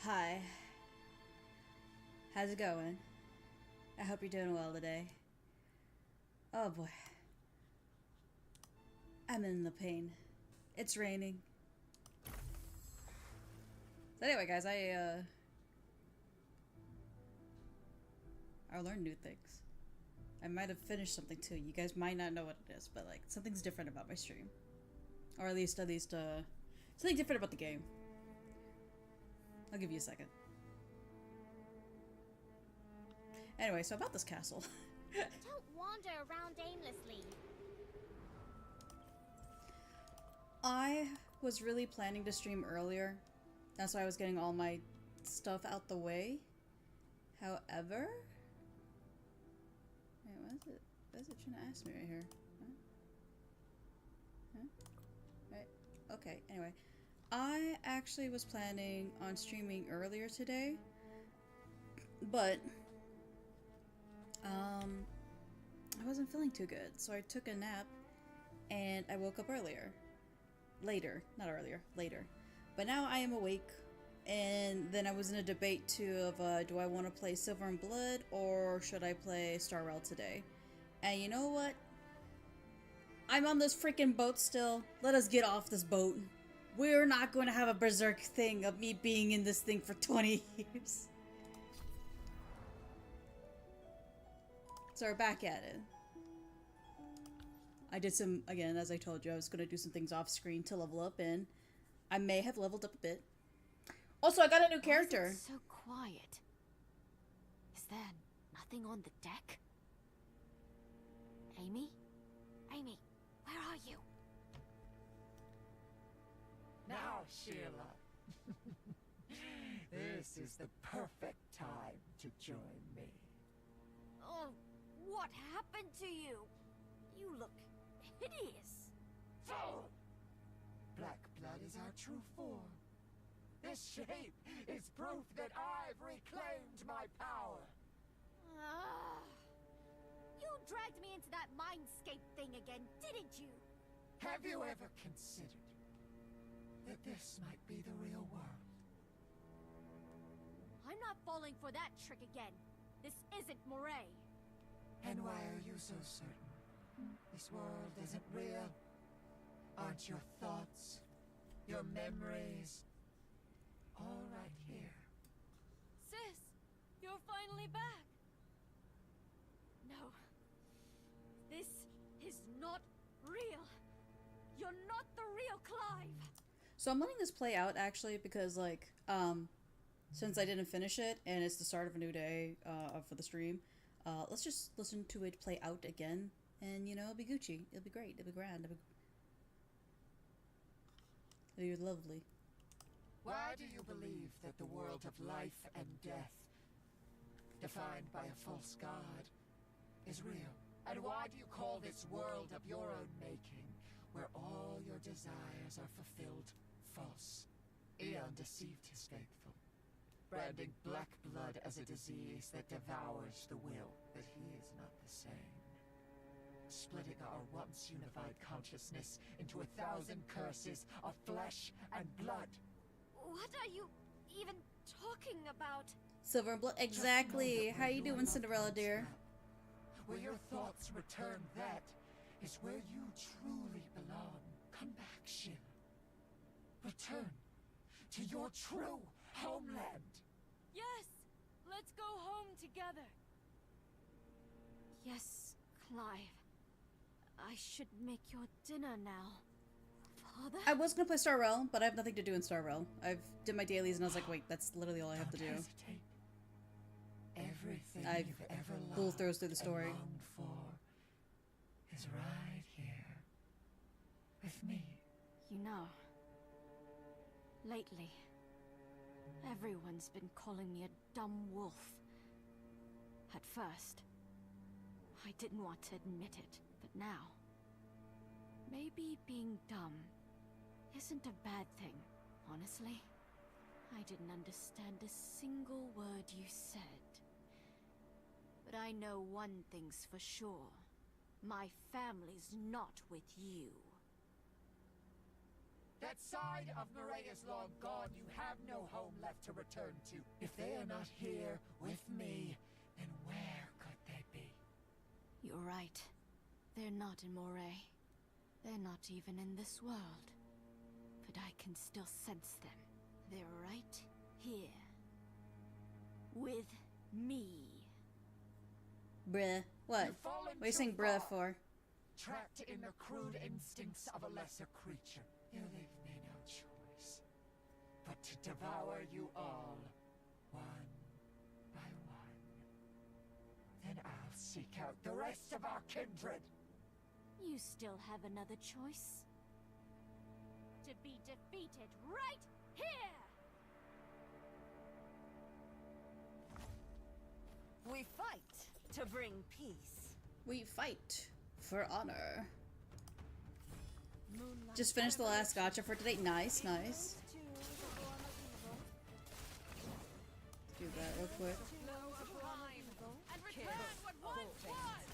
Hi, how's it going? I hope you're doing well today. Oh boy, I'm in the pain. It's raining. So anyway, guys, I learned new things. I might have finished something too. You guys might not know what it is, but like something's different about my stream, or at least something different about the game. I'll give you a second. Anyway, so about this castle. Don't wander around aimlessly. I was really planning to stream earlier. That's why I was getting all my stuff out the way. However... Wait, what is it? What is it trying to ask me right here? Huh? Right. Okay, anyway. I actually was planning on streaming earlier today. But... I wasn't feeling too good. So I took a nap. And I woke up earlier. Later. Not earlier. Later. But now I am awake, and then I was in a debate too of do I want to play Silver and Blood or should I play Star Rail today? And you know what? I'm on this freaking boat still. Let us get off this boat. We're not going to have a berserk thing of me being in this thing for 20 years. So we're back at it. I did some, again, as I told you, I was going to do some things off screen to level up, and I may have leveled up a bit. Also, I got a new character. Why is it so quiet? Is there nothing on the deck? Amy? Amy, where are you? Now, Sheila. This is the perfect time to join me. Oh, what happened to you? You look hideous. Fool! Black blood is our true form. This shape is proof that I've reclaimed my power. Ah, you dragged me into that mindscape thing again, didn't you? Have you ever considered that this might be the real world? I'm not falling for that trick again. This isn't Moray. And why are you so certain? This world isn't real. Aren't your thoughts, your memories, all right here? Sis, you're finally back. No, this is not real. You're not the real Clive. So I'm letting this play out, actually, because, like, since I didn't finish it, and it's the start of a new day for the stream, let's just listen to it play out again, and, you know, it'll be Gucci. It'll be great. It'll be grand. It'll be lovely. Why do you believe that the world of life and death, defined by a false god, is real? And why do you call this world of your own making, where all your desires are fulfilled, false? Aeon deceived his faithful, branding black blood as a disease that devours the will, but he is not the same. Splitting our once unified consciousness into 1,000 curses of flesh and blood. What are you even talking about? Silver and Blood. Exactly. How you doing, Cinderella, dear? Where your thoughts return, that is where you truly belong. Come back, Sheila. Return to your true homeland. Yes, let's go home together. Yes, Clive. I should make your dinner now. Father? I was gonna play Star Rail, but I have nothing to do in Star Rail. I've did my dailies, and I was like, wait, that's literally all I have to do. Hesitate. Everything I've you've ever bull loved throws through the story. and longed for is right here with me. You know, lately, everyone's been calling me a dumb wolf. At first, I didn't want to admit it, but now, maybe being dumb isn't a bad thing, honestly. I didn't understand a single word you said. But I know one thing's for sure. My family's not with you. That side of Morea's long gone, you have no home left to return to. If they are not here with me, then where could they be? You're right. They're not in Moray. They're not even in this world. But I can still sense them. They're right here. With me. Bruh. What? You've fallen What are you too saying bruh far. for? Trapped in the crude instincts of a lesser creature. You leave me no choice but to devour you all, one by one. Then I'll seek out the rest of our kindred. You still have another choice. To be defeated right here! We fight to bring peace. We fight for honor. Moonlight Just finished the last gacha for today. Nice, nice. to the form of evil. Do that real quick. Flow of time and return what once was.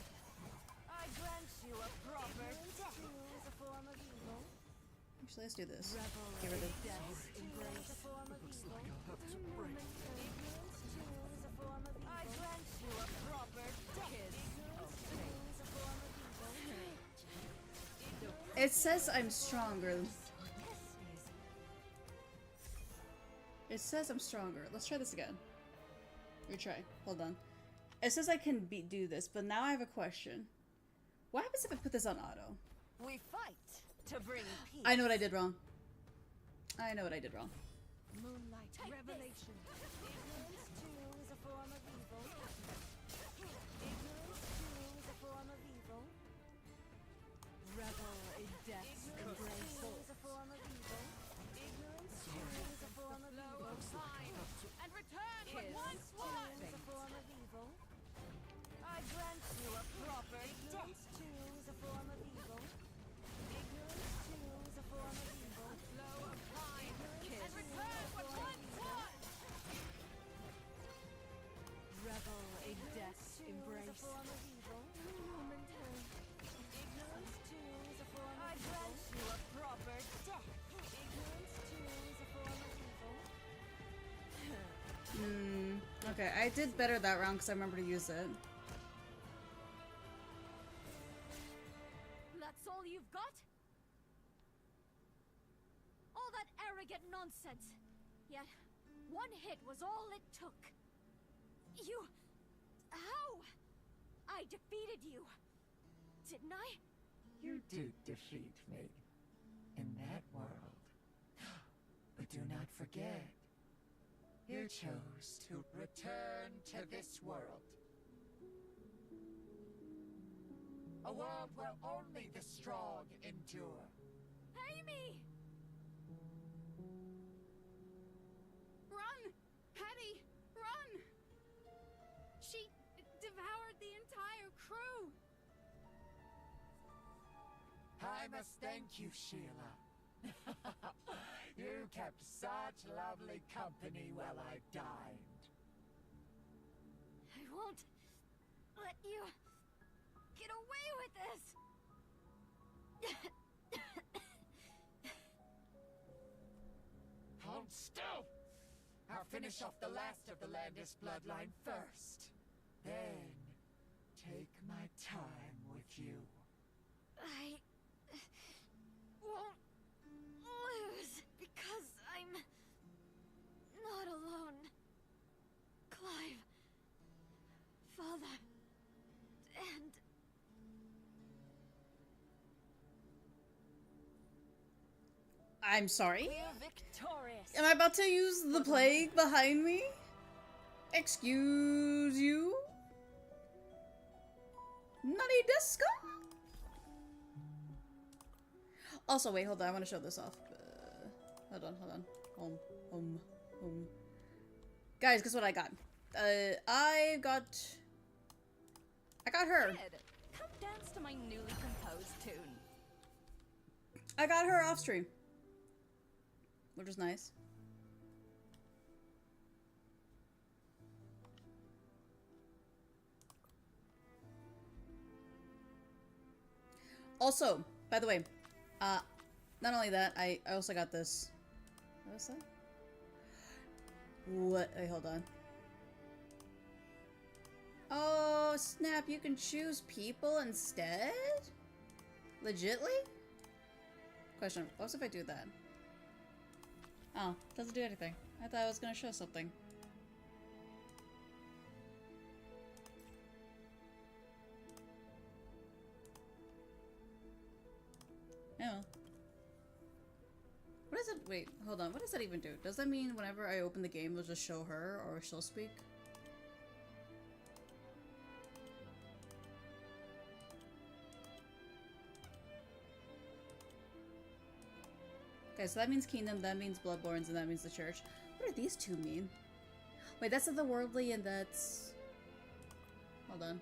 I grant you a proper death. Choose a form of evil. Actually, let's do this. Revel Get rid of. death's embrace. A form of evil. Ignorance, choose a form of evil. I grant you a proper death. Ignorance, choose a form of evil. It says I'm stronger. It says I'm stronger. Let's try this again. Retry. Hold on. It says I can do this, but now I have a question. What happens if I put this on auto? We fight to bring peace. I know what I did wrong. I know what I did wrong. Moonlight revelation. Ignorance choose a form of evil. Ignorance choose a form of evil. Revel in death's embrace. Choose a form of evil. Ignorance choose a form of evil. And return what once Choose a form of evil. I grant you a proper death. Choose a form of evil. Ignorance choose a form of evil. Flow of time. Ignorance And return what once was. Revel in death's embrace. A form of evil. Momentary. Ignorance choose a form of evil. I grant you a proper death. Ignorance choose a form of evil. Okay, I did better that round because I remember to use it. That's all you've got? All that arrogant nonsense. Yet, one hit was all it took. You... How? I defeated you. Didn't I? You did defeat me in that world. But do not forget, you chose to return to this world. A world where only the strong endure. Amy! Run! Hetty, run! She devoured the entire crew! I must thank you, Sheila. You kept such lovely company while I dined. I won't let you get away with this! Hold still! I'll finish off the last of the Landis bloodline first. Then, take my time with you. I won't lose because I'm not alone. Clive, Father, and I'm sorry? We're victorious. Am I about to use the plague behind me? Excuse you? Nani desu ka? Also, wait, hold on. I want to show this off. Hold on. Guys, guess what I got? I got her. Kid, come dance to my newly composed tune. I got her off stream. Which is nice. Also, by the way, not only that, I also got this. What was that? What? Wait, hold on. Oh, snap, you can choose people instead? Legitly? Question, what if I do that? Oh, doesn't do anything. I thought I was gonna show something. Oh. What does it- wait, hold on, what does that even do? Does that mean whenever I open the game, it'll just show her, or she'll speak? Okay, so that means Kingdom, that means Bloodborns, and that means the Church. What do these two mean? Wait, that's otherworldly, and that's... Hold on.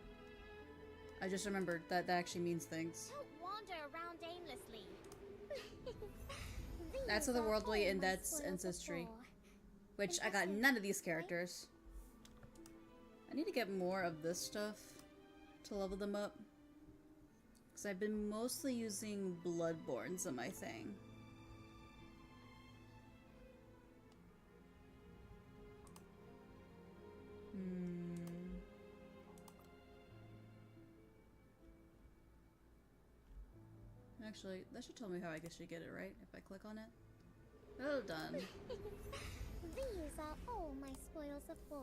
I just remembered that that actually means things. Don't wander around aimlessly. That's These are otherworldly, all and my that's spoils Ancestry. before. Which, I got none of these characters. I need to get more of this stuff to level them up. Because I've been mostly using Bloodborns on my thing. Actually, that should tell me how I should get it, right? If I click on it. Well done. These are all my spoils of war.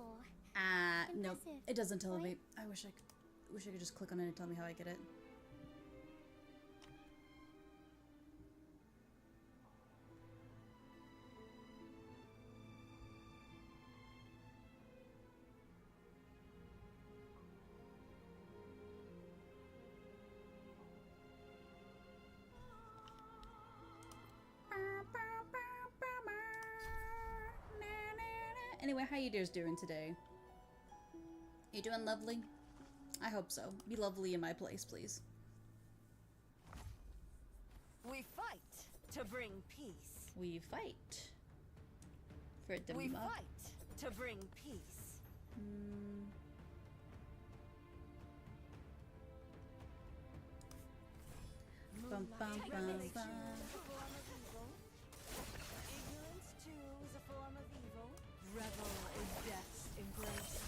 Nope. Impressive, It doesn't tell right? me. I wish I could just click on it and tell me how I get it. Anyway, how you dears doing today? You doing lovely? I hope so. Be lovely in my place, please. We fight to bring peace. We fight. For the We mug. fight to bring peace. Bum, bum, bum, bum. Ignorance too is a form of evil. Revel in death's embrace.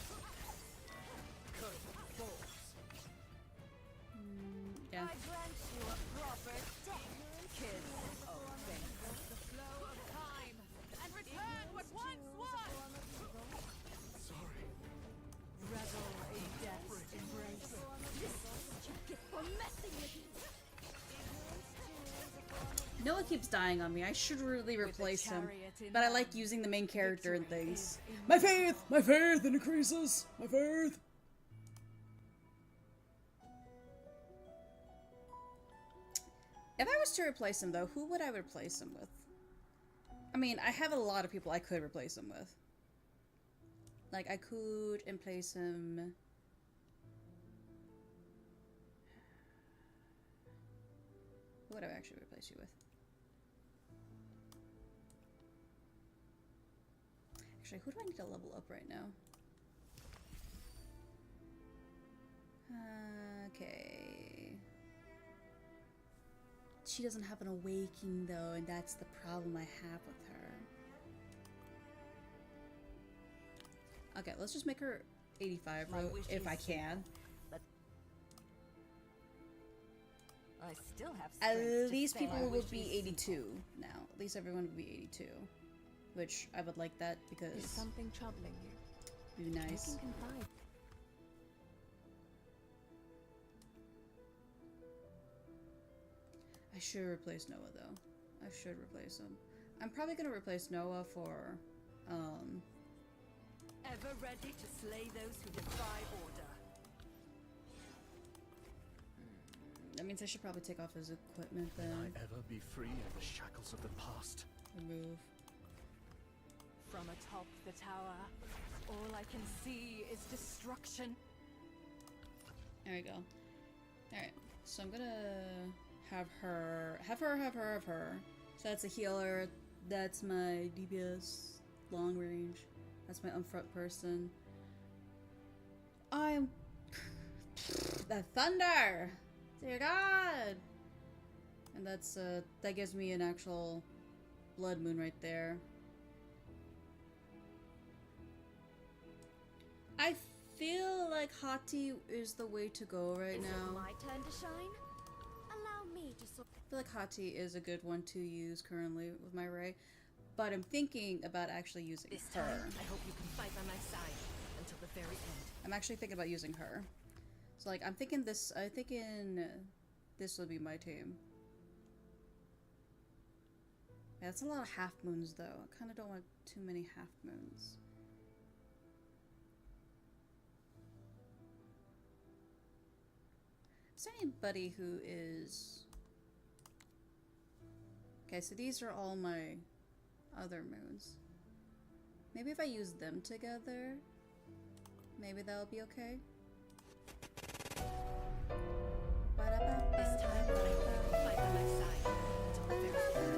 Yeah. I grant you a proper death. Kiss of fate. The flow of time and return what once was. Sorry. Revel in death's embrace. This is what you get for messing with me. Noah keeps dying on me. I should really replace him. But I like using the main character and things. My faith! My faith increases! My faith! If I was to replace him, though, who would I replace him with? I mean, I have a lot of people I could replace him with. Like, I could replace him... Who would I actually replace you with? Actually, who do I need to level up right now? Okay. She doesn't have an awakening though, and that's the problem I have with her. Okay, let's just make her 85 My though, wish if I is can. I still have At strength to least say people my will wish be is 82 now. At least everyone will be 82. Which I would like that because Is something troubling you? it'd be nice. You can confide. I should replace Noah though. I should replace him. I'm probably gonna replace Noah for ever ready to slay those who defy order. that means I should probably take off his equipment then. Will I ever be free of the shackles of the past? Remove. From atop the tower, all I can see is destruction. There we go. Alright. So I'm gonna have her. So that's a healer. That's my DPS long range. That's my upfront person. I'm the thunder! Dear God! And that's that gives me an actual blood moon right there. I feel like Hati is the way to go right Is it now. my turn to shine? Allow me to sort. I feel like Hati is a good one to use currently with my Ray, but I'm thinking about actually using This her. time, I hope you can fight by my side until the very end. I'm actually thinking about using her. So like I'm thinking this would be my team. Yeah, that's a lot of half moons though. I kind of don't want too many half moons. Is there anybody who is... Okay, so these are all my other moons. Maybe if I use them together, maybe that'll be okay. This time, I hope you can fight by my side until the very end.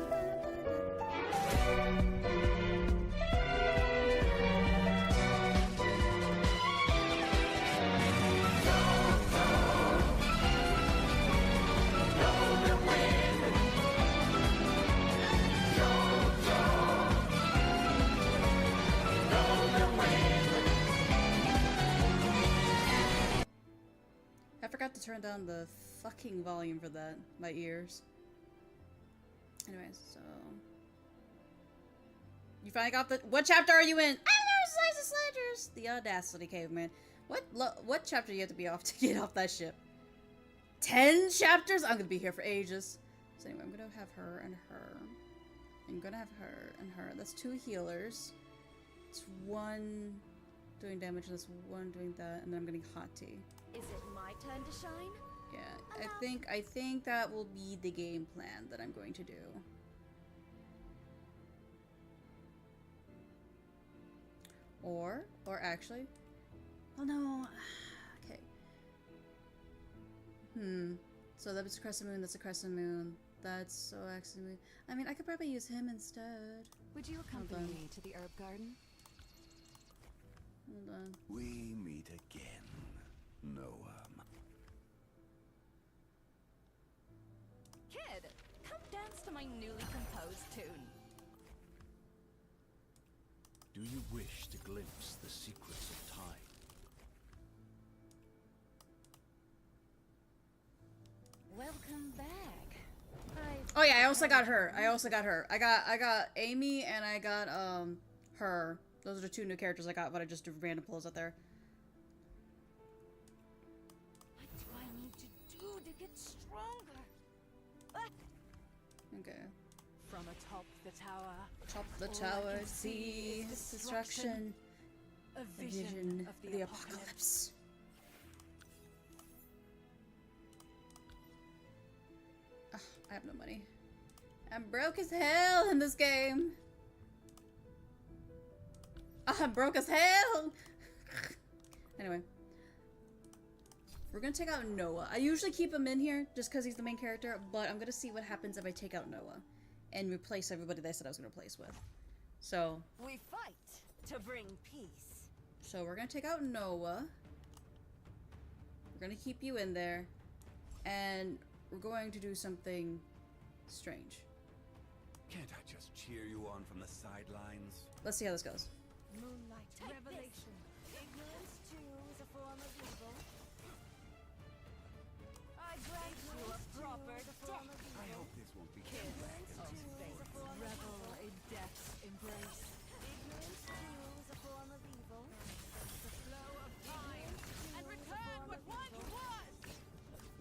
I forgot to turn down the fucking volume for that. My ears. Anyways, so... You finally got the- What chapter are you in? Ah, there's Sledgers! The Audacity Caveman. What chapter do you have to be off to get off that ship? 10 chapters? I'm gonna be here for ages. So anyway, I'm gonna have her and her. I'm gonna have her and her. That's 2 healers. It's 1 doing damage and that's 1 doing that, and then I'm getting Hati. Is it my turn to shine? Yeah, I think that will be the game plan that I'm going to do. Or actually, oh no, okay. So that's a crescent moon. That's a crescent moon. That's so actually. I mean, I could probably use him instead. Would you accompany on. me to the herb garden? Hold on. We meet again, Noah. Kid, come dance to my newly composed tune. Do you wish to glimpse the secrets of time? Welcome back. Oh yeah, I also got her. I got Amy and I got her. Those are the 2 new characters I got, but I just do random pulls out there. What do I need to do to get stronger? Okay. From atop the tower, Top the All I tower, can see see is destruction. a A vision of the apocalypse. Ugh, I have no money. I'm broke as hell in this game. I'm broke as hell. Anyway. We're gonna take out Noah. I usually keep him in here just because he's the main character, but I'm gonna see what happens if I take out Noah and replace everybody that I said I was gonna replace with. So, we fight to bring peace. So we're gonna take out Noah. We're gonna keep you in there. And we're going to do something strange. Can't I just cheer you on from the sidelines? Let's see how this goes. Moonlight revelation. Ignorance too is a form of evil. I grant you a proper death. I hope this won't be Kids too of fate, revel in death's embrace. Ignorance too is a form of evil. The flow of time, and return what once was.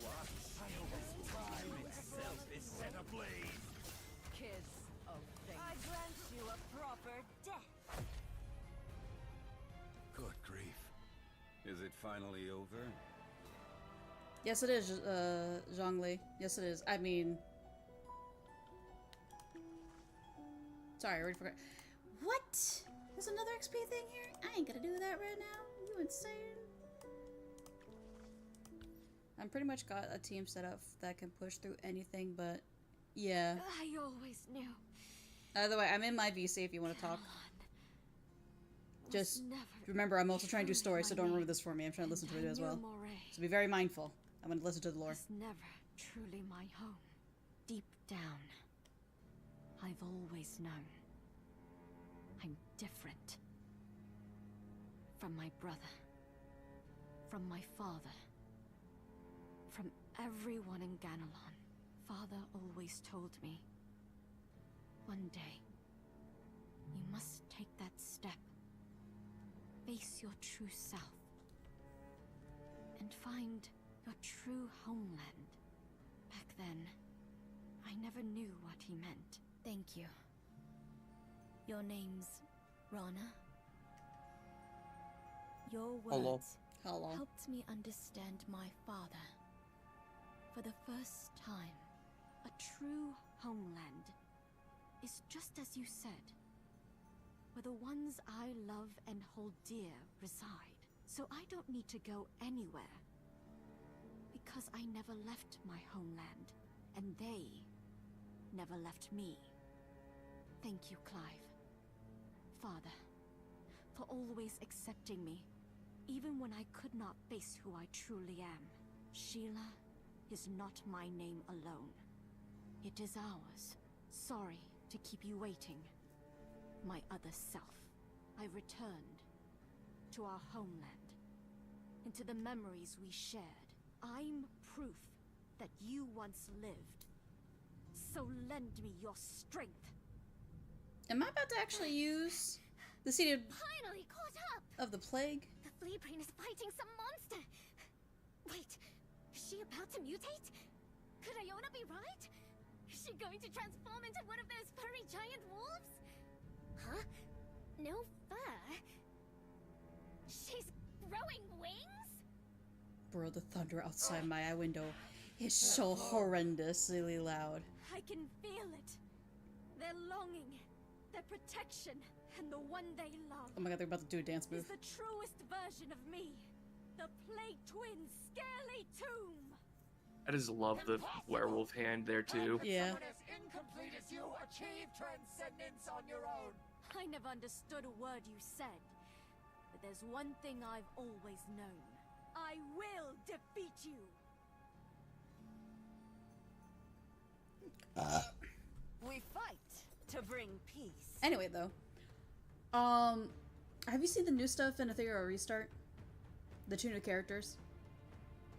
What? I hope this time itself is set ablaze. Kids of fate. I grant you a proper death. Good grief. Is it finally over? Yes, it is, Zhongli. Yes, it is. I mean... Sorry, I already forgot. What? There's another XP thing here? I ain't gonna do that right now. You insane? I'm pretty much got a team set up that can push through anything, but... Yeah. I always knew. Either way, I'm in my VC if you want to talk. Just remember, I'm also trying to do story, so don't remember this for me. I'm trying to listen to it as well. So be very mindful. I'm going to listen to the lore. Was never truly my home. deep down, I've always known I'm different. From my brother, from my father, from everyone in Ganelon. Father always told me, one day, you must take that step. Face your true self. And find your true homeland. Back then, I never knew what he meant. Thank you. Your name's Rana? Your Hello. words Hello. helped me understand my father. For the first time, a true homeland is just as you said, where the ones I love and hold dear reside. So I don't need to go anywhere, because I never left my homeland, and they never left me. Thank you, Clive. Father, for always accepting me, even when I could not face who I truly am. Sheila is not my name alone. It is ours. Sorry to keep you waiting. My other self. I returned to our homeland, and to the memories we shared. I'm proof that you once lived. So lend me your strength. Am I about to actually use the seed Finally caught up! of the plague? The flea brain is fighting some monster! Wait, is she about to mutate? Could Iona be right? Is she going to transform into one of those furry giant wolves? Huh? No fur? She's growing wings? Bro, the thunder outside my eye window is so horrendously loud. I can feel it. Their longing, their protection, and the one they love Oh my god, they're about to do a dance is move. the truest version of me. The Plague Twins, Scarely Tomb. I just love the werewolf hand there too. Yeah. Someone as incomplete as you achieve transcendence on your own. I never understood a word you said. But there's one thing I've always known. I will defeat you. We fight to bring peace. Anyway, though, have you seen the new stuff in Ethereal Restart? The two new characters.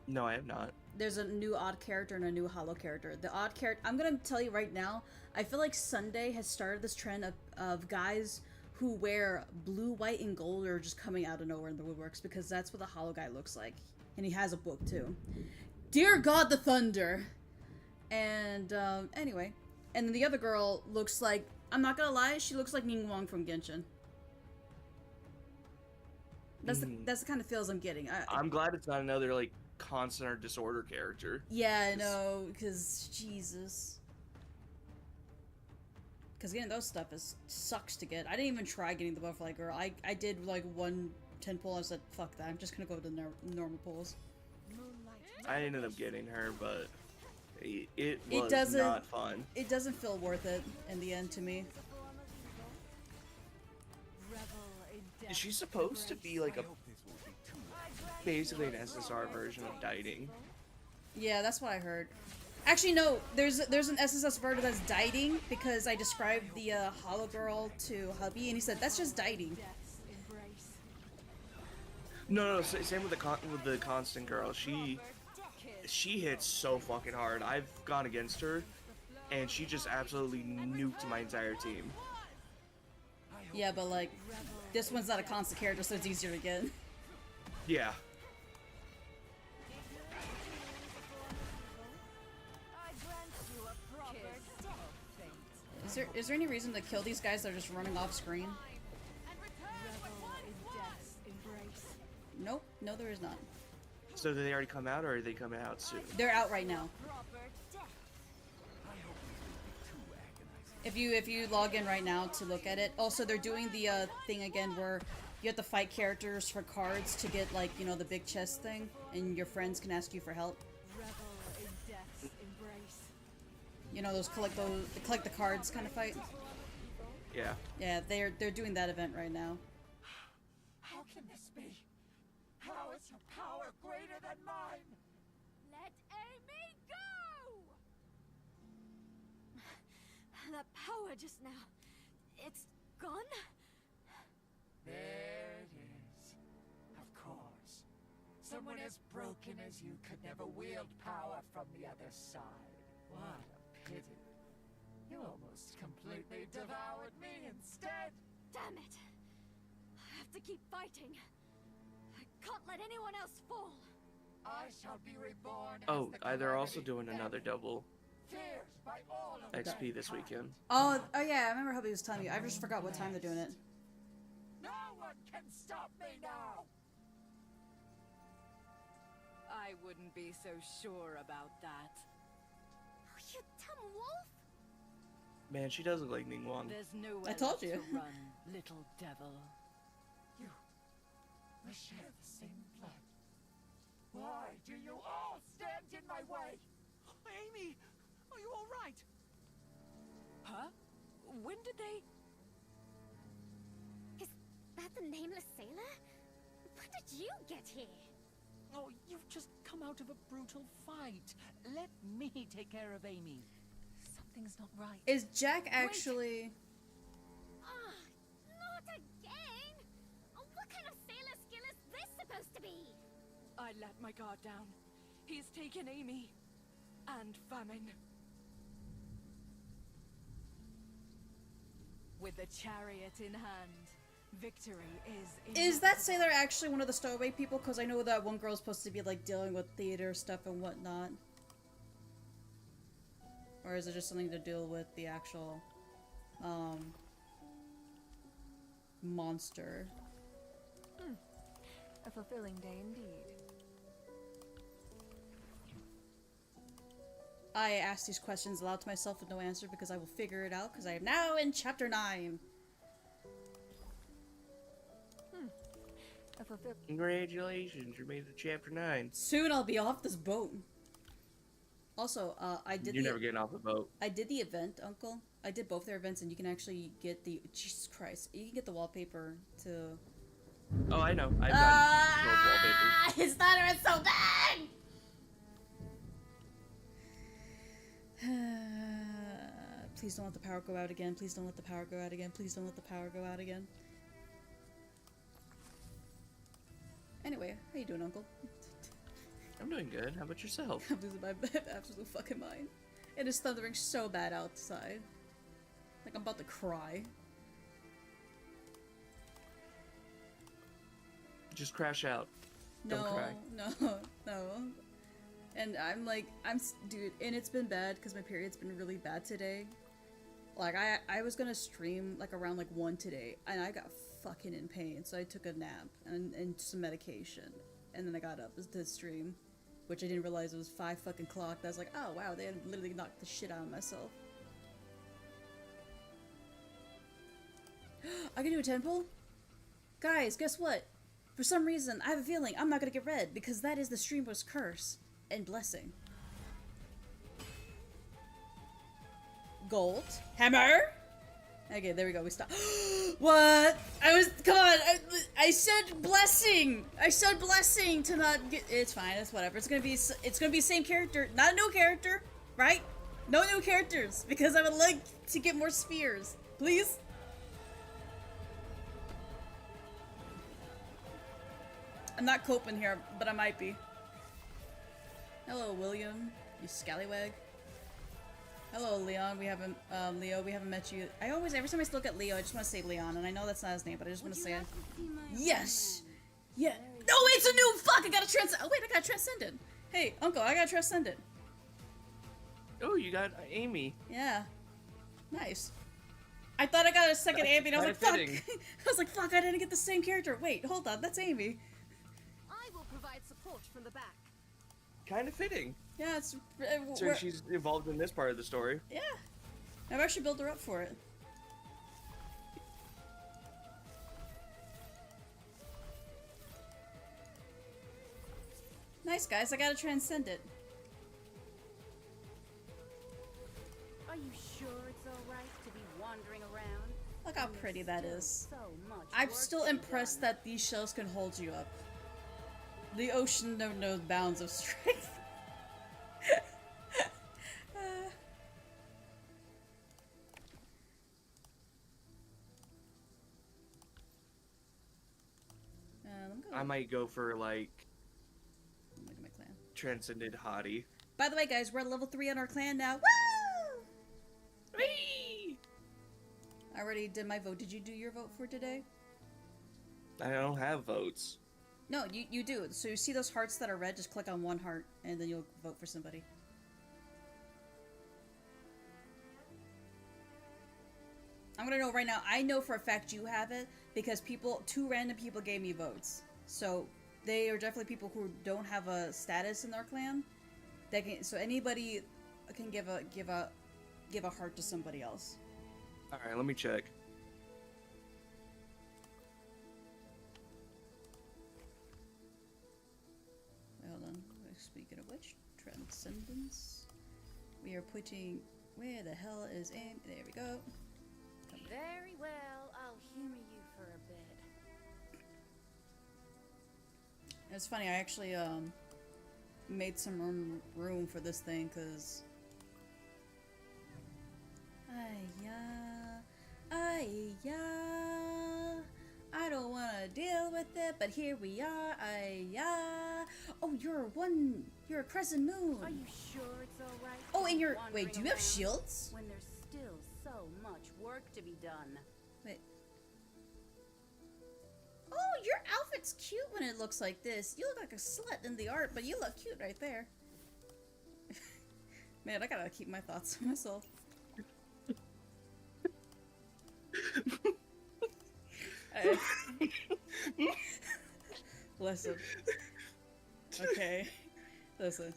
No, I have not. There's a new odd character and a new hollow character. The odd character, I'm gonna tell you right now, I feel like Sunday has started this trend of guys who wear blue, white, and gold are just coming out of nowhere in the woodworks, because that's what the hollow guy looks like. And he has a book too. Dear God, the Thunder! And, anyway. And then the other girl looks like, I'm not gonna lie, she looks like Ning Wong from Genshin. That's the kind of feels I'm getting. I'm glad it's not another like constant or disorder character. Yeah, I know, because Jesus. Because getting those stuff sucks to get. I didn't even try getting the butterfly girl. I did like one 10 pull. I said, fuck that. I'm just gonna go to the normal pulls. I ended up getting her, but it was not fun. It doesn't feel worth it in the end to me. Is she supposed to be like a basically an SSR version of Dieting? Yeah, that's what I heard. Actually, no. There's an SSS version that's dieting, because I described the hollow girl to hubby, and he said that's just dieting. No, same with the constant girl. She hits so fucking hard. I've gone against her, and she just absolutely nuked my entire team. Yeah, but like, this one's not a constant character, so it's easier to get. Yeah. Is there any reason to kill these guys that are just running off screen? Nope. No, there is not. So did they already come out, or are they coming out soon? They're out right now. If you log in right now to look at it. Also, they're doing the thing again where you have to fight characters for cards to get, like, you know, the big chest thing, and your friends can ask you for help. You know, those collect the cards kind of fight. Yeah. Yeah, they're doing that event right now. How can this be? How is your power greater than mine? Let Amy go! That power just now. It's gone? There it is. Of course. Someone as broken as you could never wield power from the other side. What a pity. You almost completely devoured me instead. Damn it! I have to keep fighting. I can't let anyone else fall. I shall be reborn. Oh, as the they're also calamity doing another devil, double feared by all of XP this mankind. weekend. Oh, yeah, I remember Hubby was telling me. I just forgot what time they're doing it. No one can stop me now. I wouldn't be so sure about that. Oh, you dumb wolf! Man, she does look like Ningguang. There's no I told else you. to run, little devil. We share the same blood. Why do you all stand in my way? Amy, are you all right? Huh? When did they... Is that the nameless sailor? When did you get here? Oh, you've just come out of a brutal fight. Let me take care of Amy. Something's not right. Is Jack actually... Ah, not again! Oh, what kind of sailor skill is this supposed to be? I let my guard down. He's taken Amy. And Famine. With the chariot in hand, victory is in Is that sailor actually one of the stowaway people? Because I know that one girl's supposed to be like dealing with theater stuff and whatnot. Or is it just something to deal with the actual monster? A fulfilling day indeed. I ask these questions aloud to myself with no answer because I will figure it out because I am now in chapter 9. A fulfill. Congratulations, you made it to chapter 9. Soon I'll be off this boat. Also, I did You're never getting off the boat. I did the event, Uncle. I did both their events, and you can actually get the Jesus Christ. You can get the wallpaper to. Oh, I know. I've done both wallpapers. His stutter is so bad. Please don't let the power go out again. Please don't let the power go out again. Please don't let the power go out again. Anyway, how you doing, Uncle? I'm doing good. How about yourself? I'm losing my absolute fucking mind. It is thundering so bad outside. Like I'm about to cry. Just crash out. Don't No, cry. no. And I'm like, dude, and it's been bad because my period's been really bad today. Like, I was gonna stream like around like 1 today, and I got fucking in pain, so I took a nap and some medication, and then I got up to stream, which I didn't realize it was 5 fucking o'clock. I was like, oh wow, they had literally knocked the shit out of myself. I can do a temple? Guys, guess what? For some reason, I have a feeling I'm not gonna get red, because that is the streamer's curse and blessing. Gold. Hammer! Okay, there we go, we stop. What? Come on, I said blessing! I said blessing to not get, it's fine, it's whatever. It's gonna be the same character, not a new character, right? No new characters, because I would like to get more spheres. Please? I'm not coping here, but I might be. Hello, William, you scallywag. Hello, Leon. We haven't, Leo. We haven't met you. Every time I look at Leo, I just want to say Leon, and I know that's not his name, but I just want to say it. Yes. Yeah. No, it's a new fuck. I got a transcend. Oh wait, I got transcended. Hey, Uncle, I got transcended. Oh, you got Amy. Yeah. Nice. I thought I got a second Amy, and I was like, fuck. Kinda fitting. I was like, fuck. I didn't get the same character. Wait, hold on. That's Amy. I will provide support from the back. Kind of fitting. Yeah, it's. So she's involved in this part of the story. Yeah. I've actually built her up for it. Nice, guys. I gotta transcend it. Are you sure it's alright to be wandering around? Look how pretty that is. So much I'm work still to be impressed done. that these shells can hold you up. The ocean knows bounds of strength. I might go for like Look at my clan. Transcended Hottie. By the way, guys, we're at level 3 on our clan now. Woo! Whee! I already did my vote. Did you do your vote for today? I don't have votes. No, you do. So you see those hearts that are red? Just click on one heart, and then you'll vote for somebody. I'm gonna know right now. I know for a fact you have it because two random people gave me votes. So they are definitely people who don't have a status in their clan. They can. So anybody can give a heart to somebody else. All right, let me check. Wait, hold on. Speaking of which, Transcendence. We are putting. Where the hell is aim? There we go. Very well, I'll humor you for a bit. It's funny. I actually made some room for this thing because. I don't want to deal with it, but here we are. Oh, you're a crescent moon. Are you sure it's alright? Oh, and you're. wandering Wait, do you have around shields? When there's still so much work to be done. Wait. Oh, your outfit's cute when it looks like this. You look like a slut in the art, but you look cute right there. Man, I gotta keep my thoughts to myself. Hey. Listen. Okay. Listen.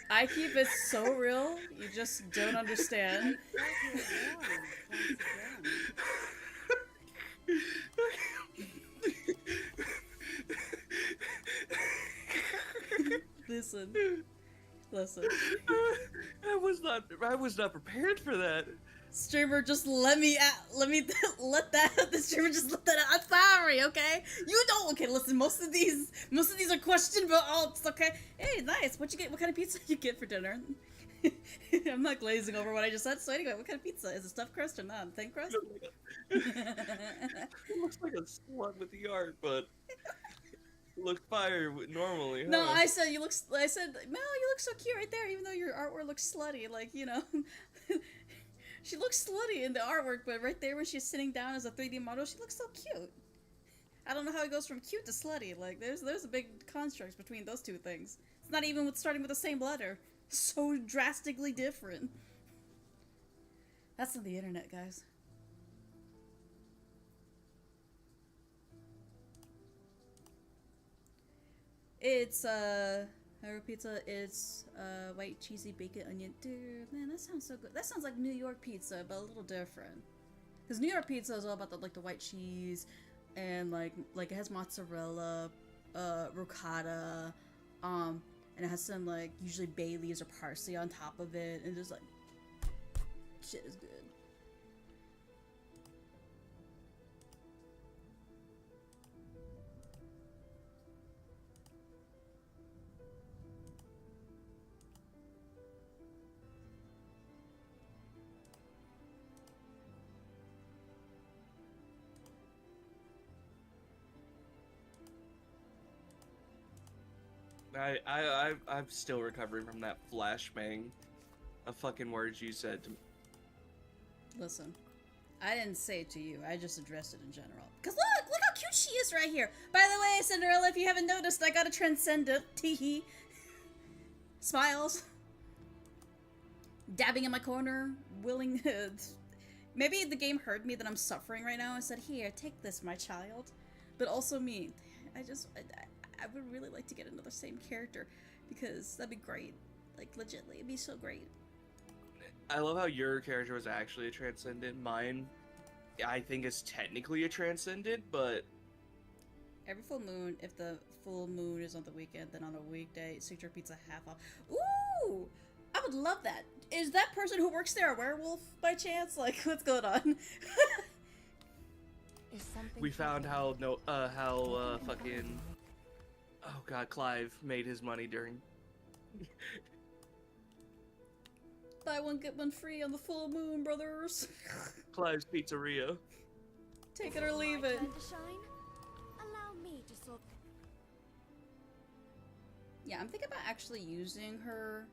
I keep it so real, you just don't understand. Listen. I was not prepared for that. Streamer, just let the streamer just let that out. I'm sorry, okay? You don't. Okay, listen. Most of these are questionable alts. Okay. Hey, nice. What kind of pizza you get for dinner? I'm not glazing over what I just said. So anyway, what kind of pizza is it? Stuffed crust or not? Thin crust? It looks like a slut with the art, but look fire normally. No, huh? I said Mel, you look so cute right there. Even though your artwork looks slutty, like she looks slutty in the artwork, but right there when she's sitting down as a 3D model, she looks so cute. I don't know how it goes from cute to slutty. Like, there's a big construct between those two things. It's not even starting with the same letter. So drastically different. That's on the internet, guys. It's, Hero pizza is white cheesy bacon onion. Dude, man, that sounds so good. That sounds like New York pizza, but a little different. Because New York pizza is all about the white cheese, and like it has mozzarella, ricotta, and it has some usually bay leaves or parsley on top of it, and just shit is good. I'm still recovering from that flashbang of fucking words you said to me. Listen, I didn't say it to you. I just addressed it in general. Cause look how cute she is right here. By the way, Cinderella, if you haven't noticed, I got a Transcendent. Teehee. Smiles. Dabbing in my corner, willing. Maybe the game heard me that I'm suffering right now and said, "Here, take this, my child." But also me. I would really like to get another same character because that'd be great. Like, legitly, it'd be so great. I love how your character was actually a Transcendent. Mine, I think, is technically a Transcendent, but... Every full moon, if the full moon is on the weekend, then on a weekday, Signature Pizza half off. Ooh! I would love that. Is that person who works there a werewolf, by chance? Like, what's going on? We found how fucking... Oh god, Clive made his money during... Buy one, get one free on the full moon, brothers. Clive's Pizzeria. Take it or leave it. Turn to shine. Allow me to sort. Yeah, I'm thinking about actually using her.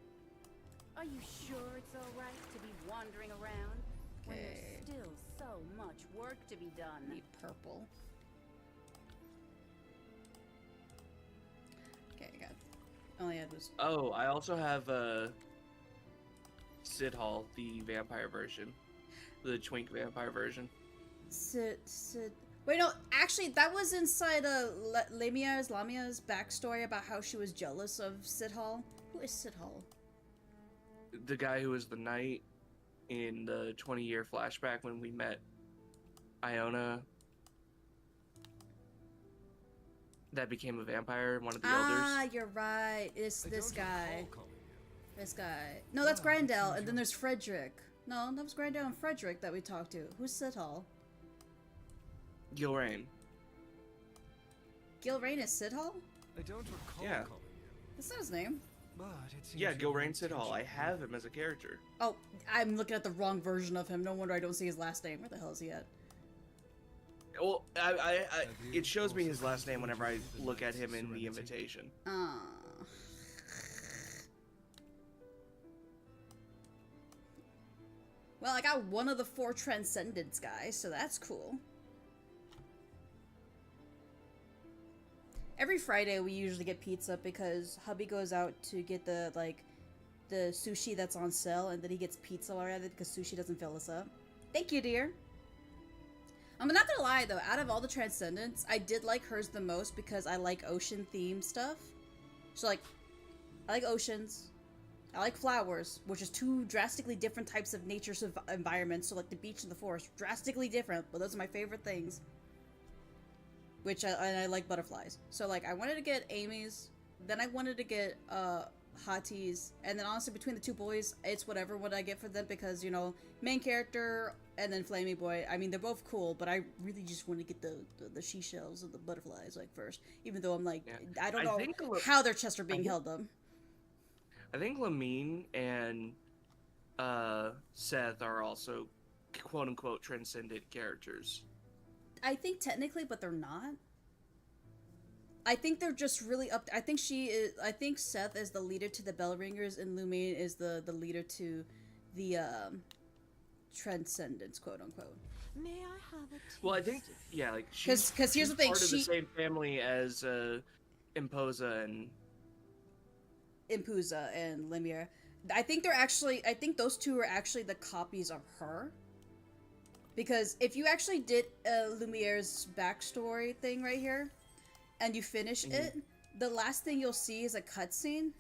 Are you sure it's alright to be wandering around? When Okay. there's still so much work to be done. Need purple. Okay, I got. All I had was. Oh, I also have Sid Hall, the vampire version, the twink vampire version. Sid. Wait, no. Actually, that was inside Lamia's backstory about how she was jealous of Sid Hall. Who is Sid Hall? The guy who was the knight in the 20-year flashback when we met Iona. That became a vampire, one of the Ah, elders. you're right. It's I this don't guy. recall calling you. This guy. No, that's Ah, it Grandel, seems and then there's Frederick. No, that was Grandel and Frederick that we talked to. Who's Sid Hall? Gilrain. Gilrain is Sid Hall? I don't recall Yeah. calling you. That's not his name. But it seems Yeah, your Gilrain Sid Hall. I intention- have him as a character. Oh, I'm looking at the wrong version of him. No wonder I don't see his last name. Where the hell is he at? Well, it shows me his last name whenever I look at him in the invitation. Well, I got one of the 4 Transcendence guys, so that's cool. Every Friday we usually get pizza because hubby goes out to get the sushi that's on sale, and then he gets pizza while we're at it because sushi doesn't fill us up. Thank you, dear. I'm not gonna lie though, out of all the Transcendence, I did like hers the most because I like ocean themed stuff. So like, I like oceans, I like flowers, which is 2 drastically different types of nature environments. So like the beach and the forest, drastically different, but those are my favorite things. Which I like butterflies. So like I wanted to get Amy's, then I wanted to get Hati's, and then honestly between the 2 boys, it's whatever what I get for them because, you know, main character and then Flamey Boy. I mean, they're both cool, but I really just want to get the she shells and the butterflies like first, even though I'm like, Yeah. I don't I know think how their chests are being held up. I think Lamine and Seth are also quote-unquote transcendent characters. I think technically, but they're not. I think they're just really up. I think Seth is the leader to the Bellringers, and Lumine is the leader to the Transcendence, quote unquote. May I have a Well, I think like she's 'cause here's the thing, part of the she- same family as Imposa and Impuza and Lemire. I think those 2 are actually the copies of her. Because if you actually did Lumiere's backstory thing right here, and you finish it, the last thing you'll see is a cutscene,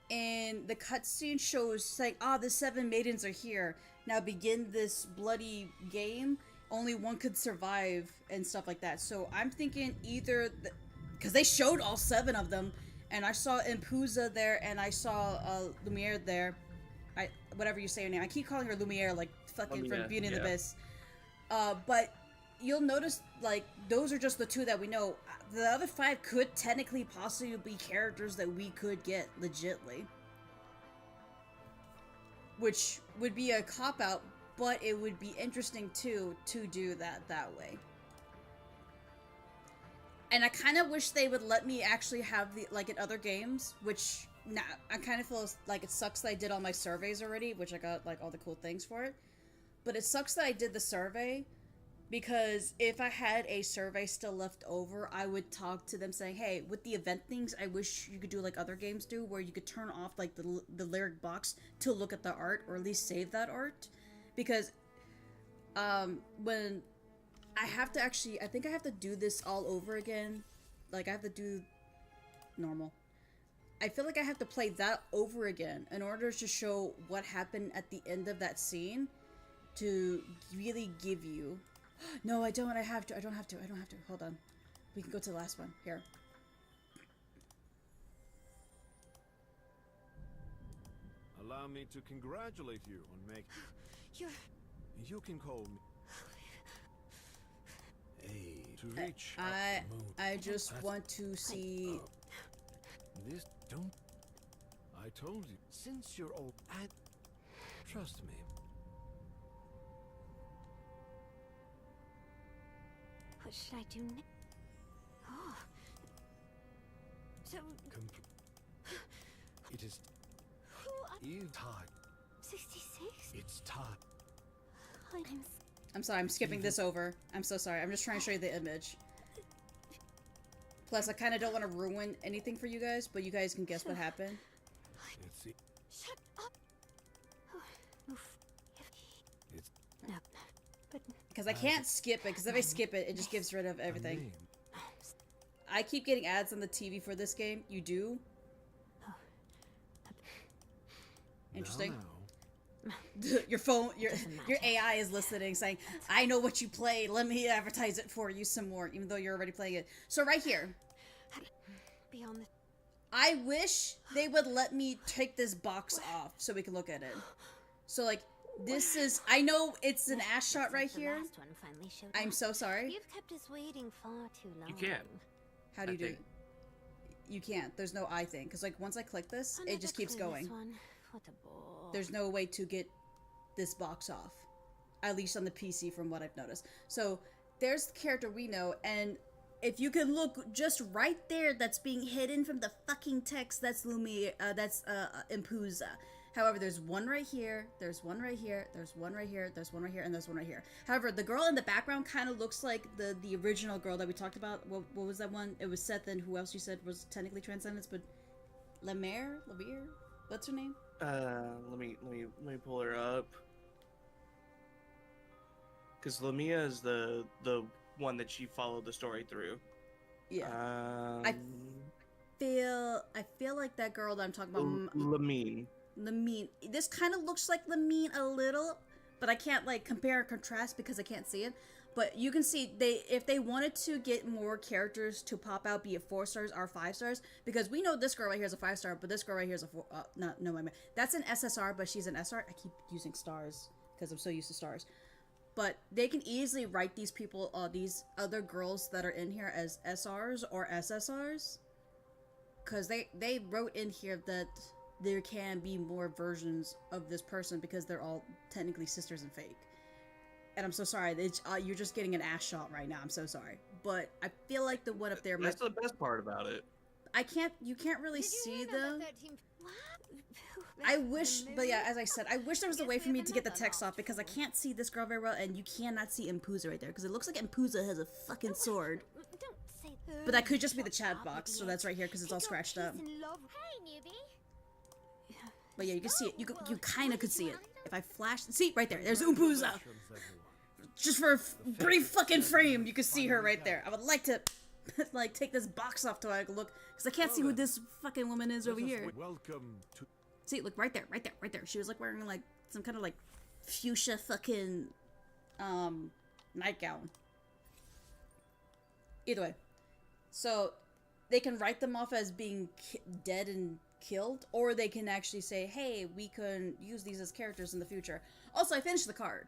and the cutscene shows like, the 7 maidens are here. Now begin this bloody game. Only one could survive and stuff like that. So I'm thinking either because they showed all 7 of them, and I saw Impuza there, and I saw Lumiere there. Whatever you say her name, I keep calling her Lumiere like fucking from Lumina, Beauty and the yeah. Beast. But you'll notice, like, those are just the 2 that we know. The other 5 could technically possibly be characters that we could get, legitly. Which would be a cop-out, but it would be interesting, too, to do that way. And I kind of wish they would let me actually have like, in other games, which, I kind of feel like it sucks that I did all my surveys already, which I got, like, all the cool things for it. But it sucks that I did the survey, because if I had a survey still left over, I would talk to them saying, hey, with the event things, I wish you could do like other games do, where you could turn off like the lyric box to look at the art, or at least save that art. Because when I have to actually, I think I have to do this all over again. Like I have to do normal. I feel like I have to play that over again in order to show what happened at the end of that scene, to really give you... No, I don't. I don't have to. Hold on. We can go to the last one. Here. Allow me to congratulate you on making... You're... You can call me... Hey, to reach I just want to see... This don't... I told you, since you're old, trust me. What should I do now? Oh. So, It is who are you time. 66? It's time. I'm sorry, I'm skipping this over. I'm so sorry. I'm just trying to show you the image. Plus, I kind of don't want to ruin anything for you guys, but you guys can guess what happened. It's it. Shut up! Oof. It's No. But Because I can't skip it, because if I skip it, it just gives rid of a everything. name. I keep getting ads on the TV for this game. You do? Interesting. Now. Your phone, your AI is listening, saying, "I know what you play. Let me advertise it for you some more," even though you're already playing it. So right here, beyond the I wish they would let me take this box off so we can look at it. So like, this is, I know it's an ass shot right here. last one finally showed I'm up. so sorry. You've kept us waiting far too long. You can't. How do you I do think. it? You can't. There's no I thing, because like once I click this, Another it just keeps clueless going. one. What a bore. There's no way to get this box off, at least on the PC from what I've noticed. So there's the character we know, and if you can look just right there, that's being hidden from the fucking text, that's Lumia, that's Impuza. However, there's one right here, there's one right here, there's one right here, there's one right here, and there's one right here. However, the girl in the background kind of looks like the original girl that we talked about. What was that one? It was Seth, and who else you said was technically Transcendence, but Lemire? What's her name? Let me pull her up. Cause Lamia is the one that she followed the story through. Yeah. I I feel like that girl that I'm talking about, Lamine. Lamine. This kind of looks like Lamine a little, but I can't like compare and contrast because I can't see it. But you can see if they wanted to get more characters to pop out, be it 4 stars or 5 stars, because we know this girl right here is a 5-star, but this girl right here is a 4. That's an SSR, but she's an SR. I keep using stars because I'm so used to stars. But they can easily write these people, these other girls that are in here as SRs or SSRs, because they wrote in here that there can be more versions of this person because they're all technically sisters and fake. And I'm so sorry, you're just getting an ass shot right now. I'm so sorry, but I feel like the one up there. That's the best part about it. You can't really see them. What? I wish, but yeah, as I said, I wish there was a way for me to get the text off because I can't see this girl very well, and you cannot see Impuza right there because it looks like Impuza has a fucking sword. Don't say that. But that could just be the chat box, so that's right here because it's all scratched up. Hey, newbie. But yeah, you can see it. You kind of could see it. If I flash, see right there. There's Impuza. Just for a brief fucking frame, you can see her right there. I would like to, like, take this box off so I can look, because I can't see who this fucking woman is over here. Welcome to. See, look right there, right there, right there. She was like wearing like some kind of like fuchsia fucking nightgown. Either way, so they can write them off as being dead and killed, or they can actually say, hey, we can use these as characters in the future. Also, I finished the card.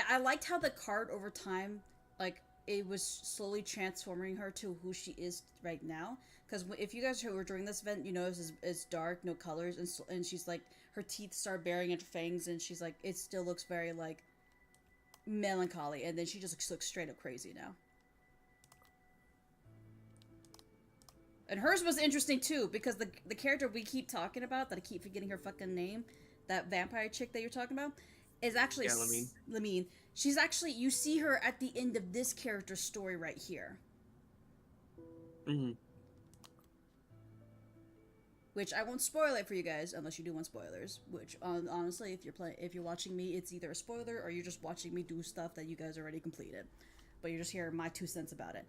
I liked how the card over time, like, it was slowly transforming her to who she is right now. Because if you guys were during this event, you know it's dark, no colors, and she's like, her teeth start baring into fangs, and she's like, it still looks very, like, melancholy, and then she just looks straight up crazy now. And hers was interesting too, because the character we keep talking about, that I keep forgetting her fucking name, that vampire chick that you're talking about, is actually Lamine. She's actually, you see her at the end of this character's story right here. Mm-hmm. Which I won't spoil it for you guys unless you do want spoilers. Which honestly, if you're watching me, it's either a spoiler or you're just watching me do stuff that you guys already completed, but you're just hearing my 2 cents about it.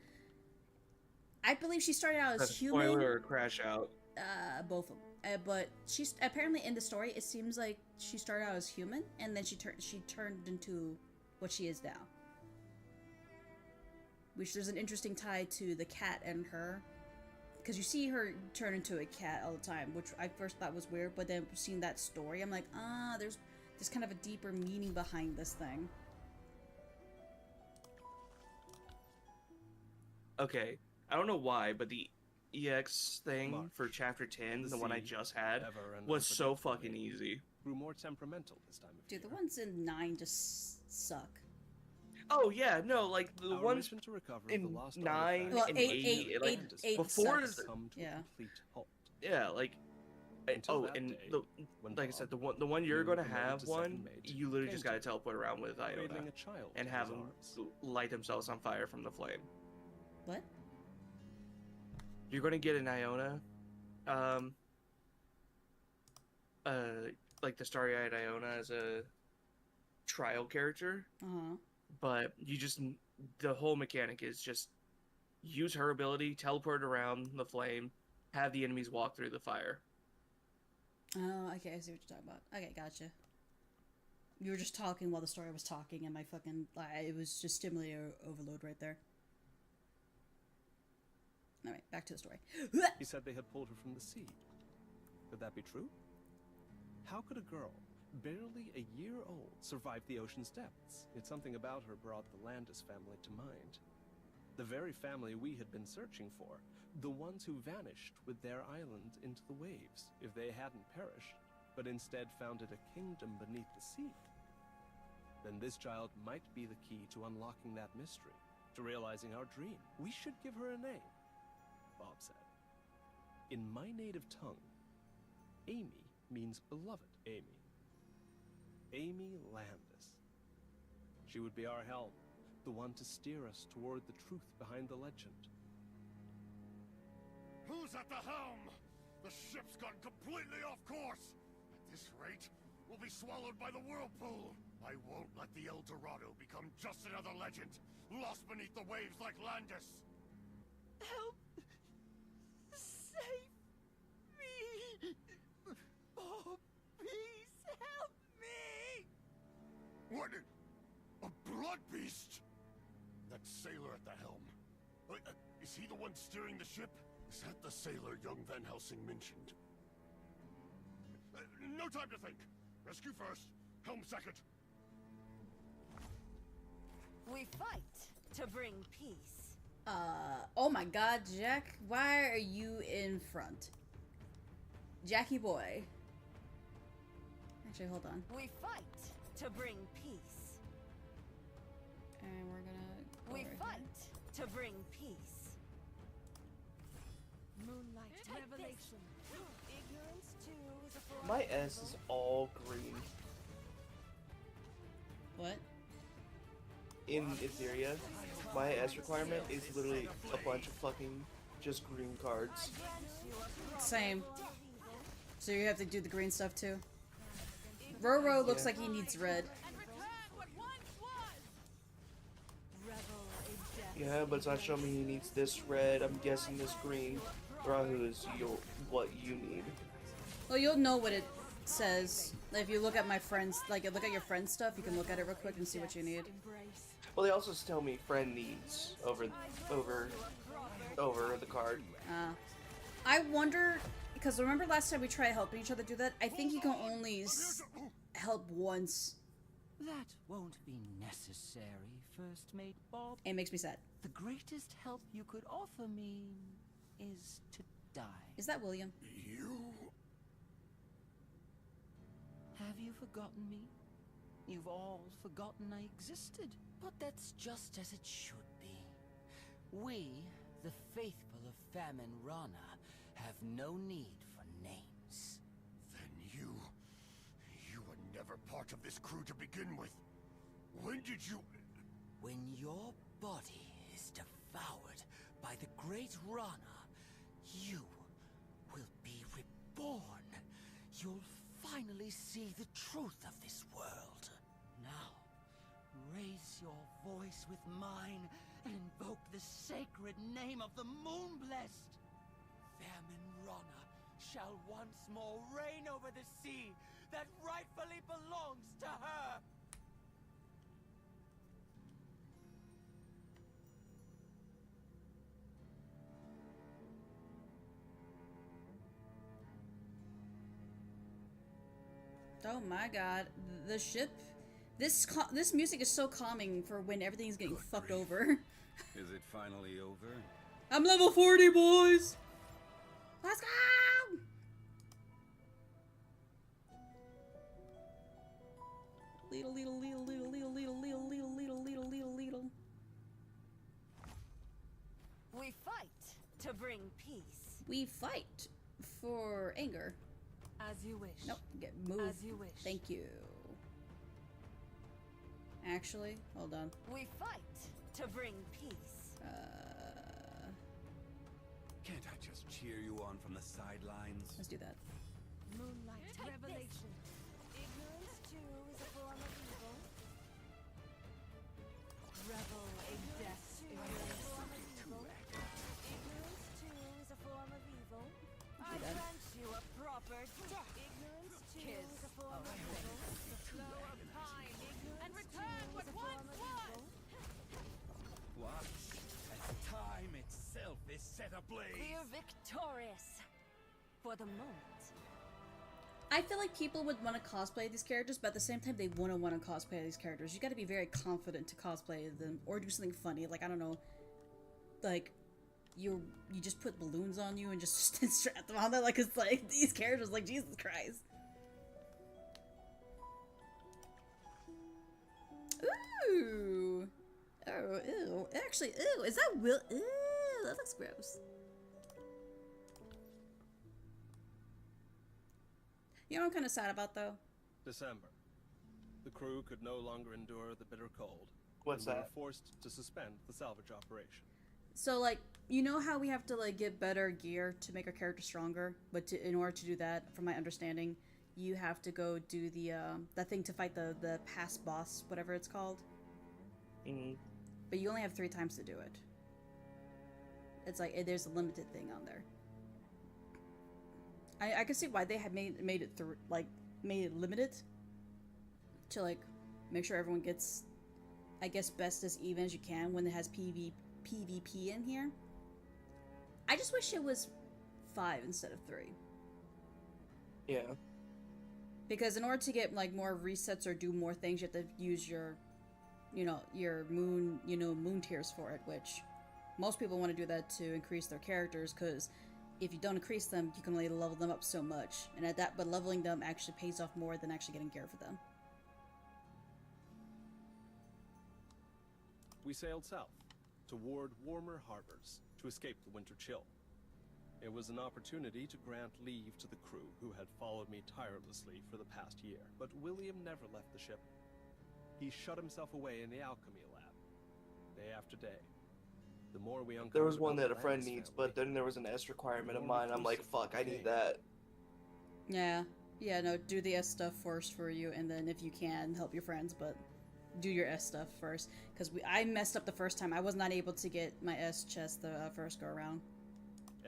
I believe she started out as human. Spoiler or crash out? Both of them. But she's apparently in the story. It seems like she started out as human, and then she turned into what she is now. Which there's an interesting tie to the cat and her, because you see her turn into a cat all the time, which I first thought was weird. But then seeing that story, I'm like, there's kind of a deeper meaning behind this thing. Okay. I don't know why, but the EX thing for Chapter 10, the one I just had, was so fucking easy. Grew more temperamental this time of Dude, the ones in 9 just suck. Oh yeah, no, like the Our ones mission to recover in the lost 9 artifacts Well, and eight- 8, eight- like eight- eight before sucks. the, come to Yeah. a complete halt. yeah, like Until oh, that and day, the when like I Bob, said, the one you're newly gonna promoted have to one, second mate, you literally came just to gotta me, teleport around with Iona cradling a child and in have his them arms. light themselves on fire from the flame. What? You're gonna get an Iona, like the Starry-Eyed Iona as a trial character, but you just the whole mechanic is just use her ability, teleport around the flame, have the enemies walk through the fire. Oh, okay, I see what you're talking about. Okay, gotcha. You were just talking while the story was talking, and my fucking it was just stimulator overload right there. All right, back to the story. He said they had pulled her from the sea. Could that be true? How could a girl, barely a year old, survive the ocean's depths? Yet something about her brought the Landis family to mind. The very family we had been searching for. The ones who vanished with their island into the waves, if they hadn't perished, but instead founded a kingdom beneath the sea. Then this child might be the key to unlocking that mystery, to realizing our dream. We should give her a name, Bob said. In my native tongue, Amy means beloved Amy. Amy Landis. She would be our helm, the one to steer us toward the truth behind the legend. Who's at the helm? The ship's gone completely off course. At this rate, we'll be swallowed by the whirlpool. I won't let the El Dorado become just another legend, lost beneath the waves like Landis. Help! Save me! Oh, please help me! What? A blood beast? That sailor at the helm. Is he the one steering the ship? Is that the sailor young Van Helsing mentioned? No time to think. Rescue first, helm second. We fight to bring peace. Oh my god, Jack, why are you in front? Jackie boy. Actually, hold on. We fight to bring peace. And we're gonna We right fight here. to bring peace. Moonlight Take revelation. Ignorance too is a form My of S evil. is all green. What? In Etheria, my S requirement is literally a bunch of fucking just green cards. Same. So you have to do the green stuff too. Roro looks like he needs red. Yeah, but it's not showing me he needs this red. I'm guessing this green. Rahu is what you need. Well, you'll know what it says. If you look at my friends, like look at your friend's stuff, you can look at it real quick and see what you need. Well, they also tell me friend needs over the card. I wonder, because remember last time we tried helping each other do that? I think you can only help once. That won't be necessary, First Mate Bob. It makes me sad. The greatest help you could offer me is to die. Is that William? You? Have you forgotten me? You've all forgotten I existed. But that's just as it should be. We, the faithful of Famine Rana, have no need for names. Then you were never part of this crew to begin with. When did you... When your body is devoured by the great Rana, you will be reborn. You'll finally see the truth of this world. Now, raise your voice with mine and invoke the sacred name of the Moonblessed. Famine Rana shall once more reign over the sea that rightfully belongs to her. Oh my god, the ship. This music is so calming for when everything's getting fucked over. Is it finally over? I'm level 40, boys. Let's go. Leedle, leedle, leedle, leedle, leedle, leedle, leedle, leedle, leedle, leedle, leedle, peace. We fight for anger. As you wish. Nope. Get moved. As you wish. Thank you. Actually, hold on. We fight to bring peace. Can't I just cheer you on from the sidelines? Let's do that. Moonlight revelation. Ignorance too is a form of evil. Revel in death's embrace. Ignorance too is a form of evil. I grant you a proper death. Ignorance too is a form of evil. The flow of time. And return what once was. What? As time itself is set ablaze. We're victorious. For the moment. I feel like people would want to cosplay these characters, but at the same time, they wouldn't want to cosplay these characters. You got to be very confident to cosplay them, or do something funny. Like, I don't know, like you just put balloons on you and just strap them on there. Like, it's like these characters, like Jesus Christ. Ooh, oh, ew. Actually, ew. Is that Will? Ew, that looks gross. You know what I'm kind of sad about, though? December. The crew could no longer endure the bitter cold. What's and we that? were forced to suspend the salvage operation. So, like, you know how we have to, like, get better gear to make our character stronger? But in order to do that, from my understanding, you have to go do the, that thing to fight the past boss, whatever it's called. Mm-hmm. But you only have 3 times to do it. It's like, there's a limited thing on there. I can see why they had made it through, like, made it limited to, like, make sure everyone gets, I guess, best as even as you can when it has PvP in here. I just wish it was 5 instead of 3. Yeah. Because in order to get, like, more resets or do more things, you have to use your, your moon tiers for it, which most people want to do that to increase their characters, because if you don't increase them, you can only level them up so much. And at that, but leveling them actually pays off more than actually getting gear for them. We sailed south, toward warmer harbors, to escape the winter chill. It was an opportunity to grant leave to the crew who had followed me tirelessly for the past year. But William never left the ship. He shut himself away in the alchemy lab, day after day. The more we uncovered There was one about that a the friend Landis needs, family, but then there was an S requirement of the more mine. I'm like, fuck, I need that. Yeah. Yeah, no, do the S stuff first for you, and then if you can, help your friends, but do your S stuff first. Because I messed up the first time. I was not able to get my S chest the first go around.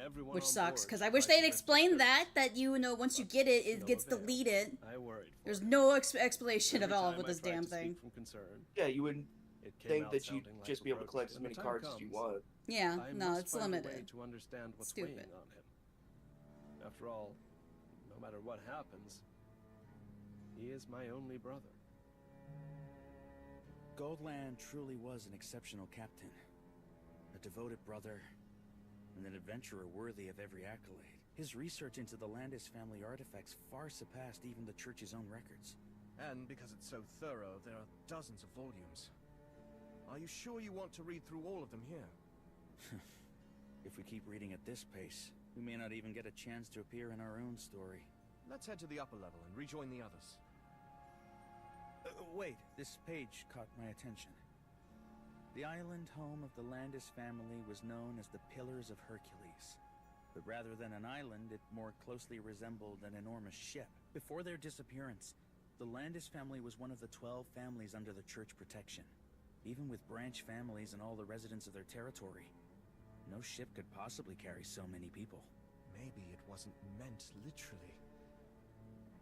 Everyone Which on sucks, board because I wish tried they'd to explained that once you get it, it No gets avail. deleted. I worried. There's no explanation Every at all time with I this tried damn to speak thing. from concern, Yeah, you would it came think out that you'd sounding like just be able to collect reproaches. as When many the time cards as you comes, want. Yeah, I no, must it's find a way limited. to understand what's Stupid. weighing on him. After all, no matter what happens, he is my only brother. Goldland truly was an exceptional captain, a devoted brother, and an adventurer worthy of every accolade. His research into the Landis family artifacts far surpassed even the church's own records. And because it's so thorough, there are dozens of volumes. Are you sure you want to read through all of them here? If we keep reading at this pace, we may not even get a chance to appear in our own story. Let's head to the upper level and rejoin the others. Wait, this page caught my attention. The island home of the Landis family was known as the Pillars of Hercules. But rather than an island, it more closely resembled an enormous ship. Before their disappearance, the Landis family was one of the 12 families under the church protection. Even with branch families and all the residents of their territory, no ship could possibly carry so many people. Maybe it wasn't meant literally.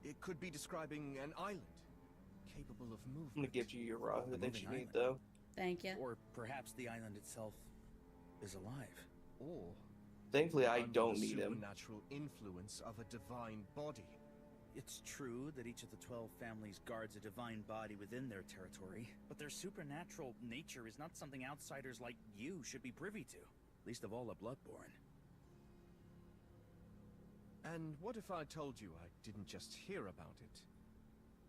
It could be describing an island, capable of movement. I'm gonna give you your raw The that moving you need, island. though. Thank you. Or perhaps the island itself is alive. Or Thankfully, I under don't the need him. supernatural influence of a divine body. It's true that each of the 12 families guards a divine body within their territory, but their supernatural nature is not something outsiders like you should be privy to, least of all a Bloodborne. And what if I told you I didn't just hear about it?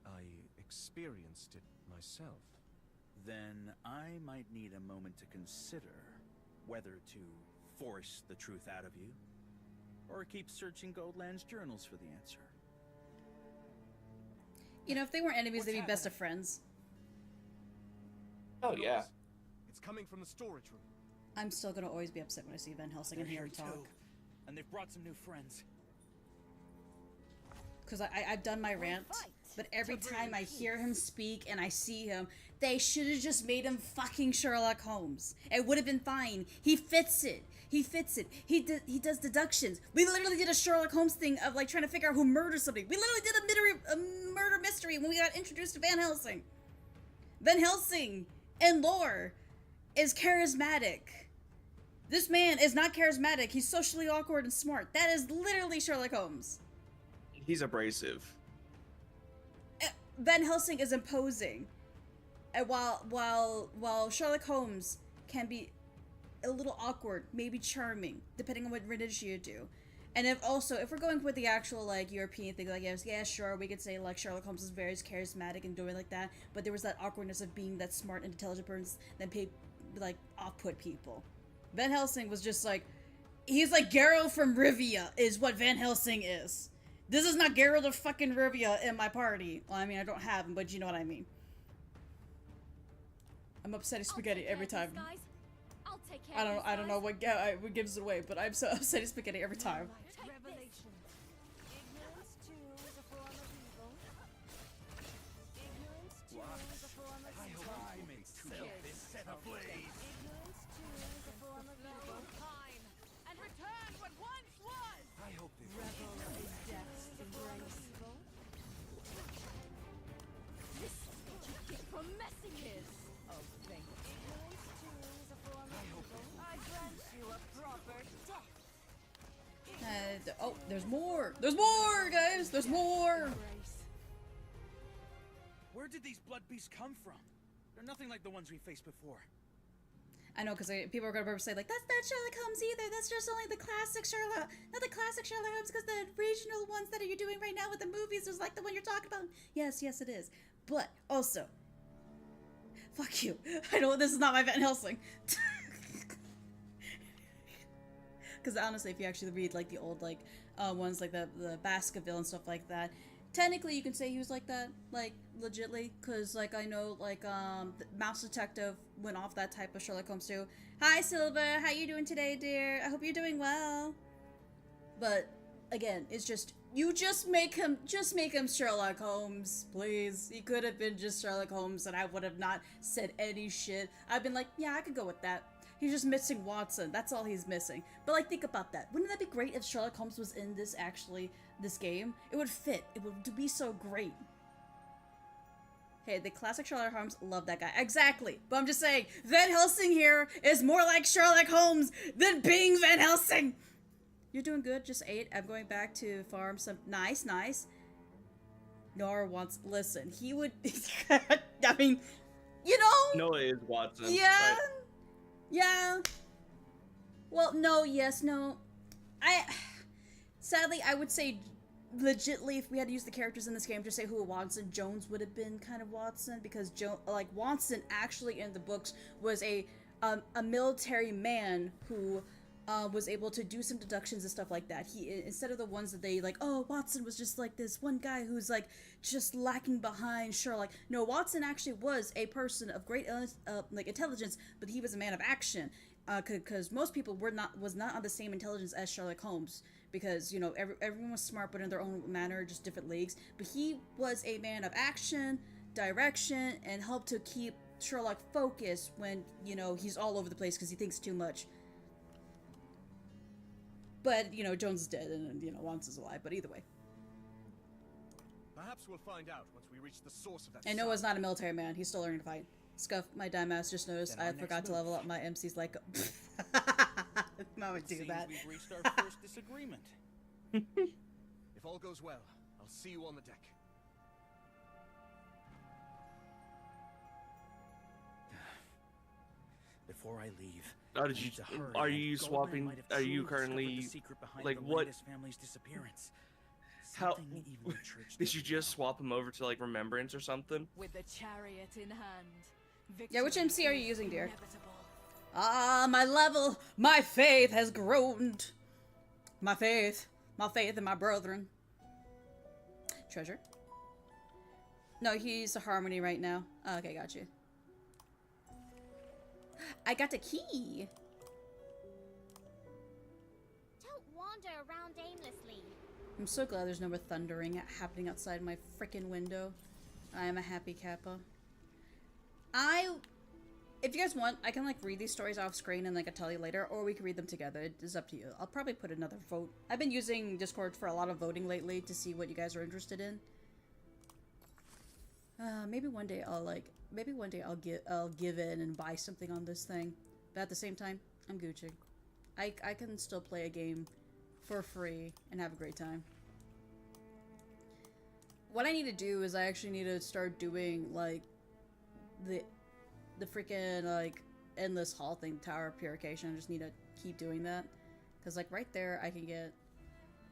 I experienced it myself. Then I might need a moment to consider whether to force the truth out of you or keep searching Goldland's journals for the answer. You know, if they weren't enemies, they'd be best of friends. Oh, yeah. It's coming from the storage room. I'm still gonna always be upset when I see Van Helsing and hear him talk. And they've brought some new friends. Because I've done my rant, but every time I hear him speak and I see him, they should have just made him fucking Sherlock Holmes. It would have been fine. He fits it. He fits it. He does deductions. We literally did a Sherlock Holmes thing of like trying to figure out who murdered somebody. We literally did a murder mystery when we got introduced to Van Helsing. Van Helsing in lore is charismatic. This man is not charismatic. He's socially awkward and smart. That is literally Sherlock Holmes. He's abrasive. Van Helsing is imposing. And while Sherlock Holmes can be a little awkward, maybe charming, depending on what rendition you do. And if we're going with the actual like European thing, like yeah, sure, we could say like Sherlock Holmes is very charismatic and doing like that, but there was that awkwardness of being that smart and intelligent person that off-put people. Van Helsing was just like, he's like Geralt from Rivia is what Van Helsing is. This is not Geralt of fucking Rivia in my party. Well, I mean, I don't have him, but you know what I mean. I'm upset at spaghetti every time. I don't know what gives it away, but I'm so upset at spaghetti every time. Revelation. Ignorance too is a form of evil. Ignorance too is a form of evil. Time itself is set ablaze. Ignorance too is a form of evil. Time and return what once was. I hope this Revel in death's embrace. This is what you get for messing this. Oh, thank you. Ignorance too is a form of evil. I grant you a proper death. Oh, there's more! There's more, guys! There's more! Where did these blood beasts come from? They're nothing like the ones we faced before. I know, because people are going to say, like, that's not Sherlock Holmes either. That's just only the classic Sherlock. Not the classic Sherlock Holmes, because the regional ones that you're doing right now with the movies is like the one you're talking about. Yes, it is. But, also, fuck you. I know this is not my Van Helsing. Because honestly, if you actually read, like, the old, like, ones, like the Baskerville and stuff like that, technically you can say he was like that, like, legitly, because, like, I know, like, Mouse Detective went off that type of Sherlock Holmes too. Hi, Silva, how you doing today, dear? I hope you're doing well. But, again, it's just, you just make him Sherlock Holmes, please. He could have been just Sherlock Holmes, and I would have not said any shit. I've been like, yeah, I could go with that. He's just missing Watson. That's all he's missing. But, like, think about that. Wouldn't that be great if Sherlock Holmes was in this game? It would fit. It would be so great. Hey, the classic Sherlock Holmes, love that guy. Exactly. But I'm just saying, Van Helsing here is more like Sherlock Holmes than being Van Helsing. You're doing good. Just ate. I'm going back to farm some. Nice. Nora wants. Listen, he would. I mean, you know. Noah is Watson. Yeah. But... Yeah. Well, no, yes, no. Sadly, I would say, legitly, if we had to use the characters in this game to say who Watson, Jones would have been kind of Watson, because Watson actually in the books was a military man who was able to do some deductions and stuff like that. He, instead of the ones that they like, oh, Watson was just like this one guy who's like just lacking behind Sherlock. No, Watson actually was a person of great like intelligence, but he was a man of action. Because most people was not on the same intelligence as Sherlock Holmes, because you know everyone was smart but in their own manner, just different leagues. But he was a man of action, direction, and helped to keep Sherlock focused when you know he's all over the place because he thinks too much. But you know Jones is dead and you know Watson's alive. But either way, perhaps we'll find out once we reach the source of that. And Noah's not a military man; he's still learning to fight. Scuff, my dumbass just noticed I forgot to level up my MC's like. I would do that. We've reached our first disagreement. If all goes well, I'll see you on the deck. Before I leave, are you swapping? Are you currently like what? Family's disappearance. How did you just swap him over to like Remembrance or something? With the chariot in hand. Yeah, which MC are you using, dear? Ah, my level, my faith has grown. My faith in my brethren. Treasure? No, he's a Harmony right now. Oh, okay, got you. I got the key. Don't wander around aimlessly. I'm so glad there's no more thundering happening outside my frickin' window. I am a happy Kappa. If you guys want, I can like read these stories off screen and like I'll tell you later, or we can read them together. It is up to you. I'll probably put another vote. I've been using Discord for a lot of voting lately to see what you guys are interested in. Maybe one day I'll give in and buy something on this thing. But at the same time, I'm Gucci. I can still play a game for free and have a great time. What I need to do is I actually need to start doing like the freaking like endless hall thing, tower purification. I just need to keep doing that, because like right there I can get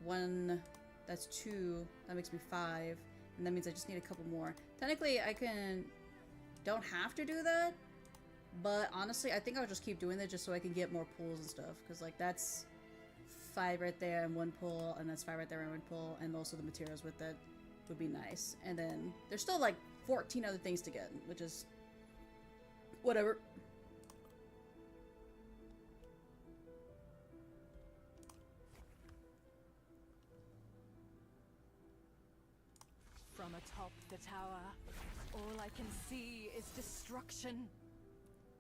1, that's 2, that makes me 5, and that means I just need a couple more. Technically I don't have to do that, but honestly I think I'll just keep doing that just so I can get more pools and stuff, because like that's 5 right there and 1 pool, and that's 5 right there and 1 pool, and also the materials with it would be nice. And then there's still like 14 other things to get, which is whatever. From atop the tower, all I can see is destruction.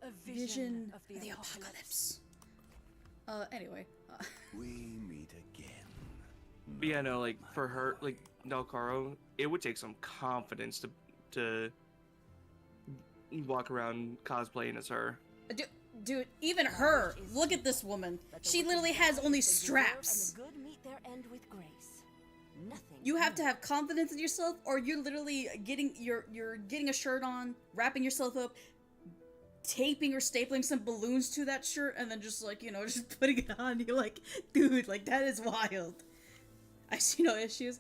A vision of the apocalypse. Anyway. We meet again. But yeah, no, like for her, like Dalcaro, it would take some confidence to walk around cosplaying as her. Dude, even her. Look at this woman. She literally has only straps. And the good meet their end with grace. Nothing. You have to have confidence in yourself, or you're literally you're getting a shirt on, wrapping yourself up, taping or stapling some balloons to that shirt, and then just like, you know, just putting it on. You're like, dude, like that is wild. I see no issues.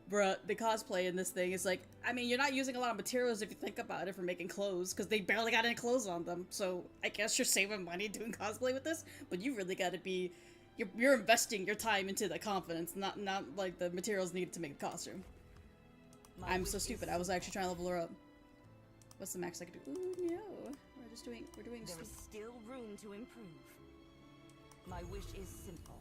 Bruh, the cosplay in this thing is like, I mean, you're not using a lot of materials if you think about it for making clothes, because they barely got any clothes on them, so I guess you're saving money doing cosplay with this, but you really gotta be, you're investing your time into the confidence, not like the materials needed to make a costume. I'm so stupid, I was actually trying to level her up. What's the max I can do? Ooh, no, we're doing There is still room to improve. My wish is simple.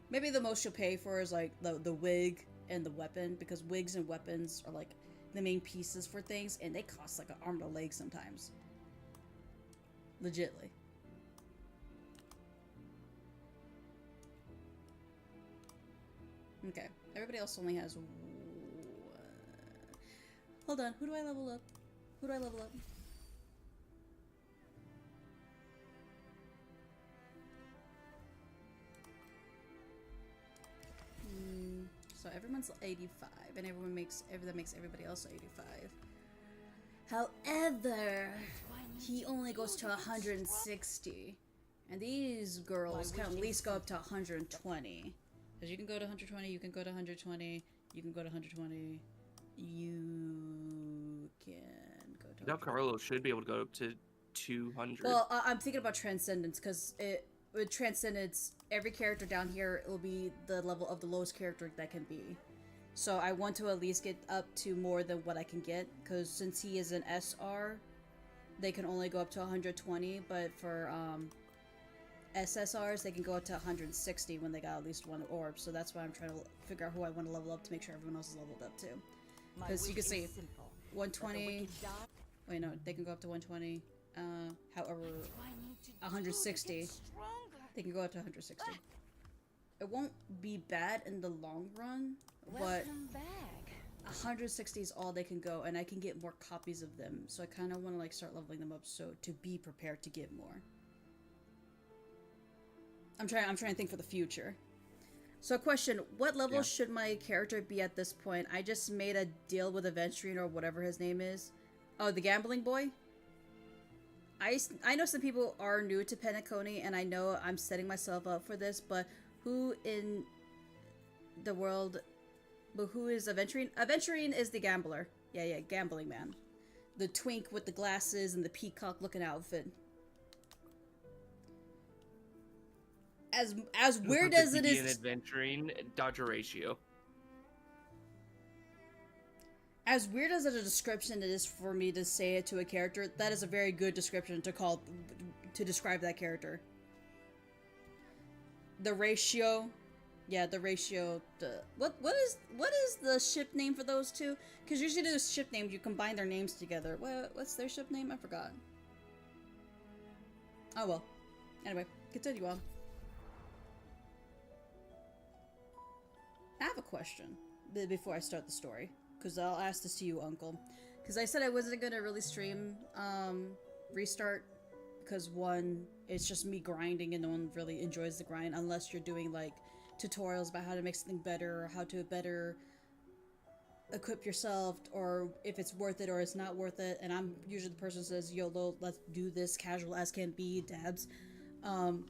Maybe the most you'll pay for is like the wig and the weapon, because wigs and weapons are like the main pieces for things, and they cost like an arm and a leg sometimes. Legitly. Okay, everybody else only has hold on, who do I level up? Who do I level up? So everyone's 85, and that makes everybody else 85. However, he only goes to 160, and these girls can at least go up to 120. Because you can go to 120, you can go to 120, you can go to 120, you can go to. Dalcarlo should be able to go up to 200. Well, I'm thinking about Transcendence, because with Transcendence, every character down here will be the level of the lowest character that can be. So I want to at least get up to more than what I can get, because since he is an SR, they can only go up to 120, but for SSRs, they can go up to 160 when they got at least 1 orb. So that's why I'm trying to figure out who I want to level up to make sure everyone else is leveled up too. Because you can see 120. Wait, no, they can go up to 120. However, 160. They can go up to 160. It won't be bad in the long run, but 160 is all they can go, and I can get more copies of them. So I kind of want to like start leveling them up so to be prepared to get more. I'm trying to think for the future. So a question, what level should my character be at this point? I just made a deal with Aventurine or whatever his name is. Oh, the gambling boy? I know some people are new to Penacony, and I know I'm setting myself up for this, but who in the world... But who is Aventurine? Aventurine is the gambler. Yeah, gambling man. The twink with the glasses and the peacock-looking outfit. as weird as it is, in adventuring, dodge ratio. As weird as a description it is for me to say it to a character, that is a very good description to describe that character. The ratio, yeah, the ratio. What is the ship name for those two? Because usually the ship names you combine their names together. What's their ship name? I forgot. Oh well. Anyway, continue on. I have a question before I start the story, because I'll ask this to you, Uncle. Because I said I wasn't gonna really stream Restart, because one, it's just me grinding and no one really enjoys the grind unless you're doing like tutorials about how to make something better or how to better equip yourself, or if it's worth it or it's not worth it. And I'm usually the person who says, YOLO, let's do this casual as can be, dabs. Oh,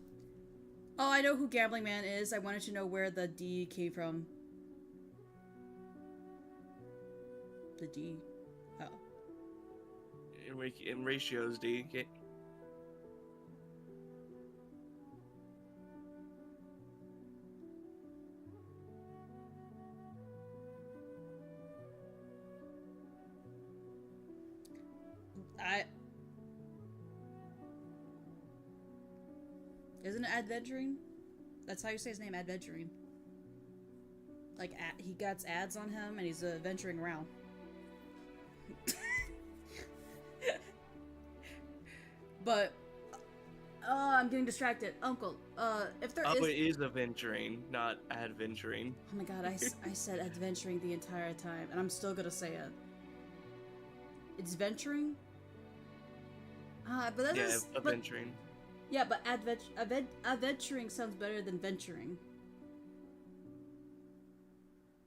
I know who Gambling Man is. I wanted to know where the D came from. The D. Oh. In ratios, D. Isn't it Adventuring? That's how you say his name, Adventuring. Like, he got ads on him and he's venturing around. But, I'm getting distracted. Uncle, if there is... it is adventuring, not adventuring. Oh my god, I said adventuring the entire time, and I'm still gonna say it. It's venturing? But that's... Yeah, adventuring. Yeah, but adventuring sounds better than venturing.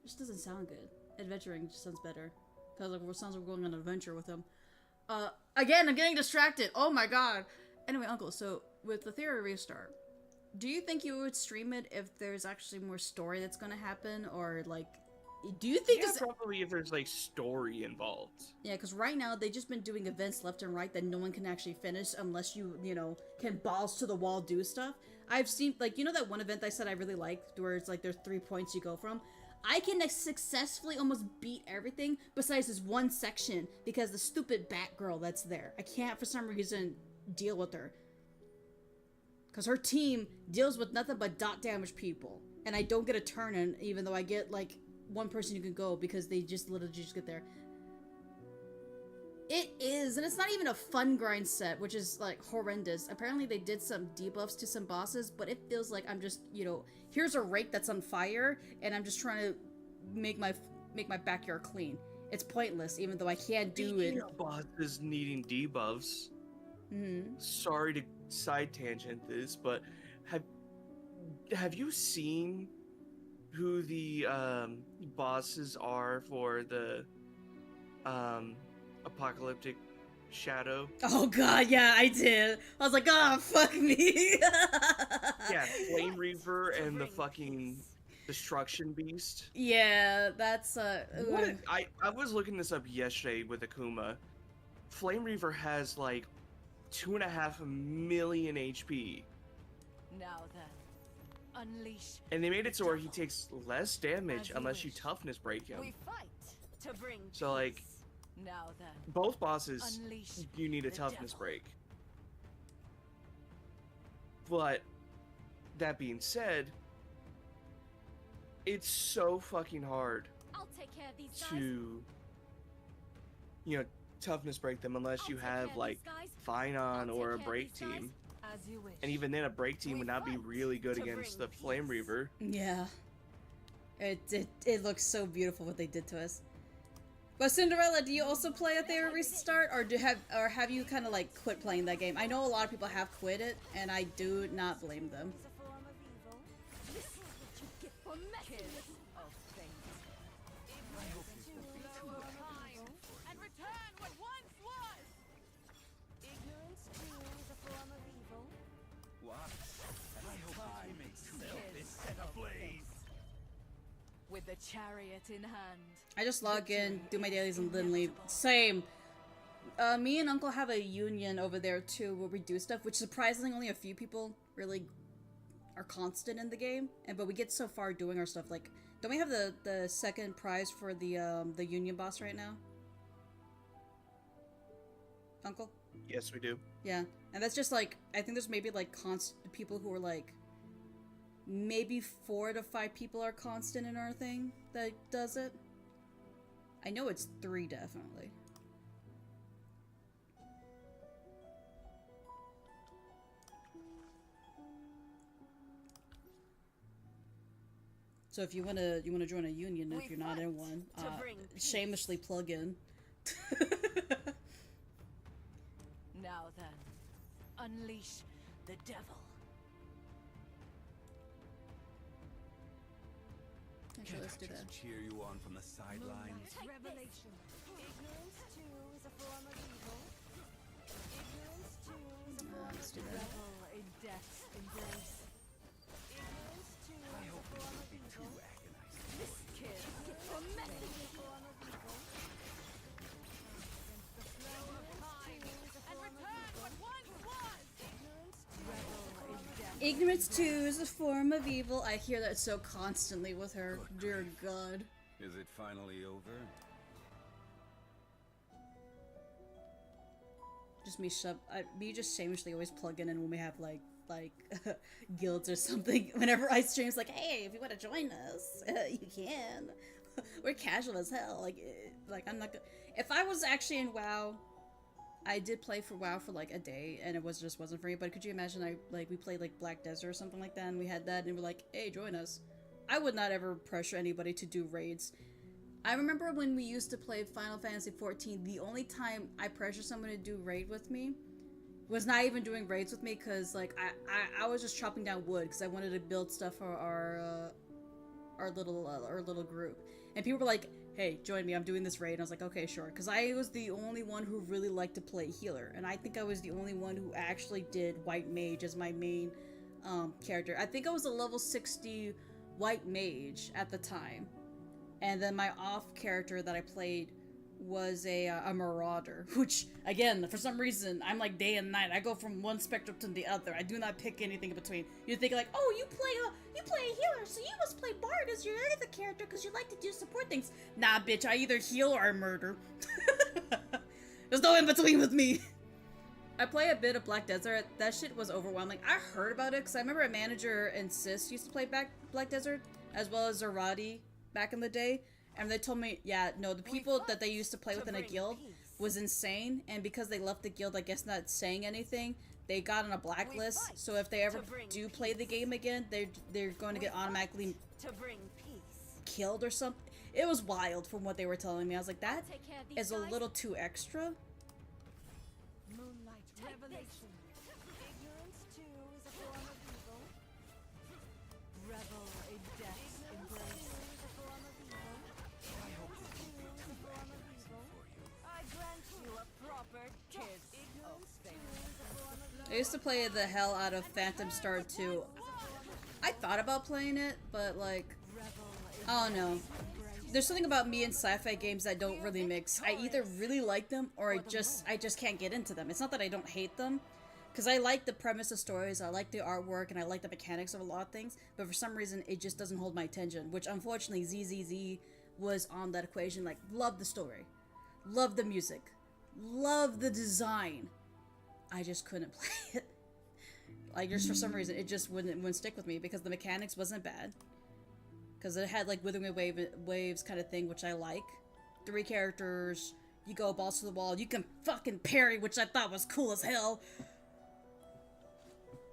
It just doesn't sound good. Adventuring just sounds better. Because like, it sounds like we're going on an adventure with him. Again, I'm getting distracted. Oh my god. Anyway, Uncle, so with the Theory Restart, do you think you would stream it if there's actually more story that's gonna happen? Or like, do you think this... probably if there's like story involved. Yeah, because right now they've just been doing events left and right that no one can actually finish unless you know, can balls to the wall do stuff. I've seen, like, you know that one event I said I really liked where it's like there's 3 points you go from? I can successfully almost beat everything besides this one section because the stupid Batgirl that's there. I can't for some reason deal with her. Because her team deals with nothing but dot damage people. And I don't get a turn in even though I get like one person who can go because they just literally just get there. It is, and it's not even a fun grind set, which is like horrendous. Apparently they did some debuffs to some bosses, but it feels like I'm just, you know, here's a rake that's on fire, and I'm just trying to make my backyard clean. It's pointless, even though I can't do it. Bosses needing debuffs. Sorry to side tangent this, but have you seen who the bosses are for the Apocalyptic Shadow? Oh god, yeah, I did. I was like, oh, fuck me. Yeah, Flame Reaver and the fucking Destruction Beast. Yeah, that's I was looking this up yesterday with Akuma. Flame Reaver has like 2.5 million HP. Now then, unleash. And they made it so where he takes less damage unless you toughness break him. We fight to bring so like, now then, both bosses you need a toughness break. But that being said, it's so fucking hard I'll take care of these to, you know, toughness break them unless you have like Finon or a break team. And even then, a break team would not be really good against the Flame Reaver. Yeah. It looks so beautiful what they did to us. But Cinderella, do you also play a Theory Restart, or have you kind of like quit playing that game? I know a lot of people have quit it, and I do not blame them. With the chariot in hand. I just log in, do my dailies, and then leave. Same. Me and Uncle have a union over there too, where we do stuff, which surprisingly only a few people really are constant in the game, but we get so far doing our stuff. Like, don't we have the second prize for the Union boss right now? Uncle? Yes, we do. Yeah, and that's just like, I think there's maybe like constant people who are like, maybe 4 to 5 people are constant in our thing that does it. I know it's 3 definitely. So if you wanna join a union, if you're not in one, shamelessly plug in. Now then, unleash the devil. Actually, let's do that. Cheer you on from the sidelines. Revelation. Ignorance too is a form of evil. Ignorance too is a form Let's of do that. Revel in death's embrace. Ignorance too is a form of evil. This kid Get your message is a form of evil. and return what once was. Revel in death. Ignorance too is a form of evil. I hear that so constantly with her. Dear God. Is it finally over? Just me just shamelessly always plugging in when we have like guilds or something. Whenever I stream, it's like, hey, if you want to join us, you can. We're casual as hell. Like I'm not. If I was actually in WoW, I did play for WoW for like a day, and it just wasn't for me. But could you imagine we played like Black Desert or something like that, and we had that, and we're like, hey, join us. I would not ever pressure anybody to do raids. I remember when we used to play Final Fantasy XIV, the only time I pressured someone to do raid with me was not even doing raids with me, because like I was just chopping down wood because I wanted to build stuff for our little group, and people were like, hey, join me, I'm doing this raid, and I was like, okay, sure, because I was the only one who really liked to play healer, and I think I was the only one who actually did White Mage as my main character. I think I was a level 60 White Mage at the time, and then my off character that I played was a Marauder, which, again, for some reason, I'm like day and night. I go from one spectrum to the other. I do not pick anything in between. You think like, oh, you play a healer, so you must play Bard as your other character because you like to do support things. Nah, bitch, I either heal or I murder. There's no in between with me. I play a bit of Black Desert. That shit was overwhelming. I heard about it because I remember a manager and Sis used to play Black Desert, as well as Zarati back in the day. And they told me, yeah, no, the people that they used to play with in a guild was insane, and because they left the guild, I guess not saying anything, they got on a blacklist, so if they ever do play the game again, they're going to get automatically killed or something. It was wild from what they were telling me. I was like, that is a little too extra. Moonlight revelation. Ignorance too is a form of evil. Revel in death's embrace. I grant you a proper kiss. Ignorance too is a form of I used to play the hell out of Phantom Star 2. I thought about playing it, but like, I don't know. There's something about me and sci-fi games that don't really mix. I either really like them or I just can't get into them. It's not that I don't hate them, because I like the premise of stories, I like the artwork, and I like the mechanics of a lot of things, but for some reason it just doesn't hold my attention, which unfortunately ZZZ was on that equation. Like, love the story, love the music, love the design. I just couldn't play it. Like, just for some reason, it just wouldn't stick with me, because the mechanics wasn't bad. Because it had, like, Withering Waves kind of thing, which I like. 3 characters, you go balls to the wall, you can fucking parry, which I thought was cool as hell.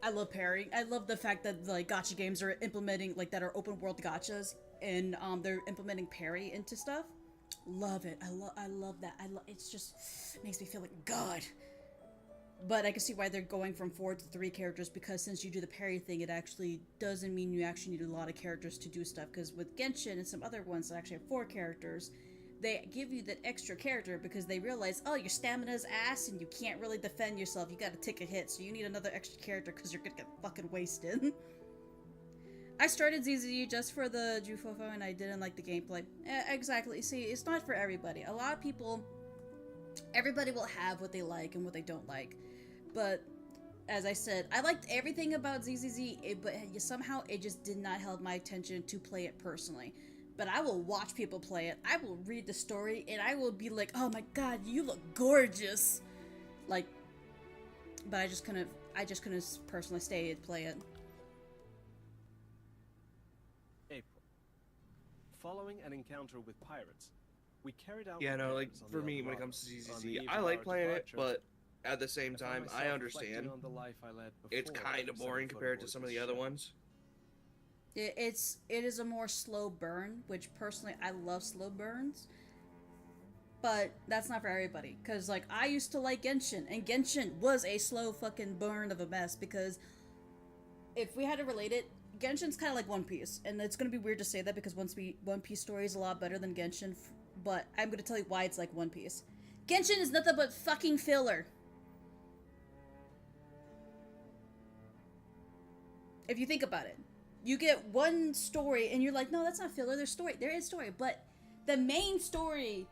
I love parrying. I love the fact that, like, gacha games are implementing, like, that are open world gachas, and they're implementing parry into stuff. Love it. I love that. It's just makes me feel like God. But I can see why they're going from 4 to 3 characters, because since you do the parry thing, it actually doesn't mean you actually need a lot of characters to do stuff. Because with Genshin and some other ones that actually have 4 characters, they give you that extra character because they realize, oh, your stamina's ass and you can't really defend yourself. You gotta take a hit, so you need another extra character because you're gonna get fucking wasted. I started ZZZ just for the Jufofo and I didn't like the gameplay. Exactly. See, it's not for everybody. A lot of people, everybody will have what they like and what they don't like. But as I said, I liked everything about ZZZ, but somehow it just did not hold my attention to play it personally. But I will watch people play it, I will read the story, and I will be like, oh my god, you look gorgeous! Like, but I just couldn't personally stay and play it. April. Following an encounter with pirates, we carried out... Yeah, no, like, for me, when it comes to ZZZ, I like playing it, but at the same time, I understand it's kind of boring compared to some of the other ones. It is a more slow burn, which personally I love slow burns, but that's not for everybody. Cause like I used to like Genshin, and Genshin was a slow fucking burn of a mess. Because if we had to relate it, Genshin's kind of like One Piece, and it's gonna be weird to say that because One Piece story is a lot better than Genshin. But I'm gonna tell you why it's like One Piece. Genshin is nothing but fucking filler. If you think about it. You get one story and you're like, no, that's not filler, there's story. There is story, but the main story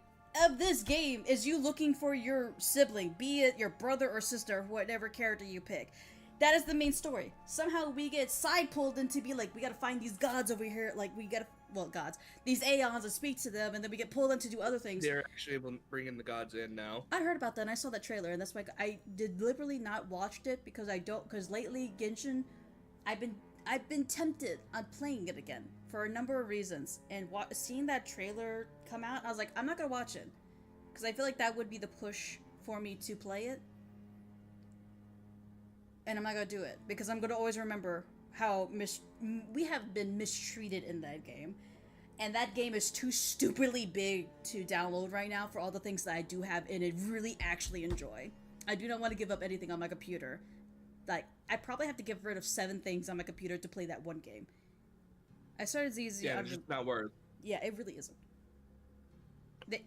of this game is you looking for your sibling, be it your brother or sister, whatever character you pick. That is the main story. Somehow we get side pulled into be like, we gotta find these gods over here, like we gotta, well, gods, these Aeons and speak to them, and then we get pulled in to do other things. They're actually bringing the gods in now. I heard about that and I saw that trailer, and that's why I deliberately not watched it because because lately Genshin, I've been tempted on playing it again for a number of reasons, and seeing that trailer come out, I was like, I'm not gonna watch it because I feel like that would be the push for me to play it, and I'm not gonna do it because I'm gonna always remember how we have been mistreated in that game, and that game is too stupidly big to download right now for all the things that I do have in it really actually enjoy. I do not want to give up anything on my computer. Like, I probably have to get rid of 7 things on my computer to play that one game. I started ZZ. Yeah, it's just not worth. Yeah, it really isn't.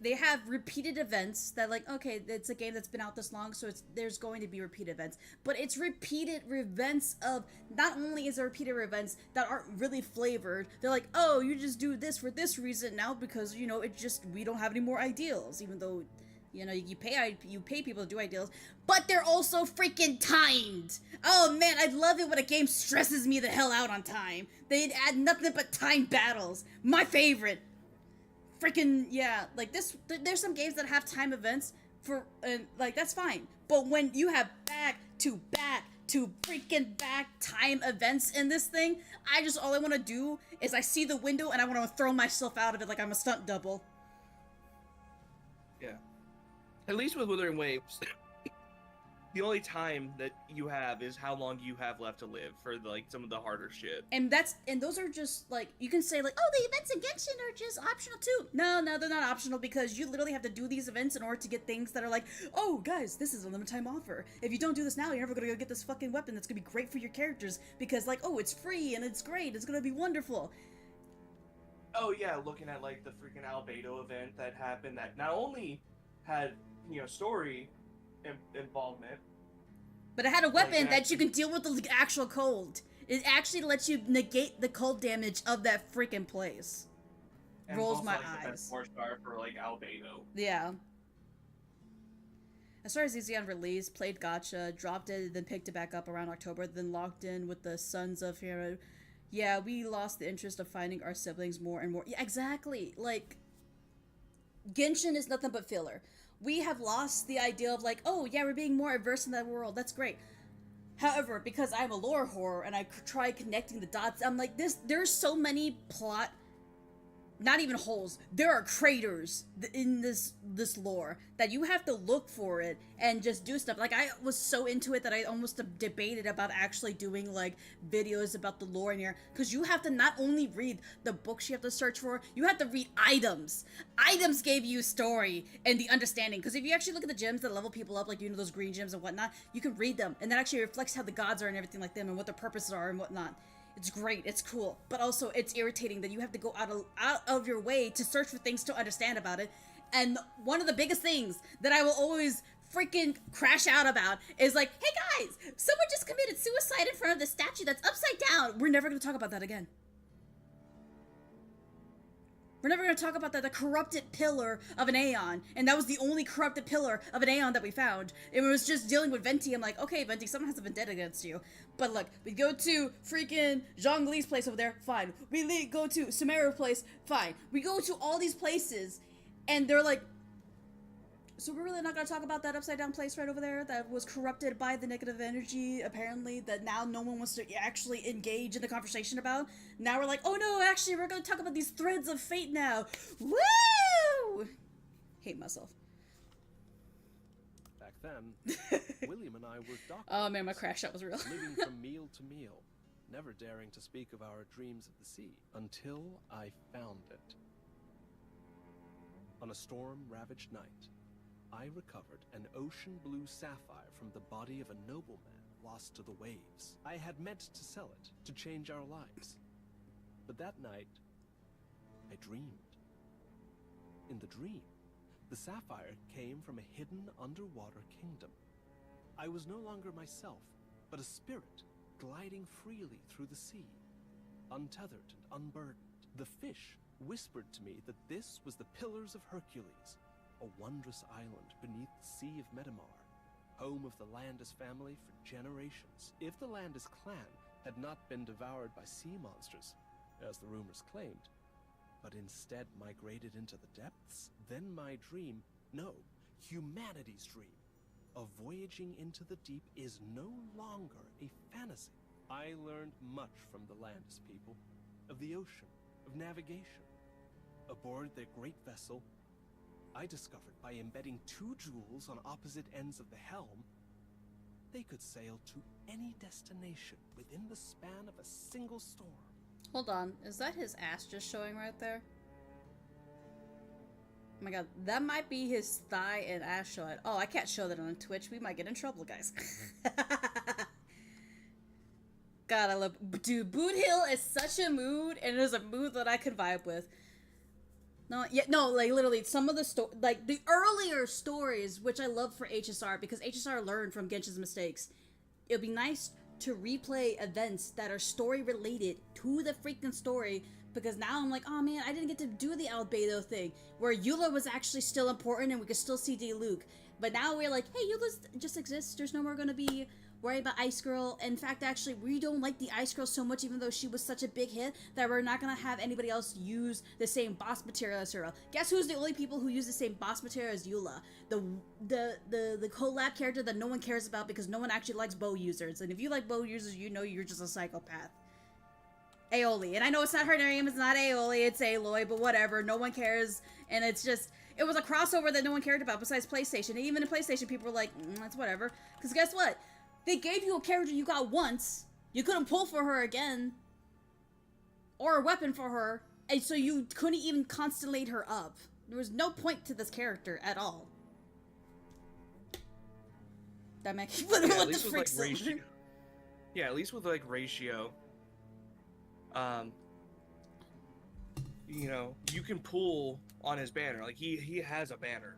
They have repeated events that, like, okay, it's a game that's been out this long, so there's going to be repeated events. But it's repeated events of, not only is there repeated events that aren't really flavored, they're like, oh, you just do this for this reason now because, you know, we don't have any more ideals, even though... You know, you pay people to do ideals, but they're also freaking timed. Oh man, I love it when a game stresses me the hell out on time. They'd add nothing but timed battles. My favorite. Freaking, yeah, like this, there's some games that have time events for, like, that's fine. But when you have back to freaking back time events in this thing, all I want to do is I see the window and I want to throw myself out of it like I'm a stunt double. Yeah. At least with Wuthering Waves, the only time that you have is how long you have left to live for like some of the harder shit. And those are just like, you can say like, oh, the events in Genshin are just optional too. No, they're not optional because you literally have to do these events in order to get things that are like, oh guys, this is a limited time offer. If you don't do this now, you're never gonna go get this fucking weapon that's gonna be great for your characters because like, oh, it's free and it's great, it's gonna be wonderful. Oh yeah, looking at like the freaking Albedo event that happened that not only had, you know, story involvement, but it had a weapon that you can deal with the actual cold. It actually lets you negate the cold damage of that freaking place. And rolls also, my like, eyes. The 4-star for like Albedo. Yeah. I started ZZ on release, played Gacha, dropped it, then picked it back up around October, then locked in with the Sons of Hero. Yeah, we lost the interest of finding our siblings more and more. Yeah, exactly. Like, Genshin is nothing but filler. We have lost the idea of like, oh yeah, we're being more immersed in that world. That's great. However, because I'm a lore whore and I try connecting the dots, I'm like, there's so many plot, not even holes, there are craters in this lore that you have to look for it and just do stuff. Like, I was so into it that I almost debated about actually doing like videos about the lore in here, because you have to not only read the books you have to search for, you have to read items. Items gave you story and the understanding, because if you actually look at the gems that level people up, like, you know, those green gems and whatnot, you can read them, and that actually reflects how the gods are and everything like them and what their purposes are and whatnot. It's great, it's cool, but also it's irritating that you have to go out of your way to search for things to understand about it. And one of the biggest things that I will always freaking crash out about is like, hey guys, someone just committed suicide in front of the statue that's upside down. We're never going to talk about that again. We're never going to talk about that, the corrupted pillar of an Aeon. And that was the only corrupted pillar of an Aeon that we found. It was just dealing with Venti. I'm like, okay, Venti, someone has a vendetta against you. But look, we go to freaking Zhongli's place over there, fine. We go to Sumeru's place, fine. We go to all these places, and they're like, so we're really not going to talk about that upside down place right over there that was corrupted by the negative energy, apparently, that now no one wants to actually engage in the conversation about. Now we're like, oh no, actually, we're going to talk about these threads of fate now. Woo! Hate myself. Back then, William and I were doctors. Oh man, my crash shot was real. Living from meal to meal, never daring to speak of our dreams of the sea, until I found it. On a storm-ravaged night, I recovered an ocean blue sapphire from the body of a nobleman lost to the waves. I had meant to sell it to change our lives. But that night, I dreamed. In the dream, the sapphire came from a hidden underwater kingdom. I was no longer myself, but a spirit gliding freely through the sea, untethered and unburdened. The fish whispered to me that this was the Pillars of Hercules, a wondrous island beneath the Sea of Metamar, home of the Landis family for generations. If the Landis clan had not been devoured by sea monsters, as the rumors claimed, but instead migrated into the depths, then my dream, no, humanity's dream, of voyaging into the deep is no longer a fantasy. I learned much from the Landis people, of the ocean, of navigation. Aboard their great vessel, I discovered by embedding two jewels on opposite ends of the helm, they could sail to any destination within the span of a single storm. Hold on, is that his ass just showing right there? Oh my god, that might be his thigh and ass showing. Oh, I can't show that on Twitch. We might get in trouble, guys. God, I love... Dude, Boot Hill is such a mood, and it is a mood that I could vibe with. No, yeah, no, like, literally, some of the like, the earlier stories, which I love for HSR, because HSR learned from Genshin's mistakes. It would be nice to replay events that are story-related to the freaking story, because now I'm like, oh man, I didn't get to do the Albedo thing, where Eula was actually still important, and we could still see Diluc. But now we're like, hey, Eula just exists, there's no more gonna be worried about Ice Girl. In fact, actually, we don't like the Ice Girl so much, even though she was such a big hit, that we're not gonna have anybody else use the same boss material as her. Guess who's the only people who use the same boss material as Eula? The collab character that no one cares about because no one actually likes bow users. And if you like bow users, you know you're just a psychopath. Aeoli. And I know it's not her name, it's not Aeoli, it's Aloy, but whatever, no one cares. And it's just, it was a crossover that no one cared about besides PlayStation. And even in PlayStation, people were like, that's whatever. Because guess what? They gave you a character you got once. You couldn't pull for her again. Or a weapon for her. And so you couldn't even constellate her up. There was no point to this character at all. That makes yeah, at least with like ratio. Yeah, at least with like ratio. You know, you can pull on his banner. Like he has a banner.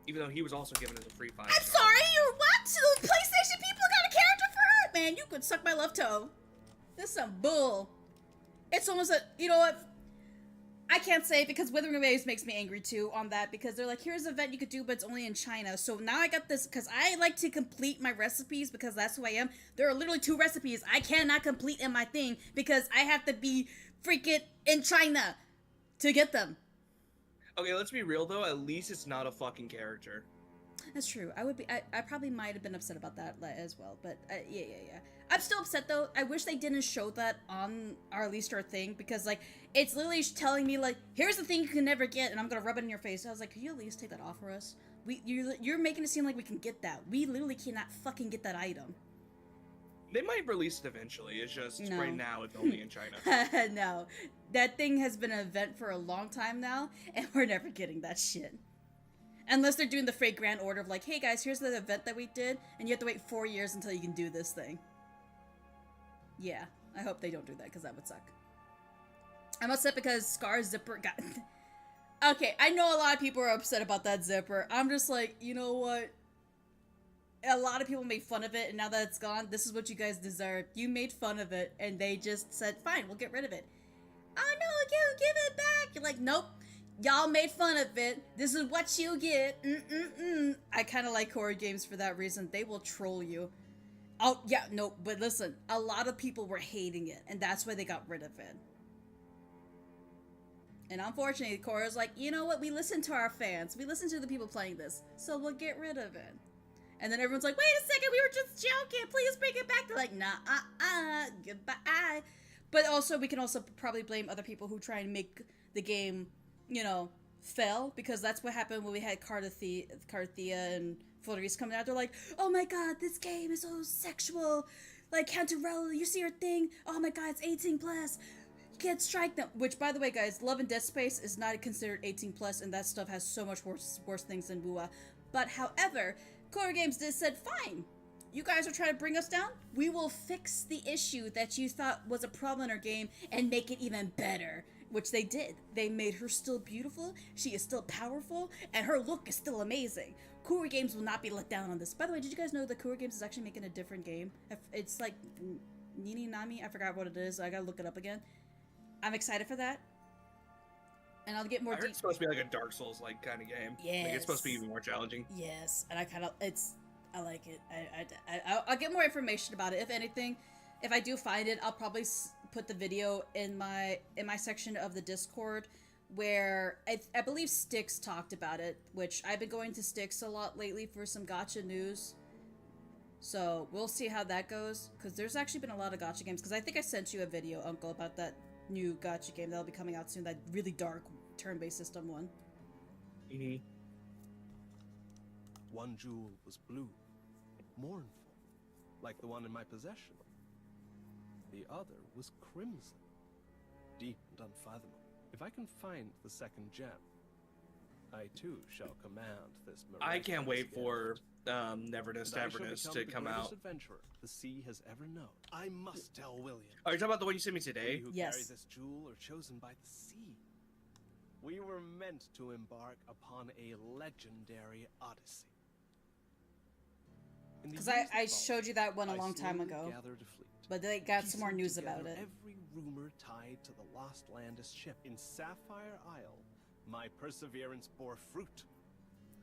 Even though he was also given as a free 5. I'm sorry, you what? The PlayStation people got a character for her? Man, you could suck my love toe. This is some bull. It's almost a, you know what? I can't say it because Withering Waves makes me angry too on that, because they're like, here's an event you could do, but it's only in China. So now I got this, because I like to complete my recipes because that's who I am. There are literally 2 recipes I cannot complete in my thing because I have to be freaking in China to get them. Okay, let's be real though, at least it's not a fucking character. That's true. I probably might have been upset about that as well, but yeah. I'm still upset though. I wish they didn't show that on our Leaster thing, because like, it's literally telling me like, here's the thing you can never get, and I'm gonna rub it in your face. I was like, could you at least take that off for us? You're making it seem like we can get that. We literally cannot fucking get that item. They might release it eventually, it's just right now it's only in China. No. That thing has been an event for a long time now, and we're never getting that shit. Unless they're doing the fake grand order of like, hey guys, here's the event that we did, and you have to wait 4 years until you can do this thing. Yeah, I hope they don't do that, because that would suck. I'm upset because Scar's zipper got... Okay, I know a lot of people are upset about that zipper. I'm just like, you know what? A lot of people made fun of it, and now that it's gone, this is what you guys deserve. You made fun of it, and they just said, fine, we'll get rid of it. oh no, give it back. You're like, nope. Y'all made fun of it. This is what you get. I kind of like horror games for that reason. They will troll you. Oh, yeah, no, but listen, a lot of people were hating it, and that's why they got rid of it. And unfortunately, Cora's like, you know what? We listen to our fans. We listen to the people playing this, so we'll get rid of it. And then everyone's like, wait a second, we were just joking. Please bring it back. They're like, nah, goodbye. But also, we can also probably blame other people who try and make the game, you know, fail, because that's what happened when we had Carthia and Flores coming out. They're like, oh my god, this game is so sexual. Like, Cantarella, you see her thing? Oh my god, it's 18 plus. Can't strike them. Which, by the way, guys, Love and Dead Space is not considered 18 plus, and that stuff has so much worse things than Bua. But however, Core Games just said, fine, you guys are trying to bring us down? We will fix the issue that you thought was a problem in our game and make it even better. Which they did. They made her still beautiful, she is still powerful, and her look is still amazing. Core Games will not be let down on this. By the way, did you guys know that Core Games is actually making a different game? It's like Nini Nami, I forgot what it is, I gotta look it up again. I'm excited for that. And I'll get more it's supposed to be like a Dark Souls like kind of game. Yes. Like, it's supposed to be even more challenging. Yes, and I like it. I'll get more information about it. If anything, if I do find it, I'll probably put the video in my section of the Discord, where I believe Styx talked about it, which I've been going to Styx a lot lately for some gacha news. So we'll see how that goes, because there's actually been a lot of gacha games, because I think I sent you a video, Uncle, about that new gacha game that'll be coming out soon, that really dark turn-based system one. One jewel was blue, mournful, like the one in my possession. The other was crimson, deep and unfathomable. If I can find the second gem, I too shall command this miraculous I can't wait for gift. Neverness And I shall Tavernus become to the come greatest out. adventurer the sea has ever known. I must tell William. Are you talking about the one you sent me today? We who carry this jewel are chosen by the sea. We were meant to embark upon a legendary odyssey. Because I showed you that one a long time ago, but they got some more news about it. Every rumor tied to the lost Landis ship in Sapphire Isle, my perseverance bore fruit.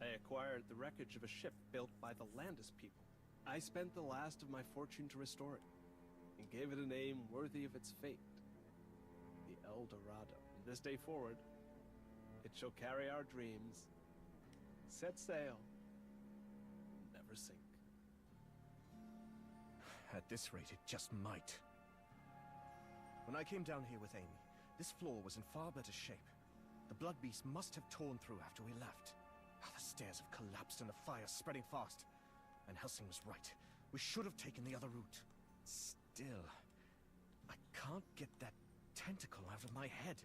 I acquired the wreckage of a ship built by the Landis people. I spent the last of my fortune to restore it, and gave it a name worthy of its fate, the El Dorado. From this day forward, it shall carry our dreams, set sail, never sink. At this rate, it just might. When I came down here with Amy, this floor was in far better shape. The Blood Beast must have torn through after we left. The stairs have collapsed and the fire's spreading fast. And Helsing was right. We should have taken the other route. Still, I can't get that tentacle out of my head.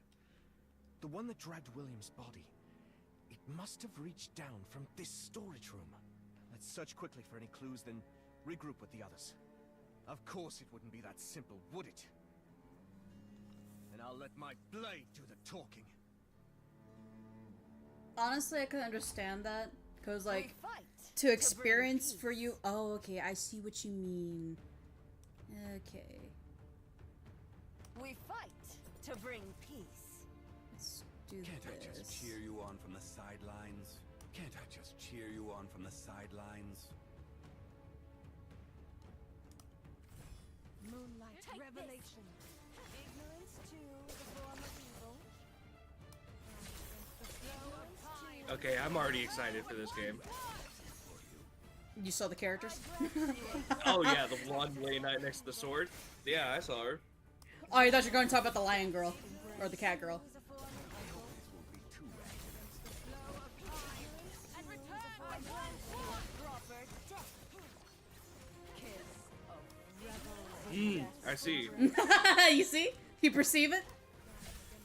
The one that dragged William's body. It must have reached down from this storage room. Let's search quickly for any clues, then regroup with the others. Of course it wouldn't be that simple, would it? And I'll let my blade do the talking. Honestly, I could understand that, because, like, to experience for you... Oh, okay, I see what you mean. Okay. We fight to bring peace. Let's do Can't I just cheer you on from the sidelines? Can't I just cheer you on from the sidelines? Moonlight revelation. Ignorance too is a form of evil. Okay, I'm already excited for this game. You saw the characters? Oh yeah, the blonde laying right next to the sword. Yeah, I saw her. Oh, I thought you were going to talk about the lion girl. Or the cat girl. I see. You see? You perceive it?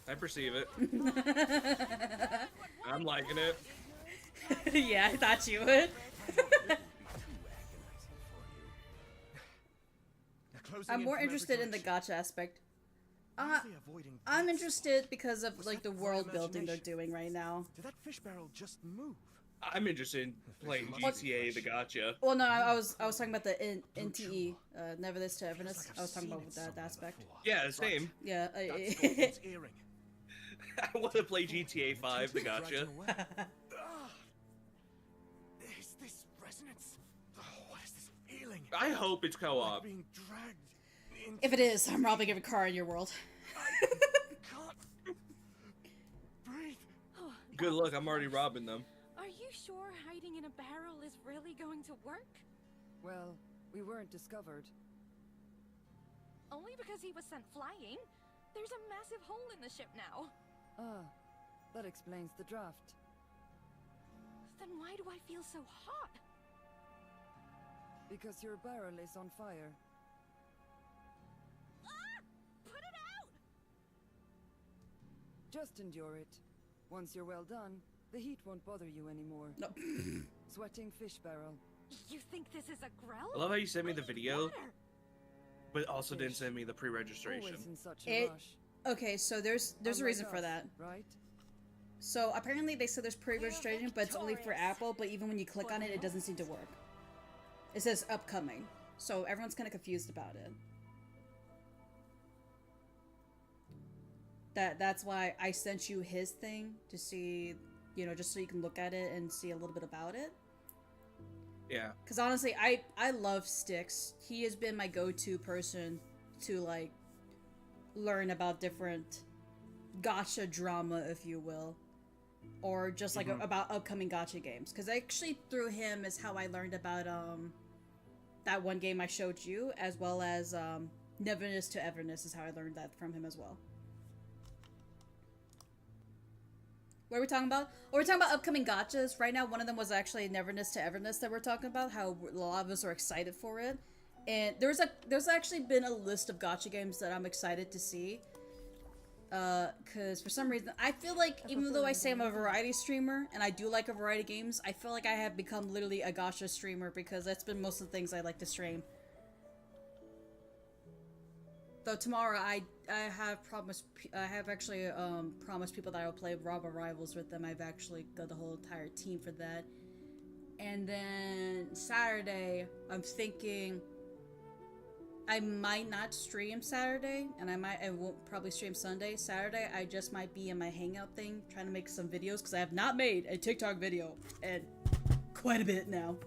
I perceive it. I'm liking it. Yeah, I thought you would. I'm more interested in the gacha aspect. I'm interested because of like the world building they're doing right now. Did that fish barrel just move? I'm interested in playing GTA the Gacha. Well, no, I was talking about the NTE, Never This to Everness. I was talking about that aspect. Yeah, the same. Yeah. I want to play GTA 5 the Gacha. Is this resonance? Oh, what is this feeling? I hope it's co-op. Being dragged into If it is, I'm robbing every car in your world. Good luck, I'm already robbing them. Are you sure hiding in a barrel is really going to work? Well, we weren't discovered. Only because he was sent flying. There's a massive hole in the ship now. Ah, that explains the draft. Then why do I feel so hot? Because your barrel is on fire. Ah! Put it out! Just endure it. Once you're well done, the heat won't bother you anymore. No. Sweating fish barrel. You think this is a Grell? I love how you sent me the video, but also didn't send me the pre-registration. Always in such a rush. Okay, so there's a reason for that. Right? So apparently they said there's pre-registration, but it's only for Apple, but even when you click on it, it doesn't seem to work. It says upcoming. So everyone's kind of confused about it. That's why I sent you his thing to see, you know, just so you can look at it and see a little bit about it. Yeah. Because honestly, I love Styx. He has been my go-to person to, like, learn about different gacha drama, if you will. Or just, like, about upcoming gacha games. Because actually, through him is how I learned about, that one game I showed you, as well as, Neverness to Everness is how I learned that from him as well. What are we talking about? Oh, we're talking about upcoming gachas. Right now, one of them was actually Neverness to Everness that we're talking about, how a lot of us are excited for it. And there's actually been a list of gacha games that I'm excited to see. Because for some reason, I feel like, even though I say I'm a variety streamer, and I do like a variety of games, I feel like I have become literally a gacha streamer, because that's been most of the things I like to stream. Though tomorrow, I have actually promised people that I will play Robo Rivals with them. I've actually got the whole entire team for that. And then Saturday, I'm thinking I might not stream Saturday, and I won't probably stream Sunday. Saturday, I just might be in my Hangout thing, trying to make some videos, because I have not made a TikTok video in quite a bit now.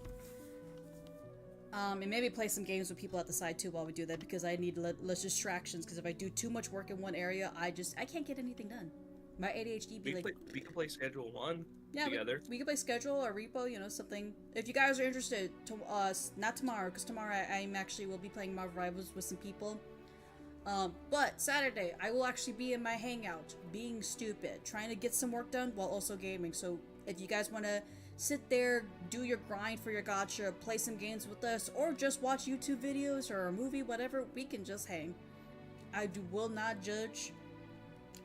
And maybe play some games with people at the side too while we do that, because I need less distractions, because if I do too much work in one area, I can't get anything done. My ADHD be we can play Schedule 1 together. We can play Schedule or Repo, you know, something. If you guys are interested, not tomorrow, because tomorrow I'm actually will be playing Marvel Rivals with some people. But Saturday, I will actually be in my Hangout, being stupid, trying to get some work done while also gaming. So if you guys want to sit there, do your grind for your gacha, play some games with us, or just watch YouTube videos or a movie, whatever, we can just hang. I will not judge.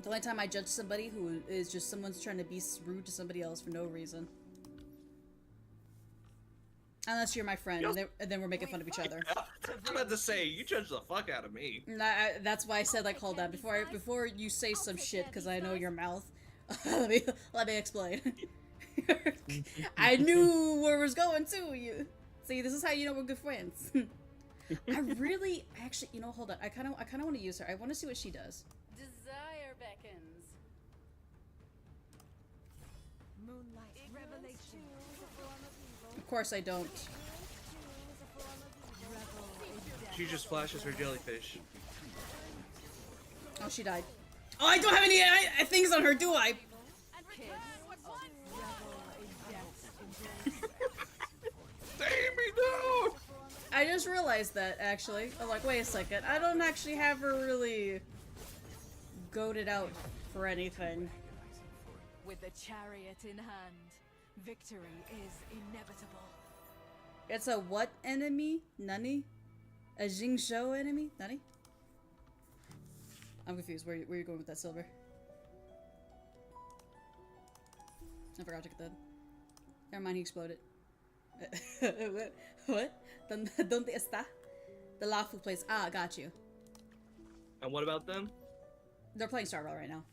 The only time I judge somebody who is just someone's trying to be rude to somebody else for no reason. Unless you're my friend, and then we're making fun of each other. I was about to say, you judge the fuck out of me. That's why I said, like, hold on, before you say some shit, because I know your mouth. let me explain. I knew where it was going too. See, this is how you know we're good friends. Actually, you know, hold on. I kind of want to use her. I want to see what she does. Desire beckons. Moonlight revelation. Of course I don't. She just flashes her jellyfish. Oh, she died. Oh, I don't have any things on her, do I? No! I just realized that, actually. I'm like, wait a second. I don't actually have her really goaded out for anything. With the chariot in hand, victory is inevitable. It's a what enemy? Nani? A Jingzhou enemy? Nani? I'm confused. Where are you going with that, Silver? I forgot to get that. Never mind, he exploded. What? ¿Dónde está? The Lafu place. Ah, got you. And what about them? They're playing Star Rail right now.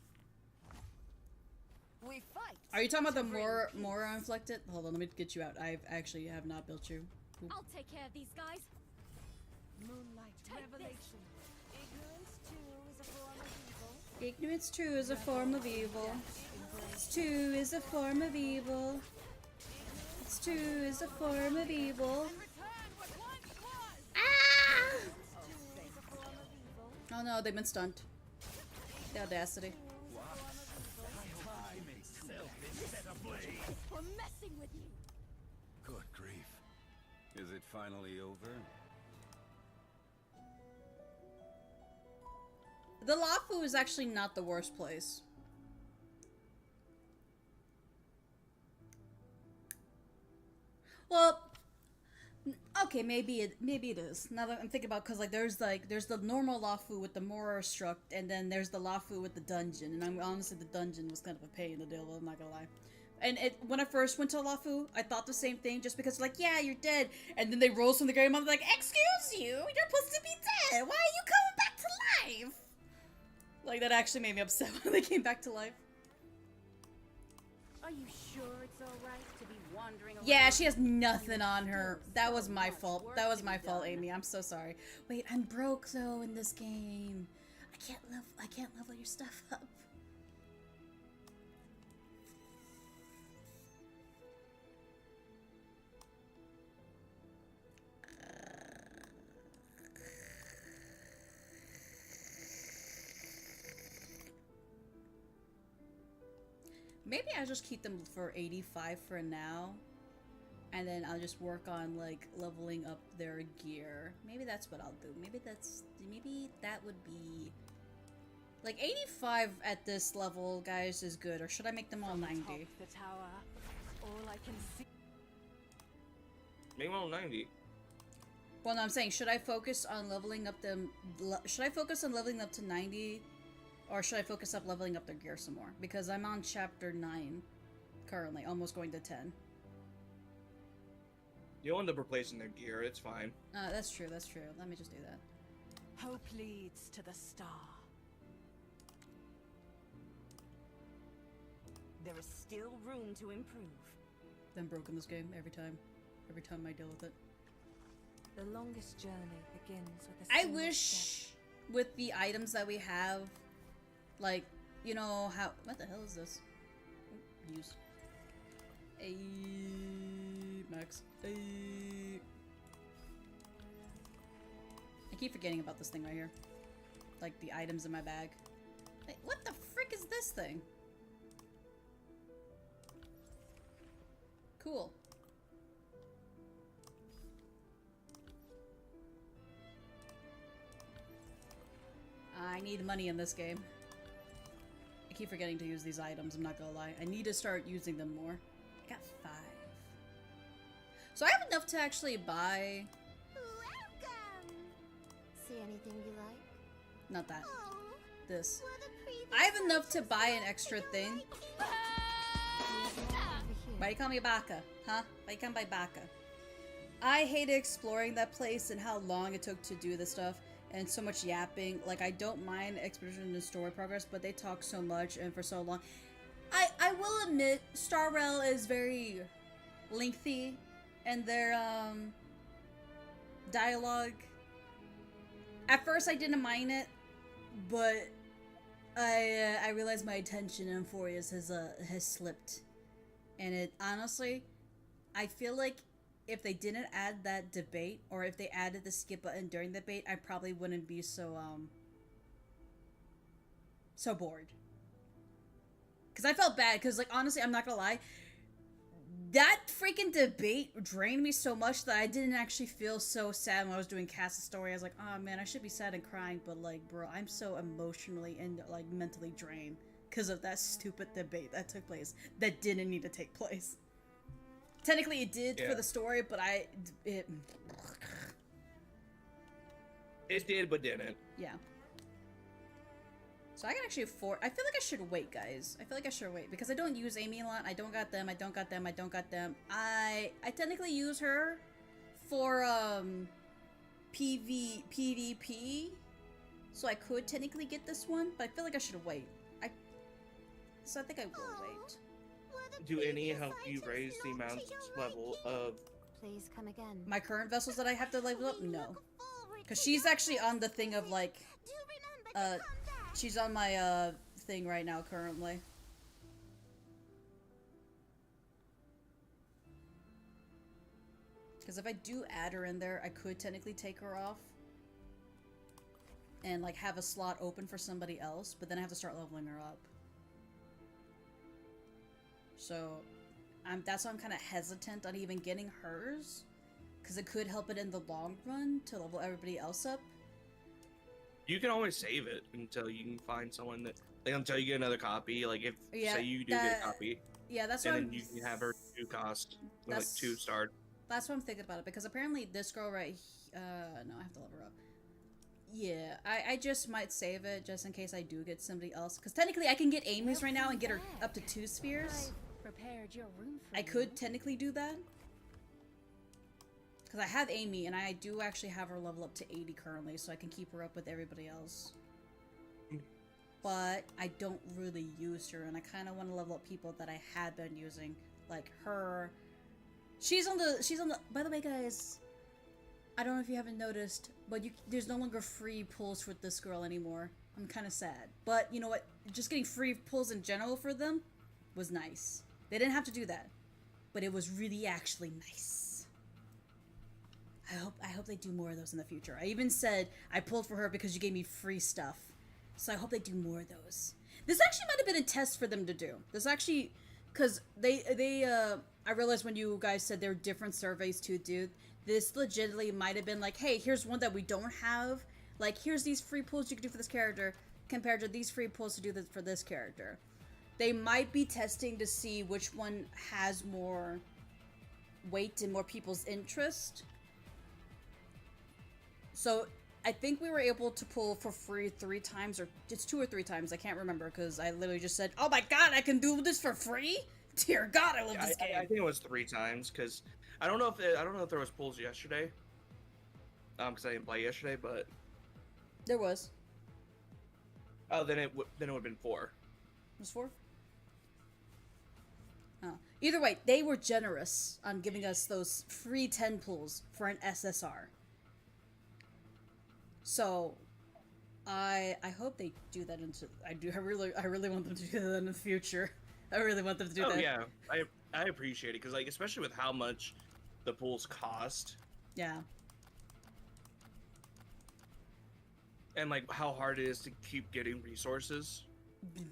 We fight. Are you talking about the more inflicted? Hold on, let me get you out. I actually have not built you. Oop. I'll take care of these guys. Moonlight revelation. Ignorance too is a form of evil. Ignorance too is a form of evil. It's too is a form of evil. It's too is a form of evil. Ah! Oh no, they've been stunned. The audacity. We're messing with you. Good grief. Is it finally over? The Lafu is actually not the worst place. Well, okay, maybe it is. Now that I'm thinking about, because there's the normal Lafu with the Mora struck, and then there's the Lafu with the dungeon. And honestly, the dungeon was kind of a pain to deal with. I'm not gonna lie. And when I first went to Lafu, I thought the same thing, just because yeah, you're dead. And then they rose from the grave. I'm like, excuse you, you're supposed to be dead. Why are you coming back to life? Like, that actually made me upset when they came back to life. Are you sure it's alright to be wandering around? Yeah, she has nothing on her. That was my fault. That was my fault, Amy. I'm so sorry. Wait, I'm broke though in this game. I can't level your stuff up. Maybe I'll just keep them for 85 for now, and then I'll just work on leveling up their gear. Maybe that's what I'll do. Maybe that would be 85 at this level, guys, is good. Or should I make them all 90? The tower, all I can see. Make them all 90. Well, no, I'm saying, should I focus on leveling up them? Should I focus on leveling up to 90? Or should I focus up leveling up their gear some more? Because I'm on chapter 9 currently, almost going to 10. You'll end up replacing their gear, it's fine. That's true, that's true. Let me just do that. Hope leads to the star. There is still room to improve. I'm broke in this game every time I deal with it. The longest journey begins with a I single wish step. with the items that we have, you know how— what the hell is this? Use. Hey, Max. Hey. I keep forgetting about this thing right here. The items in my bag. Hey, what the frick is this thing? Cool. I need money in this game. I keep forgetting to use these items, I'm not gonna lie. I need to start using them more. I got 5. So I have enough to actually buy— Welcome. See anything you like? not that. Oh, This. were the previous I have enough to ones buy an so extra thing. over Why you call me Baka? Huh? Why you come by Baka? I hated exploring that place and how long it took to do this stuff and so much yapping. I don't mind expedition and story progress, but they talk so much and for so long. I will admit, Star Rail is very lengthy and their dialogue. At first I didn't mind it, but I realized my attention in Furious has slipped. And it honestly, I feel like if they didn't add that debate, or if they added the skip button during the debate, I probably wouldn't be so bored. Because I felt bad, because honestly, I'm not gonna lie, that freaking debate drained me so much that I didn't actually feel so sad when I was doing Cass's story. I was like, oh man, I should be sad and crying, but bro, I'm so emotionally and mentally drained because of that stupid debate that took place that didn't need to take place. Technically it did for the story, but it did, but didn't. Yeah. So I can actually afford— I feel like I should wait, guys. I feel like I should wait, because I don't use Amy a lot. I don't got them, I don't got them, I don't got them. I technically use her for, PvP. So I could technically get this one, but I feel like I should wait. So I think I will wait. Do any help you raise the amount level of... Please come again. My current vessels that I have to level up? No. Because she's actually on the thing of like... she's on my thing right now currently. Because if I do add her in there, I could technically take her off. And like have a slot open for somebody else, but then I have to start leveling her up. So, that's why I'm kind of hesitant on even getting hers. Because it could help it in the long run to level everybody else up. You can always save it until you can find someone that... Like, until you get another copy. Like, if, say you do get a copy. Yeah, that's and what then you can have her 2 cost. Like, 2 star. That's what I'm thinking about it. Because apparently this girl right... no, I have to level her up. Yeah, I just might save it just in case I do get somebody else. Because technically I can get Amy's right now and get her up to 2 spheres. Prepared your room for I could technically do that. Because I have Amy, and I do actually have her level up to 80 currently, so I can keep her up with everybody else. But I don't really use her, and I kind of want to level up people that I had been using. Like her. She's on the, by the way guys, I don't know if you haven't noticed, but there's no longer free pulls for this girl anymore. I'm kind of sad. But you know what? Just getting free pulls in general for them was nice. They didn't have to do that, but it was really actually nice. I hope they do more of those in the future. I even said I pulled for her because you gave me free stuff. So I hope they do more of those. This actually might have been a test for them to do. This actually, because I realized when you guys said there were different surveys to do, this legitimately might have been like, hey, here's one that we don't have. Like, here's these free pulls you can do for this character compared to these free pulls to do this for this character. They might be testing to see which one has more weight and more people's interest. So I think we were able to pull for free 3 times, or it's 2 or 3 times. I can't remember because I literally just said, "Oh my god, I can do this for free!" Dear God, I love this game. I think it was 3 times because I don't know if there was pulls yesterday. Because I didn't play yesterday, but there was. Oh, then it would have been 4. It was 4. Oh. Either way, they were generous on giving us those free 10 pulls for an SSR. So, I hope they do that I really want them to do that in the future. I really want them to do that. Oh yeah, I appreciate it because like especially with how much the pools cost. Yeah. And like how hard it is to keep getting resources.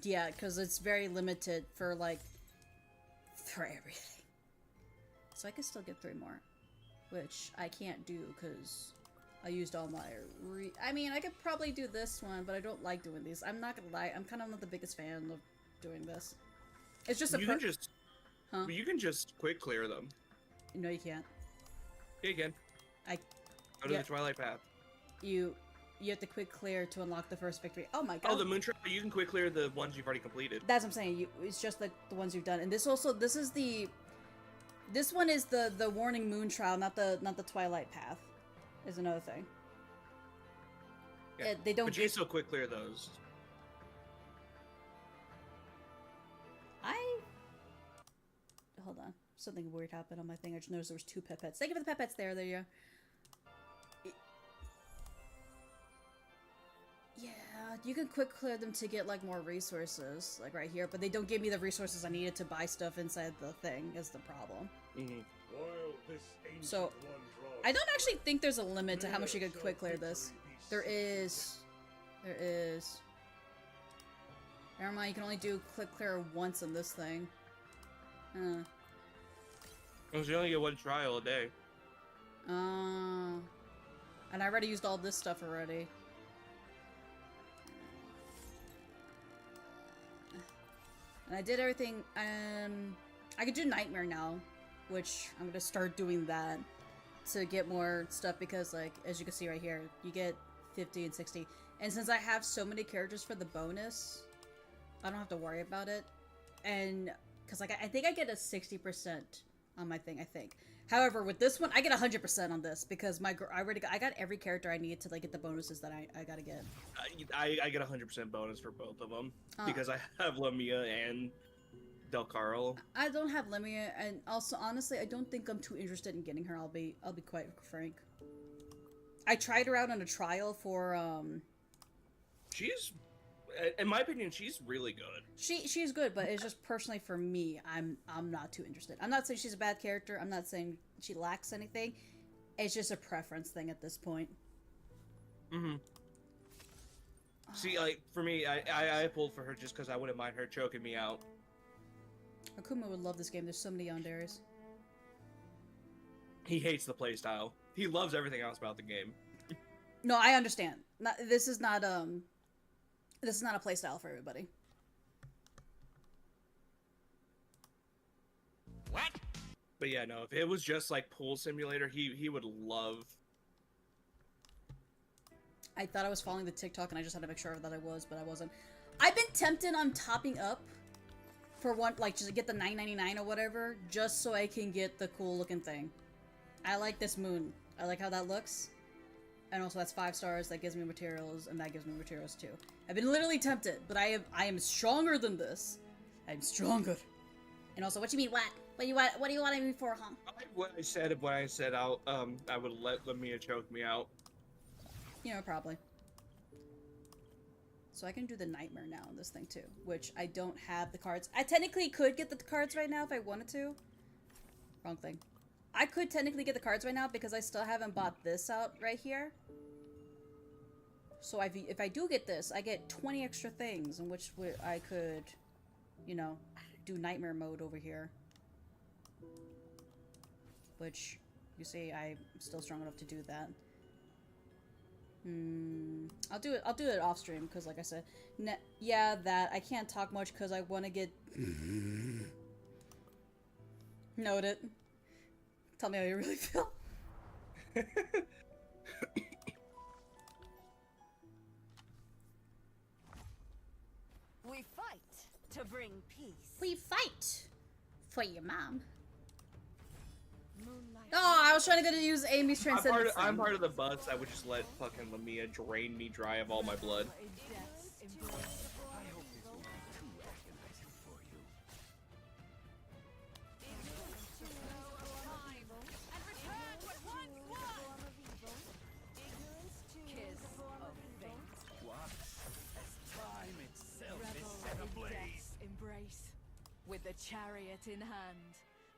Yeah, because it's very limited for everything. So I can still get 3 more, which I can't do because I used all my I mean, I could probably do this one, but I don't like doing these. I'm not gonna lie, I'm kind of not the biggest fan of doing this. It's just you can just quick clear them. No, you can't. Yeah, you can. Go to the Twilight Path. You have to quick clear to unlock the first victory. Oh my god. Oh, the Moon Trail, you can quick clear the ones you've already completed. That's what I'm saying. It's just like the ones you've done. And this one is the Warning Moon Trial, not the Twilight Path. Is another thing. Yeah, they don't. But you can still quick clear those. Hold on. Something weird happened on my thing. I just noticed there was 2 pipettes. Thank you for the pipettes there. There you go. Yeah, you can quick clear them to get like more resources, like right here, but they don't give me the resources I needed to buy stuff inside the thing is the problem. So, I don't actually think there's a limit to how much you can quick clear this. There is. Never mind, you can only do quick clear once on this thing. Because you only get 1 trial a day. And I already used all this stuff already. And I did everything, I could do Nightmare now, which I'm gonna start doing that to get more stuff because, like, as you can see right here, you get 50 and 60. And since I have so many characters for the bonus, I don't have to worry about it. And, because, like, I think I get a 60% on my thing, I think. However, with this one, I get 100% on this because I got every character I need to like get the bonuses that I gotta get. I get 100% bonus for both of them because I have Lamia and Del Carl. I don't have Lamia, and also honestly, I don't think I'm too interested in getting her. I'll be quite frank. I tried her out on a trial for She's, in my opinion, she's really good. She's good, but it's just personally for me, I'm not too interested. I'm not saying she's a bad character. I'm not saying she lacks anything. It's just a preference thing at this point. Mm-hmm. See, like for me, I pulled for her just because I wouldn't mind her choking me out. Akuma would love this game. There's so many yanderes. He hates the playstyle. He loves everything else about the game. No, I understand. This is not a playstyle for everybody. What? But yeah, no, if it was just like Pool Simulator, he would love. I thought I was following the TikTok and I just had to make sure that I was, but I wasn't. I've been tempted on topping up for one, like just to get the $9.99 or whatever, just so I can get the cool looking thing. I like this moon. I like how that looks. And also that's 5 stars, that gives me materials, and that gives me materials too. I've been literally tempted, but I am stronger than this. I'm stronger. And also, what you mean, what? What do you want me for, huh? When I said I would let Lamia choke me out. You know, probably. So I can do the nightmare now on this thing too, which I don't have the cards. I technically could get the cards right now if I wanted to. Wrong thing. I could technically get the cards right now because I still haven't bought this out right here. So if I do get this, I get 20 extra things in which I could, you know, do nightmare mode over here. Which, you see, I'm still strong enough to do that. I'll do it off stream because, like I said, yeah, that I can't talk much because I want to get noted. Tell me how you really feel. We fight to bring peace. We fight for your mom. Oh, I was trying to use Amy's transcendence. I'm part of the butts that would just let fucking Lamia drain me dry of all my blood. With the chariot in hand,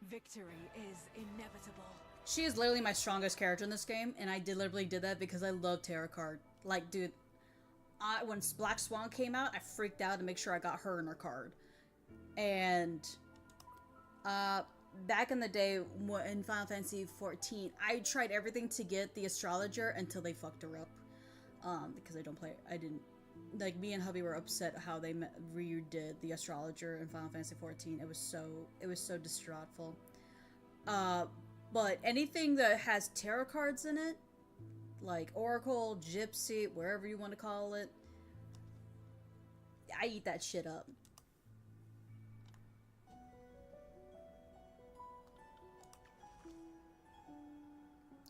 victory is inevitable. She is literally my strongest character in this game, and I deliberately did that because I love tarot card. Like, dude, when Black Swan came out, I freaked out to make sure I got her in her card. And back in the day in Final Fantasy XIV, I tried everything to get the astrologer until they fucked her up. Because I didn't. Like, me and hubby were upset how they redid the astrologer in Final Fantasy XIV. It was so distraughtful. But anything that has tarot cards in it, like Oracle, Gypsy, wherever you want to call it, I eat that shit up.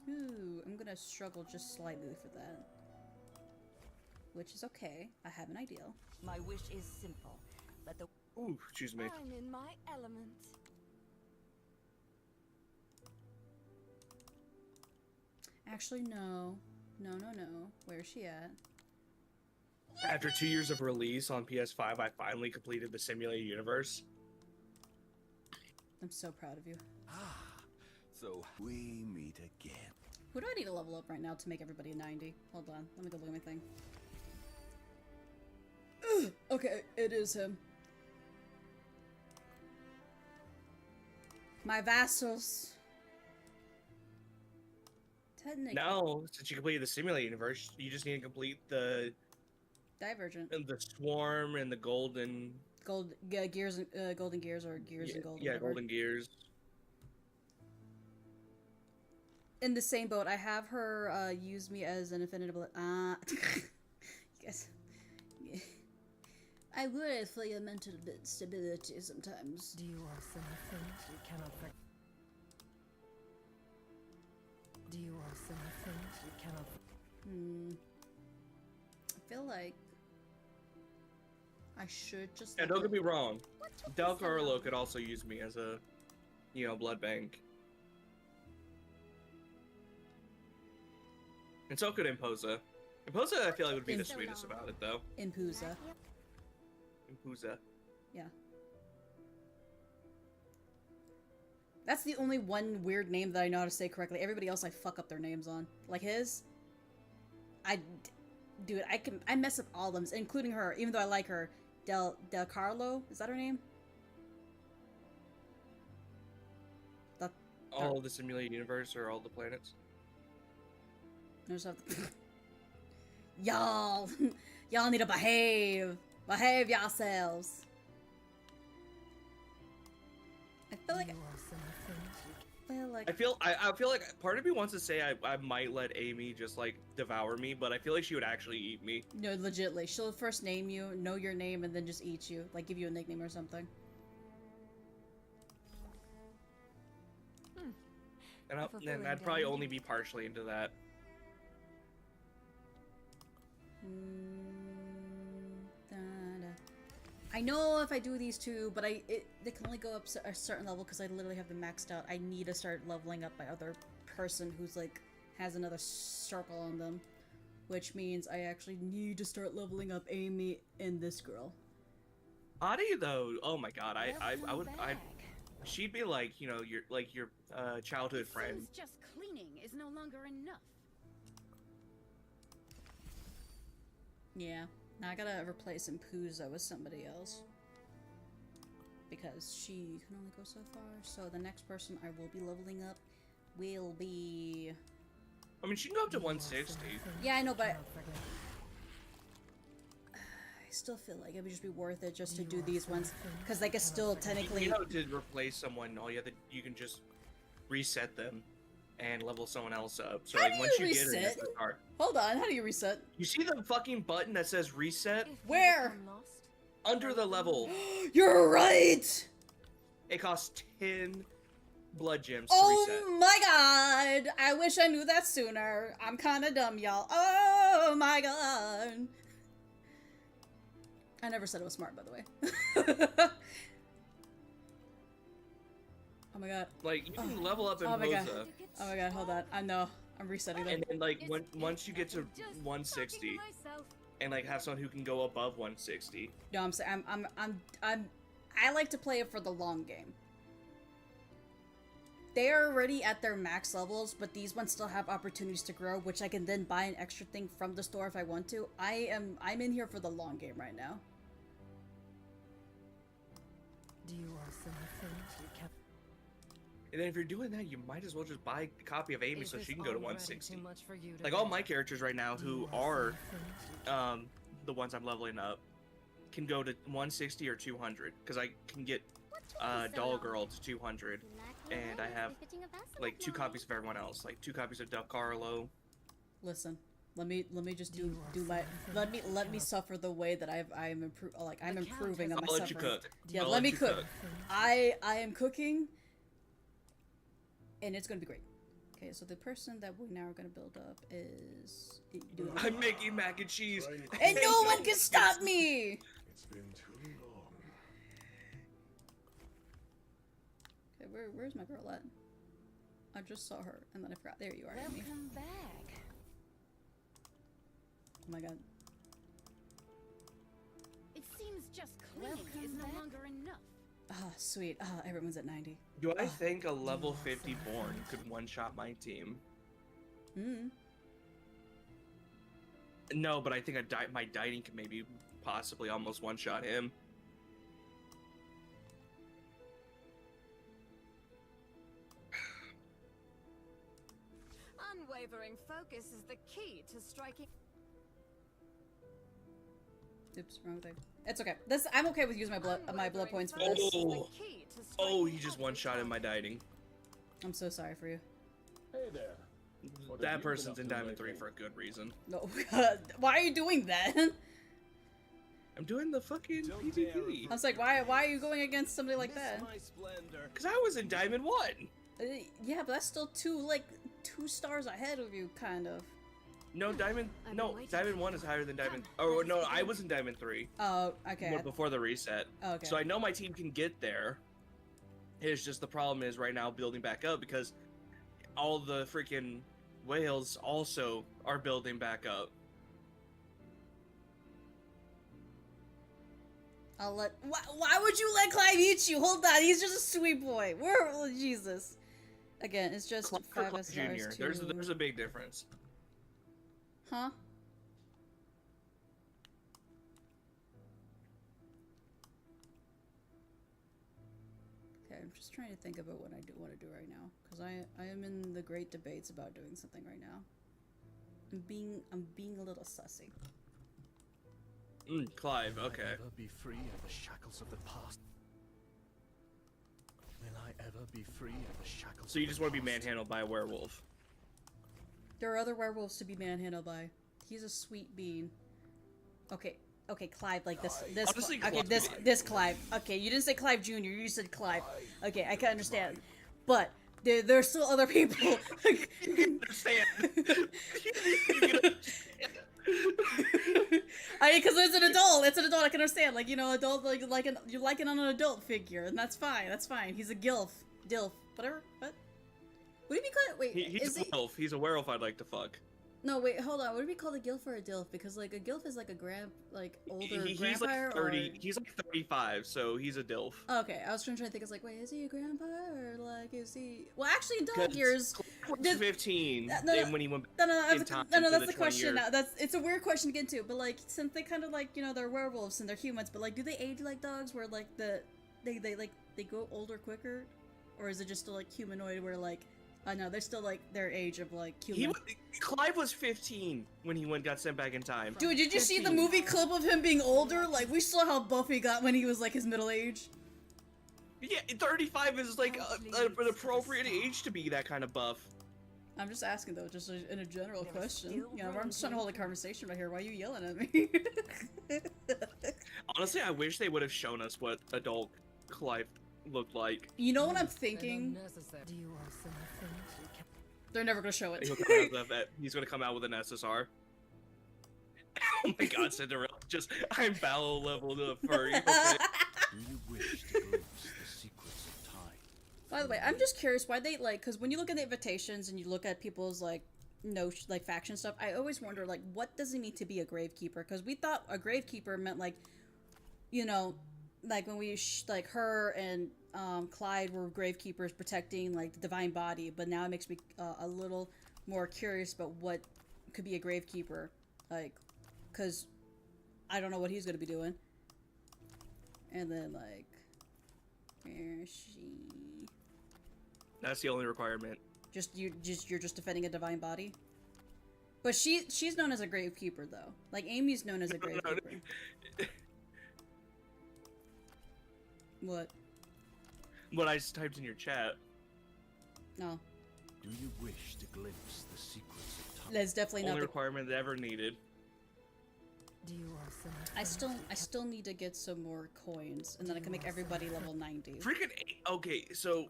Ooh, I'm gonna struggle just slightly for that. Which is okay. I have an ideal. My wish is simple. Let the Ooh, excuse me. I'm in my element. Actually, no. No. Where's she at? After 2 years of release on PS5, I finally completed the Simulated Universe. I'm so proud of you. So we meet again. Who do I need to level up right now to make everybody a 90? Hold on. Let me go look at my thing. Okay, it is him. My vassals. Technically. Now, since you completed the Simulated Universe, you just need to complete the Divergent. And the Swarm and the Golden Gears, Golden Gears, or Gears and Gold. Yeah, Golden Gears. In the same boat, I have her use me as an infinitive. Yes. I worry for your mental stability sometimes. Do you also have things you cannot Do you also know things we cannot... I feel like I should just... Yeah, don't get me wrong. Del Carlo could also use me as a, you know, blood bank. And so could Imposa. Imposa, I feel like would be the sweetest about it, though. Impusa. Impusa. Yeah. That's the only one weird name that I know how to say correctly. Everybody else I fuck up their names on. Like his. Dude, I mess up all of them, including her, even though I like her. Del Carlo? Is that her name? All of the simulated universe or all the planets? I just have Y'all! Y'all need to behave! Behave yourselves! I feel like... I feel like part of me wants to say I might let Amy just like devour me, but I feel like she would actually eat me. No, legitly. She'll first name you, know your name, and then just eat you. Like give you a nickname or something. And I'd probably only be partially into that. I know if I do these two, but they can only go up a certain level because I literally have them maxed out. I need to start leveling up my other person who's like has another circle on them, which means I actually need to start leveling up Amy and this girl. Adi though, oh my god, she'd be like, you know, your childhood friend. Just cleaning is no longer enough. Yeah. Now I gotta replace Impusa with somebody else. Because she can only go so far. So the next person I will be leveling up will be... I mean, she can go up to 160. Yeah, I know, but... I still feel like it would just be worth it just to do these ones. Because they can still technically... You know, to replace someone, you can just reset them and level someone else up. So how like do once you you reset? get it, start. Hold on, how do you reset? You see the fucking button that says reset? Where? Under the level. You're right! It costs 10 blood gems to reset. Oh my god! I wish I knew that sooner. I'm kinda dumb, y'all. Oh my god! I never said it was smart, by the way. Oh my god. Like, you can level up in Oh my god. Imposa. Oh my god, hold on. I know. I'm resetting them. And then, like, once you get to 160, and, like, have someone who can go above 160. No, I'm saying, I like to play it for the long game. They are already at their max levels, but these ones still have opportunities to grow, which I can then buy an extra thing from the store if I want to. I'm in here for the long game right now. Do you also know things we kept? And then if you're doing that, you might as well just buy a copy of Amy so she can go to 160. Like, all my characters right now who are the ones I'm leveling up can go to 160 or 200, because I can get Doll Girl to 200, and I have like 2 copies of everyone else, like 2 copies of Del Carlo. Listen, let me just do my let me suffer the way that I'm improving on my I'll suffering. let you cook. Yeah, I'll let me you cook. I am cooking, and it's gonna be great. Okay, so the person that we now are gonna build up is. I'm making mac and cheese, and no one can stop me. It's been too long. Okay, where's my girl at? I just saw her, and then I forgot. There you are. Amy. Welcome back. Oh my god. It seems just cleaning is no longer enough. Ah, sweet. Ah, everyone's at 90. Do I think a level 50 Born could one-shot my team? Hmm. No, but I think my Dieting can maybe possibly almost one-shot him. Unwavering focus is the key to striking. Oops, wrong thing. It's okay. I'm okay with using my blood points for this. Oh, you just one-shotted my Dieting. I'm so sorry for you. Hey there. That person's in Diamond 3 for a good reason. No, why are you doing that? I'm doing the fucking PvP. I was like, why are you going against somebody like that? Because I was in Diamond 1. Yeah, but that's still two 2 stars ahead of you, kind of. No, Diamond 1 is higher than Diamond. Oh no, I was in Diamond 3. Oh, okay. Before the reset. Oh, okay. So I know my team can get there. It's just the problem is right now building back up because all the freaking whales also are building back up. I'll let. Why would you let Clive eat you? Hold on, he's just a sweet boy. Oh, Jesus. Again, it's just 5 SRs. Junior. There's a big difference. Huh? Okay, I'm just trying to think about what I do want to do right now, because I am in the great debates about doing something right now. I'm being a little sussy. Clive, okay. Will I ever be free of the shackles of the past? Will I ever be free of the shackles? So you just want to be manhandled by a werewolf? There are other werewolves to be manhandled by. He's a sweet bean. Okay, Clive, like this. Honestly, okay, this Clive. Okay, you didn't say Clive Jr. You said Clive. Okay, I can understand, but there's still other people. Understand. I mean, because it's an adult. It's an adult. I can understand. Like, you know, adult. You're liking on an adult figure, and that's fine. That's fine. He's a dilf, whatever. What? Would he be called? Wait, he's a werewolf. He's a werewolf. I'd like to fuck. No, wait, hold on. Would it be called a gilf or a dilf? Because like a gilf is like a older He's grandpa. like 30. He's like 35, so he's a dilf. Okay, I was trying to think. It's like, wait, is he a grandpa or like is he? Well, actually, in dog years, 15. When he went. No, that's the question. Now, it's a weird question to get into. But like, since they kind of like, you know, they're werewolves and they're humans, but like, do they age like dogs? Where like they go older quicker, or is it just still like humanoid where like? I know they're still like their age of like human. Clive was 15 when he got sent back in time. Dude, did you see the movie clip of him being older? Like we saw how buff he got when he was like his middle age. Yeah, 35 is like an appropriate age to be that kind of buff. I'm just asking though, just in a general question. You know, I'm just trying to hold a conversation right here. Why are you yelling at me? Honestly, I wish they would have shown us what adult Clive looked like. You know what I'm thinking? They're never gonna show it. He's gonna come out with an SSR. Oh my god, Cinderella! I'm Ballo level to furry. Okay. Do you wish to glimpse the secrets of time? By the way, I'm just curious why they because when you look at the invitations and you look at people's faction stuff, I always wonder what does it mean to be a gravekeeper? Because we thought a gravekeeper meant you know. Like when we her and Clyde were gravekeepers protecting the divine body, but now it makes me a little more curious about what could be a gravekeeper, because I don't know what he's gonna be doing. And then where is she? That's the only requirement. You're just defending a divine body. But she's known as a gravekeeper though. Like Amy's known as a gravekeeper. What? What I just typed in your chat. No. Do you wish to glimpse the secrets of time? That's definitely only not requirement that ever needed. Do you also? I still need to get some more coins, and then I can make everybody level 90. Freaking okay, so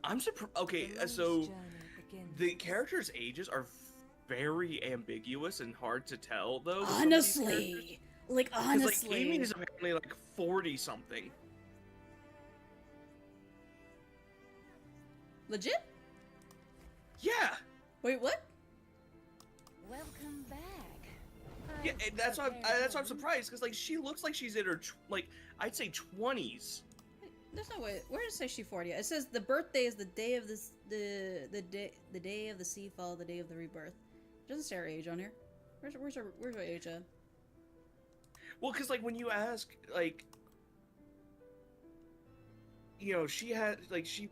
I'm surprised. Okay, so the characters' ages are very ambiguous and hard to tell, though. Honestly. Honestly. Like, Amy is apparently 40 something. Legit? Yeah. Wait, what? Welcome back. Yeah, and that's why I'm surprised because she looks like she's in her I'd say 20s. There's no way. Where does it say she's 40? It says the birthday is the day of the day of the sea fall, the day of the rebirth. It doesn't say her age on here. Where's her age at? Well, because when you ask you know, she had she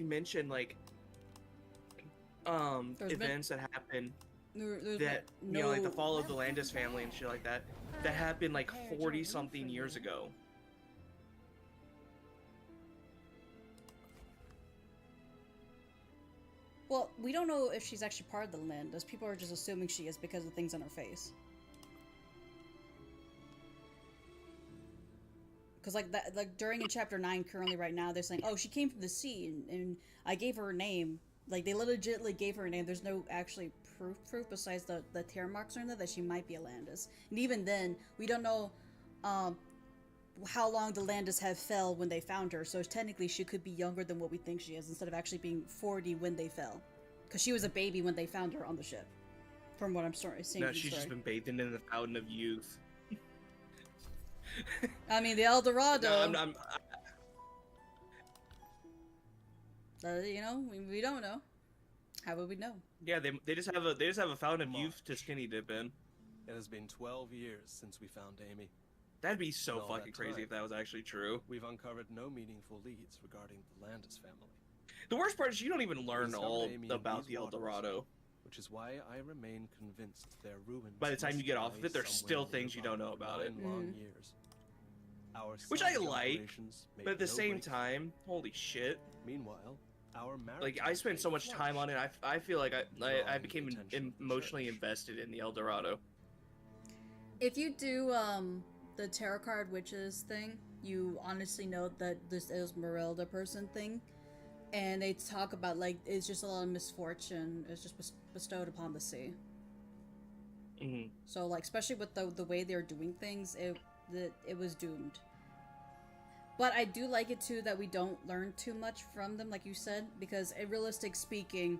mentioned events that happened that you know the fall of the Landis family and shit like that happened 40 something years ago. Well, we don't know if she's actually part of the Landis. People are just assuming she is because of things on her face. Because like that, like during in chapter 9, currently right now, they're saying, "Oh, she came from the sea, and I gave her a name." Like they legitimately gave her a name. There's no actually proof besides the tear marks on there that she might be a Landis. And even then, we don't know how long the Landis have fell when they found her. So technically, she could be younger than what we think she is, instead of actually being 40 when they fell, because she was a baby when they found her on the ship. From what I'm seeing. No, she's just been bathing in the fountain of youth. I mean, the El Dorado. No, you know, we don't know. How would we know? Yeah, they just have a fountain of youth to skinny dip in. It has been 12 years since we found Amy. That'd be so fucking crazy if that was actually true. We've uncovered no meaningful leads regarding the Landis family. The worst part is you don't even learn all about the El Dorado. Which is why I remain convinced their ruins. By the time you get off of it, there's still things you don't know about it. Long years. Our which I like, but at the same time, holy shit. Meanwhile, our marriage. Like I spent so much time on it. I feel like I became emotionally invested in the El Dorado. If you do the tarot card witches thing, you honestly know that this is Merelda person thing, and they talk about like it's just a lot of misfortune. It's just bestowed upon the sea. Mm-hmm. So like, especially with the way they're doing things, it was doomed. But I do like it too that we don't learn too much from them, like you said, because realistic speaking,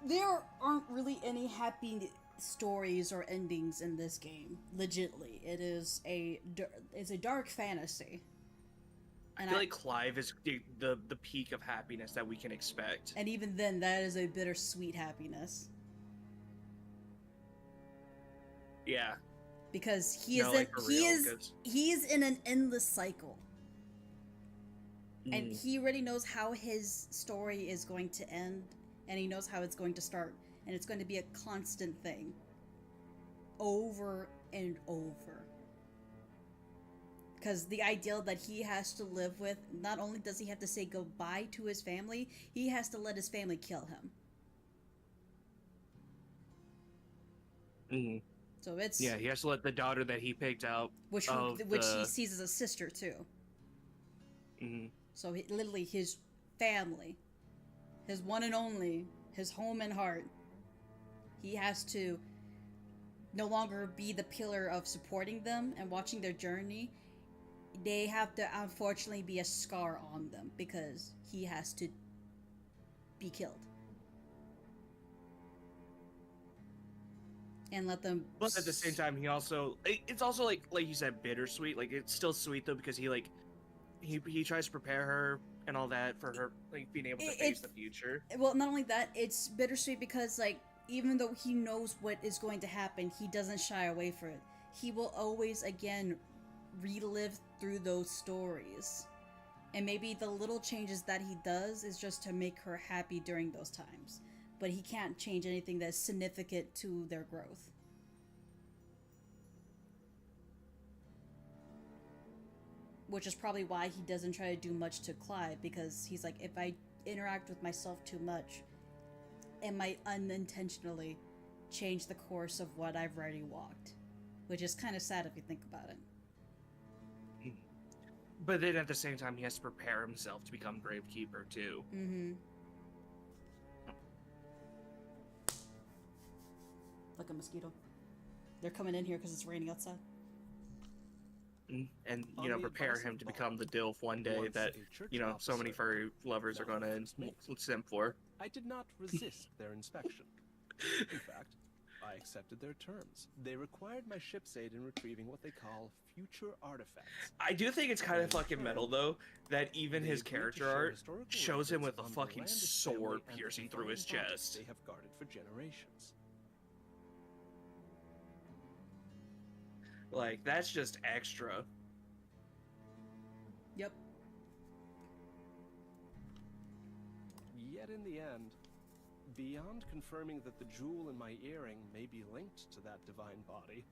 there aren't really any happy stories or endings in this game. Legitly, it's a dark fantasy. And I feel like Clive is the peak of happiness that we can expect. And even then, that is a bittersweet happiness. Yeah. Because he is in an endless cycle. And he already knows how his story is going to end, and he knows how it's going to start, and it's going to be a constant thing. Over and over. Because the ideal that he has to live with, not only does he have to say goodbye to his family, he has to let his family kill him. Mm-hmm. So it's... Yeah, he has to let the daughter that he picked out... Which he sees as a sister, too. Mm-hmm. So literally his family, his one and only, his home and heart, he has to no longer be the pillar of supporting them and watching their journey. They have to unfortunately be a scar on them because he has to be killed. And let them... But at the same time, it's also like you said, bittersweet. Like, it's still sweet though, because he tries to prepare her and all that for her, like, being able to face the future. Well, not only that, it's bittersweet because, like, even though he knows what is going to happen, he doesn't shy away from it. He will always, again, relive through those stories. And maybe the little changes that he does is just to make her happy during those times. But he can't change anything that's significant to their growth. Which is probably why he doesn't try to do much to Clive, because he's like, if I interact with myself too much, it might unintentionally change the course of what I've already walked. Which is kind of sad if you think about it. But then at the same time, he has to prepare himself to become Gravekeeper, too. Mm-hmm. Like a mosquito. They're coming in here because it's raining outside. And, prepare him to become the DILF one day that, so many furry lovers are going to simp for. I did not resist their inspection. In fact, I accepted their terms. They required my ship's aid in retrieving what they call future artifacts. I do think it's kind of fucking metal, though, that even his character art shows him with a fucking sword piercing through his chest. They have guarded for generations. Like, that's just extra. Yep. Yet in the end, beyond confirming that the jewel in my earring may be linked to that divine body,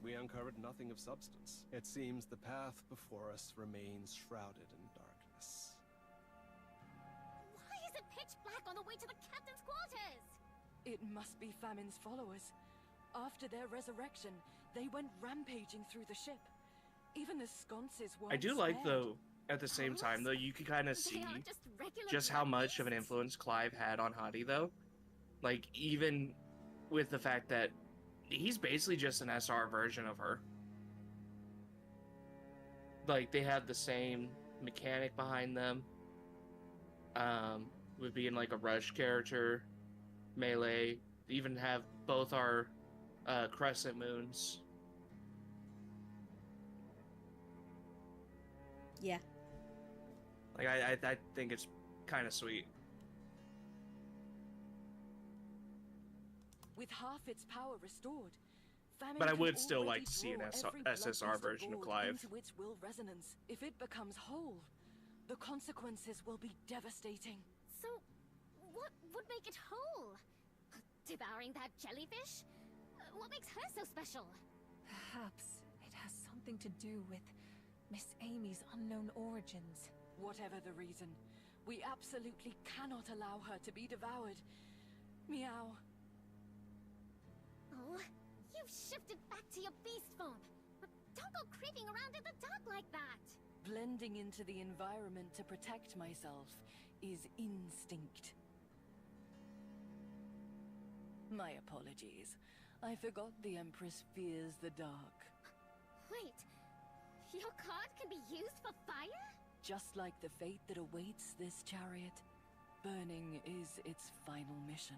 we uncovered nothing of substance. It seems the path before us remains shrouded in darkness. Why is it pitch black on the way to the captain's quarters? It must be Famine's followers. After their resurrection, they went rampaging through the ship. Even the sconces weren't I do like, spared. though, at the same time, though, you can kind of see just how much of an influence Clive had on Hati, though. Like, even with the fact that he's basically just an SR version of her. Like, they have the same mechanic behind them. With being like a rush character, melee, even have both our crescent moons. Yeah. Like, I think it's kind of sweet. With half its power restored, famine But I can would still already like to see an draw every SSR blood-beast version of aboard Clive. into its will resonance. If it becomes whole, the consequences will be devastating. So, what would make it whole? Devouring that jellyfish? What makes her so special? Perhaps it has something to do with Miss Amy's unknown origins. Whatever the reason, we absolutely cannot allow her to be devoured. Meow. Oh, you've shifted back to your beast form. But don't go creeping around in the dark like that. Blending into the environment to protect myself is instinct. My apologies. I forgot the Empress fears the dark. Wait, your card can be used for fire? Just like the fate that awaits this chariot, burning is its final mission.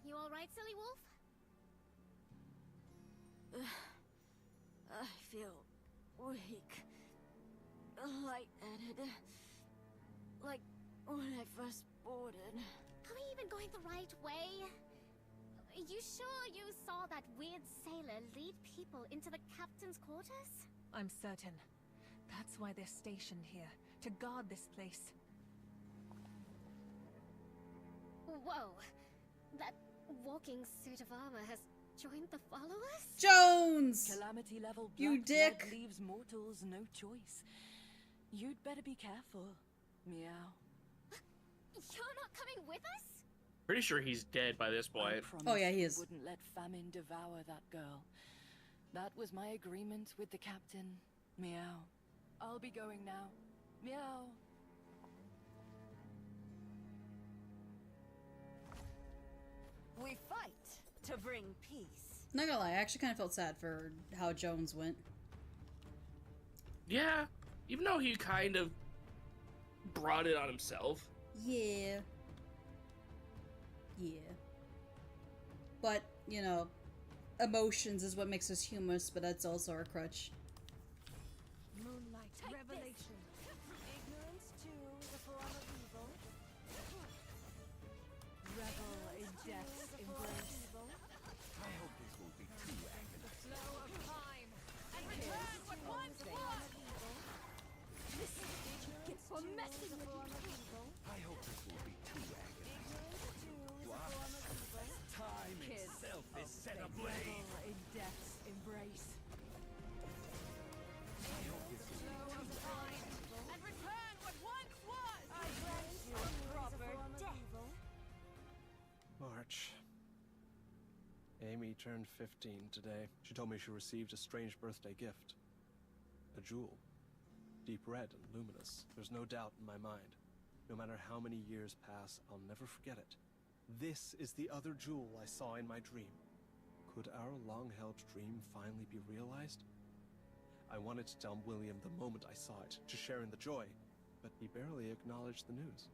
You alright, silly wolf? I feel weak, lightheaded, like when I first boarded. Are we even going the right way? You sure you saw that weird sailor lead people into the captain's quarters? I'm certain. That's why they're stationed here, to guard this place. Whoa. That walking suit of armor has joined the followers? Jones! Calamity level You black dick! blood leaves mortals no choice. You'd better be careful, Meow. You're not coming with us? Pretty sure he's dead by this point. Oh yeah, he is. Wouldn't let famine devour that girl. That was my agreement with the captain. Meow. I'll be going now. Meow. We fight to bring peace. Not gonna lie, I actually kind of felt sad for how Jones went. Yeah, even though he kind of brought it on himself. Yeah. Yeah. But, you know, emotions is what makes us humorous, but that's also our crutch. Moonlight revelation. Ignorance too is a form of evil. Revel in death's embrace. I hope this won't be too The flow of time and return what once was. This gets for messing with you. I hope this won't be too Time itself is set ablaze. Revel in death's embrace. I hope this will be Flow of time and return what once was. I grant you a proper death. March. Amy turned 15 today. She told me she received a strange birthday gift. A jewel. Deep red and luminous. There's no doubt in my mind. No matter how many years pass, I'll never forget it. This is the other jewel I saw in my dream. Could our long-held dream finally be realized? I wanted to tell William the moment I saw it, to share in the joy, but he barely acknowledged the news.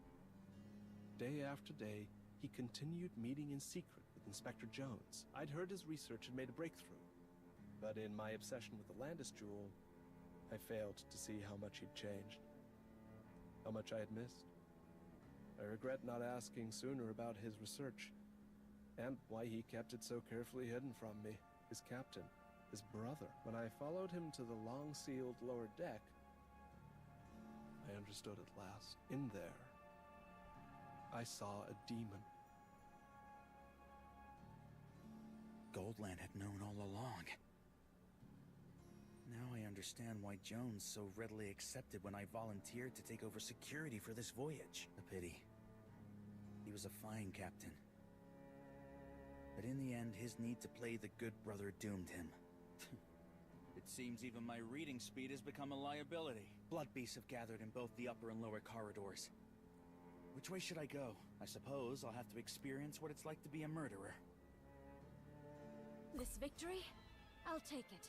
Day after day, he continued meeting in secret with Inspector Jones. I'd heard his research had made a breakthrough, but in my obsession with the Landis jewel, I failed to see how much he'd changed, how much I had missed. I regret not asking sooner about his research, and why he kept it so carefully hidden from me. His captain, his brother. When I followed him to the long-sealed lower deck, I understood at last. In there, I saw a demon. Goldland had known all along. Now I understand why Jones so readily accepted when I volunteered to take over security for this voyage. A pity. He was a fine captain. But in the end, his need to play the good brother doomed him. It seems even my reading speed has become a liability. Blood beasts have gathered in both the upper and lower corridors. Which way should I go? I suppose I'll have to experience what it's like to be a murderer. This victory? I'll take it.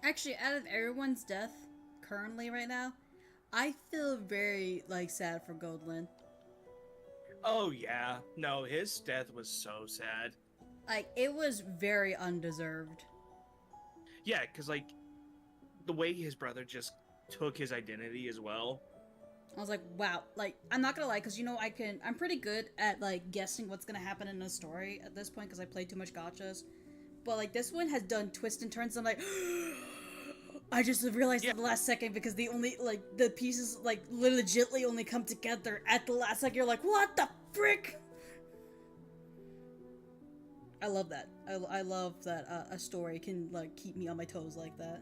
Actually, out of everyone's death currently right now, I feel very like sad for Goldlin. Oh yeah, no, his death was so sad. Like, it was very undeserved. Yeah, because like the way his brother just took his identity as well. I was like, wow. Like, I'm not gonna lie, because you know I'm pretty good at like guessing what's gonna happen in a story at this point because I play too much gachas. But like this one has done twists and turns. And I'm like, I just realized at the last second because the only like the pieces like legitly only come together at the last second. You're like, what the frick? I love that. I love that a story can like keep me on my toes like that.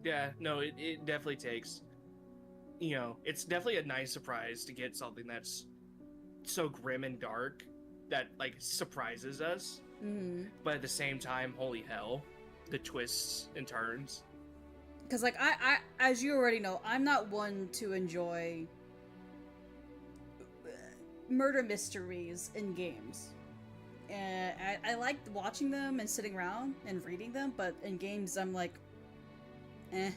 Yeah, no, it definitely takes, you know, it's definitely a nice surprise to get something that's so grim and dark that like surprises us. Mm-hmm. But at the same time, holy hell, the twists and turns. Because like I as you already know, I'm not one to enjoy murder mysteries in games. And I like watching them and sitting around and reading them, but in games I'm like, eh.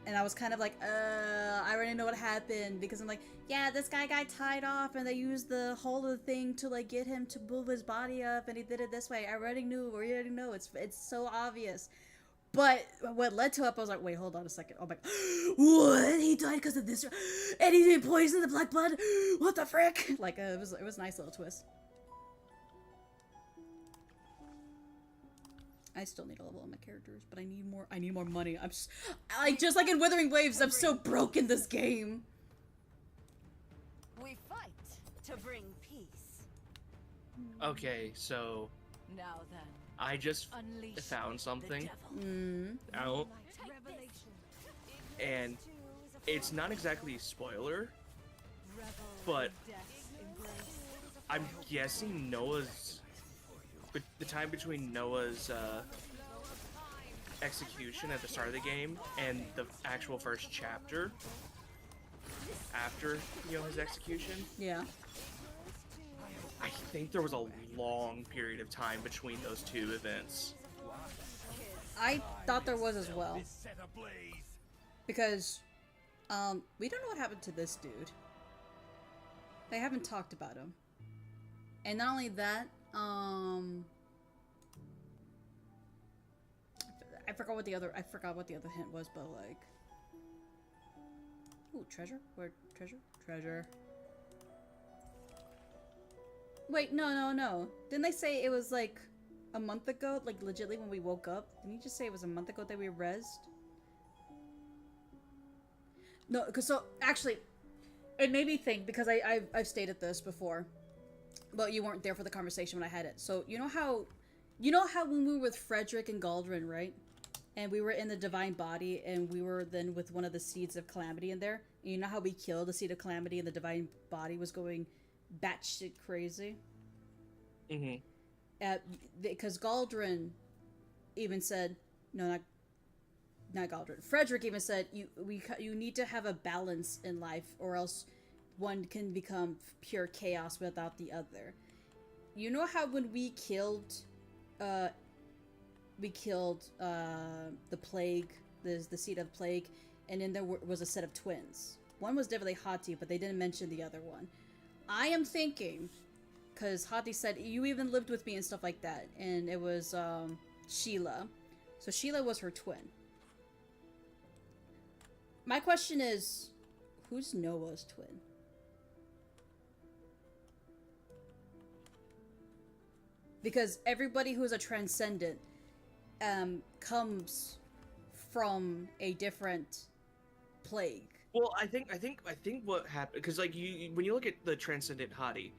And I was kind of like, I already know what happened, because I'm like, yeah, this guy got tied off and they used the whole of the thing to like get him to move his body up and he did it this way. I already knew, it's so obvious. But what led to it, I was like, wait, hold on a second. Oh my, what? He died because of this? And he didn't poison the black blood? What the frick? Like, it was a nice little twist. I still need to level up my characters, but I need more money. I'm just like in Withering Waves, I'm so broke in this game. We fight to bring peace. Okay, so Now then, I just unleash found something Mm. out, and it's not exactly a spoiler, but I'm guessing the time between Noah's execution at the start of the game and the actual first chapter after, you know, his execution. Yeah. I think there was a long period of time between those two events. I thought there was as well. Because, we don't know what happened to this dude. They haven't talked about him. And not only that, I forgot what the other hint was, but like, ooh, treasure? Where treasure? Treasure. Wait, no. Didn't they say it was like a month ago? Like legitly when we woke up? Didn't you just say it was a month ago that we rezzed? No, because so actually, it made me think because I've stated this before. But you weren't there for the conversation when I had it. So you know how when we were with Frederick and Galdrin, right? And we were in the Divine Body, and we were then with one of the Seeds of Calamity in there. And you know how we killed the Seed of Calamity, and the Divine Body was going batshit crazy. Mm-hmm. Because Galdrin even said, no, not Galdrin. Frederick even said you need to have a balance in life, or else one can become pure chaos without the other. You know how when we killed the plague, the seed of plague, and then there was a set of twins. One was definitely Hati, but they didn't mention the other one. I am thinking, because Hati said, you even lived with me and stuff like that, and it was Sheila. So Sheila was her twin. My question is, who's Noah's twin? Because everybody who's a transcendent comes from a different plague. Well, I think what happened, because like when you look at the Transcendent Hati,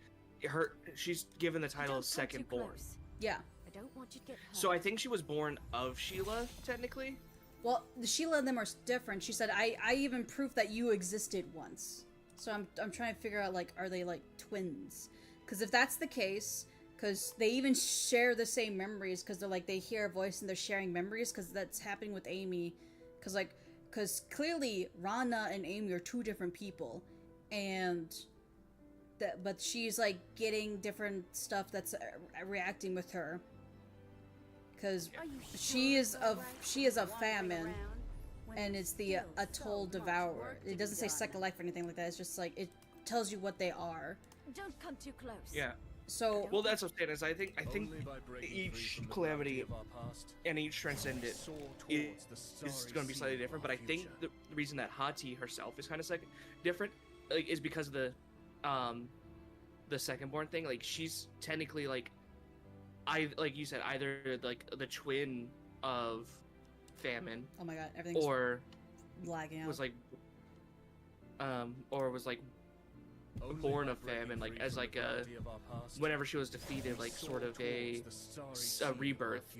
she's given the title of Second Born. Yeah. I don't want you to get hurt. So I think she was born of Sheila, technically. Well, Sheila and them are different. She said, I even proved that you existed once. So I'm trying to figure out, like, are they, like, twins? Because if that's the case, because they even share the same memories, because they're, like, they hear a voice and they're sharing memories, because that's happening with Amy. Because clearly Rana and Amy are two different people. But she's, like, getting different stuff that's reacting with her. Because she is of famine, and it's the Atoll Devourer. It doesn't say Second Life or anything like that. It's just like it tells you what they are. Don't come too close. Yeah. So well, that's what I'm saying. Is I think each Calamity and each Transcendent is going to be slightly different. But I think the reason that Hati herself is kind of different, like, is because of the Second Born thing. Like, she's technically like like you said, either like the twin of Famine. Oh my god, everything's or lagging out. Was like born of Famine, like as like a whenever she was defeated, like sort of a rebirth.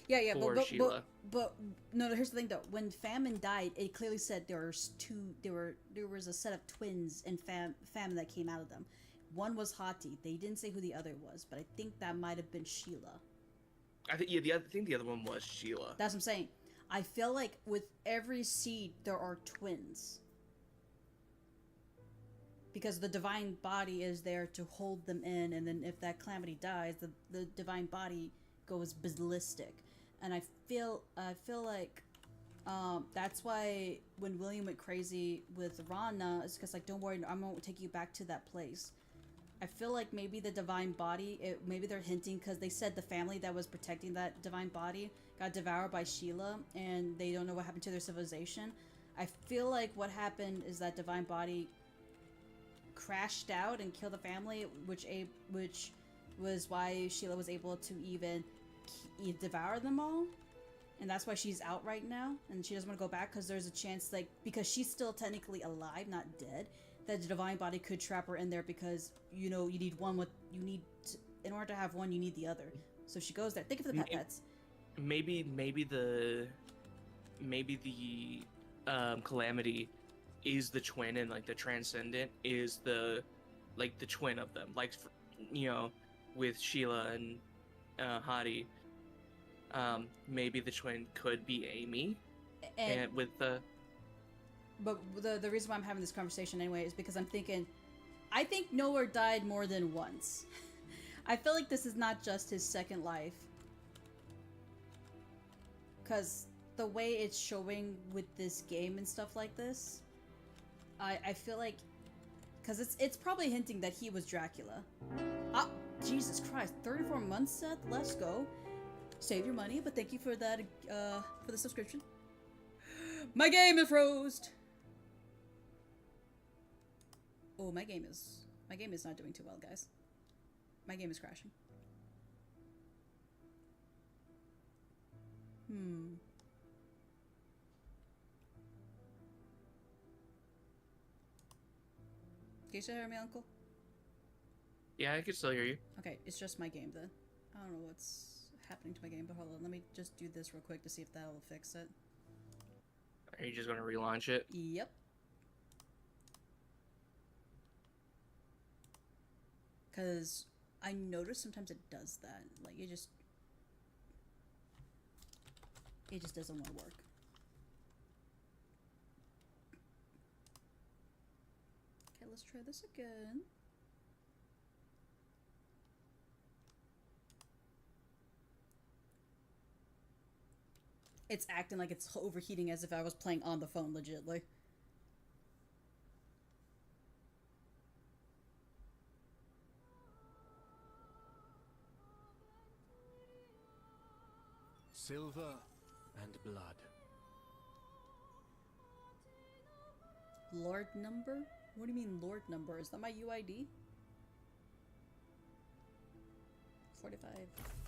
Yeah, for Sheila. But no, here's the thing though. When Famine died, it clearly said there was a set of twins in Famine that came out of them. One was Hati. They didn't say who the other was, but I think that might have been Sheila. I think the other one was Sheila. That's what I'm saying. I feel like with every seed there are twins. Because the divine body is there to hold them in, and then if that Calamity dies, the divine body goes ballistic. And I feel like that's why when William went crazy with Rana, it's because like, don't worry, I'm gonna take you back to that place. I feel like maybe the divine body, maybe they're hinting because they said the family that was protecting that divine body got devoured by Sheila, and they don't know what happened to their civilization. I feel like what happened is that divine body crashed out and killed the family, which was why Sheila was able to even devour them all, and that's why she's out right now, and she doesn't want to go back because there's a chance, like, because she's still technically alive, not dead, that the divine body could trap her in there because, you know, you need one in order to have one, you need the other. So she goes there. Think of the pets. Maybe the Calamity is the twin, and like the Transcendent is the twin of them. Like, you know, with Sheila and Hati, maybe the twin could be Amy, and with the. But the reason why I'm having this conversation anyway is because I'm thinking, I think Noah died more than once. I feel like this is not just his second life. Because the way it's showing with this game and stuff like this, I feel like, because it's probably hinting that he was Dracula. Ah, Jesus Christ, 34 months, Seth? Let's go. Save your money, but thank you for that, for the subscription. My game is froze! Oh, my game is not doing too well, guys. My game is crashing. Can you still hear me, Uncle? Yeah, I can still hear you. Okay, it's just my game then. I don't know what's happening to my game, but hold on, let me just do this real quick to see if that'll fix it. Are you just gonna relaunch it? Yep. Because I notice sometimes it does that. Like, it just doesn't want to work. Okay, let's try this again. It's acting like it's overheating as if I was playing on the phone, legitly. Silver and blood. Lord number? What do you mean Lord number? Is that my UID? 45,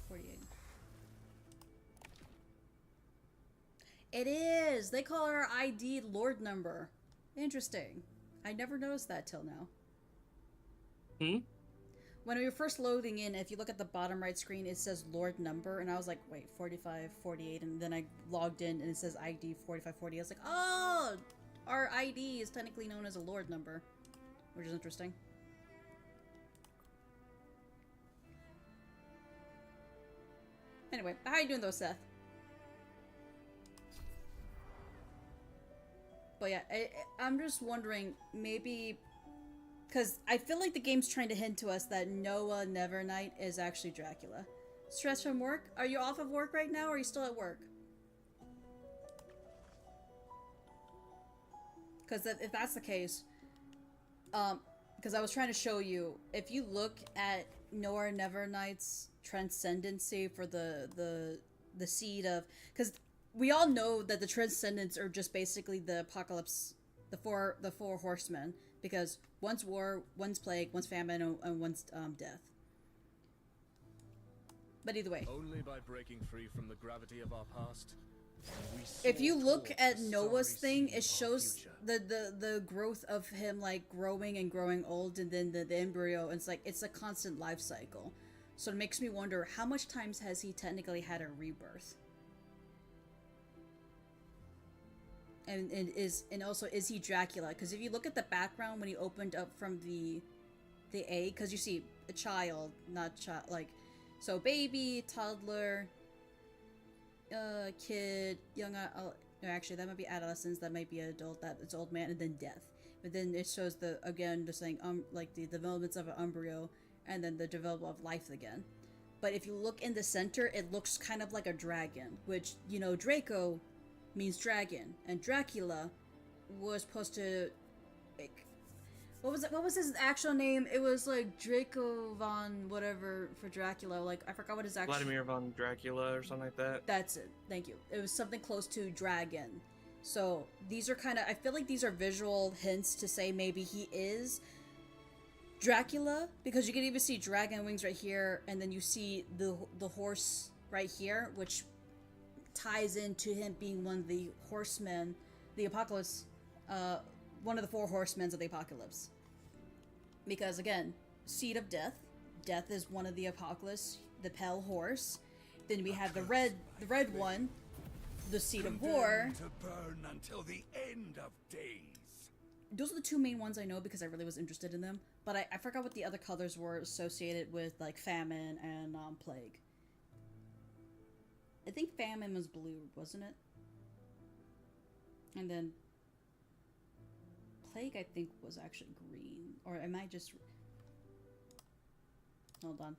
48. It is! They call her ID Lord number. Interesting. I never noticed that till now. Hmm? When we were first loading in, if you look at the bottom right screen, it says Lord number, and I was like, wait, 4548, and then I logged in and it says ID 4540. I was like, oh, our ID is technically known as a Lord number, which is interesting. Anyway, how you doing though, Seth? But yeah, I'm just wondering, maybe... Because I feel like the game's trying to hint to us that Noah Nevernight is actually Dracula. Stress from work? Are you off of work right now, or are you still at work? Because if that's the case... because I was trying to show you, if you look at Noah Nevernight's transcendency for the seed of... Because we all know that the transcendents are just basically the apocalypse, the four horsemen, because one's war, one's plague, one's famine, and one's death. But either way, only by breaking free from the gravity of our past. If you look at Noah's thing, it shows the growth of him, like growing and growing old, and then the embryo. And it's a constant life cycle. So it makes me wonder, how much times has he technically had a rebirth? And also, is he Dracula? Because if you look at the background when he opened up from the egg, because you see a child, not child, like, so baby, toddler, kid, young, no, actually that might be adolescence, that might be adult, that it's old man, and then death. But then it shows just saying like the developments of an embryo, and then the development of life again. But if you look in the center, it looks kind of like a dragon, which, you know, Draco means dragon, and Dracula was supposed to, like, what was his actual name? It was like Draco von whatever for Dracula. Like, I forgot what his actual... Vladimir von Dracula or something like that. That's it. Thank you. It was something close to dragon. So these are kind of, I feel like these are visual hints to say maybe he is Dracula, because you can even see dragon wings right here, and then you see the horse right here, which ties into him being one of the horsemen, the apocalypse, one of the four horsemen of the apocalypse. Because again, seed of death. Death is one of the apocalypse, the pale horse. Then we have the red one, the seed of war. To burn until the end of days. Those are the two main ones I know because I really was interested in them. But I forgot what the other colors were associated with, like famine and plague. I think famine was blue, wasn't it? And then plague, I think, was actually green. Or am I just... Hold on.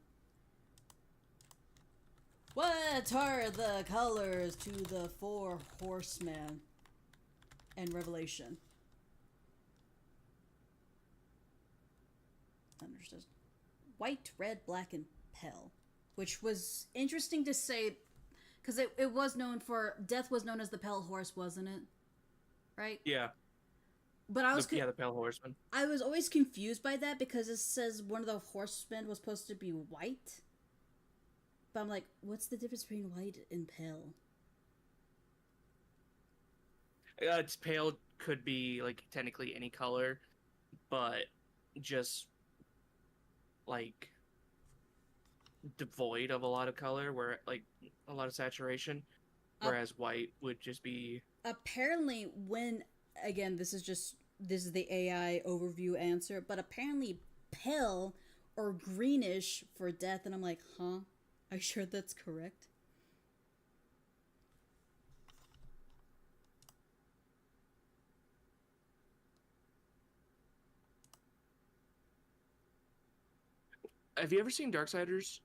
What are the colors to the four horsemen in Revelation? Understood. White, red, black, and pale. Which was interesting to say... Because it was known for... Death was known as the Pale Horse, wasn't it? Right? Yeah. But I was... the Pale Horseman. I was always confused by that because it says one of the horsemen was supposed to be white. But I'm like, what's the difference between white and pale? It's pale could be, like, technically any color. But just, like... devoid of a lot of color, where like a lot of saturation, whereas white would just be... Apparently, when, again, this is the AI overview answer, but apparently pale or greenish for death, and I'm like, huh? Are you sure that's correct? Have you ever seen Darksiders?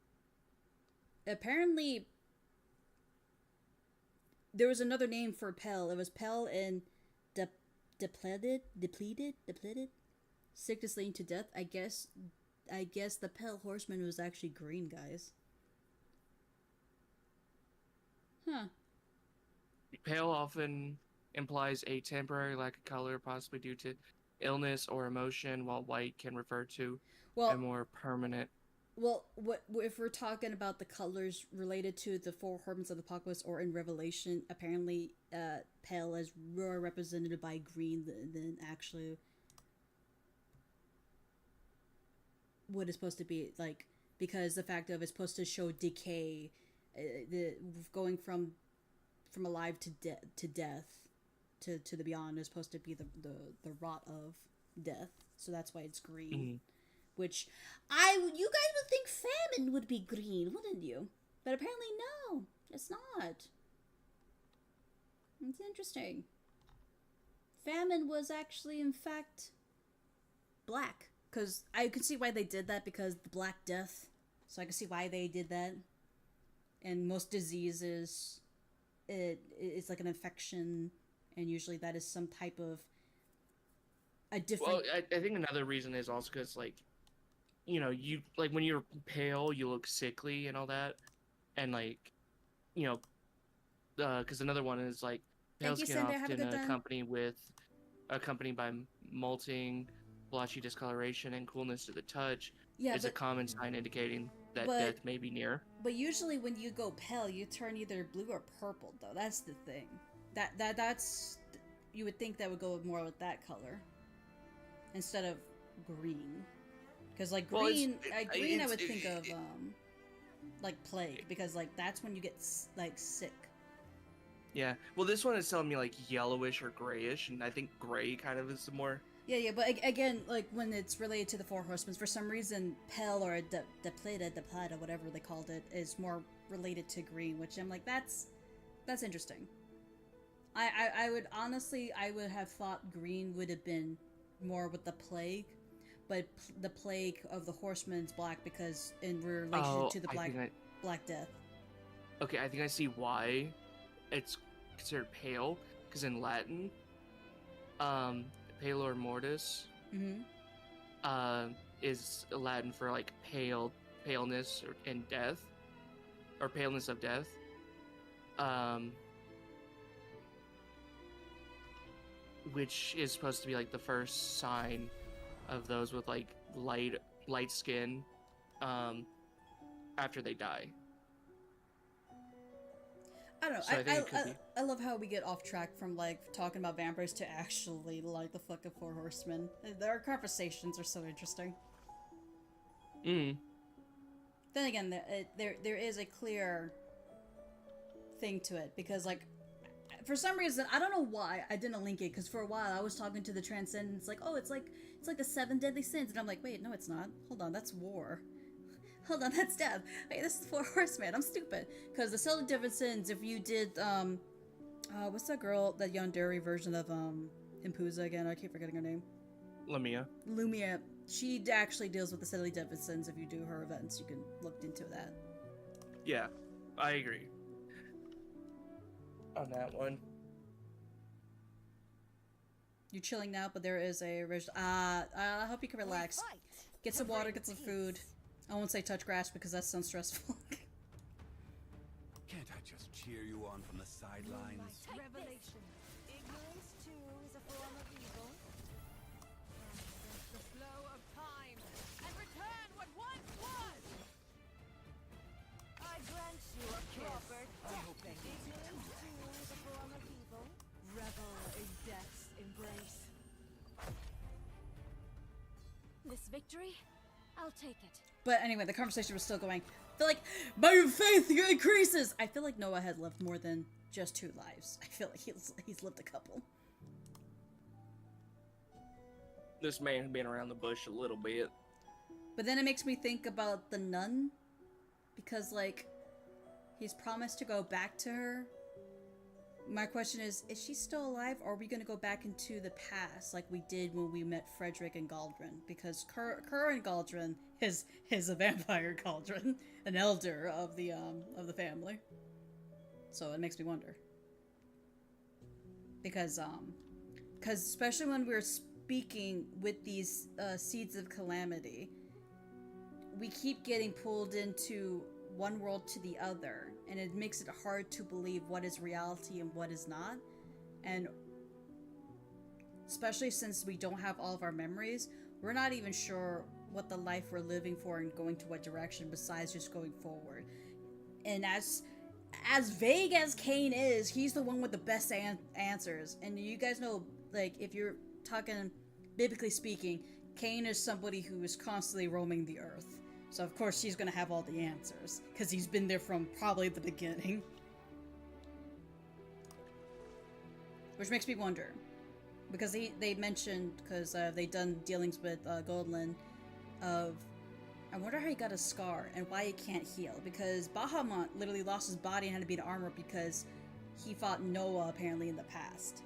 Apparently, there was another name for pale. It was pale and depleted. Sickness leading to death. I guess the pale horseman was actually green, guys. Huh. Pale often implies a temporary lack of color, possibly due to illness or emotion, while white can refer to a more permanent Well, what if we're talking about the colors related to the four horsemen of the apocalypse or in Revelation? Apparently, pale is more represented by green than actually what it's supposed to be, like, because the fact of it's supposed to show decay, the going from alive to death to the beyond is supposed to be the rot of death. So that's why it's green. Mm-hmm. Which you guys would think famine would be green, wouldn't you? But apparently no, it's not. It's interesting. Famine was actually, in fact, black. Because I could see why they did that, because the Black Death. So I can see why they did that. And most diseases, it's like an infection, and usually that is some type of a different... Well, I think another reason is also because, like, you know, you like when you're pale, you look sickly and all that, and like, you know, because another one is like pale skin often accompanied by molting, blotchy discoloration, and coolness to the touch. Yeah, is a common sign indicating that death may be near. But usually, when you go pale, you turn either blue or purple. Though that's the thing. That's you would think that would go more with that color instead of green. Because, like, green, I would think of, like, plague. Because, like, that's when you get, like, sick. Yeah. Well, this one is telling me, like, yellowish or grayish. And I think gray kind of is the more... Yeah, but, again, like, when it's related to the Four Horsemen, for some reason, pale or deplata, whatever they called it, is more related to green. Which I'm like, that's interesting. I would, honestly, I would have thought green would have been more with the plague. But the plague of the horsemen's black because in relation to the Black Death. Okay, I think I see why it's considered pale, because in Latin, palor mortis is Latin for like paleness and death, or paleness of death. Which is supposed to be like the first sign of those with like light skin after they die. I don't know. So I love how we get off track from like talking about vampires to actually like the fucking Four Horsemen. Their conversations are so interesting. Then again, there is a clear thing to it because like for some reason I don't know why I didn't link it because for a while I was talking to the Transcendence like, oh, it's like the 7 deadly sins, and I'm like, wait, no, it's not. Hold on, that's war. Hold on, that's death. Wait, this is Four Horsemen. I'm stupid. Because the 7 deadly sins, if you did, what's that girl, that Yandere version of, Impuza again? I keep forgetting her name. Lumia. She actually deals with the 7 deadly sins. If you do her events, you can look into that. Yeah, I agree. On that one. You're chilling now, but there is a I hope you can relax. Get some water, get some food. I won't say touch grass because that sounds stressful. Can't I just cheer you on from the sidelines? Revelation. Ignorance too is a form of evil. The flow of time and return what once was. I grant you a proper death. Ignorance too is a form of evil. Revel in death's embrace. This victory, I'll take it. But anyway, the conversation was still going. I feel like my faith increases. I feel like Noah had lived more than just 2 lives. I feel like he's lived a couple. This man been around the bush a little bit. But then it makes me think about the nun, because like he's promised to go back to her. My question is she still alive, or are we going to go back into the past like we did when we met Frederick and Galdrin? Because current Galdrin is a vampire Galdrin, an elder of the family. So it makes me wonder. Because especially when we're speaking with these seeds of calamity, we keep getting pulled into one world to the other, and it makes it hard to believe what is reality and what is not. And especially since we don't have all of our memories, we're not even sure what the life we're living for and going to what direction besides just going forward. And as vague as Kain is, he's the one with the best answers. And you guys know, like, if you're talking biblically speaking, Kain is somebody who is constantly roaming the earth. So of course he's gonna have all the answers, because he's been there from probably the beginning. Which makes me wonder, because they mentioned, because they done dealings with Goldlin, of, I wonder how he got a scar and why he can't heal, because Bahamut literally lost his body and had to be in armor because he fought Noah apparently in the past.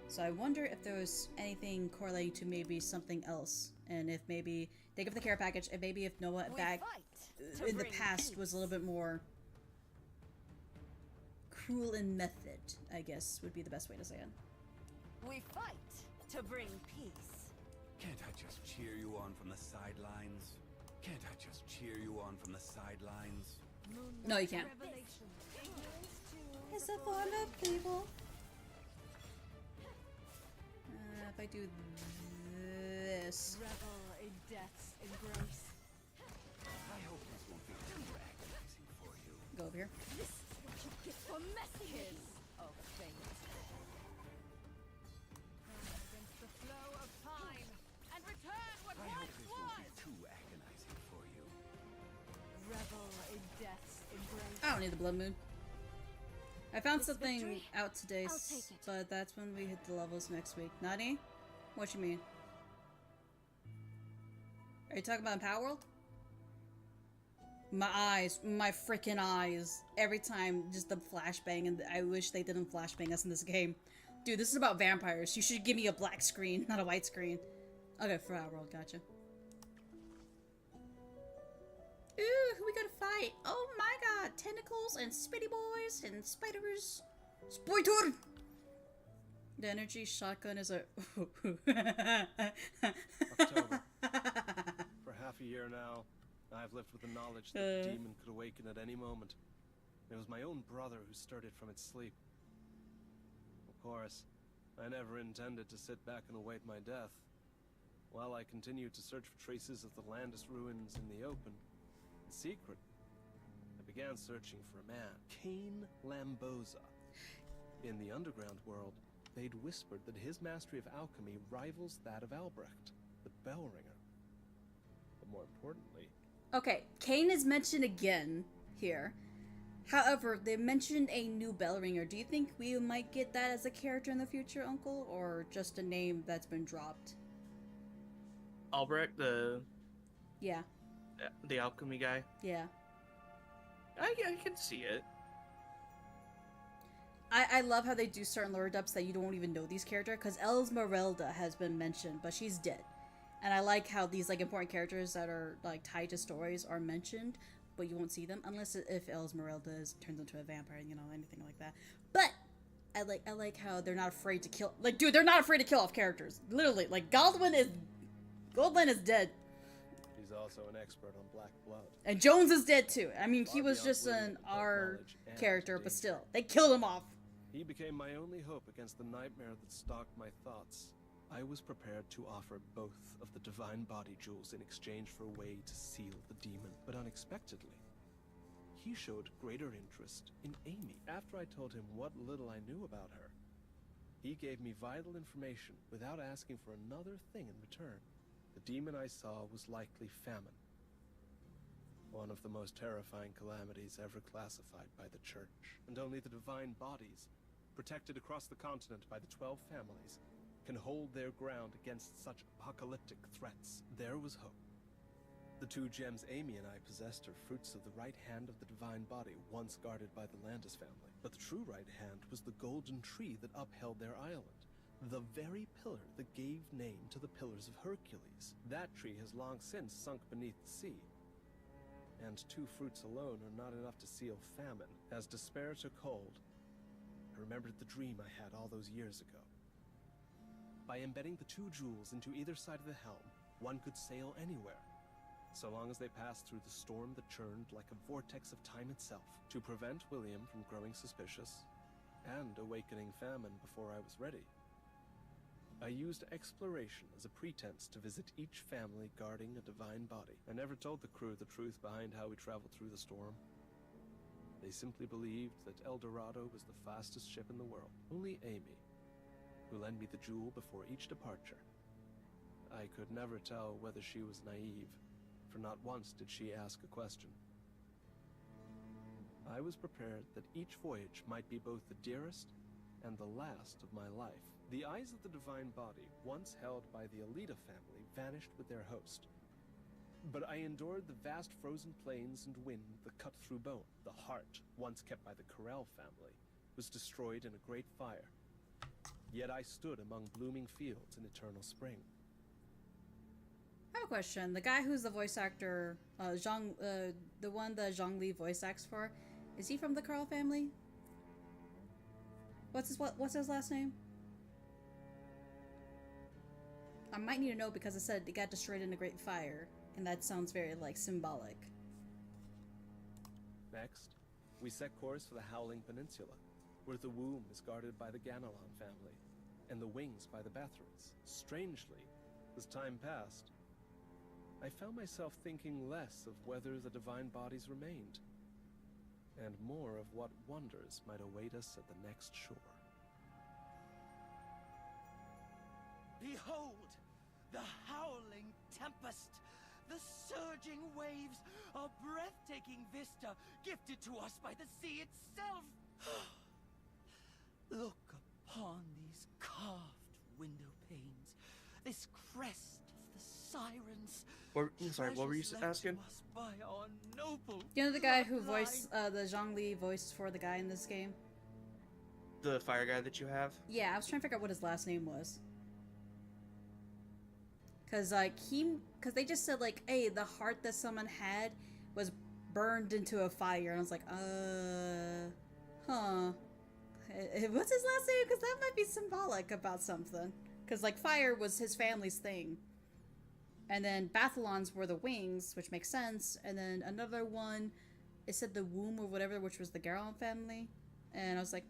So I wonder if there was anything correlating to maybe something else, and if maybe they give the care package, and maybe if Noah back in the past was a little bit more cruel in method, I guess would be the best way to say it. We fight to bring peace. Can't I just cheer you on from the sidelines? Can't I just cheer you on from the sidelines? No, you can't. It's a form of evil. If I do this. Revel in death's embrace. I hope this won't be too agonizing for you. Go over here. This is what you get for messiness of fate. Against the flow of time and return what I hope once this was. won't be too agonizing for you. Revel in death's embrace. I don't need the blood moon. I found something out today, but that's when we hit the levels next week. Nani? What you mean? Are you talking about Power World? My eyes, my freaking eyes. Every time, just the flashbang, and I wish they didn't flashbang us in this game. Dude, this is about vampires. You should give me a black screen, not a white screen. Okay, for Power World, gotcha. Ooh, who we gonna fight? Oh my god, tentacles and spitty boys and spiders. Spoitor! The energy shotgun is a... October. For half a year now, I've lived with the knowledge that the demon could awaken at any moment. It was my own brother who stirred it from its sleep. Of course, I never intended to sit back and await my death. While I continued to search for traces of the Landis ruins in the open, in secret, I began searching for a man, Kain Lamboza. In the underground world, they'd whispered that his mastery of alchemy rivals that of Albrecht, the Bellringer. But more importantly... Okay, Kain is mentioned again here. However, they mentioned a new Bellringer. Do you think we might get that as a character in the future, Uncle? Or just a name that's been dropped? Albrecht, the... Yeah. The alchemy guy? Yeah. I can see it. I love how they do certain lore dubs that you don't even know these characters, because Esmeralda has been mentioned, but she's dead. And I like how these like important characters that are like tied to stories are mentioned, but you won't see them unless if Esmeralda turns into a vampire, you know, anything like that. But I like how they're not afraid to kill. Like, dude, they're not afraid to kill off characters. Literally, like Goldlin is dead. He's also an expert on black blood. And Jones is dead too. I mean, he was just an R character, but still, they killed him off. He became my only hope against the nightmare that stalked my thoughts. I was prepared to offer both of the divine body jewels in exchange for a way to seal the demon, but unexpectedly, he showed greater interest in Amy. After I told him what little I knew about her, he gave me vital information without asking for another thing in return. The demon I saw was likely famine, one of the most terrifying calamities ever classified by the Church, and only the divine bodies, protected across the continent by the 12 families, can hold their ground against such apocalyptic threats. There was hope. The two gems Amy and I possessed are fruits of the right hand of the divine body, once guarded by the Landis family. But the true right hand was the golden tree that upheld their island, the very pillar that gave name to the Pillars of Hercules. That tree has long since sunk beneath the sea. And two fruits alone are not enough to seal famine. As despair took hold, I remembered the dream I had all those years ago. By embedding the two jewels into either side of the helm, one could sail anywhere, so long as they passed through the storm that churned like a vortex of time itself, to prevent William from growing suspicious and awakening famine before I was ready. I used exploration as a pretense to visit each family guarding a divine body. I never told the crew the truth behind how we traveled through the storm. They simply believed that El Dorado was the fastest ship in the world. Only Amy, who lent me the jewel before each departure. I could never tell whether she was naive, for not once did she ask a question. I was prepared that each voyage might be both the dearest and the last of my life. The eyes of the divine body, once held by the Alita family, vanished with their host. But I endured the vast frozen plains and wind that cut through bone. The heart, once kept by the Corel family, was destroyed in a great fire. Yet I stood among blooming fields in eternal spring. I have a question. The guy who's the voice actor, the one that Zhongli voice acts for, is he from the Corel family? What's his last name? I might need to know because it said it got destroyed in a great fire, and that sounds very, like, symbolic. Next, we set course for the Howling Peninsula, where the womb is guarded by the Ganelon family, and the wings by the Bathoryts. Strangely, as time passed, I found myself thinking less of whether the divine bodies remained, and more of what wonders might await us at the next shore. Behold, the howling tempest! The surging waves, a breathtaking vista gifted to us by the sea itself! Look upon these carved window panes, this crest of the sirens. Sorry, what were you asking? By our noble You know the guy who voiced, the Zhongli voiced for the guy in this game? The fire guy that you have? Yeah, I was trying to figure out what his last name was. Cause like cause they just said like, hey, the heart that someone had was burned into a fire, and I was like, huh. What's his last name? Cause that might be symbolic about something. Cause like fire was his family's thing. And then Bathalons were the wings, which makes sense. And then another one, it said the womb or whatever, which was the Garon family. And I was like,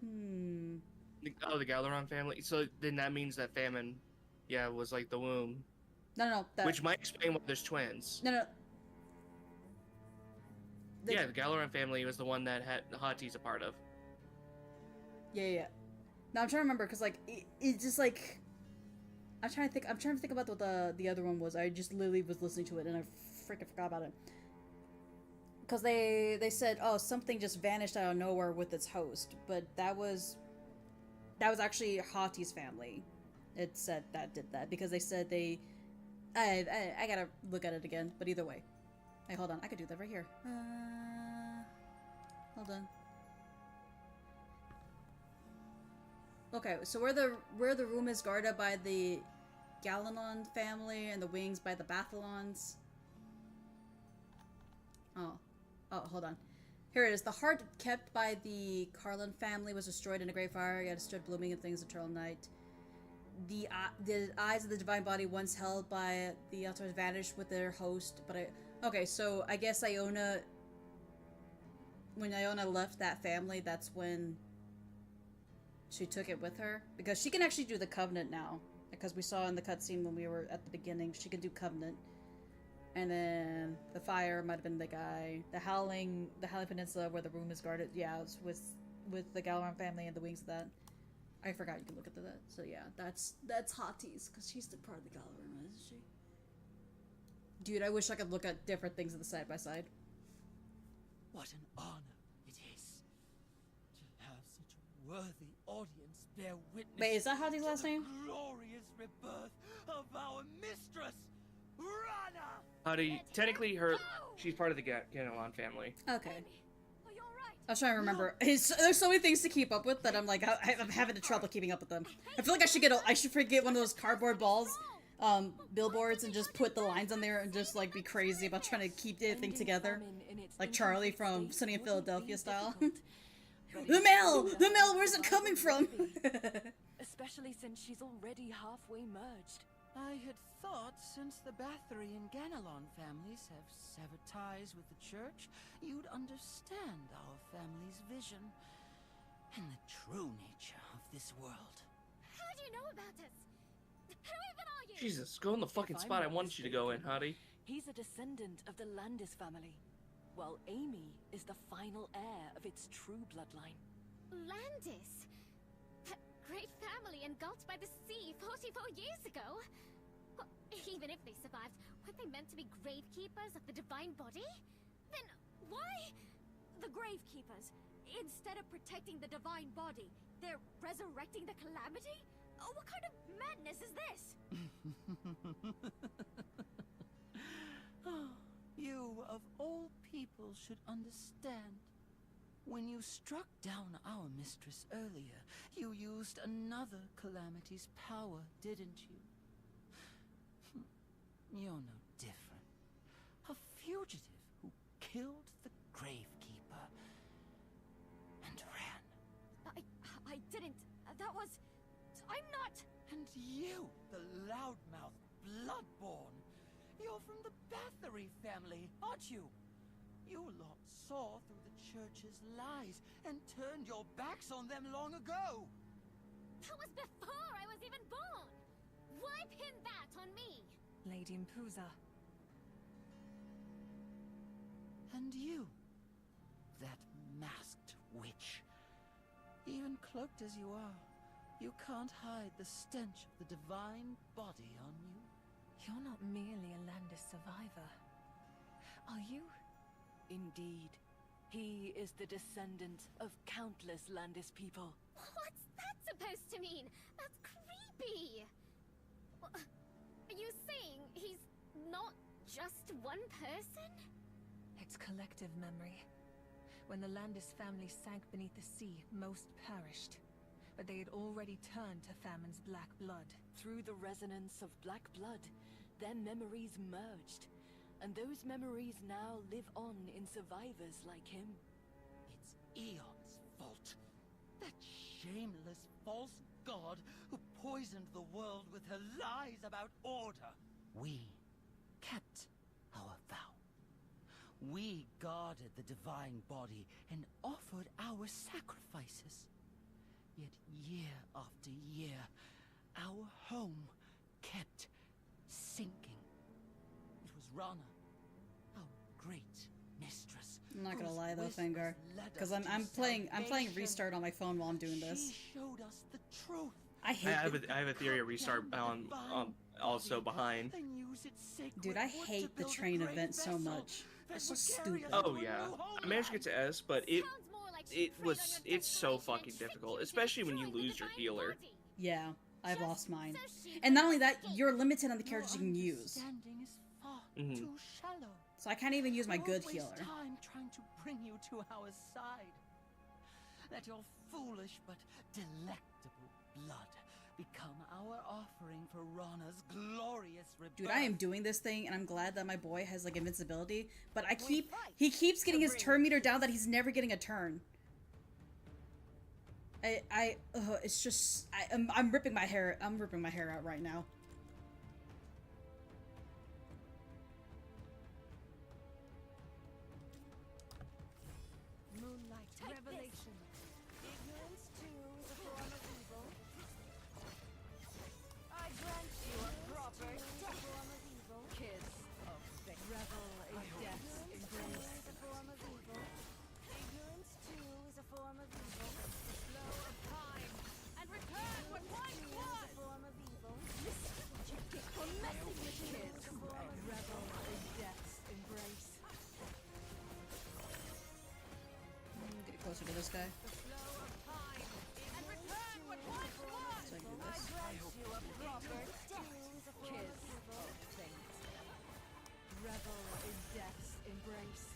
Oh, the Galeron family. So then that means that famine, yeah, was like the womb. No. Which might explain why there's twins. No. Yeah, the Galeron family was the one that Hati's a part of. Yeah. Now I'm trying to remember, because like it's just like I'm trying to think about what the other one was. I just literally was listening to it and I freaking forgot about it. Because they said, oh, something just vanished out of nowhere with its host, but that was actually Hati's family. It said that did that because they said I gotta look at it again, but either way. Hey, hold on, I could do that right here. Hold on. Okay, so where the room is guarded by the Galenon family and the wings by the Bathalons. Oh, hold on. Here it is. The heart kept by the Carlin family was destroyed in a great fire. Yet it stood blooming in things eternal night. The eyes of the divine body once held by the Altars vanished with their host. Okay, so I guess Iona. When Iona left that family, that's when she took it with her, because she can actually do the Covenant now, because we saw in the cutscene when we were at the beginning she can do Covenant. And then the fire might have been the guy. The Howling Peninsula where the room is guarded. Yeah, it was with the Galeron family and the wings of that. I forgot you can look at that. So yeah, that's Hati's, because she's the part of the Galeron, isn't she? Dude, I wish I could look at different things of the side by side. What an honor it is to have such a worthy audience bear witness. Wait, is that Hati's last name? Glorious rebirth of our mistress, Rana. Hati, technically she's part of the Ganelon family. Okay. I was trying to remember. There's so many things to keep up with that I'm like, I'm having trouble keeping up with them. I feel like I should forget one of those cardboard balls, billboards, and just put the lines on there and just like be crazy about trying to keep everything together, like Charlie from Sunny in Philadelphia style. The mail, where's it coming from? Especially since she's already halfway merged. I had thought since the Bathory and Ganelon families have severed ties with the church, you'd understand our family's vision and the true nature of this world. How do you know about us? Who even are you? Jesus, go in the fucking spot I wanted you to go in, Hottie. He's a descendant of the Landis family, while Amy is the final heir of its true bloodline. Landis? That great family engulfed by the sea 44 years ago? Well, even if they survived, weren't they meant to be gravekeepers of the divine body? Then why? The Gravekeepers. Instead of protecting the divine body, they're resurrecting the calamity? Oh, what kind of madness is this? You, of all people, should understand. When you struck down our mistress earlier, you used another calamity's power, didn't you? You're no different. A fugitive who killed the Gravekeeper and ran. I didn't. That was... I'm not... And you, the loudmouth Bloodborne. You're from the Bathory family, aren't you? You lot saw through the church's lies and turned your backs on them long ago. That was before I was even born. Why pin that on me? Lady Mpuza. And you, that masked witch. Even cloaked as you are, you can't hide the stench of the divine body on you. You're not merely a Landis survivor, are you? Indeed. He is the descendant of countless Landis people. What's that supposed to mean? That's creepy! Are you saying he's not just one person? It's collective memory. When the Landis family sank beneath the sea, most perished. But they had already turned to famine's black blood. Through the resonance of black blood, their memories merged. And those memories now live on in survivors like him. It's Aeon's fault. That shameless false god who poisoned the world with her lies about order. We kept our vow. We guarded the divine body and offered our sacrifices. Yet year after year, our home kept sinking. It was Rana, our great mistress. I'm not gonna lie though, Fengar, because I'm playing Restart on my phone while I'm doing this. She showed us the truth. I have a theory of Restart also behind. Dude, I hate the train event so much. It's so stupid. Oh yeah, I managed to get to S, but it's so fucking difficult, especially when you lose your healer. Yeah, I've lost mine. And not only that, you're limited on the characters you can use. So I can't even use my good healer. Time trying to bring you to our side. Let your foolish but delectable blood become our offering for Rana's glorious rebirth. Dude, I am doing this thing, and I'm glad that my boy has like invincibility. But he keeps getting his turn meter down that he's never getting a turn. It's just I'm ripping my hair. I'm ripping my hair out right now. Moonlight revelation. Ignorance too is a form of evil. I grant you a proper form of evil. Kiss of the revel in death's embrace. Is a form of evil. Ignorance too is a form of evil. Flow of time and return what once was. A form of evil. This is what you get for messing with kids. Revel in death's embrace. Get closer to this guy. The flow of time and return what once was. So I can do I this. grant you a proper death. Is a form Kiss of evil. of fate. Revel in death's embrace.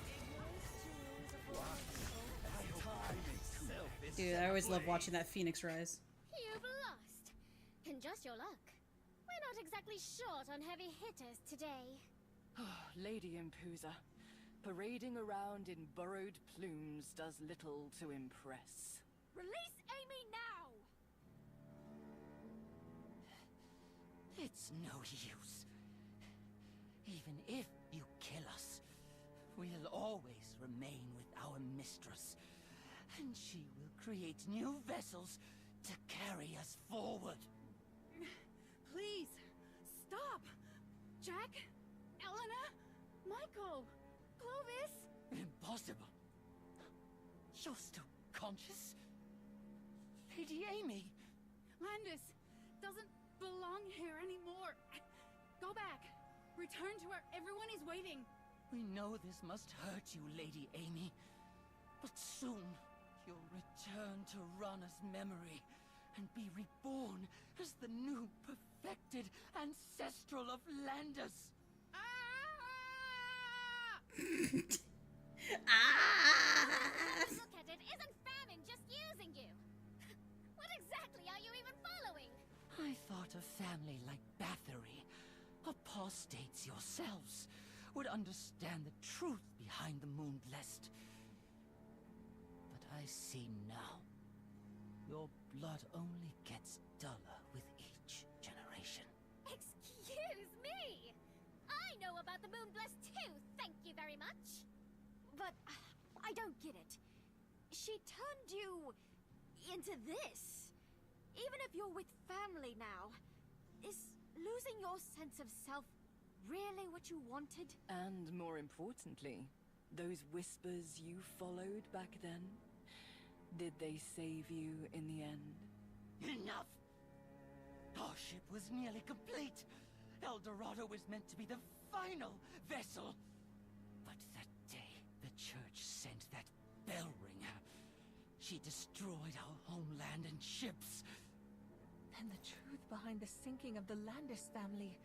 Ignorance too is a form of evil. Dude, I always love watching that Phoenix rise. You've lost. And just your luck. We're not exactly short on heavy hitters today. Lady Mpuza, parading around in borrowed plumes does little to impress. Release Amy now! It's no use. Even if you kill us, we'll always remain with our mistress. And she will create new vessels to carry us forward. Please, stop! Jack? Eleanor? Michael? Clovis? Impossible. You're still conscious? Lady Amy! Landis doesn't belong here anymore. Go back. Return to where everyone is waiting. We know this must hurt you, Lady Amy. But soon, you'll return to Rana's memory and be reborn as the new, perfected ancestral of Landis. Look at it, isn't famine just using you? What exactly are you even following? I thought a family like Bathory, apostates yourselves, would understand the truth behind the Moonblessed. But I see now. Your blood only gets duller with each generation. Excuse me! I know about the Moonblessed too, thank you very much. But I don't get it. She turned you into this. Even if you're with family now, is losing your sense of self really what you wanted? And more importantly, those whispers you followed back then, did they save you in the end? Enough! Our ship was nearly complete. El Dorado was meant to be the final vessel. But that day, the church sent that bell ringer. She destroyed our homeland and ships. And the truth behind the sinking of the Landis family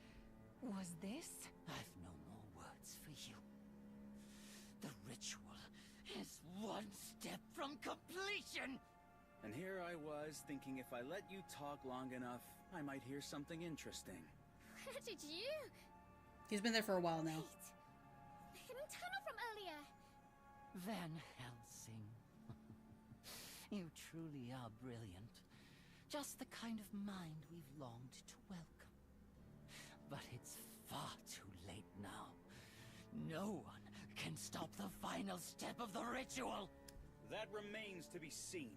was this? I've no more words for you. The ritual is one step from completion! And here I was, thinking if I let you talk long enough, I might hear something interesting. Where did you? He's been there for a while now. The hidden tunnel from earlier. Van Helsing. You truly are brilliant. Just the kind of mind we've longed to welcome. But it's far too late now. No one can stop the final step of the ritual! That remains to be seen.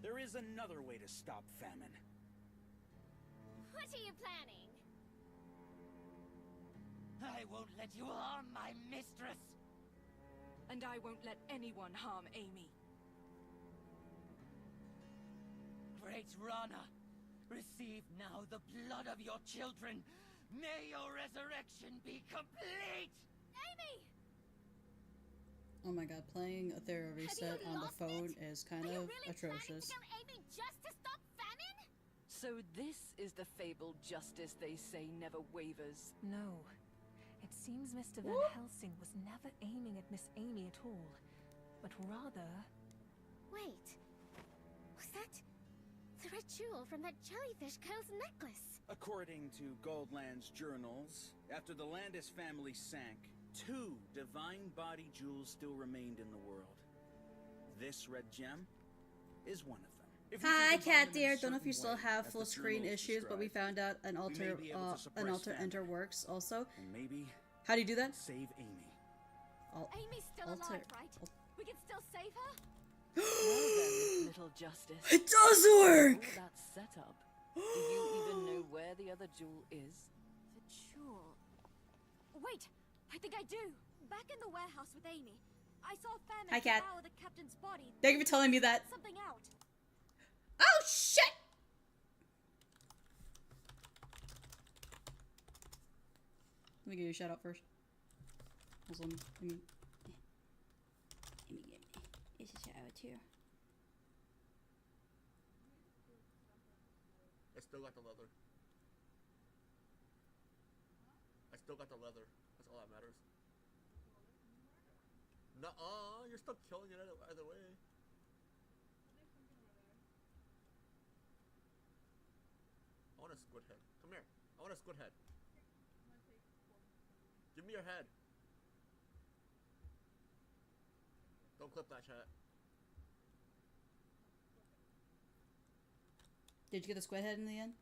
There is another way to stop famine. What are you planning? I won't let you harm my mistress! And I won't let anyone harm Amy. Great Rana, receive now the blood of your children. May your resurrection be complete! Amy! Oh my god, playing a Thera reset on the phone is kind of atrocious. Kill Amy just to stop famine? So this is the fabled justice they say never wavers. No. It seems Mr. Van Helsing was never aiming at Miss Amy at all, but rather... Wait. Was that the red jewel from that jellyfish girl's necklace? According to Goldland's journals, after the Landis family sank, 2 divine body jewels still remained in the world. This red gem is one of them. Hi, Cat Dear. Don't know if you still have full screen issues, but we found out an alter enter works also. And maybe how do you do that? Save Amy. Amy's still alive, right? We can still save her? Well then, little justice. It does work! All that setup. Do you even know where the other jewel is? The jewel... Wait! I think I do! Back in the warehouse with Amy, I saw Famine Hi, Cat. devour the captain's body. Thank you for telling me that. Something out. Oh, shit! Let me give you a shout out first. Also, let me give a shout out too. I still got the leather. I still got the leather. That's all that matters. Nuh-uh, you're still killing it either way. I want a squid head. Come here. I want a squid head. Give me your head. Don't clip that, chat. Did you get the squid head in the end?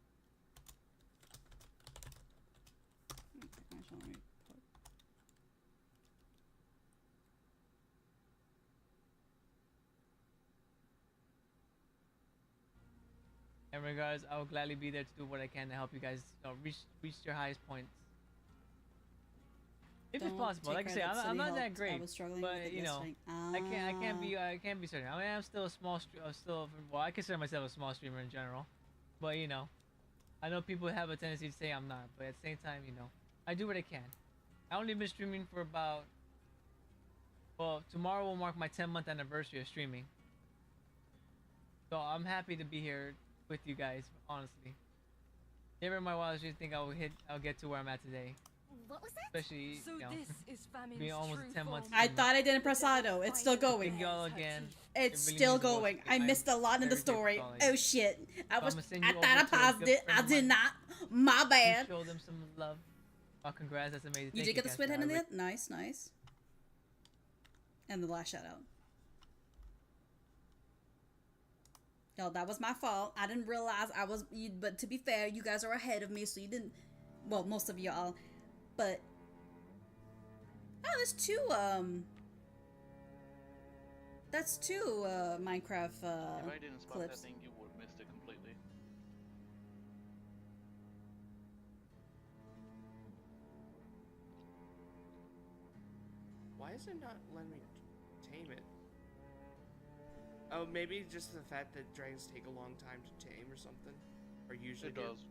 And regardless, I will gladly be there to do what I can to help you guys reach your highest points. If it's possible. Like I say, I'm not that great, but you know, I can't be certain. I mean, I'm still a small, well, I consider myself a small streamer in general, but you know, I know people have a tendency to say I'm not, but at the same time, you know, I do what I can. I only been streaming for about, well, tomorrow will mark my 10-month anniversary of streaming, so I'm happy to be here with you guys. Honestly, never in my wildest dreams think I'll get to where I'm at today. What was that? Especially, so you know, this is Famine's being almost true 10 months. I thought I didn't press auto. It's still going. Thank y'all again. It's It really still means the world going. to me. I missed a lot in the story. Oh shit! I thought I paused it. I did not. My bad. Show them some love. Oh, congrats! That's amazing. You did get the squid head in there. Nice, nice. And the last shout out. No, that was my fault. I didn't realize I was. But to be fair, you guys are ahead of me, so you didn't. Well, most of y'all. But oh, there's two that's two Minecraft if I didn't spot clips. that thing, you would have missed it completely. Why is it not letting me tame it? Oh, maybe just the fact that dragons take a long time to tame or something, or usually It does.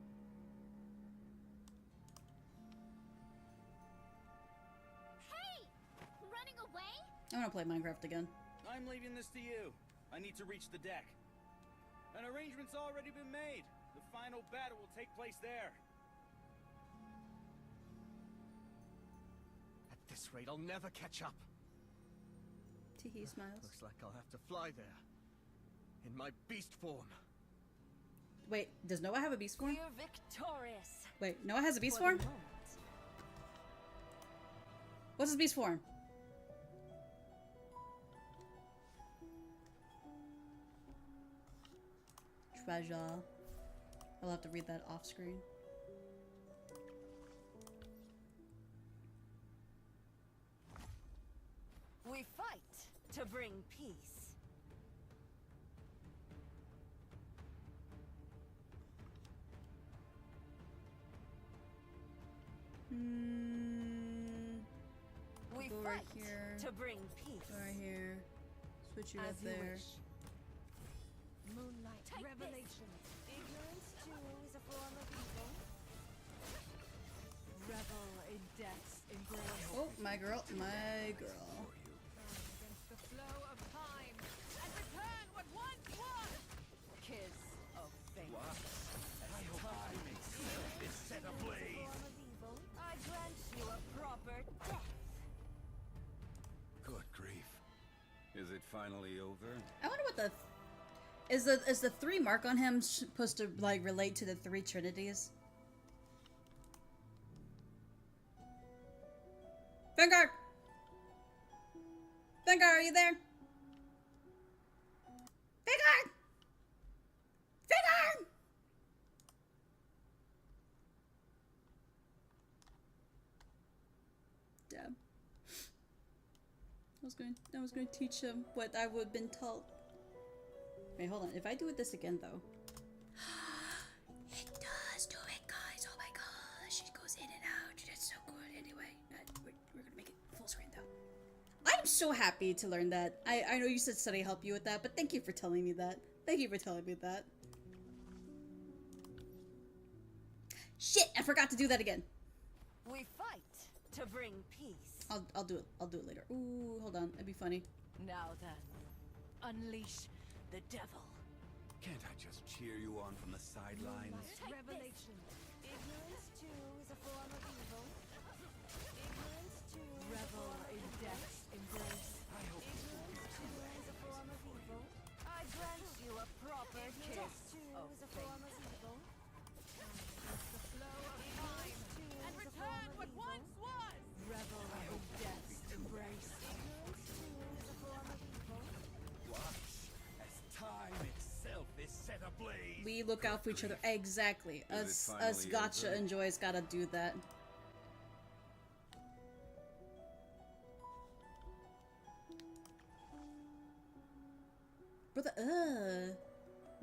I want to play Minecraft again. I'm leaving this to you. I need to reach the deck. An arrangement's already been made. The final battle will take place there. At this rate, I'll never catch up. He smiles. Looks like I'll have to fly there. In my beast form. Wait, does Noah have a beast form? We're victorious. Wait, Noah has a beast form? What's his beast form? Treasure. I'll have to read that off screen. We fight to bring peace. We Go fight right here. to bring peace. Go right here. Switch you As up you there. wish. Moonlight Take revelation. Ignorance too is a form of evil. Revel in death's embrace. Oh, my girl, my girl. Against the flow of time and return what once was. Kiss of fate. I hope time itself is set ablaze. Form of evil. I grant you a proper death. Good grief. Is it finally over? I wonder what the is the 3 mark on him supposed to like relate to the 3 trinities? Vanguard! Vanguard, are you there? Vanguard! Vanguard! Damn. I was going to teach him what I would have been taught. Wait, hold on. If I do it this again, though. It does do it, guys. Oh my gosh. It goes in and out. That's so good. Anyway, we're going to make it full screen, though. I'm so happy to learn that. I know you said study help you with that, but thank you for telling me that. Thank you for telling me that. Shit, I forgot to do that again. We fight to bring peace. I'll do it. I'll do it later. Ooh, hold on. That'd be funny. Now then, unleash the devil. Can't I just cheer you on from the sidelines? Revelation. Ignorance too is a form of evil. Ignorance too. Revel in death's embrace. I hope ignorance too is a form of evil. I grant you a proper kiss. Too is a form of evil. Against the flow of time and return what once was. Revel in death's embrace. Ignorance too is a form of evil. Watch as time itself is set ablaze. We look out for each other. Exactly. Is it Us finally gotcha over? enjoys gotta do that.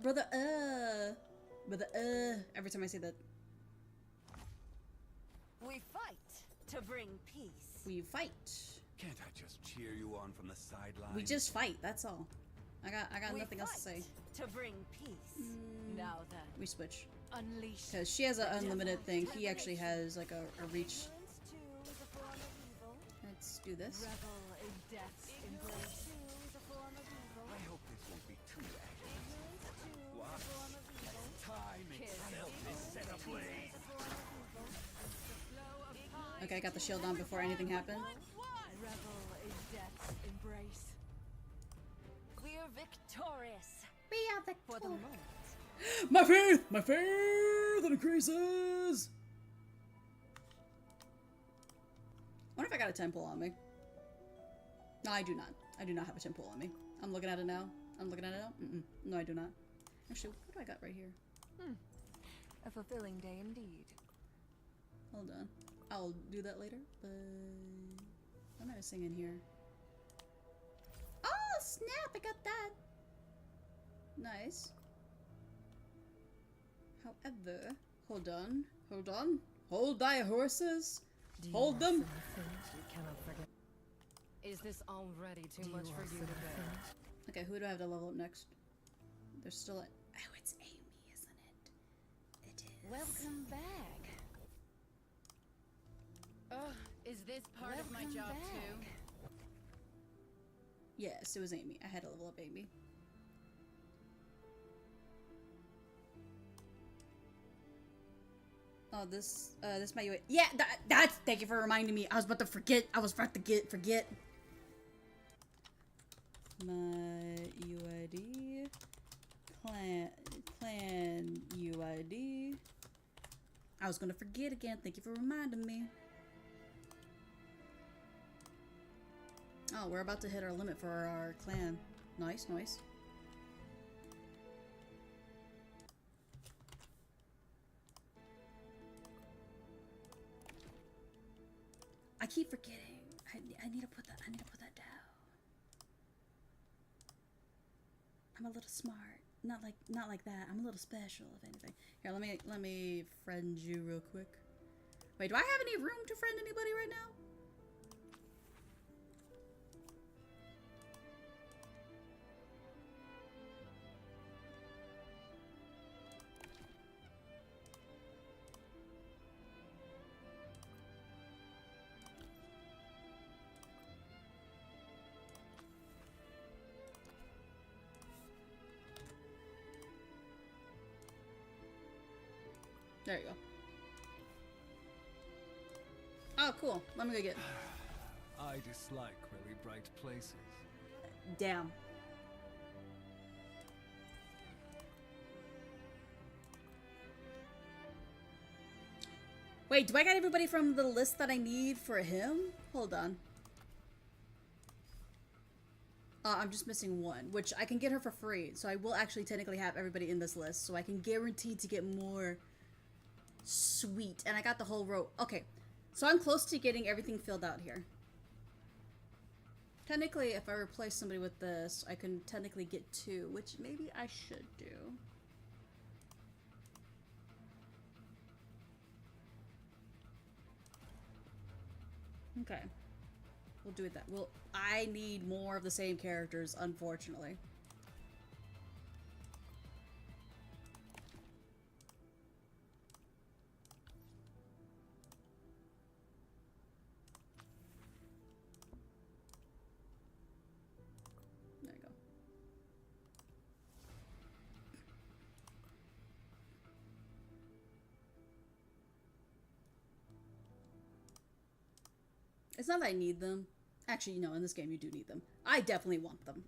Brother, But every time I say that. We fight to bring peace. We fight. Can't I just cheer you on from the sidelines? We just fight, that's all. I got nothing else to say. To bring peace. Now then. We switch. Unleash. Because she has an unlimited thing. He actually has like a reach. Let's do this. Revel in death's embrace. I hope this won't be too accurate. What? Time itself is set ablaze. Okay, I got the shield on before anything happened. Revel in death's embrace. We're victorious. We are victorious. For the moment. My faith increases. I wonder if I got a temple on me. No, I do not. I do not have a temple on me. I'm looking at it now. I'm looking at it now. No, I do not. Actually, what do I got right here? A fulfilling day indeed. Hold on. I'll do that later, but what am I singing here? Oh, snap! I got that. Nice. However, hold on. Hold thy horses. Hold them. Is this already too much for you to bear? Okay, who do I have to level up next? There's still a... Oh, it's Amy, isn't it? It is. Welcome back. Is this part of my job too? Yes, it was Amy. I had to level up Amy. Oh, this my UID. Yeah, that's. Thank you for reminding me. I was about to forget. Forget. My UID. Clan UID. I was gonna forget again. Thank you for reminding me. Oh, we're about to hit our limit for our clan. Nice. I keep forgetting. I need to put that down. I'm a little smart. Not like that. I'm a little special, if anything. Here, let me friend you real quick. Wait, do I have any room to friend anybody right now? There you go. Oh, cool. Let me go get. I dislike really bright places. Damn. Wait, do I got everybody from the list that I need for him? Hold on. I'm just missing one, which I can get her for free. So I will actually technically have everybody in this list. So I can guarantee to get more. Sweet. And I got the whole row. Okay. So I'm close to getting everything filled out here. Technically, if I replace somebody with this, I can technically get 2, which maybe I should do. Okay. We'll do it that. Well, I need more of the same characters, unfortunately. It's not that I need them. Actually, no, in this game you do need them. I definitely want them.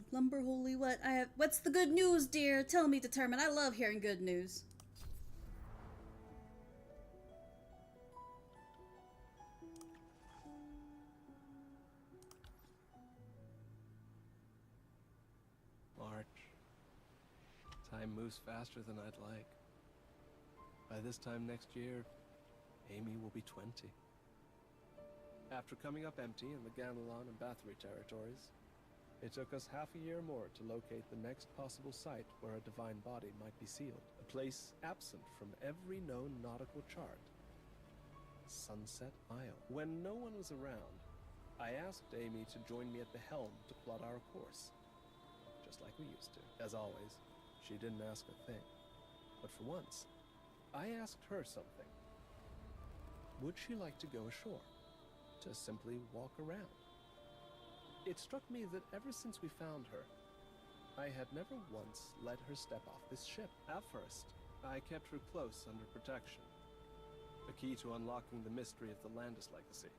Slumber holy what? What's the good news, dear? Tell me, Determined. I love hearing good news. March. Time moves faster than I'd like. By this time next year, Amy will be 20. After coming up empty in the Ganelon and Bathory territories, It took us half a year more to locate the next possible site where a divine body might be sealed. A place absent from every known nautical chart. Sunset Isle. When no one was around, I asked Amy to join me at the helm to plot our course. Just like we used to. As always, she didn't ask a thing. But for once, I asked her something. Would she like to go ashore? To simply walk around? It struck me that ever since we found her, I had never once let her step off this ship. At first, I kept her close under protection. The key to unlocking the mystery of the Landis legacy.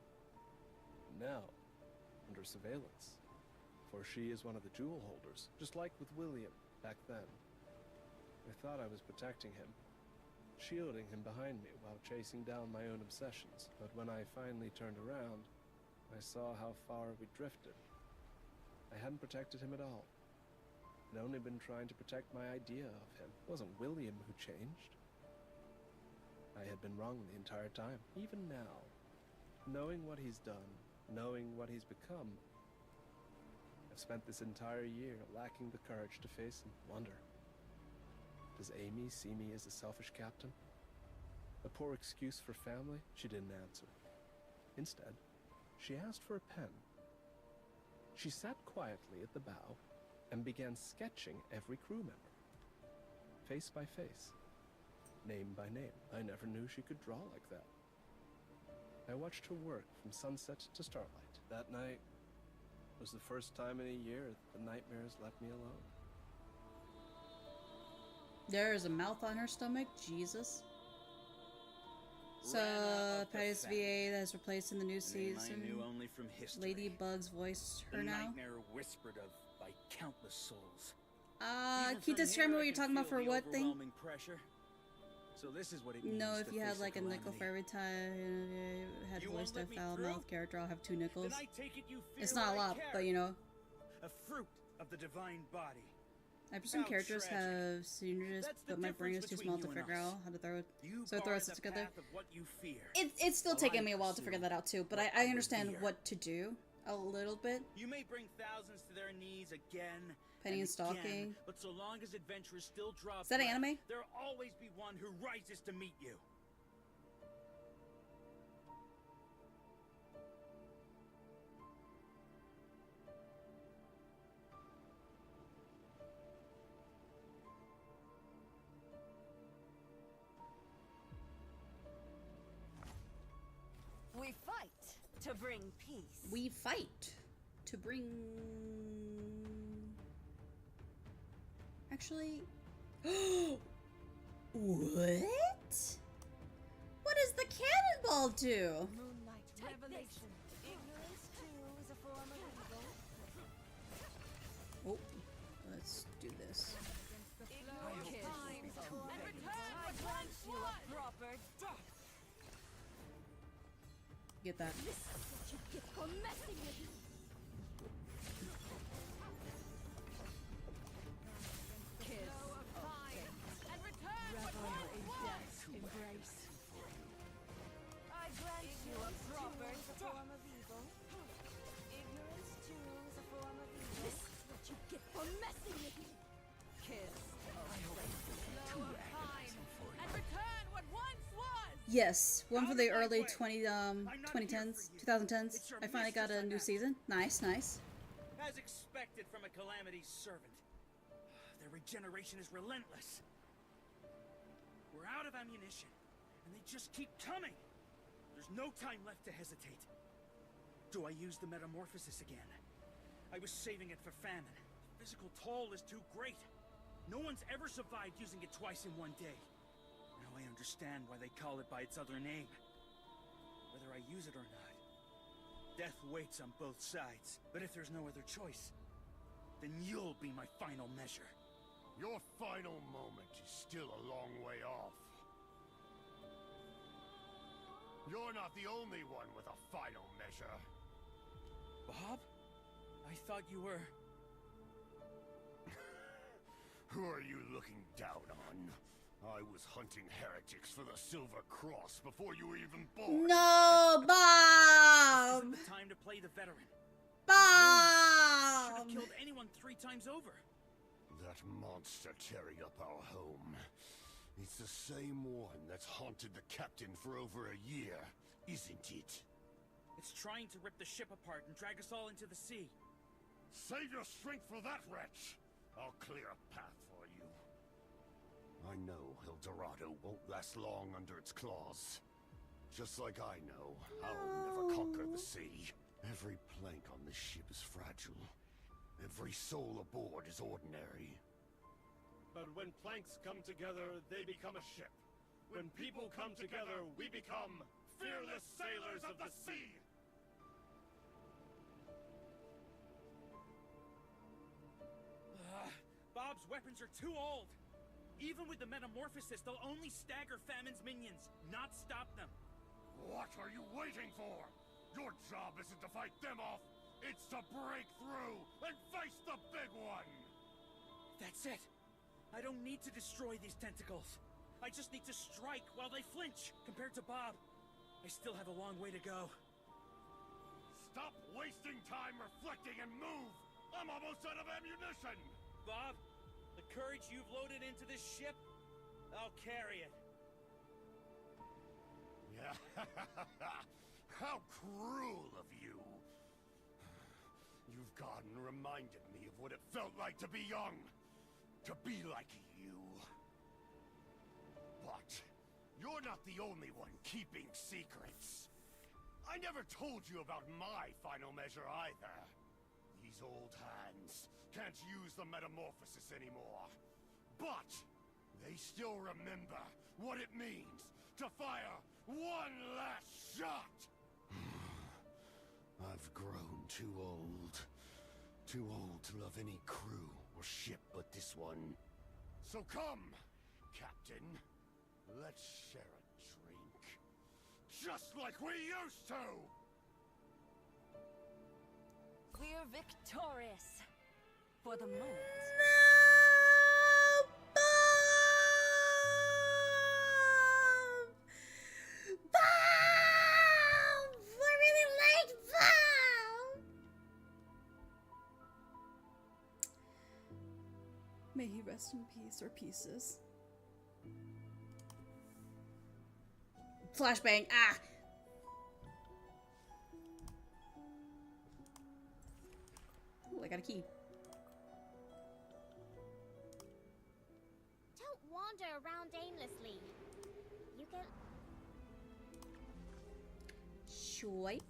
Now, under surveillance. For she is one of the jewel holders, just like with William back then. I thought I was protecting him, shielding him behind me while chasing down my own obsessions. But when I finally turned around, I saw how far we drifted. I hadn't protected him at all. I'd only been trying to protect my idea of him. It wasn't William who changed. I had been wrong the entire time. Even now, knowing what he's done, knowing what he's become, I've spent this entire year lacking the courage to face him. Wonder, does Amy see me as a selfish captain? A poor excuse for family? She didn't answer. Instead, she asked for a pen. She sat quietly at the bow and began sketching every crew member. Face by face. Name by name. I never knew she could draw like that. I watched her work from sunset to starlight. That night was the first time in a year the nightmares left me alone. There is a mouth on her stomach? Jesus. So, Patty's VA that is replaced in the new season. I knew only from history. Ladybug's voiced her now. Nightmare whispered of by countless souls. Can you describe what you're talking about for what thing? Pressure. So this is what it means. No, if you had like a nickel for every time you had voiced a foul-mouthed character, I'll have 2 nickels. It's not a lot, but you know. A fruit of the divine body. I presume characters have synergies, but my brain is too small to figure out how to throw it. So throw it together. It's still taking me a while to figure that out too, but I understand what to do a little bit. You may bring thousands to their knees again. Penny and stalking. But so long as adventurers still drop. Is that anime? There'll always be one who rises to meet you. We fight to bring peace. We fight to bring... Actually... What? What does the cannonball do? Moonlight revelation. Ignorance too is a form of evil. Oh, let's do this. And return what once was. Proper death. Get that. This is what you get for messing with me. Kiss of fire and return what once was. Embrace. I grant you a proper form of evil. Ignorance too is a form of evil. This is what you get for messing with me. Kiss of fate. And return what once was. Yes, one for the early 2010s. I finally got a new season. Nice, nice. As expected from a Calamity's servant. Their regeneration is relentless. We're out of ammunition, and they just keep coming. There's no time left to hesitate. Do I use the metamorphosis again? I was saving it for famine. The physical toll is too great. No one's ever survived using it twice in one day. Now I understand why they call it by its other name. Whether I use it or not, death waits on both sides. But if there's no other choice, then you'll be my final measure. Your final moment is still a long way off. You're not the only one with a final measure. Bob? I thought you were... Who are you looking down on? I was hunting heretics for the Silver Cross before you were even born. No, Bob! This isn't the time to play the veteran. Bob! I've killed anyone 3 times over. That monster tearing up our home. It's the same one that's haunted the captain for over a year, isn't it? It's trying to rip the ship apart and drag us all into the sea. Save your strength for that, wretch! I'll clear a path for you. I know El Dorado won't last long under its claws. Just like I know, I'll never conquer the sea. Every plank on this ship is fragile. Every soul aboard is ordinary. But when planks come together, they become a ship. When people come together, we become fearless sailors of the sea! Bob's weapons are too old. Even with the metamorphosis, they'll only stagger Famine's minions, not stop them. What are you waiting for? Your job isn't to fight them off. It's to break through and face the big one! That's it. I don't need to destroy these tentacles. I just need to strike while they flinch. Compared to Bob, I still have a long way to go. Stop wasting time reflecting and move! I'm almost out of ammunition! Bob, the courage you've loaded into this ship, I'll carry it. Yeah. How cruel of you! You've gone and reminded me of what it felt like to be young. To be like you. But you're not the only one keeping secrets. I never told you about my final measure either. These old hands can't use the metamorphosis anymore. But they still remember what it means to fire one last shot! I've grown too old. Too old to love any crew or ship but this one. So come, Captain. Let's share a drink. Just like we used to! We're victorious. For the moment. No! Bob! Bob! I really liked Bob! May he rest in peace, or pieces. Flashbang! Ah! Ooh, I got a key. Don't wander around aimlessly. You can... Swipe.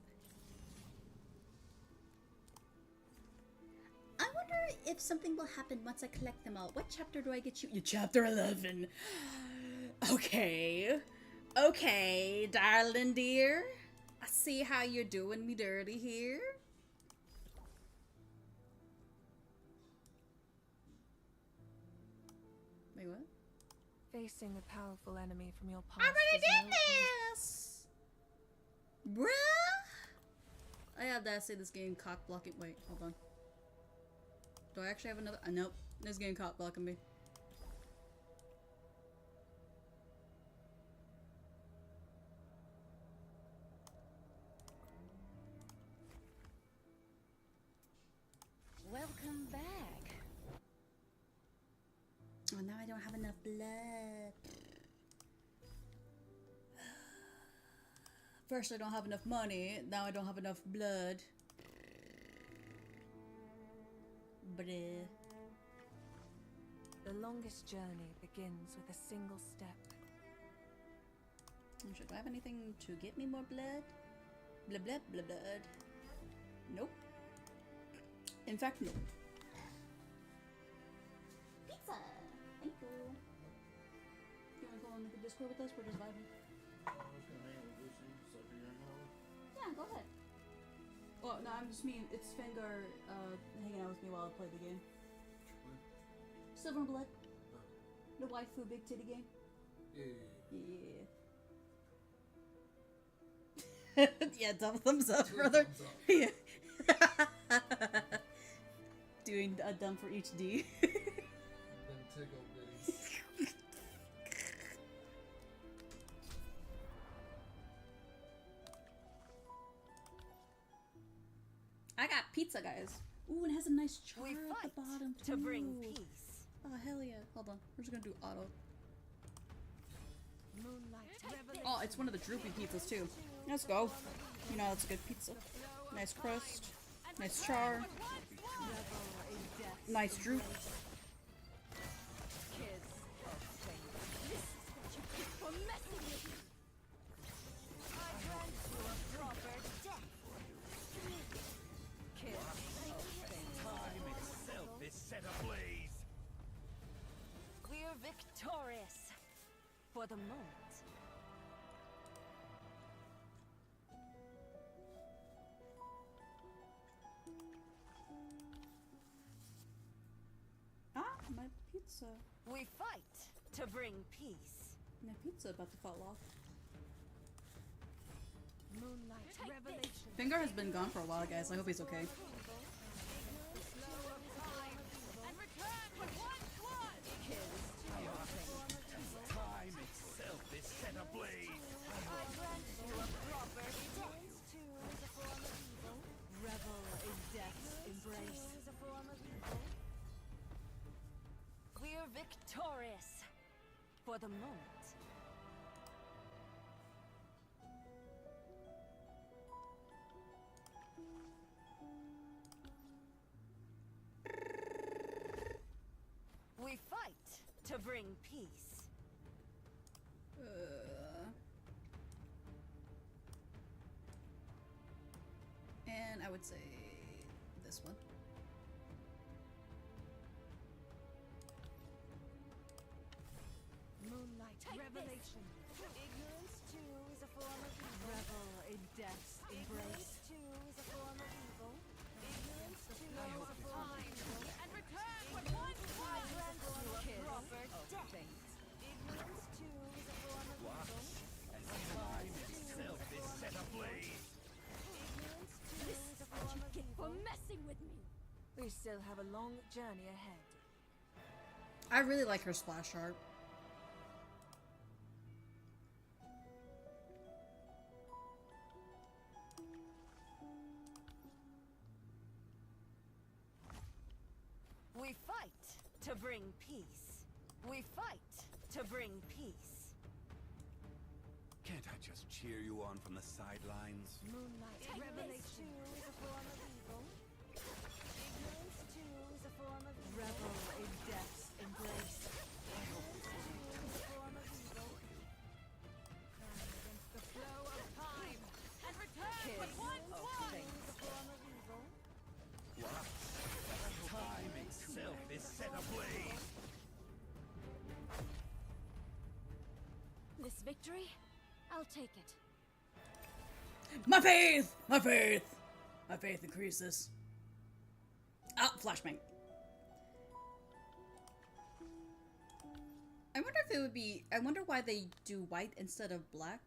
I wonder if something will happen once I collect them all. What chapter do I get you? You chapter 11. Okay. Okay, darling dear. I see how you're doing me dirty here. Wait, what? Facing a powerful enemy from your past. I already is did no this! Bruh! I have to say this game cock blocking. Wait, hold on. Do I actually have another? Nope. This game cock blocking me. Welcome back. Oh, now I don't have enough blood. First I don't have enough money, now I don't have enough blood. Bleh. The longest journey begins with a single step. Do I have anything to get me more blood? Blah blah blah blood. Nope. In fact, no. Pizza! Thank you. You wanna go on the Discord with us? We're just vibing. Yeah, go ahead. Well, no, I'm just mean, it's Fengar hanging out with me while I play the game. Silver and Blood. The waifu big titty game. Yeah. Yeah, double thumbs up, brother. Yeah. Doing a dumb for each D. I got pizza, guys. Ooh, and it has a nice char at the bottom too. To bring peace. Oh hell yeah! Hold on, we're just gonna do auto. Moonlight. Oh, it's one of the droopy pizzas too. Let's go. You know that's a good pizza. Nice crust, nice char, nice droop. We're victorious for the moment. Ah, my pizza. We fight to bring peace. My pizza about to fall off. Moonlight revelation. Finger has been gone for a while, guys. I hope he's okay. Time itself is set ablaze. I grant you a proper death. Revel in death's embrace. We're victorious for the moment. We fight to bring peace. And I would say this one. Moonlight revelation. Ignorance too is a form of evil. Revel in death's embrace. Ignorance too is a form of evil. Ignorance too is a form of evil. And return what once was. I grant you a proper death. Ignorance too is a form of evil. As time itself is set ablaze. Ignorance too is a form of evil. For messing with me. We still have a long journey ahead. I really like her splash art. We fight to bring peace. We fight to bring peace. Can't I just cheer you on from the sidelines? Moonlight revelation is a form of evil. Ignorance too is a form of evil. Revel in death's embrace. Ignorance too is a form of evil. Stand against the flow of time and return what once was. Is a form of evil. What? Time itself is set ablaze. This victory, I'll take it. My faith! My faith! My faith increases. Ah, flashbang. I wonder if it would be. I wonder why they do white instead of black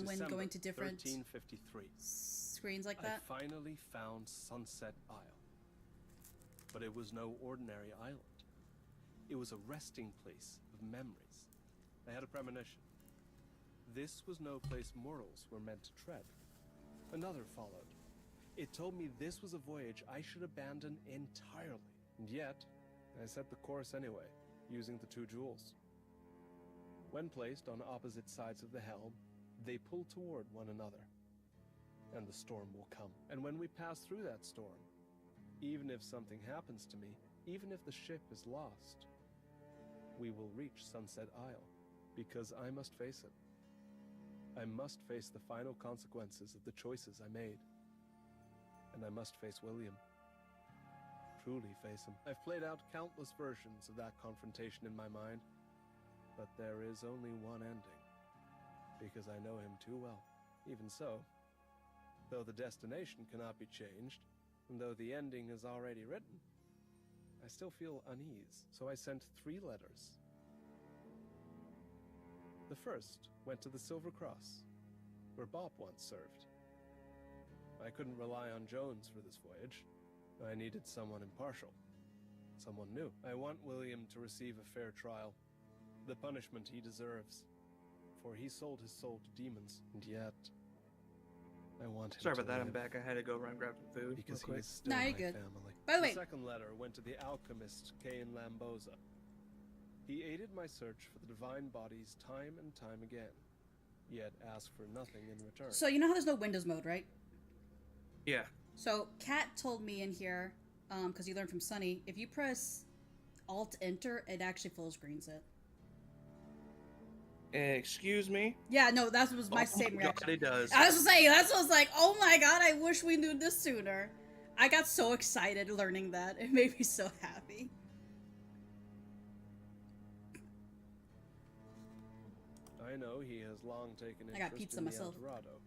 when going to different 1353. screens like that. I finally found Sunset Isle. But it was no ordinary island. It was a resting place of memories. I had a premonition. This was no place mortals were meant to tread. Another followed. It told me this was a voyage I should abandon entirely. And yet, I set the course anyway, using the two jewels. When placed on opposite sides of the helm, they pull toward one another. And the storm will come. And when we pass through that storm, even if something happens to me, even if the ship is lost, we will reach Sunset Isle, because I must face it. I must face the final consequences of the choices I made. And I must face William. Truly face him. I've played out countless versions of that confrontation in my mind, but there is only one ending, because I know him too well. Even so, though the destination cannot be changed, and though the ending is already written, I still feel unease, so I sent 3 letters. The first went to the Silver Cross, where Bob once served. I couldn't rely on Jones for this voyage. I needed someone impartial, someone new. I want William to receive a fair trial, the punishment he deserves, for he sold his soul to demons, and yet I want him Sorry to about that, live. I'm back. I had to go run grab some food. Because he real quick. is still Nah, my you're good. family. By the way, the second letter went to the alchemist Cain Lamboza. He aided my search for the divine bodies time and time again, yet asked for nothing in return. So you know how there's no Windows mode, right? Yeah. So Kat told me in here, because you learned from Sunny, if you press Alt-Enter, it actually full screens it. Excuse me? Yeah, no, that was my same reaction. God, it does. I was saying, that's what I was like, oh my god, I wish we knew this sooner. I got so excited learning that. It made me so happy. I know he has long taken interest in the El Dorado,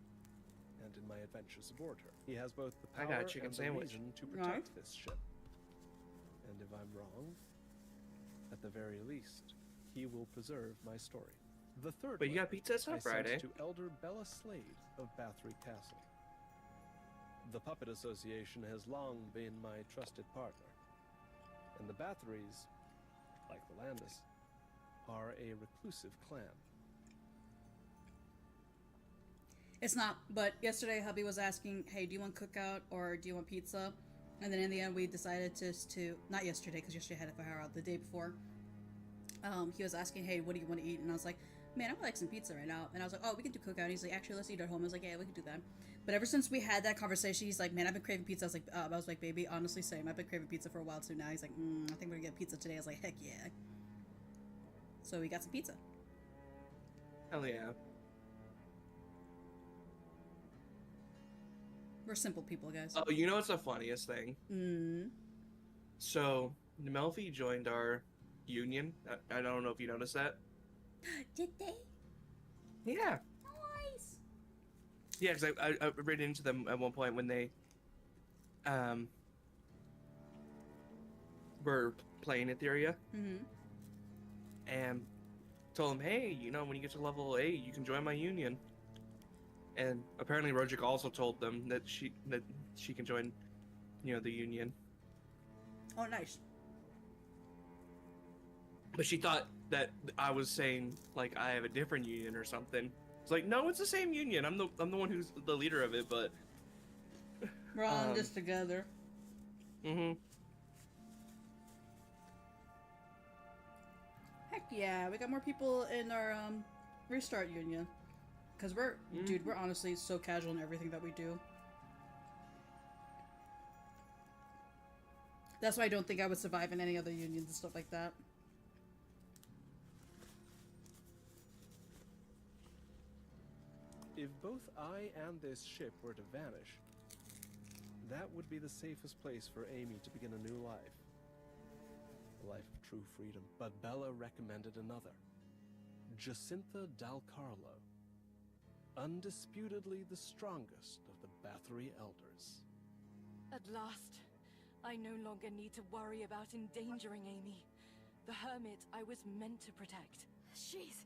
and in my adventures aboard her. He has both the power and the reason to protect this ship. And if I'm wrong, at the very least, he will preserve my story. The third But you got pizza on Friday. to Elder Bella Slade of Bathory Castle. The Puppet Association has long been my trusted partner, and the Bathorys, like the Landis, are a reclusive clan. It's not, but yesterday hubby was asking, hey, do you want cookout or do you want pizza? And then in the end we decided to not yesterday, because yesterday I had a fire out, the day before. He was asking, hey, what do you want to eat? And I was like, man, I would like some pizza right now. And I was like, oh, we can do cookout. And he's like, actually, let's eat at home. I was like, yeah, we can do that. But ever since we had that conversation, he's like, man, I've been craving pizza. I was like, baby, honestly, same. I've been craving pizza for a while too now. He's like, I think we're gonna get pizza today. I was like, heck yeah. So we got some pizza. Hell yeah. We're simple people, guys. Oh, you know what's the funniest thing? So, Melfi joined our union. I don't know if you noticed that. Did they? Yeah. Nice. Yeah, because I ran into them at one point when they were playing Etheria. And told them, hey, you know, when you get to level 8, you can join my union. And apparently Rogic also told them that she can join, you know, the union. Oh, nice. But she thought that I was saying like I have a different union or something. It's like, no, it's the same union. I'm the one who's the leader of it, but we're all in this together. Heck yeah, we got more people in our restart union. Because dude, we're honestly so casual in everything that we do. That's why I don't think I would survive in any other unions and stuff like that. If both I and this ship were to vanish, that would be the safest place for Amy to begin a new life. A life of true freedom. But Bella recommended another. Jacinta Dal Carlo. Undisputedly the strongest of the Bathory Elders. At last, I no longer need to worry about endangering Amy, the hermit I was meant to protect. She's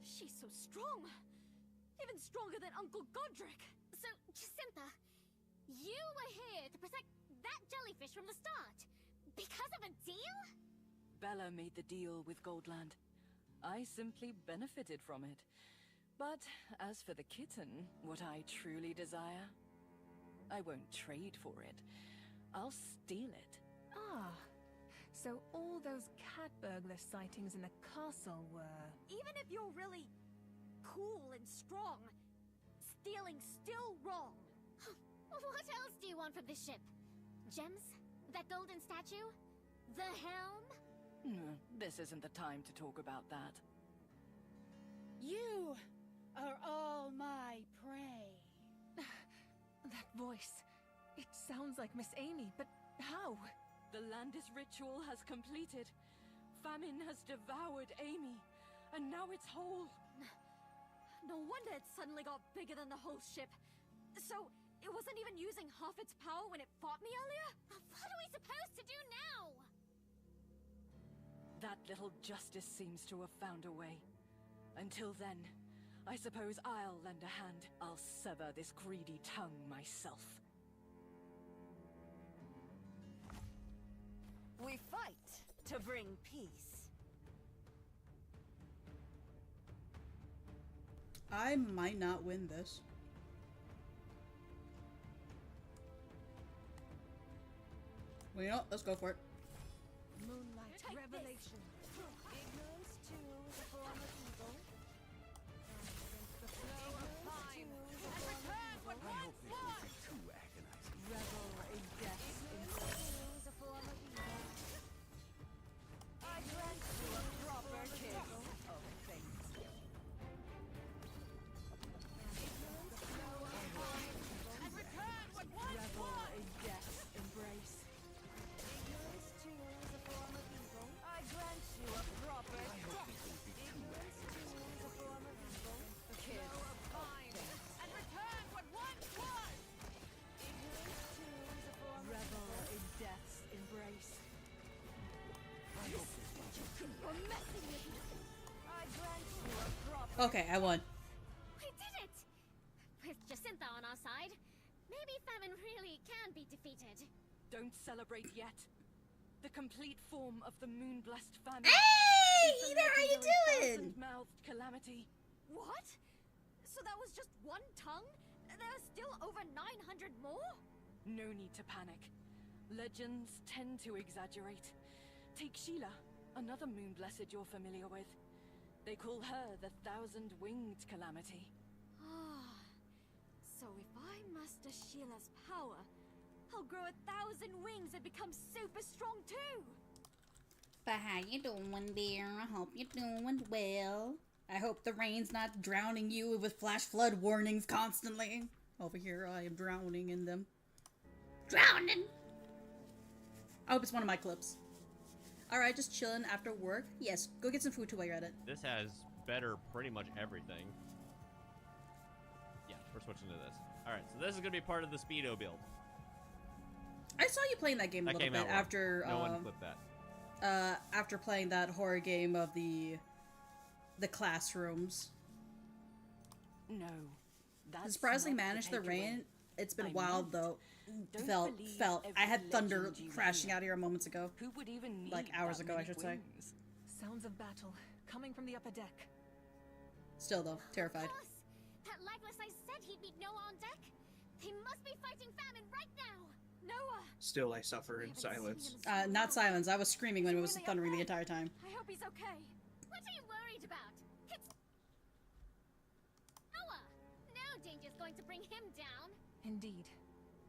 so strong. Even stronger than Uncle Godric. So, Jacinta, you were here to protect that jellyfish from the start. Because of a deal? Bella made the deal with Goldland. I simply benefited from it. But as for the kitten, what I truly desire, I won't trade for it. I'll steal it. Ah, so all those cat burglar sightings in the castle were... Even if you're really cool and strong, stealing's still wrong. What else do you want from this ship? Gems? That golden statue? The helm? This isn't the time to talk about that. You are all my prey. That voice. It sounds like Miss Amy, but how? The Landis ritual has completed. Famine has devoured Amy, and now it's whole. No wonder it suddenly got bigger than the whole ship. So, it wasn't even using half its power when it fought me earlier? What are we supposed to do now? That little justice seems to have found a way. Until then, I suppose I'll lend a hand. I'll sever this greedy tongue myself. We fight to bring peace. I might not win this. Well, you know, let's go for it. Moonlight revelation. Ignorance too is a form of evil. The flow of time and return what once was. Too agonizing. Revel in death. Ignorance too is a form of evil. I grant you a proper kiss of fate. Ignorance too is a form of evil. And return what once Revel was. in death's embrace. Ignorance too is a form of evil. I grant you a proper death. Ignorance too is a form of evil. The kiss of time and return what once was. Ignorance too is a form of Revel evil. in death's embrace. You're messing with me. I grant you a proper. Okay, I won. We did it! With Jacinta on our side, maybe famine really can be defeated. Don't celebrate yet. The complete form of the Moonblessed family. Hey, is the Eder, how you legendary doing? thousand-mouthed calamity. What? So that was just one tongue? There are still over 900 more? No need to panic. Legends tend to exaggerate. Take Sheila, another Moonblessed you're familiar with. They call her the Thousand-Winged Calamity. Ah, so if I master Sheila's power, I'll grow 1,000 wings and become super strong too! But how you doing, dear? I hope you're doing well. I hope the rain's not drowning you with flash flood warnings constantly. Over here, I am drowning in them. Drowning! I hope it's one of my clips. Alright, just chilling after work. Yes, go get some food too while you're at it. This has better pretty much everything. Yeah, we're switching to this. Alright, so this is going to be part of the Speedo build. I saw you playing that game a little bit after No one clipped that. After playing that horror game of the classrooms. No. That's Surprisingly not managed the takeaway. rain. It's been I wild meant, though. don't believe Felt. I every had thunder legend you crashing hear. out here moments ago. Who would even need Like hours that ago, I many should say. wings? Sounds of battle coming from the upper deck. Still though, terrified. Of course! That Legless I said he'd meet Noah on deck? They must be fighting famine right now! Noah! Still, I suffer in silence. Not silence. I was screaming when it was thundering the entire time. I hope he's okay. What are you worried about? It's Noah! No danger's going to bring him down. Indeed.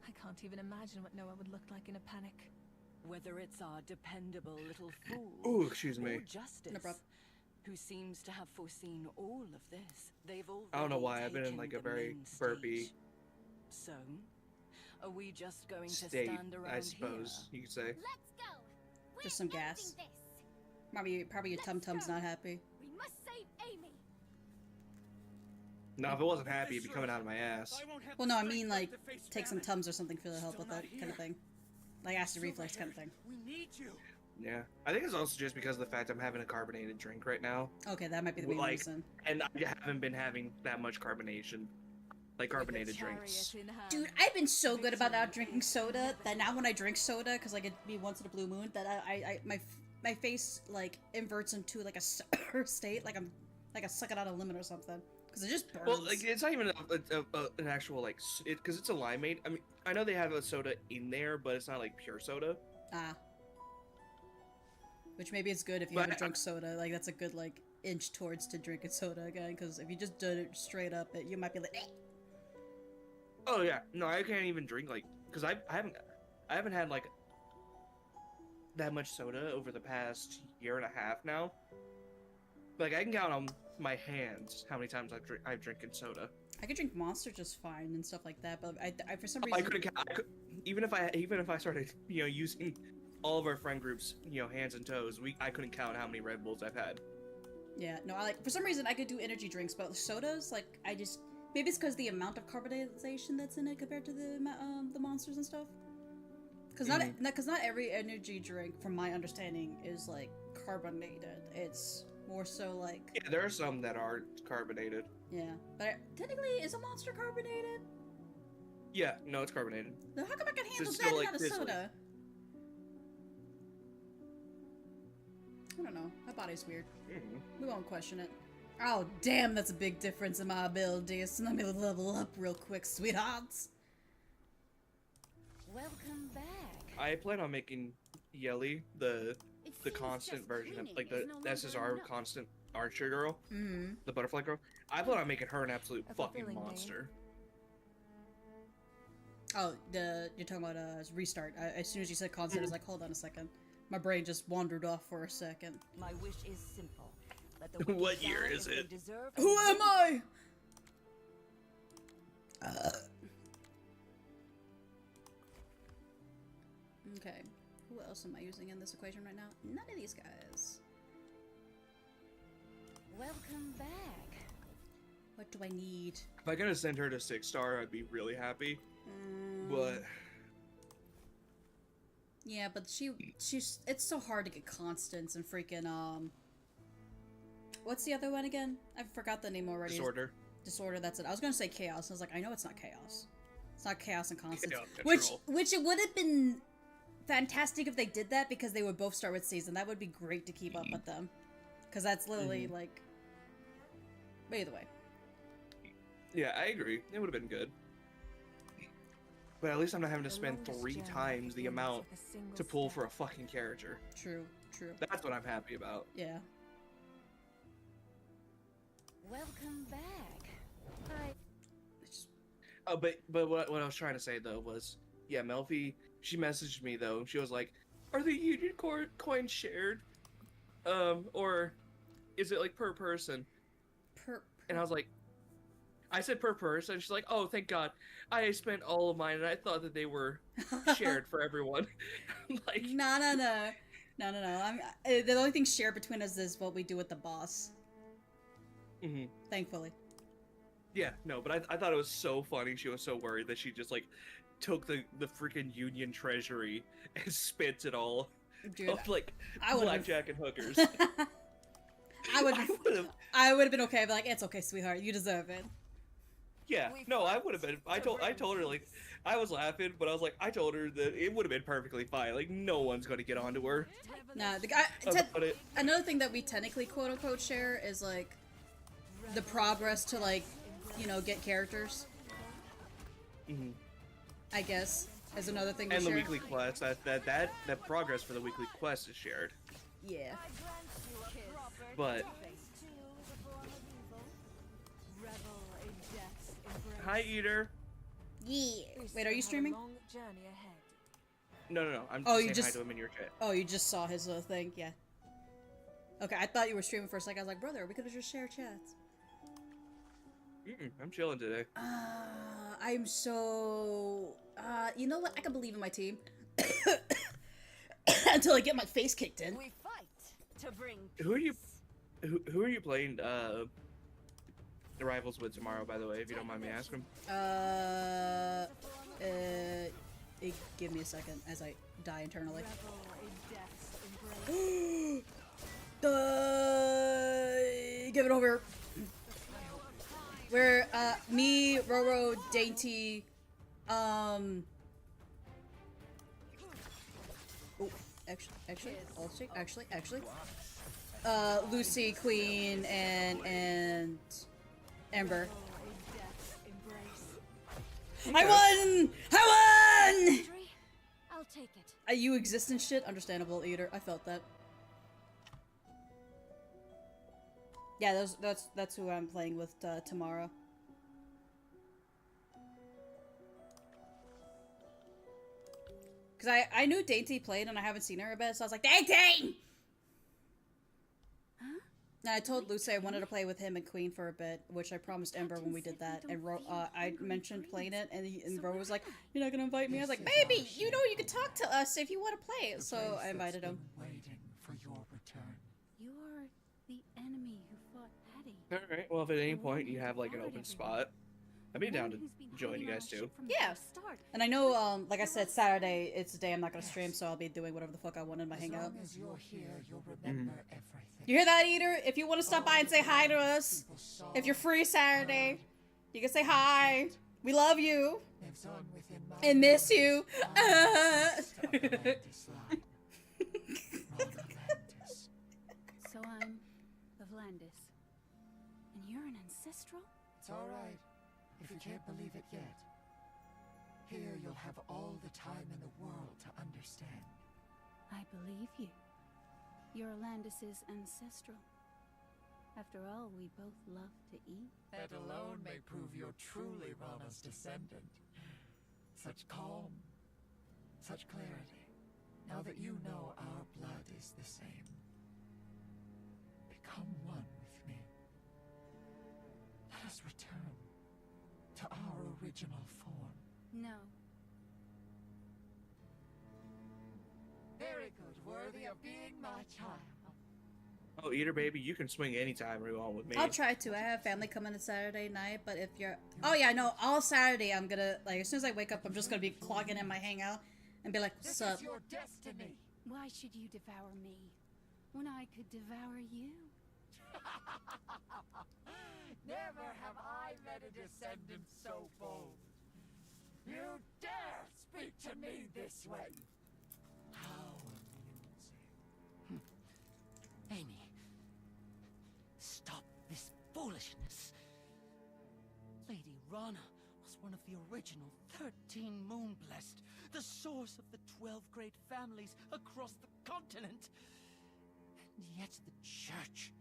I can't even imagine what Noah would look like in a panic. Whether it's our dependable little fool Ooh, excuse me. or Justice, No problem. who seems to have foreseen all of this, they've already I don't know why, I've been in taken like a the very main burpy stage. So, are we just going to state, stand around I suppose you could say. Let's go! We're Just some ending gas. this. Probably your tum tum's not happy. We must save Amy. No, if it wasn't happy, it'd be coming out of my ass. Well, no, I mean like take some tums or something for the help with that kind of thing, like acid reflex kind of thing. We need you. Yeah, I think it's also just because of the fact I'm having a carbonated drink right now. Okay, that might be the main Like, reason. and I haven't been having that much carbonation, like carbonated drinks. Dude, I've been so good about not drinking soda that now when I drink soda, because like it'd be once in a blue moon, that my face like inverts into like a sour state, like I'm like I suck it out a lemon or something, because it just burns. Well, like it's not even an actual like because it's a limeade. I mean, I know they have a soda in there, but it's not like pure soda. Ah. Which maybe it's good if you But haven't drunk soda. Like that's a good like inch towards to drinking soda again. Because if you just did it straight up, you might be like. Eh. Oh yeah, no, I can't even drink like because I haven't had like that much soda over the past year and a half now. Like I can count on my hands how many times I've drinking soda. I could drink Monster just fine and stuff like that, but I for some reason I couldn't count. Even if I started using all of our friend groups hands and toes, I couldn't count how many Red Bulls I've had. Yeah, no, for some reason I could do energy drinks, but sodas like I just maybe it's because the amount of carbonation that's in it compared to the Monsters and stuff. Because not every energy drink, from my understanding, is like carbonated. It's more so like Yeah, there are some that aren't carbonated. yeah, but technically, is a Monster carbonated? Yeah, no, it's carbonated. Then how come I can handle It's that still, and like, not a fizzly. soda? I don't know. My body's weird. We won't question it. Oh, damn, that's a big difference in my abilities. Let me level up real quick, sweethearts. Welcome back. I plan on making Yelly the constant version of like the SSR constant archer girl, the butterfly girl. I plan on making her an absolute fucking monster. Oh, you're talking about restart. As soon as you said constant, I was like, hold on a second. My brain just wandered off for a second. My wish is simple. Let the What year is it? Who am I? Okay. Who else am I using in this equation right now? None of these guys. Welcome back. What do I need? If I gotta send her to 6-star, I'd be really happy. But yeah, but she's it's so hard to get constants and freaking what's the other one again? I forgot the name already. Disorder, that's it. I was gonna say chaos. I was like, I know it's not chaos. It's not chaos and constants. Which it would have been fantastic if they did that, because they would both start with season. That would be great to keep up with them. Because that's literally like, but either way. Yeah, I agree. It would have been good. But at least I'm not having to spend 3 times the amount to pull for a fucking character. True. That's what I'm happy about. Yeah. Welcome back. But what I was trying to say though was, yeah, Melfi, she messaged me though. She was like, "Are the Union coins shared? Or is it like per person?" And I was like, I said per person. She's like, "Oh, thank God. I spent all of mine, and I thought that they were shared for everyone." Like, No. The only thing shared between us is what we do with the boss. Thankfully. Yeah, no, but I thought it was so funny. She was so worried that she just like took the freaking Union treasury and spent it all on like blackjack and hookers. I would have been okay, but like, it's okay, sweetheart. You deserve it. Yeah, no, I would have been. I told her, like, I was laughing, but I was like, I told her that it would have been perfectly fine. Like, no one's gonna get onto her. Nah, another thing that we technically quote unquote share is like the progress to like, you know, get characters. I guess is another thing. And the weekly quest. That progress for the weekly quest is shared. Yeah. But. Hi, Eater. Yeah. Wait, are you streaming? No. I'm just saying hi to him in your chat. Oh, you just saw his little thing, yeah. Okay, I thought you were streaming for a second. I was like, brother, we could have just shared chats. I'm chilling today. I'm so... you know what? I can believe in my team. Until I get my face kicked in. We fight to bring Who are you playing the rivals with tomorrow, by the way, if you don't mind me asking? Give me a second as I die internally. Give it over. We're me, Roro, Dainty, oh, actually, Lucy, Queen, and Ember. I won! I'll take it. You existence shit? Understandable, Eater. I felt that. Yeah, that's who I'm playing with tomorrow. Cause I knew Dainty played and I haven't seen her a bit, so I was like, Dainty! Huh? And I told Lucy I wanted to play with him and Queen for a bit, which I promised Ember when we did that. And I mentioned playing it, and Ro was like, "You're not gonna invite me?" I was like, "Baby, you know you can talk to us if you want to play." So I invited him. Waiting for your return. You are the enemy who fought Hetty. Alright, well, if at any point you have like an open spot, I'd be down to join you guys too. Yeah. And I know, like I said, Saturday, it's a day I'm not gonna stream, so I'll be doing whatever the fuck I want in my hangout. As you're here, you'll remember everything. You hear that, Eater? If you want to stop by and say hi to us, if you're free Saturday, you can say hi. We love you. And miss you. So I'm of Landis. And you're an ancestral? It's alright, if you can't believe it yet. Here you'll have all the time in the world to understand. I believe you. You're Landis' ancestral. After all, we both love to eat. That alone may prove you're truly Rana's descendant. Such calm, such clarity. Now that you know our blood is the same, become one with me. Let us return to our original form. No. Very good, worthy of being my child. Oh, Eater baby, you can swing anytime you want with me. I'll try to. I have family coming on Saturday night, but if you're... Oh yeah, no, all Saturday I'm gonna, like, as soon as I wake up, I'm just gonna be clogging in my hangout and be like, what's up? This is your destiny. Why should you devour me when I could devour you? Never have I met a descendant so bold. You dare speak to me this way? How amusing. Amy, stop this foolishness. Lady Rana was one of the original 13 Moonblessed, the source of the 12 great families across the continent. And yet the church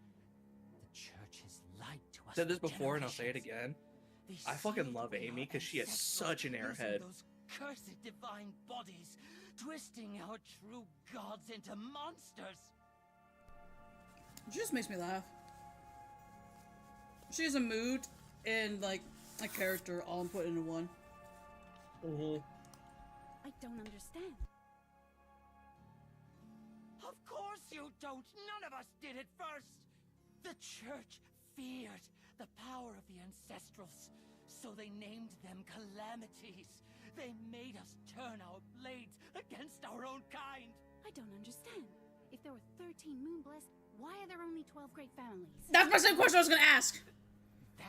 has lied to us. Said this before and I'll say it again. I fucking love Amy because she is such an airhead. Those cursed divine bodies, twisting our true gods into monsters. She just makes me laugh. She has a mood and like a character all put into one. I don't understand. Of course you don't. None of us did it first. The church feared the power of the ancestrals, so they named them calamities. They made us turn our blades against our own kind. I don't understand. If there were 13 Moonblessed, why are there only 12 great families? That's my same question I was gonna ask.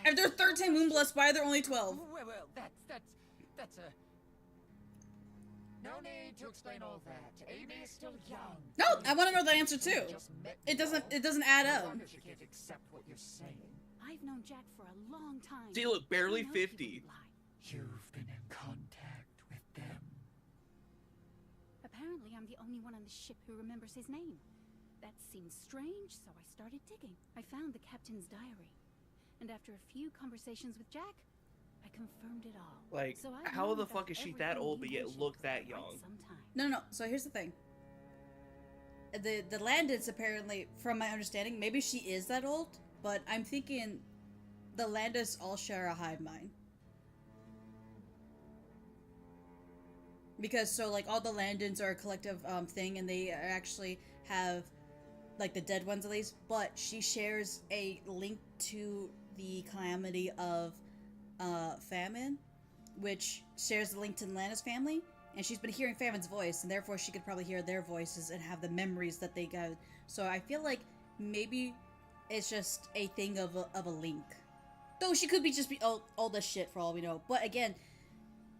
If there are 13 Moonblessed, why are there only 12? Well, that's a... No need to explain all that. Amy is still young. No, I want to know the answer too. It doesn't add up. She can't accept what you're saying. I've known Jack for a long time. See, look, barely 50. You've been in contact with them. Apparently, I'm the only one on the ship who remembers his name. That seemed strange, so I started digging. I found the captain's diary. And after a few conversations with Jack, I confirmed it all. Like, so how the fuck is she that old but yet look that young? No. So here's the thing. The Landis apparently, from my understanding, maybe she is that old, but I'm thinking the Landis all share a hive mind. Because so like all the Landons are a collective thing, and they actually have like the dead ones at least. But she shares a link to the calamity of famine, which shares the link to the Landis family, and she's been hearing Famine's voice, and therefore she could probably hear their voices and have the memories that they got. So I feel like maybe it's just a thing of a link. Though she could be just be old as shit for all we know. But again,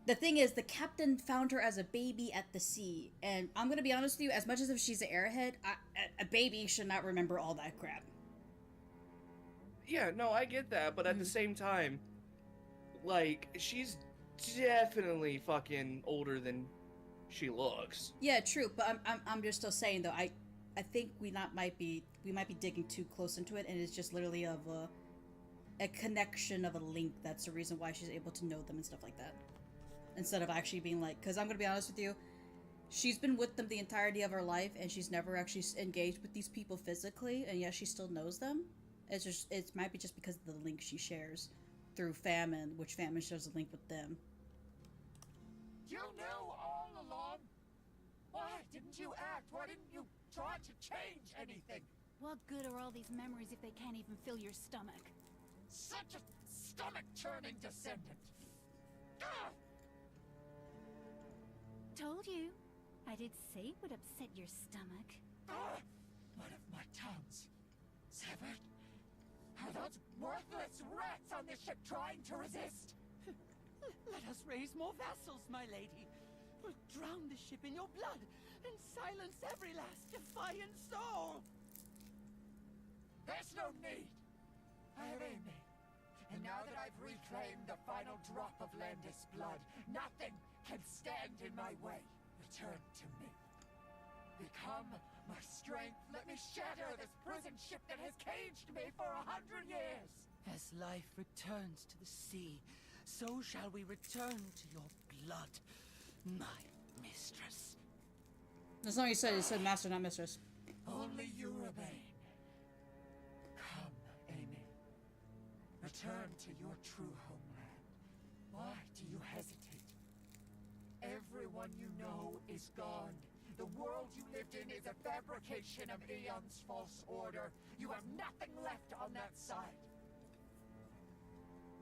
the thing is, the captain found her as a baby at the sea, and I'm gonna be honest with you, as much as if she's an airhead, a baby should not remember all that crap. Yeah, no, I get that, but at the same time, like, she's definitely fucking older than she looks. Yeah, true, but I'm just still saying though, I think we might be digging too close into it, and it's just literally of a connection of a link. That's the reason why she's able to know them and stuff like that, instead of actually being like, because I'm gonna be honest with you, she's been with them the entirety of her life, and she's never actually engaged with these people physically, and yet she still knows them. It might be just because of the link she shares through Famine, which Famine shares a link with them. You knew all along? Why didn't you act? Why didn't you try to change anything? What good are all these memories if they can't even fill your stomach? Such a stomach-churning descendant. Ugh! Told you. I did say it would upset your stomach. Ugh! One of my tongues severed. Are those worthless rats on this ship trying to resist? Let us raise more vessels, my lady. We'll drown the ship in your blood and silence every last defiant soul. There's no need. I have Amy. And now that I've reclaimed the final drop of Landis blood, nothing can stand in my way. Return to me. Become my strength. Let me shatter this prison ship that has caged me for 100 years. As life returns to the sea, so shall we return to your blood, my mistress. That's not what you said. You said master, not mistress. Only you remain. Come, Amy. Return to your true homeland. Why do you hesitate? Everyone you know is gone. The world you lived in is a fabrication of Aeon's false order. You have nothing left on that side.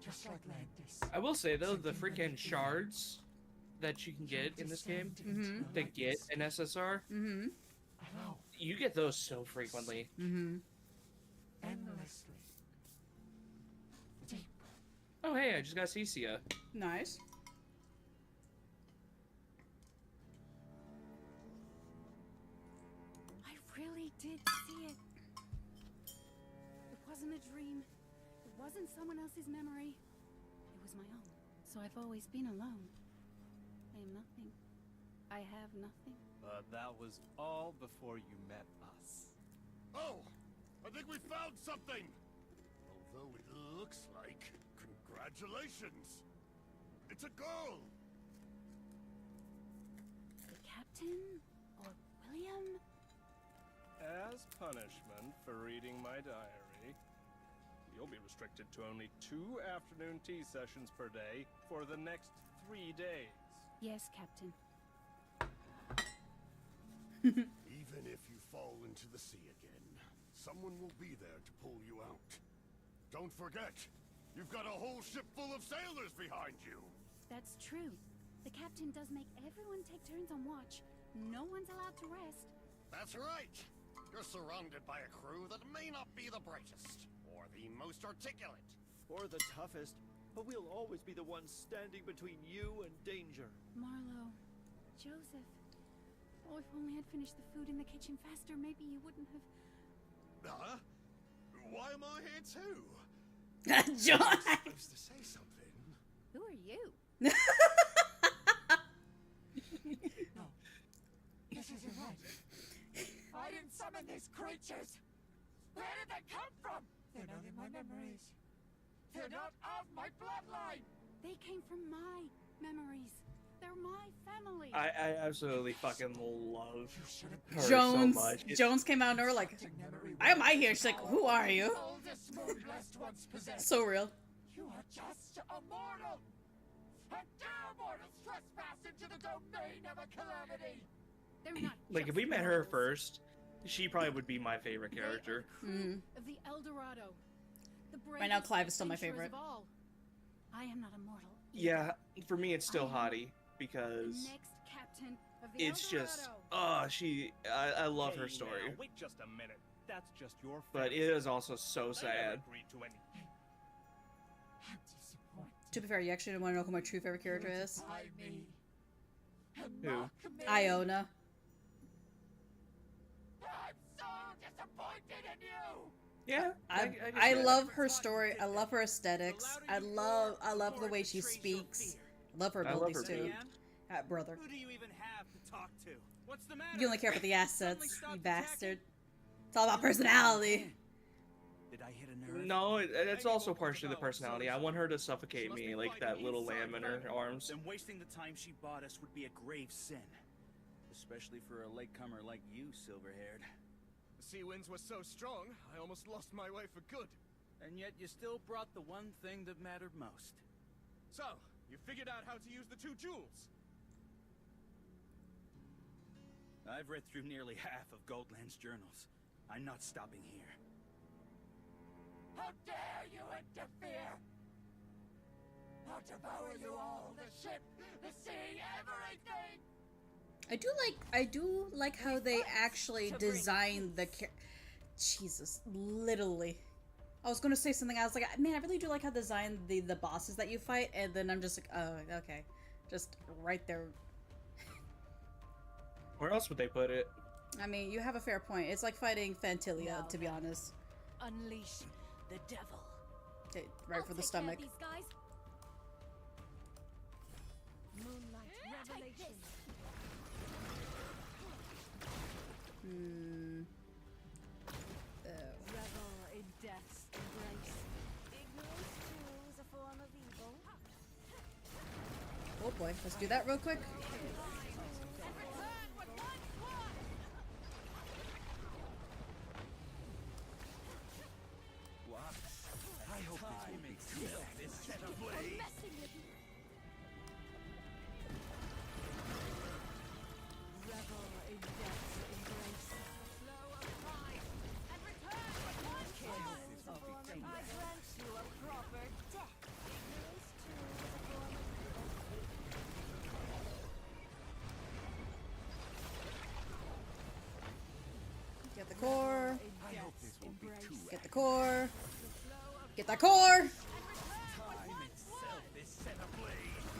Just like Landis. I will say though, the freaking shards that you can get in this game that get an SSR, you get those so frequently. Endlessly. Deep. Oh hey, I just got Cecia. Nice. I really did see it. It wasn't a dream. It wasn't someone else's memory. It was my own. So I've always been alone. I am nothing. I have nothing. But that was all before you met us. Oh! I think we found something! Although it looks like... Congratulations! It's a girl! The captain? Or William? As punishment for reading my diary, you'll be restricted to only 2 afternoon tea sessions per day for the next 3 days. Yes, Captain. Even if you fall into the sea again, someone will be there to pull you out. Don't forget, you've got a whole ship full of sailors behind you! That's true. The captain does make everyone take turns on watch. No one's allowed to rest. That's right! You're surrounded by a crew that may not be the brightest, or the most articulate. Or the toughest, but we'll always be the ones standing between you and danger. Marlowe. Joseph. Oh, if only I'd finished the food in the kitchen faster, maybe you wouldn't have... Huh? Why am I here too? John! I'm supposed to say something. Who are you? No. This isn't right. I didn't summon these creatures. Where did they come from? They're not in my memories. They're not of my bloodline. They came from my memories. They're my family. I absolutely fucking love her Jones. so much. Jones came out and they were like, "Why am I here?" She's like, "Who are you?" So real. You are just a mortal. How dare mortals trespass into the domain of a calamity? They're not. Like if we met her first, she probably would be my favorite character. Of the El Dorado. The Right now, Clive is still my favorite. of all. I am not a mortal. Yeah, for me it's still Hottie because Next captain of the it's El just Dorado. I love her Hey, story. now, wait just a minute. That's just your But it is also so sad. I never agreed to anything. I'm disappointed. To be fair, you actually don't want to know who my true favorite character is. Defy me. And Who? mock me. Iona. I'm so disappointed in you. Yeah, I love her story. I love her aesthetics. I love the way she speaks. I love her I love abilities her too. Brother. Who do you even have to talk to? What's the matter? You only care about the assets, Suddenly you stopped bastard. It's all about personality. Did I hit a nerve? No, it's also partially the personality. I want her to suffocate me like that little lamb in her arms. Then wasting the time she bought us would be a grave sin. Especially for a latecomer like you, silver-haired. The sea winds were so strong, I almost lost my way for good. And yet you still brought the one thing that mattered most. So, you figured out how to use the 2 jewels? I've read through nearly half of Goldland's journals. I'm not stopping here. How dare you interfere? I'll devour you all, the ship, the sea, everything! I do like how they actually designed the Jesus, literally. I was gonna say something, I was like, man, I really do like how they designed the bosses that you fight, and then I'm just like, oh, okay. Just right there. Where else would they put it? I mean, you have a fair point. It's like fighting Fantilia, to be honest. Unleash the devil. Okay, right for the stomach. These guys. Moonlight Revel in death's embrace. Ignorance too is a form of evil. Oh boy, let's do that real quick. What? I hope this will be too bad. This set ablaze. Revel in death's embrace. Flow of time and return with one kiss. I grant you a proper death. Ignorance too is a form of Get the core. I hope this won't be too Get the core. Get that core. Time itself is set ablaze.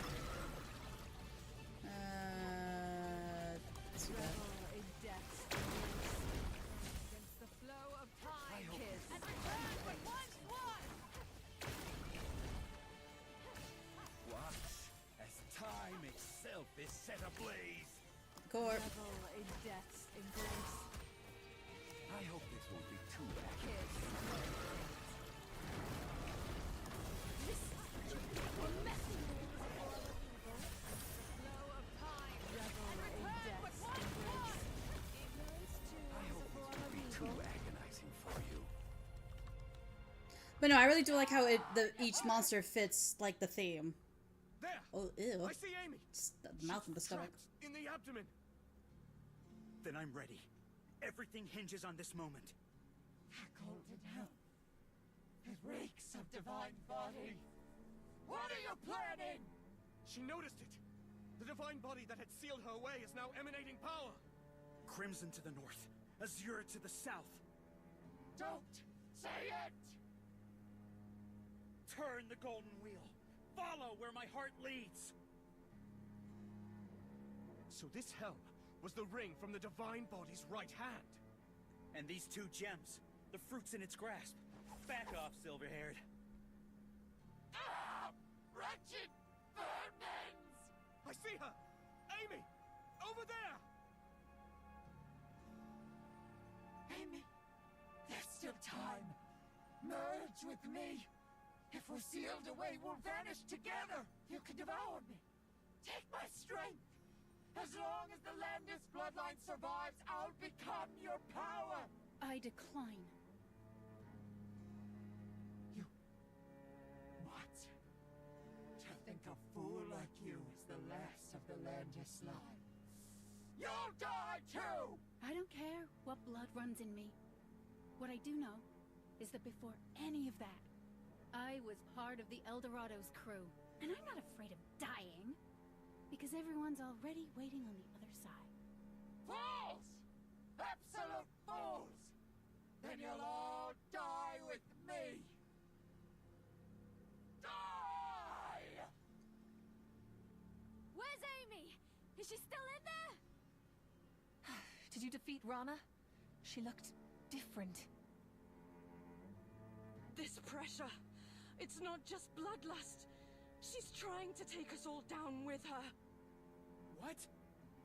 Too bad. in death's embrace. Against the flow of time, kiss. And return with one swan. Watch as time itself is set ablaze. Core. Revel in death's embrace. I hope this won't be too bad. Too agonizing for you. But no, I really do like how each monster fits like the theme. There. Oh, ew. I see Amy. It's the mouth and the stomach. Trapped in the abdomen. Then I'm ready. Everything hinges on this moment. Golden hell. It reeks of divine body. What are you planning? She noticed it. The divine body that had sealed her away is now emanating power. Crimson to the north, Azure to the south. Don't say it! Turn the golden wheel. Follow where my heart leads. So this helm was the ring from the divine body's right hand. And these two gems, the fruits in its grasp. Back off, silver-haired. Ah! Wretched vermins! I see her! Amy! Over there! Amy, there's still time. Merge with me. If we're sealed away, we'll vanish together. You can devour me. Take my strength. As long as the Landis bloodline survives, I'll become your power. I decline. What? To think a fool like you is the last of the Landis line. You'll die too! I don't care what blood runs in me. What I do know is that before any of that, I was part of the Eldorado's crew. And I'm not afraid of dying, because everyone's already waiting on the other side. Fools! Absolute fools! Then you'll all die with me! Die! Where's Amy? Is she still in there? Did you defeat Rana? She looked different. This pressure. It's not just bloodlust. She's trying to take us all down with her. What?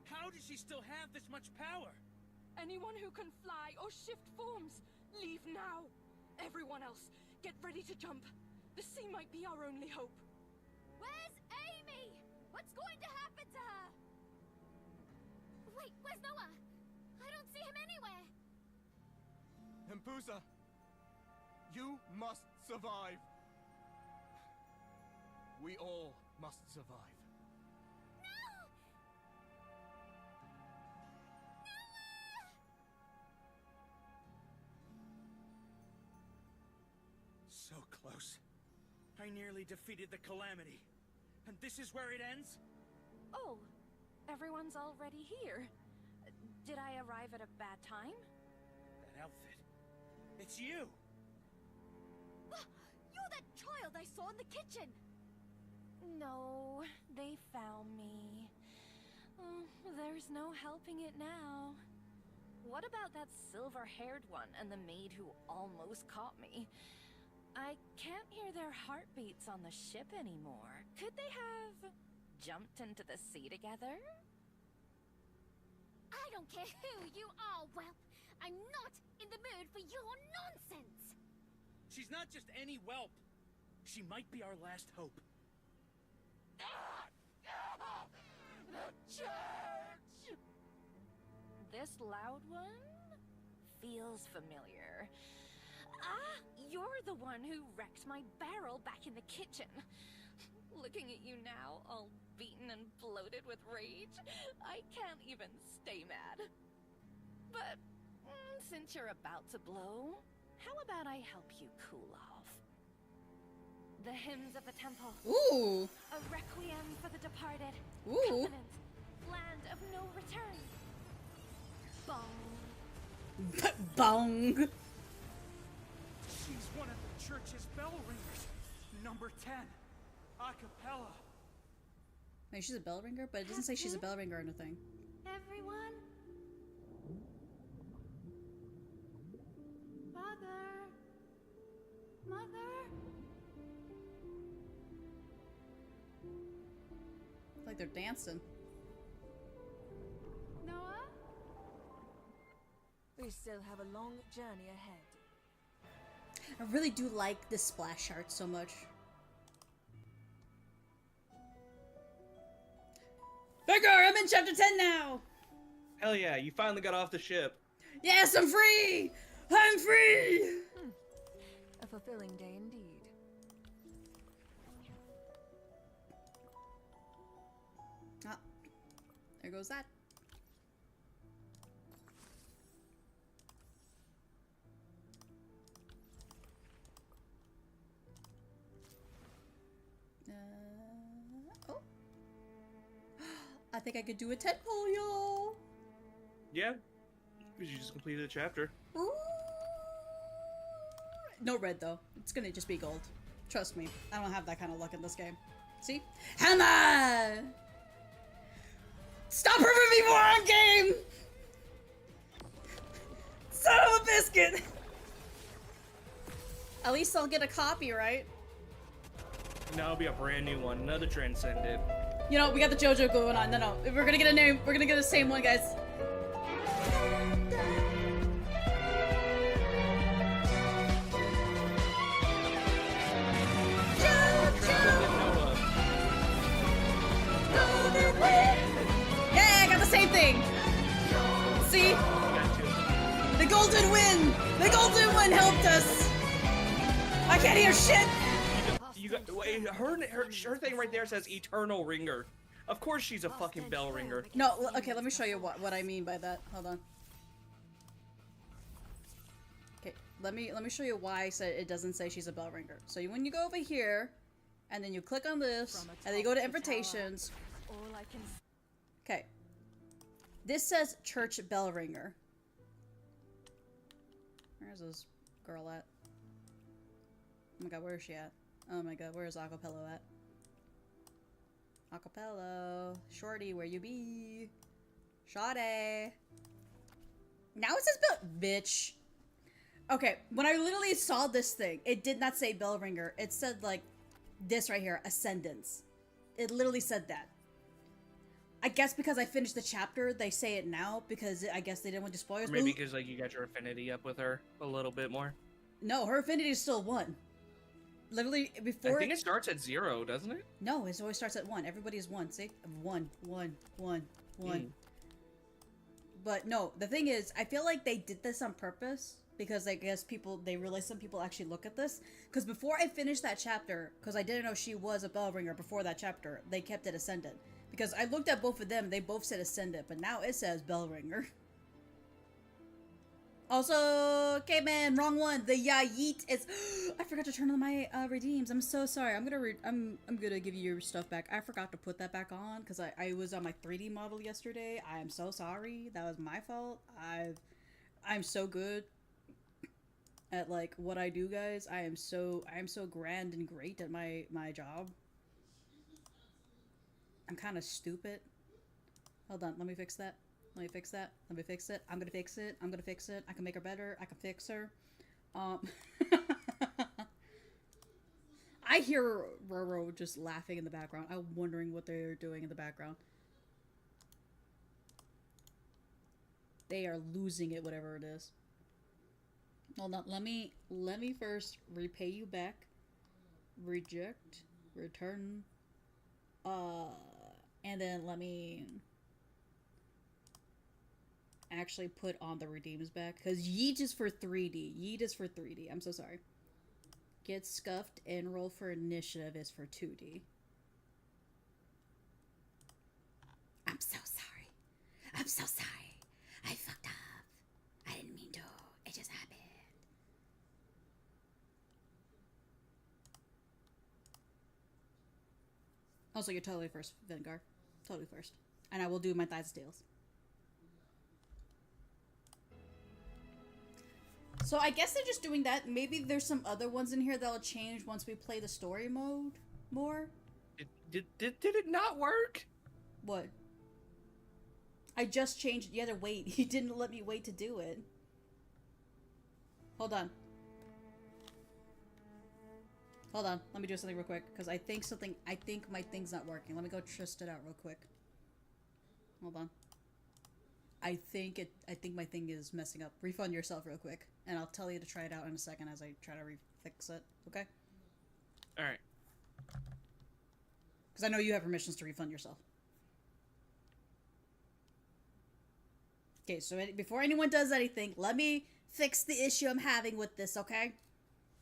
How does she still have this much power? Anyone who can fly or shift forms, leave now. Everyone else, get ready to jump. The sea might be our only hope. Where's Amy? What's going to happen to her? Wait, where's Noah? I don't see him anywhere. Empusa, you must survive. We all must survive. So close. I nearly defeated the Calamity. And this is where it ends? Oh, everyone's already here. Did I arrive at a bad time? That outfit. It's you! You're that child I saw in the kitchen! No, they found me. Oh, there's no helping it now. What about that silver-haired one and the maid who almost caught me? I can't hear their heartbeats on the ship anymore. Could they have jumped into the sea together? I don't care who you are, whelp. I'm not in the mood for your nonsense. She's not just any whelp. She might be our last hope. The church! This loud one feels familiar. Ah, you're the one who wrecked my barrel back in the kitchen. Looking at you now, all beaten and bloated with rage, I can't even stay mad. But since you're about to blow, how about I help you cool off? The hymns of the temple. Ooh. A requiem for the departed. Ooh. Covenant. Land of no return. Bong. Bong. She's one of the church's bell ringers. Number 10. Acapella. Wait, she's a bell ringer? But it doesn't say she's a bell ringer or anything. Everyone? Mother? Mother? Like they're dancing. Noah? We still have a long journey ahead. I really do like this splash art so much. Vigor, I'm in chapter 10 now! Hell yeah, you finally got off the ship. Yes, I'm free! I'm free! A fulfilling day indeed. Ah, there goes that. Oh. I think I could do a tentpole, y'all. Yeah, because you just completed a chapter. Ooh. No red though. It's gonna just be gold. Trust me, I don't have that kind of luck in this game. See? Hammer! Stop hurting me more on game! Son of a biscuit! At least I'll get a copy, right? Now it'll be a brand new one, another Transcendent. You know, we got the JoJo going on. No, we're gonna get a name. We're gonna get the same one, guys. Yeah, I got the same thing. See? The golden wind. The golden wind helped us. I can't hear shit. You got wait, her thing right there says Eternal Ringer. Of course she's a fucking bell ringer. No, okay, let me show you what I mean by that. Hold on. Okay, let me show you why I said it doesn't say she's a bell ringer. So when you go over here, and then you click on this, and then you go to invitations. Okay. This says church bell ringer. Where's this girl at? Oh my god, where is she at? Oh my god, where is Acapello at? Acapello. Shorty, where you be? Shawty. Now it says bell- Bitch. Okay, when I literally saw this thing, it did not say bell ringer. It said, like, this right here, Ascendance. It literally said that. I guess because I finished the chapter, they say it now, because I guess they didn't want to spoil us. Maybe because, like, you got your affinity up with her a little bit more. No, her affinity is still 1. Literally, before... I think it starts at 0, doesn't it? No, it always starts at 1. Everybody is 1, see? 1, 1, 1, 1. But no, the thing is, I feel like they did this on purpose, because I guess they realized some people actually look at this. Because before I finished that chapter, because I didn't know she was a bell ringer before that chapter, they kept it Ascendant. Because I looked at both of them, they both said Ascendant, but now it says bell ringer. Also, okay, man, wrong one. The Yeet is. I forgot to turn on my redeems. I'm so sorry. I'm gonna give you your stuff back. I forgot to put that back on because I was on my 3D model yesterday. I am so sorry. That was my fault. I'm so good at like what I do, guys. I am so grand and great at my job. I'm kind of stupid. Hold on, let me fix that. Let me fix that. Let me fix it. I'm gonna fix it. I'm gonna fix it. I can make her better. I can fix her. I hear Roro just laughing in the background. I'm wondering what they're doing in the background. they are losing it, whatever it is. Hold on, let me first repay you back. Reject, return, and then let me actually put on the redeems back, because yeet is for 3D. Yeet is for 3D. I'm so sorry. Get scuffed and roll for initiative is for 2D. I'm so sorry. I'm so sorry. I fucked up. I didn't mean to. It just happened. Also, you're totally first, Vanguard. Totally first. And I will do my thighs and tails. So I guess they're just doing that. Maybe there's some other ones in here that'll change once we play the story mode more. Did it not work? What? I just changed. You had to wait. He didn't let me wait to do it. Hold on. Hold on. Let me do something real quick, because I think my thing's not working. Let me go test it out real quick. Hold on. I think my thing is messing up. Refund yourself real quick, and I'll tell you to try it out in a second as I try to fix it. Okay? All right. Because I know you have permissions to refund yourself. Okay, so before anyone does anything, let me fix the issue I'm having with this, okay?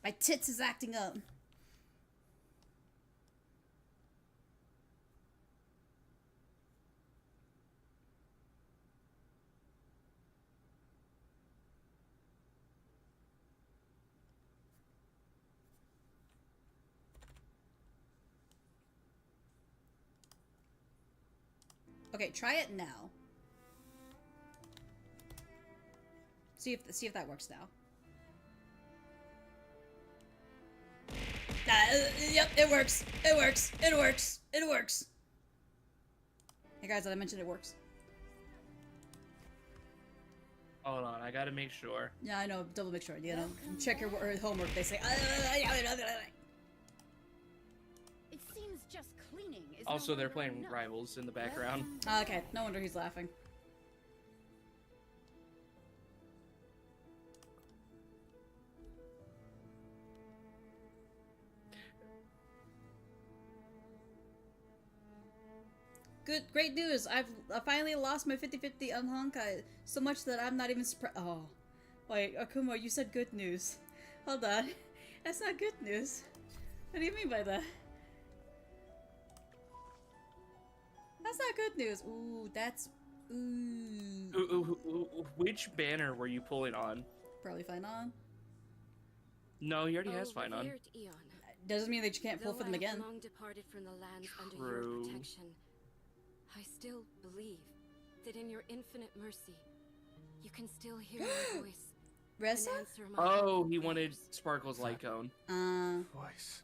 My tits is acting up. Okay, try it now. See if that works now. Yep, it works. It works. It works. It works. Hey guys, did I mention it works? Hold on, I gotta make sure. Yeah, I know. Double make sure. You know, check your homework. They say. It seems just cleaning is Also, no they're longer playing enough. Rivals in the background. Okay, no wonder he's laughing. Great news! I finally lost my 50-50 on Honkai, so much that I'm not even surprised. Oh, wait, Akuma, you said good news. Hold on, that's not good news. What do you mean by that? That's not good news. Ooh, that's Which banner were you pulling on? Probably fine on. No, he already has fine on. Eon. Doesn't mean that you can't pull for them again. Though I have long departed from the lands under True. your protection, I still believe that in your infinite mercy, you can still hear my voice. Ressa? and answer my Oh, humble he wanted prayers. Sparkle's light cone. Voice.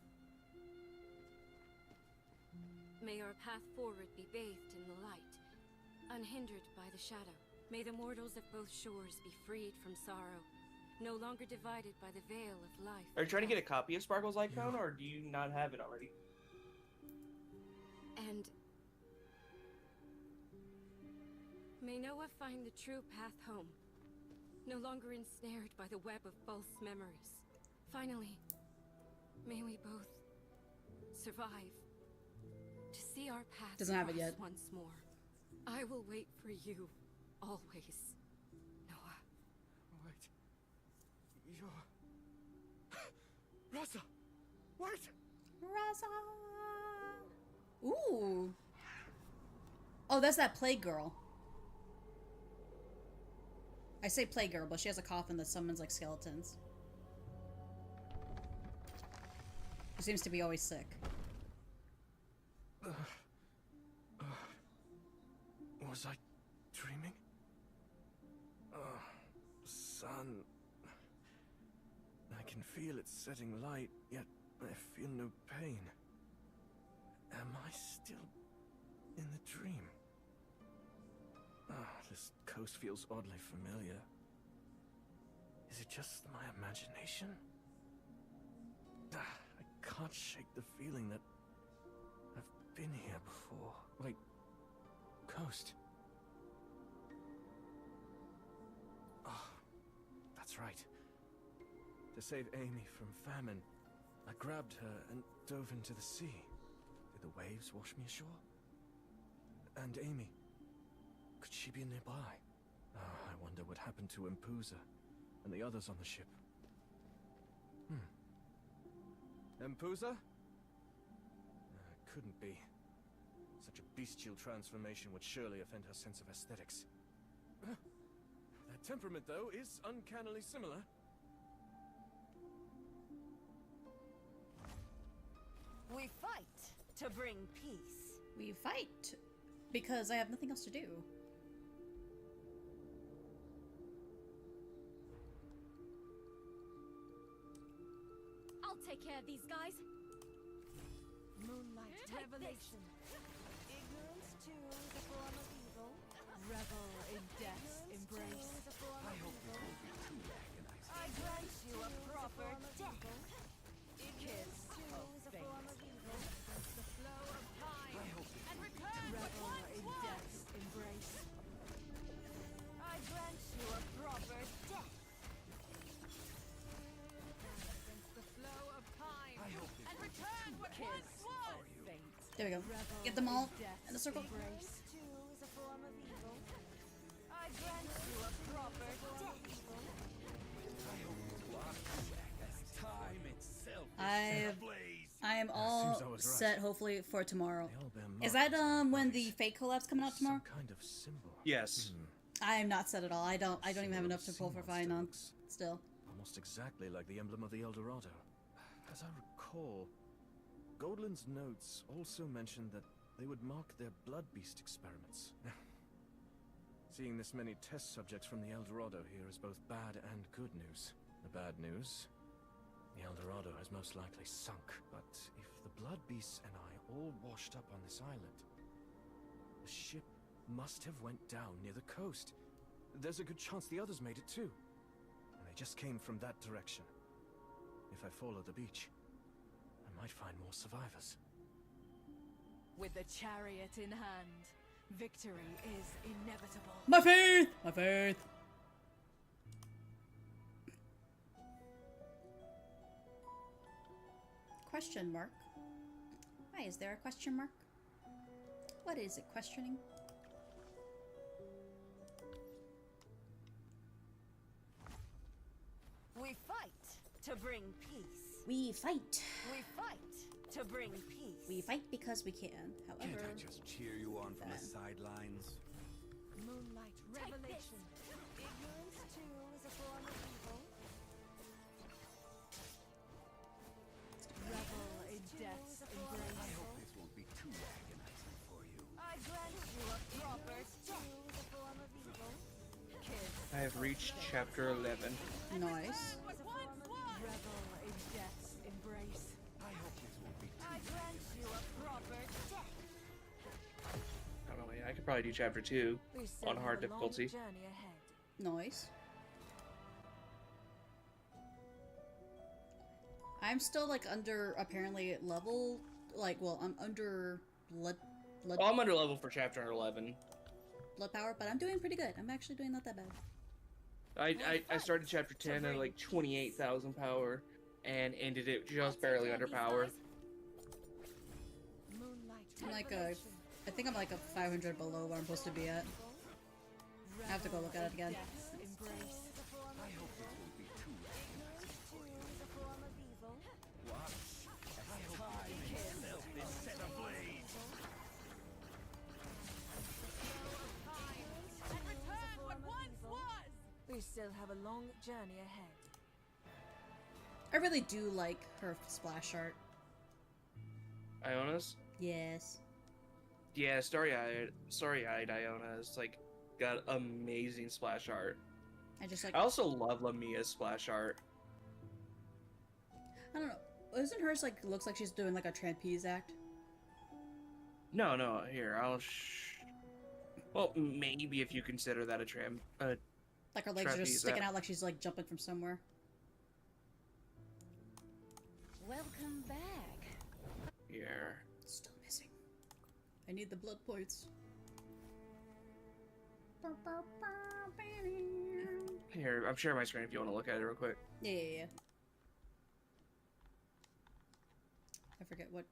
May our path forward be bathed in the light, unhindered by the shadow. May the mortals of both shores be freed from sorrow, no longer divided by the veil of life. Are you trying to get a copy of Sparkle's light cone, or do you not have it already? And may Noah find the true path home, no longer ensnared by the web of false memories. Finally, may we both survive to see our paths Doesn't have it cross yet. once more. I will wait for you, always, Noah. Wait. You're... Ressa! Wait! Ressa! Ooh. Oh, that's that plague girl. I say plague girl, but she has a coffin that summons like skeletons. She seems to be always sick. Was I dreaming? Sun. I can feel it setting light, yet I feel no pain. Am I still in the dream? This coast feels oddly familiar. Is it just my imagination? I can't shake the feeling that I've been here before. Wait, Coast. That's right. To save Amy from famine, I grabbed her and dove into the sea. Did the waves wash me ashore? And Amy, could she be nearby? I wonder what happened to Empusa and the others on the ship. Empusa? Couldn't be. Such a bestial transformation would surely offend her sense of aesthetics. That temperament, though, is uncannily similar. We fight to bring peace. We fight because I have nothing else to do. I'll take care of these guys. Moonlight revelation. Ignorance too is a form of evil. Revel in death's embrace. I hope this won't be too agonizing. I grant you a proper death. Kiss of fate. The flow of time. I hope this And won't be return too what once agonizing. was. Death's embrace. I grant you a proper death. Against the flow of time. I hope this And won't be return too what once agonizing was. for you. There we go. Revel Get them all death's in the circle. Embrace too is a form of evil. I grant you a proper death. I hope this won't be too agonizing. Time itself is I ablaze. am all seems I was right. set, hopefully, for tomorrow. They all bear Is that marks. when the fake collab's coming out tomorrow? Kind of symbol. Yes. I am not set at all. I don't even have enough to pull for Sea monster Finon. looks Still. almost exactly like the emblem of the El Dorado. As I recall, Goldland's notes also mentioned that they would mark their blood beast experiments. Seeing this many test subjects from the El Dorado here is both bad and good news. The bad news, the El Dorado has most likely sunk. But if the blood beasts and I all washed up on this island, the ship must have went down near the coast. There's a good chance the others made it too. And they just came from that direction. If I follow the beach, I might find more survivors. With the chariot in hand, victory is inevitable. My faith! My faith! Question mark? Why is there a question mark? What is it questioning? We fight to bring peace. We fight. We fight to bring peace. We fight because we can. However, Can't I just cheer you on from the sidelines? Moonlight revelation. Ignorance too is a form of evil. Revel in death's embrace. I hope this won't be too agonizing for you. I grant you a proper death. Is a form of evil. Kiss. I have reached chapter 11. Nice. Revel in death's embrace. I hope this won't be too I grant you a proper death. I don't know, I could probably do chapter 2 We still on hard have a long difficulty. journey ahead. Nice. I'm still like under apparently level, like, well, I'm under blood Oh, I'm under level for chapter 11. blood power, but I'm doing pretty good. I'm actually doing not that bad. I started chapter 10 at like 28,000 power and ended it just barely under power. I'm like I think I'm like a 500 below where I'm supposed to be at. I have to go look at it again. I hope this won't be too agonizing for you. Watch as time itself is set ablaze. And return what once was. We still have a long journey ahead. I really do like her splash art. Iona's? Yes. Yeah, Starry-Eyed Iona is like got amazing splash art. I just like. I also love Lamia's splash art. I don't know. Isn't hers like looks like she's doing like a trapeze act? No, here well, maybe if you consider that a Like her legs are trapeze just sticking act. out like she's like jumping from somewhere. Welcome back. Yeah. Still missing. I need the blood points. Here, I'm sharing my screen if you want to look at it real quick. Yeah. I forget what.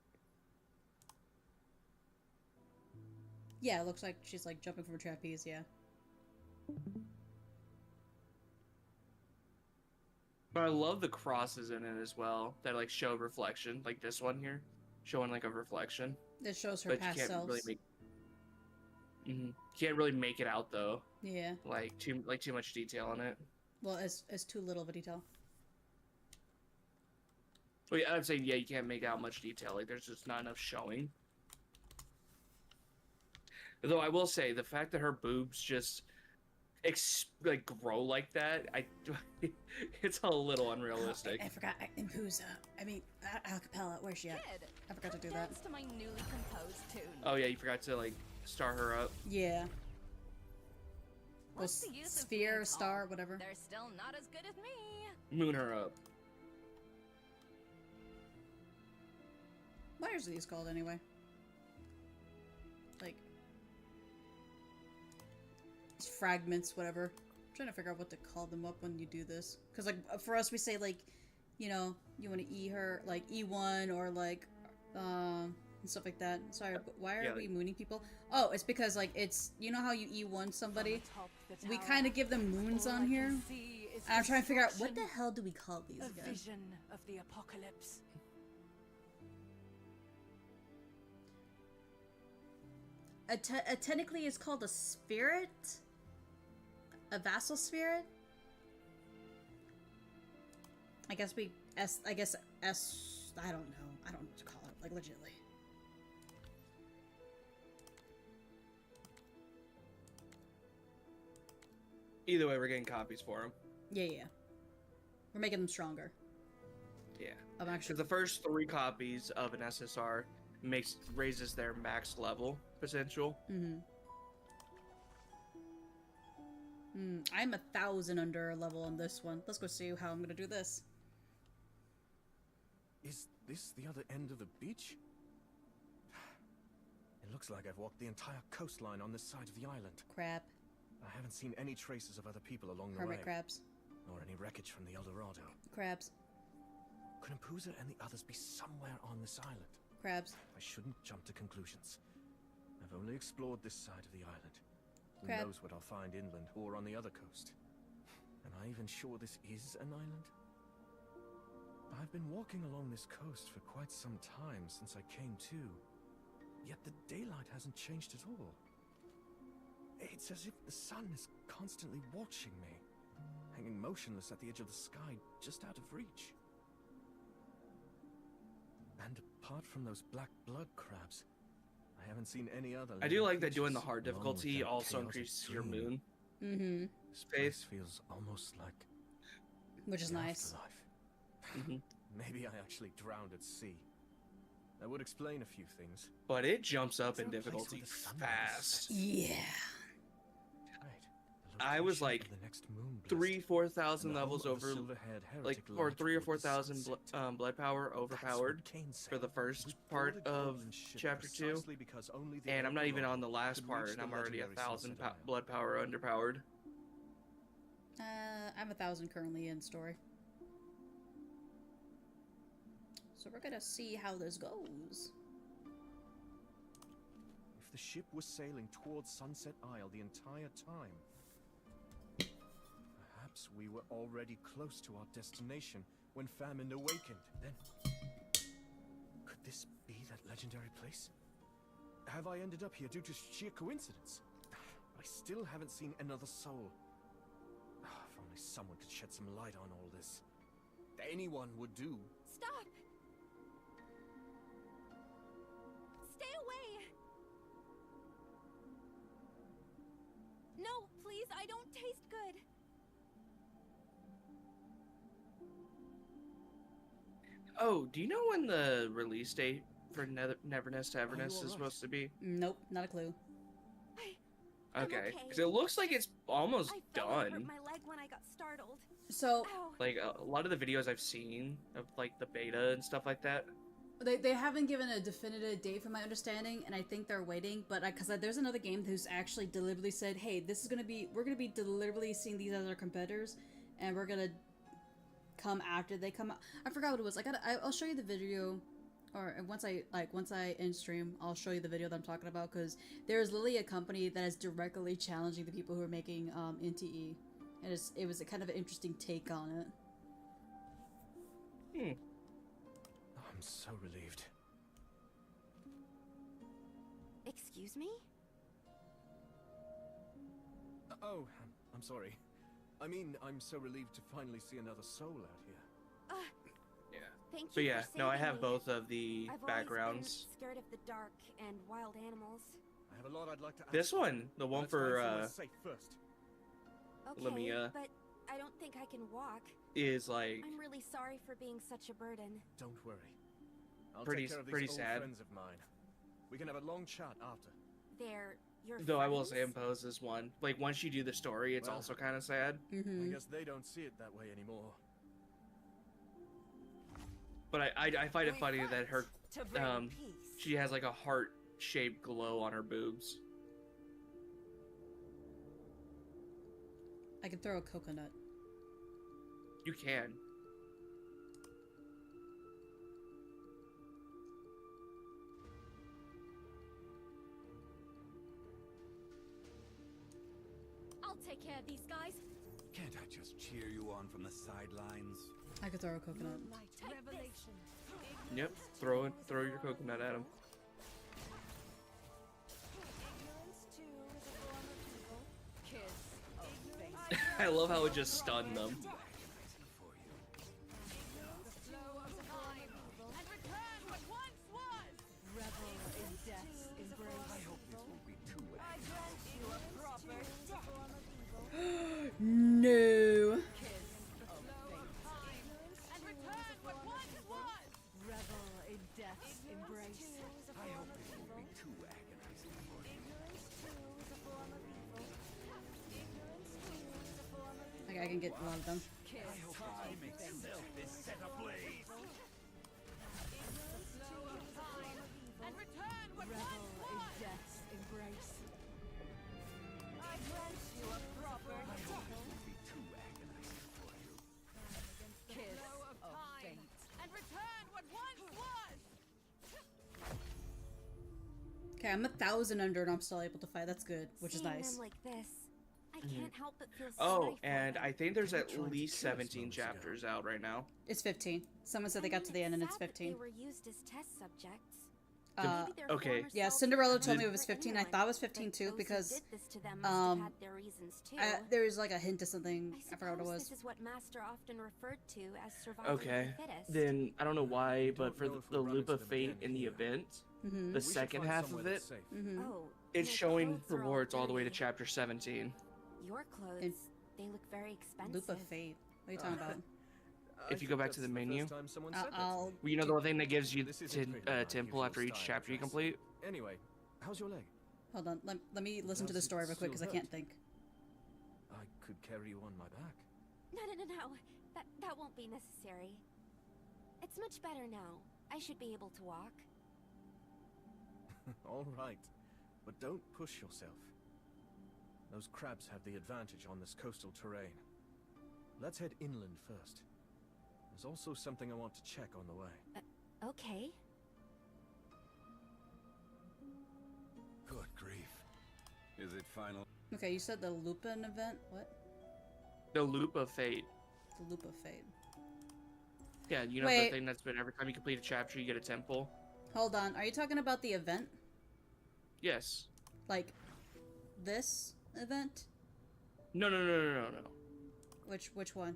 Yeah, it looks like she's like jumping from a trapeze, yeah. But I love the crosses in it as well that like show reflection, like this one here, showing like a reflection. It shows her but past you can't selves. really make. Can't really make it out though. Yeah. Like too much detail on it. Well, as too little of a detail. Well, yeah, I'd say yeah, you can't make out much detail. Like there's just not enough showing. Though I will say the fact that her boobs just like grow like that, it's a little unrealistic. I forgot. Impusa. I mean, acapella. Where's she at? Kid, I forgot to do that. dance to my newly composed tune. Oh yeah, you forgot to like star her up. Yeah. What's the use of sphere, being star, tall? whatever. They're still not as good as me. Moon her up. What are these called anyway? Like fragments, whatever. I'm trying to figure out what to call them up when you do this. Because like for us, we say like, you know, you want to E her like E1 or like and stuff like that. Sorry, but why are we mooning people? Oh, it's because like it's, you know how you E1 somebody? We kind of give them moons on here. And I'm trying to figure out what the hell do we call these A again? vision of the apocalypse. Technically it's called a spirit? A vassal spirit? I guess I don't know. I don't know what to call it, like legitimately. Either way, we're getting copies for them. Yeah. We're making them stronger. Yeah. I'm actually. Because the first 3 copies of an SSR raises their max level potential. I'm 1,000 under level on this one. Let's go see how I'm gonna do this. Is this the other end of the beach? It looks like I've walked the entire coastline on this side of the island. Crap. I haven't seen any traces of other people along the Hermit way. crabs. Nor any wreckage from the El Dorado. Crabs. Could Impusa and the others be somewhere on this island? Crabs. I shouldn't jump to conclusions. I've only explored this side of the island. Who Crab. knows what I'll find inland or on the other coast? Am I even sure this is an island? I've been walking along this coast for quite some time since I came to. Yet the daylight hasn't changed at all. It's as if the sun is constantly watching me, hanging motionless at the edge of the sky, just out of reach. And apart from those black blood crabs, I haven't seen any other. I do like that doing the creatures, hard along with difficulty that also chaotic increases your dream. moon. This place feels almost like Which is the nice. afterlife. Maybe I actually drowned at sea. That would explain a few things. But it jumps up in Is there a place difficulty where the sun fast. Yeah. I was like 3,000-4,000 levels over, like, or 3,000 or 4,000 blood power overpowered for the first part of chapter 2, and I'm not even on the last part, and I'm already 1,000 blood power underpowered. I'm 1,000 currently in story. So we're gonna see how this goes. If the ship was sailing towards Sunset Isle the entire time, perhaps we were already close to our destination when famine awakened. Then, could this be that legendary place? Have I ended up here due to sheer coincidence? I still haven't seen another soul. If only someone could shed some light on all this. Anyone would do. Stop! Stay away! No, please, I don't taste good. Oh, do you know when the release date for Neverness to Everness is supposed to be? Nope, not a clue. Okay, because it looks like it's almost done. My leg when I got startled. So, like a lot of the videos I've seen of like the beta and stuff like that. They haven't given a definitive date from my understanding, and I think they're waiting. But because there's another game who's actually deliberately said, "Hey, we're gonna be deliberately seeing these as our competitors, and we're gonna come after they come out." I forgot what it was. I'll show you the video, or once I end stream, I'll show you the video that I'm talking about. Because there's literally a company that is directly challenging the people who are making NTE, and it was a kind of an interesting take on it. I'm so relieved. Excuse me? Oh, I'm sorry. I mean, I'm so relieved to finally see another soul out here. Yeah. Thank you. But yeah, for no, I saving have me. both of the I've backgrounds. always been scared of the dark and wild animals. I have a lot I'd like to ask. This one, the one for safe first. Okay, Lamia, but I don't think I can walk. is like I'm really sorry for being such a burden. Don't worry. I'll Pretty- take care of these pretty old sad. friends of mine. We can have a long chat after. They're your Though I will friends? say Impose is one. Like once you do the story, it's Well, also kind of sad. I guess they don't see it that way anymore. But I find it funny that her to bring peace. she has like a heart-shaped glow on her boobs. I can throw a coconut. You can. I'll take care of these guys. Can't I just cheer you on from the sidelines? I could throw a coconut. Revelation. Yep. Throw your coconut at him. Ignorance too is a form of evil. Kiss of fate. I love how it just stunned them. The flow of time and return what once was. Revel in death's embrace. I hope this won't be too I grant you a proper death. Form of evil. No. Kiss of fate. And return what once was. Revel in death's embrace. I hope this won't be too agonizing for you. Ignorance too is a form of evil. Ignorance too is a form of evil. Like I can get a lot of them. Kiss I hope time itself is set ablaze. And return what revel in death's embrace. I grant you a proper I hope death. this won't be too agonizing for you. Kiss of fate. And return what once was. Okay, I'm 1,000 under and I'm still able to fight. That's good, which is Seeing nice. them like this, I Mhm. can't help but feel Oh, sorry for and them. I think there's at trying to least kill us 17 moments ago. chapters out right now. It's 15. Someone said they got to the end and it's sad that 15. They were used as test subjects. Uh, Maybe their okay. former Yeah, selves Cinderella were told me it never was 15. I anyone, thought it was 15 but too those who because did this to them must have um, had their reasons too. there was like a hint to something. I forgot what it suppose was. This is what Master often referred to as survival Okay. of the fittest. Then I don't know why, but don't for know the, if we'll the run loop into of them fate again in the here. event, Mm-hmm. the We should second find half somewhere of it, that's safe. Mm-hmm. Oh, it's your showing clothes are all rewards all the way to dirty. chapter 17. Your clothes, And- they look very expensive. Loop of Fate. What are you talking about? If you go back to the menu, I'll well, you know the thing that gives you This isn't really my temple usual after each style, chapter you Jess. complete. Anyway, how's your leg? hold on. Let me listen to the Does it story real quick because I still can't think. I could carry you on my back. No. That won't be necessary. It's much better now. I should be able to walk. All right, but don't push yourself. Those crabs have the advantage on this coastal terrain. Let's head inland first. There's also something I want to check on the way. Okay. Good grief. Is it final? Okay, you said the Lupin event? What? The loop of fate. The Loop of Fate. Yeah, you know Wait. the thing that's been every time you complete a chapter, you get a temple. Hold on. Are you talking about the event? Yes. Like this event? No. Which one?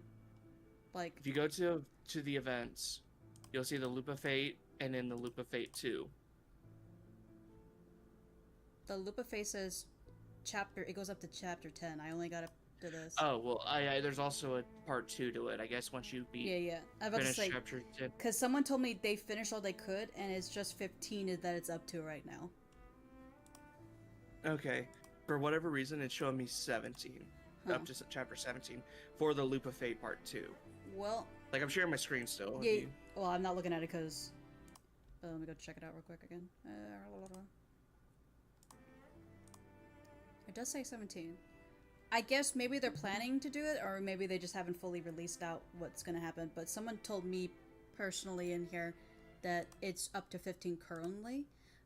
Like If you go to the events, you'll see the loop of fate and then the loop of fate 2. the Loop of Fate says chapter. It goes up to chapter 10. I only got up to this. Oh well, I there's also a part 2 to it. I guess once you beat Yeah. I was about to finish say chapter 10. because someone told me they finished all they could, and it's just 15 that it's up to right now. Okay. For whatever reason, it's showing me 17 up to chapter 17 for the loop of fate part 2. Well, Like I'm sharing my screen still. yeah. Well, I'm not looking at it because Let me go check it out real quick again. It does say 17. I guess maybe they're planning to do it, or maybe they just haven't fully released out what's gonna happen. But someone told me personally in here that it's up to 15 currently,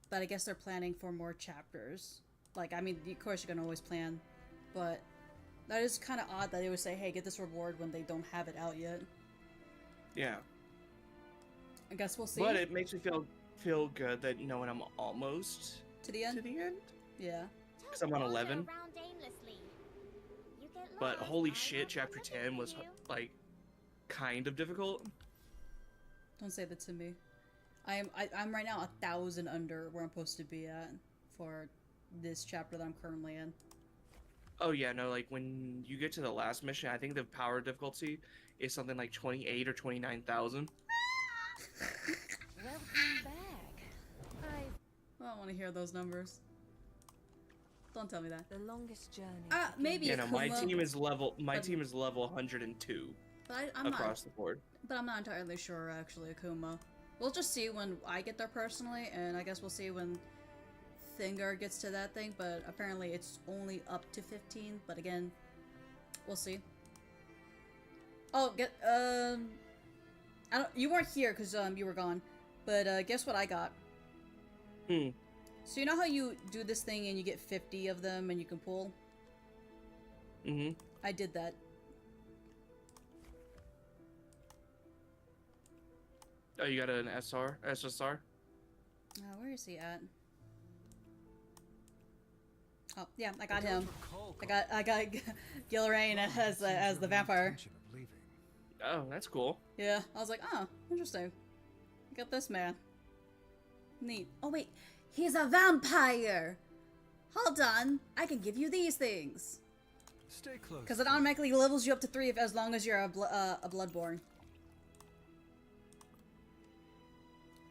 but I guess they're planning for more chapters. Like, I mean, of course you're gonna always plan, but that is kind of odd that they would say, hey, get this reward when they don't have it out yet. Yeah. I guess we'll see. But it makes me feel good that, you know, when I'm almost to the end. Yeah. Because I'm on 11. But holy shit, chapter 10 was like kind of difficult. Don't say that to me. I'm right now 1,000 under where I'm supposed to be at for this chapter that I'm currently in. Oh yeah, no, like when you get to the last mission, I think the power difficulty is something like 28 or 29,000. Welcome back. I don't want to hear those numbers. Don't tell me that. The longest journey. Maybe. Yeah, no, my team is level 102 but I'm across the board. But I'm not entirely sure actually, Akuma. We'll just see when I get there personally, and I guess we'll see when Thingard gets to that thing. But apparently it's only up to 15. But again, we'll see. Oh, you weren't here because you were gone. But guess what I got? So you know how you do this thing and you get 50 of them and you can pull? Mm-hmm. I did that. Oh, you got an SSR? Where is he at? Oh, yeah, I got him. I got Gilrain as the vampire. Oh, that's cool. Yeah, I was like, oh, interesting. Got this man. Neat. Oh wait, he's a vampire! Hold on, I can give you these things. Stay close. Because it automatically levels you up to 3 as long as you're a Bloodborne.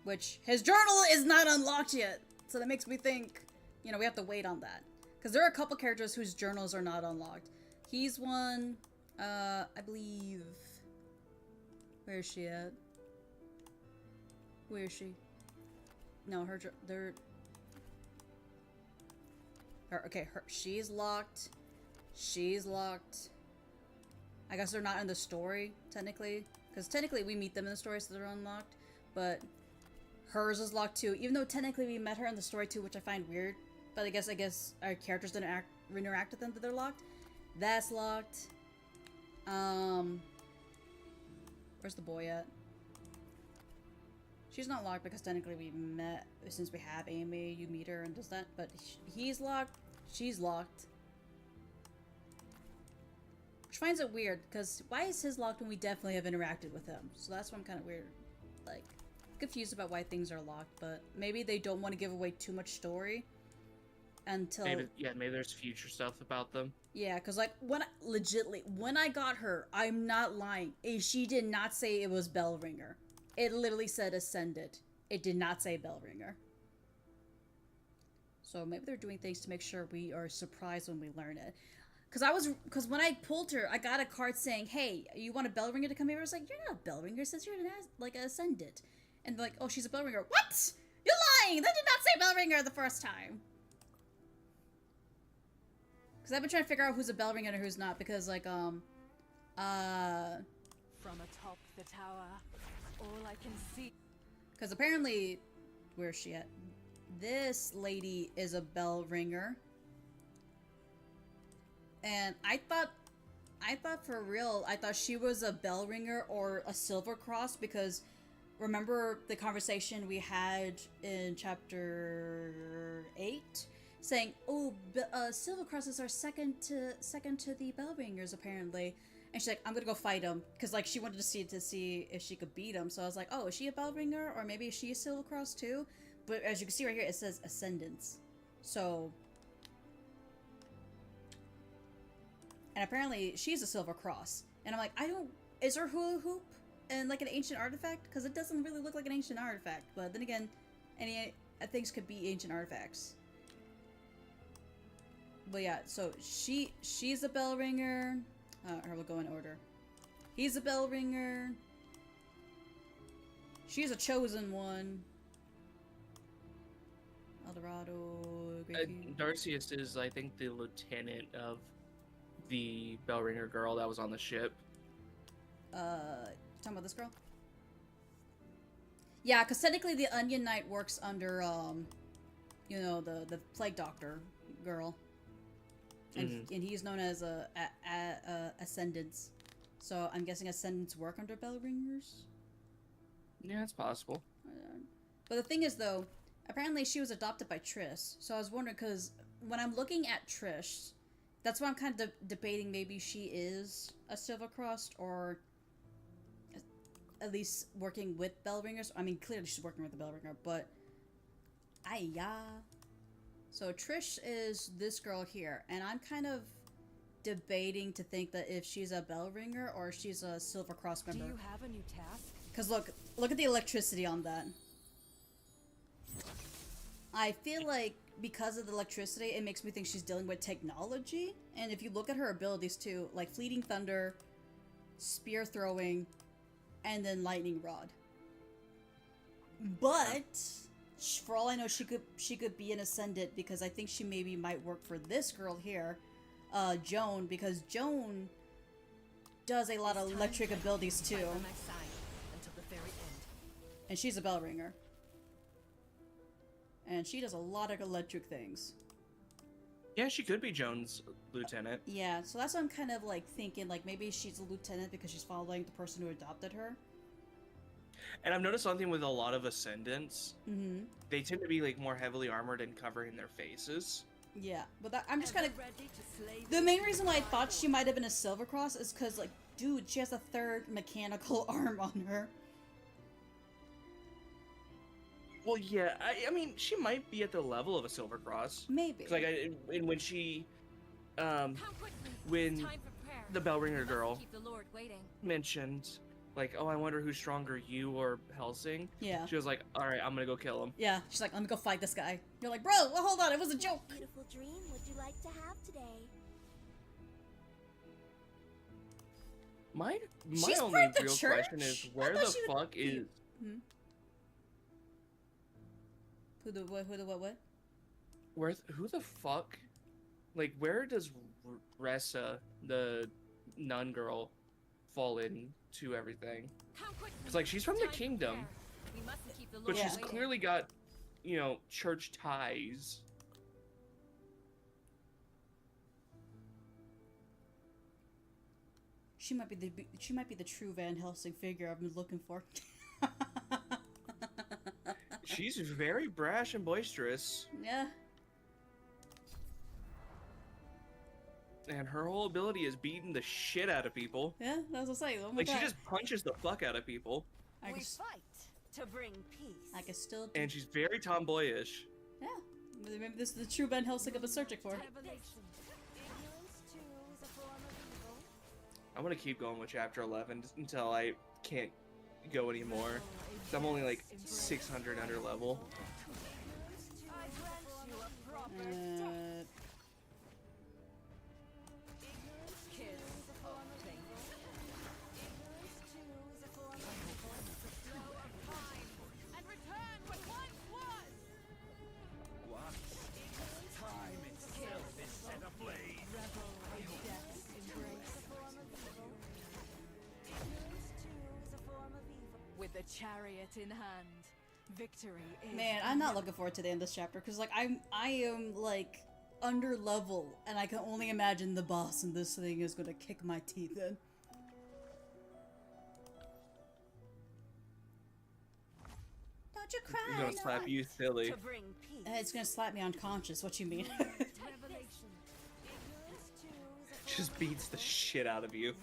Which, his journal is not unlocked yet. So that makes me think, you know, we have to wait on that. Because there are a couple characters whose journals are not unlocked. He's one, I believe... Where is she at? Where is she? No, she's locked. She's locked. I guess they're not in the story, technically. Because technically we meet them in the story, so they're unlocked. But hers is locked too. Even though technically we met her in the story too, which I find weird. But I guess our characters didn't interact with them, that they're locked. That's locked. Where's the boy at? She's not locked because technically we met, since we have Amy, you meet her and does that, but he's locked, she's locked. Which finds it weird, because why is his locked when we definitely have interacted with him? So that's why I'm kind of weird, like, confused about why things are locked, but maybe they don't want to give away too much story until... Maybe there's future stuff about them. Yeah, because, like, when I got her, I'm not lying, she did not say it was Bellringer. It literally said Ascended. It did not say Bellringer. So maybe they're doing things to make sure we are surprised when we learn it. Because when I pulled her, I got a card saying, hey, you want a Bellringer to come here? I was like, you're not a Bellringer, since you're like Ascended. And they're like, oh, she's a Bellringer. What? You're lying! That did not say Bellringer the first time. Because I've been trying to figure out who's a Bellringer and who's not, because, like, From atop the tower, all I can see... Because apparently... Where's she at? This lady is a Bellringer. And I thought for real, I thought she was a Bellringer or a Silver Cross, because remember the conversation we had in chapter 8? Saying, oh, Silver Crosses are second to the Bellringers, apparently. And she's like, I'm gonna go fight him. Because, like, she wanted to see if she could beat him. So I was like, oh, is she a Bellringer? Or maybe is she a Silver Cross, too? But as you can see right here, it says Ascendance. So... And apparently, she's a Silver Cross. And I'm like, is her hula hoop and, like, an ancient artifact? Because it doesn't really look like an ancient artifact. But then again, any things could be ancient artifacts. But yeah, so she's a Bellringer. We'll go in order. He's a Bellringer. She's a chosen one. Eldorado. Darcius is, I think, the lieutenant of the Bellringer girl that was on the ship. Talking about this girl? Yeah, because technically the Onion Knight works under, you know, the Plague Doctor girl. And, and he's known as Ascendants. So I'm guessing Ascendants work under Bellringers? Yeah, it's possible. But the thing is, though, apparently she was adopted by Triss. So I was wondering, because when I'm looking at Trish, that's why I'm kind of debating maybe she is a Silver Crossed, or at least working with Bellringers. I mean, clearly she's working with the Bellringer, but... So Trish is this girl here, and I'm kind of debating to think that if she's a Bellringer or she's a Silver Cross member. Do you have a new task? Because look at the electricity on that. I feel like because of the electricity, it makes me think she's dealing with technology. And if you look at her abilities too, like Fleeting Thunder, Spear Throwing, and then Lightning Rod. But for all I know, she could be an Ascendant, because I think she maybe might work for this girl here, Joan, because Joan does a lot of electric abilities too. And she's a Bellringer. And she does a lot of electric things. Yeah, she could be Joan's lieutenant. Yeah, so that's what I'm kind of like thinking, like maybe she's a lieutenant because she's following the person who adopted her. And I've noticed something with a lot of Ascendants. They tend to be like more heavily armored and covering their faces. Yeah, but that, I'm just kind of... The main reason why I thought she might have been a Silver Cross is because, like, dude, she has a third mechanical arm on her. Well, yeah, I mean, she might be at the level of a Silver Cross. Maybe. Like, when she, when the Bellringer girl mentioned, like, oh, I wonder who's stronger, you or Helsing? Yeah. She was like, all right, I'm gonna go kill him. Yeah, she's like, let me go fight this guy. You're like, bro, well, hold on, it was a joke. What beautiful dream would you like to have today? My She's only part of the real church? question is, where the fuck is... Who the what? Who the fuck? Like, where does Ressa, the nun girl, fall into everything? It's like, she's from the kingdom, but she's clearly got, you know, church ties. She might be the true Van Helsing figure I've been looking for. She's very brash and boisterous. Yeah. And her whole ability is beating the shit out of people. Yeah, that was what I was saying. Oh my like, God. she just punches the fuck out of people. We fight to bring peace. I can still do... And she's very tomboyish. Yeah. Maybe this is the true Van Helsing I've been searching for. I'm gonna keep going with chapter 11 until I can't go anymore. I'm only like 600 under level. With the chariot in hand, victory is... Man, I'm not looking forward to the end of this chapter, because like I am like under level, and I can only imagine the boss in this thing is gonna kick my teeth in. Don't you cry? He's gonna slap you silly. It's gonna slap me unconscious. What you mean? Just beats the shit out of you.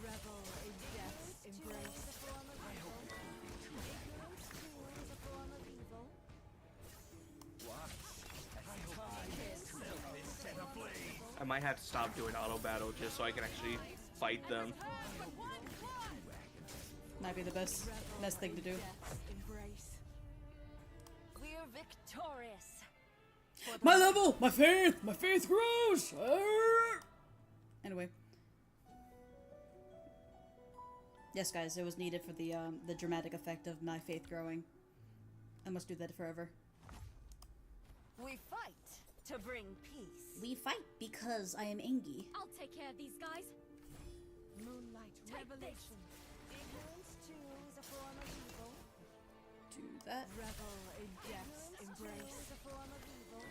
I might have to stop doing auto battle just so I can actually fight them. Might be the best thing to do. We're victorious. My level, my faith grows. Anyway, yes, guys, it was needed for the dramatic effect of my faith growing. I must do that forever. We fight to bring peace. We fight because I am Angie. I'll take care of these guys. Moonlight revelation. Ignorance too is a form of evil. Do that. Revel in death's embrace. Is a form of evil.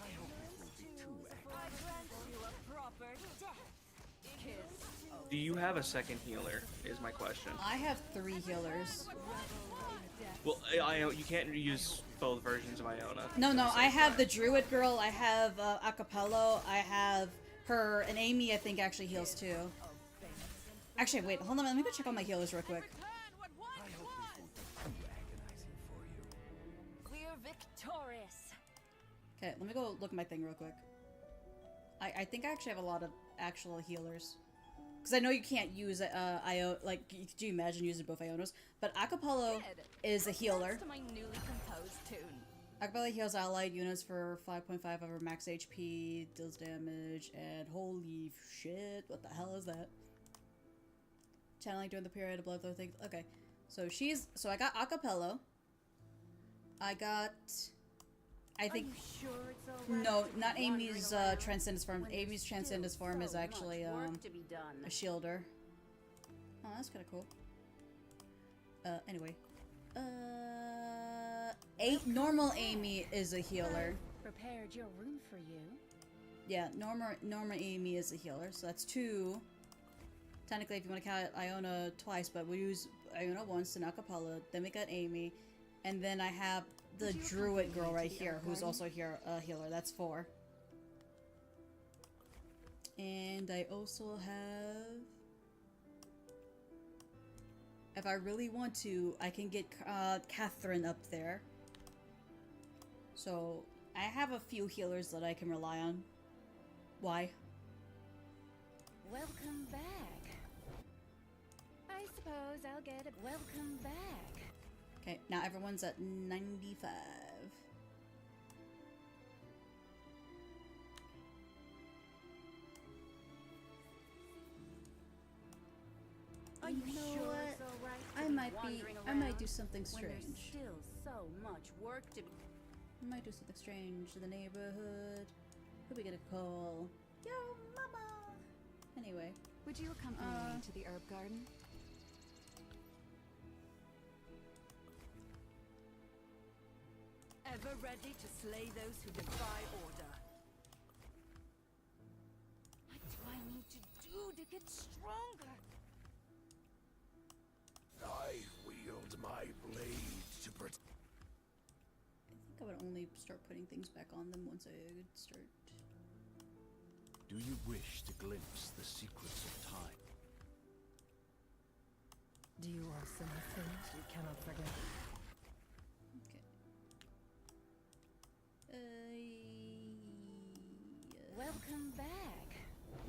I hope it won't be too I grant you a proper death. Kiss. Do you have a second healer? Is my question. I have 3 healers. Well, you can't use both versions of Iona. No, I have the druid girl. I have Acapello. I have her, and Amy. I think actually heals too. Actually, wait, hold on. Let me go check on my healers real quick. We're victorious. Okay, let me go look at my thing real quick. I think I actually have a lot of actual healers. Because I know you can't use Iona, like, could you imagine using both Ionas? But Acapello is a healer. To my newly composed tune. Acapello heals allied units for 5.5 over max HP, deals damage, and holy shit, what the hell is that? Channeling during the period of bloodflow thing. Okay, so I got Acapello. I got, I think, sure it's all right no, not Amy's Transcendence form. Amy's Transcendence form is actually a shielder. Oh, that's kind of cool. Anyway, normal Amy is a healer. Prepared your room for you. Yeah, normal Amy is a healer, so that's 2. Technically, if you want to count Iona twice, but we use Iona once in Acapello, then we got Amy, and then I have the druid girl right here, who's also a healer. That's 4. And I also have... If I really want to, I can get Catherine up there. So, I have a few healers that I can rely on. Why? Welcome back. I suppose I'll get a welcome back. Okay, now everyone's at 95. Are you know sure what? it's all right to I be might wandering do around something when there's strange. still so much work to be. I might do something strange to the neighborhood. Who we gonna call? Yo, mama! Anyway. Would you accompany me to the herb garden? Ever ready to slay those who defy order. What do I need to do to get stronger? I wield my blade to protect. I think I would only start putting things back on them once I start. Do you wish to glimpse the secrets of time? Do you also know things we cannot forget? Welcome back.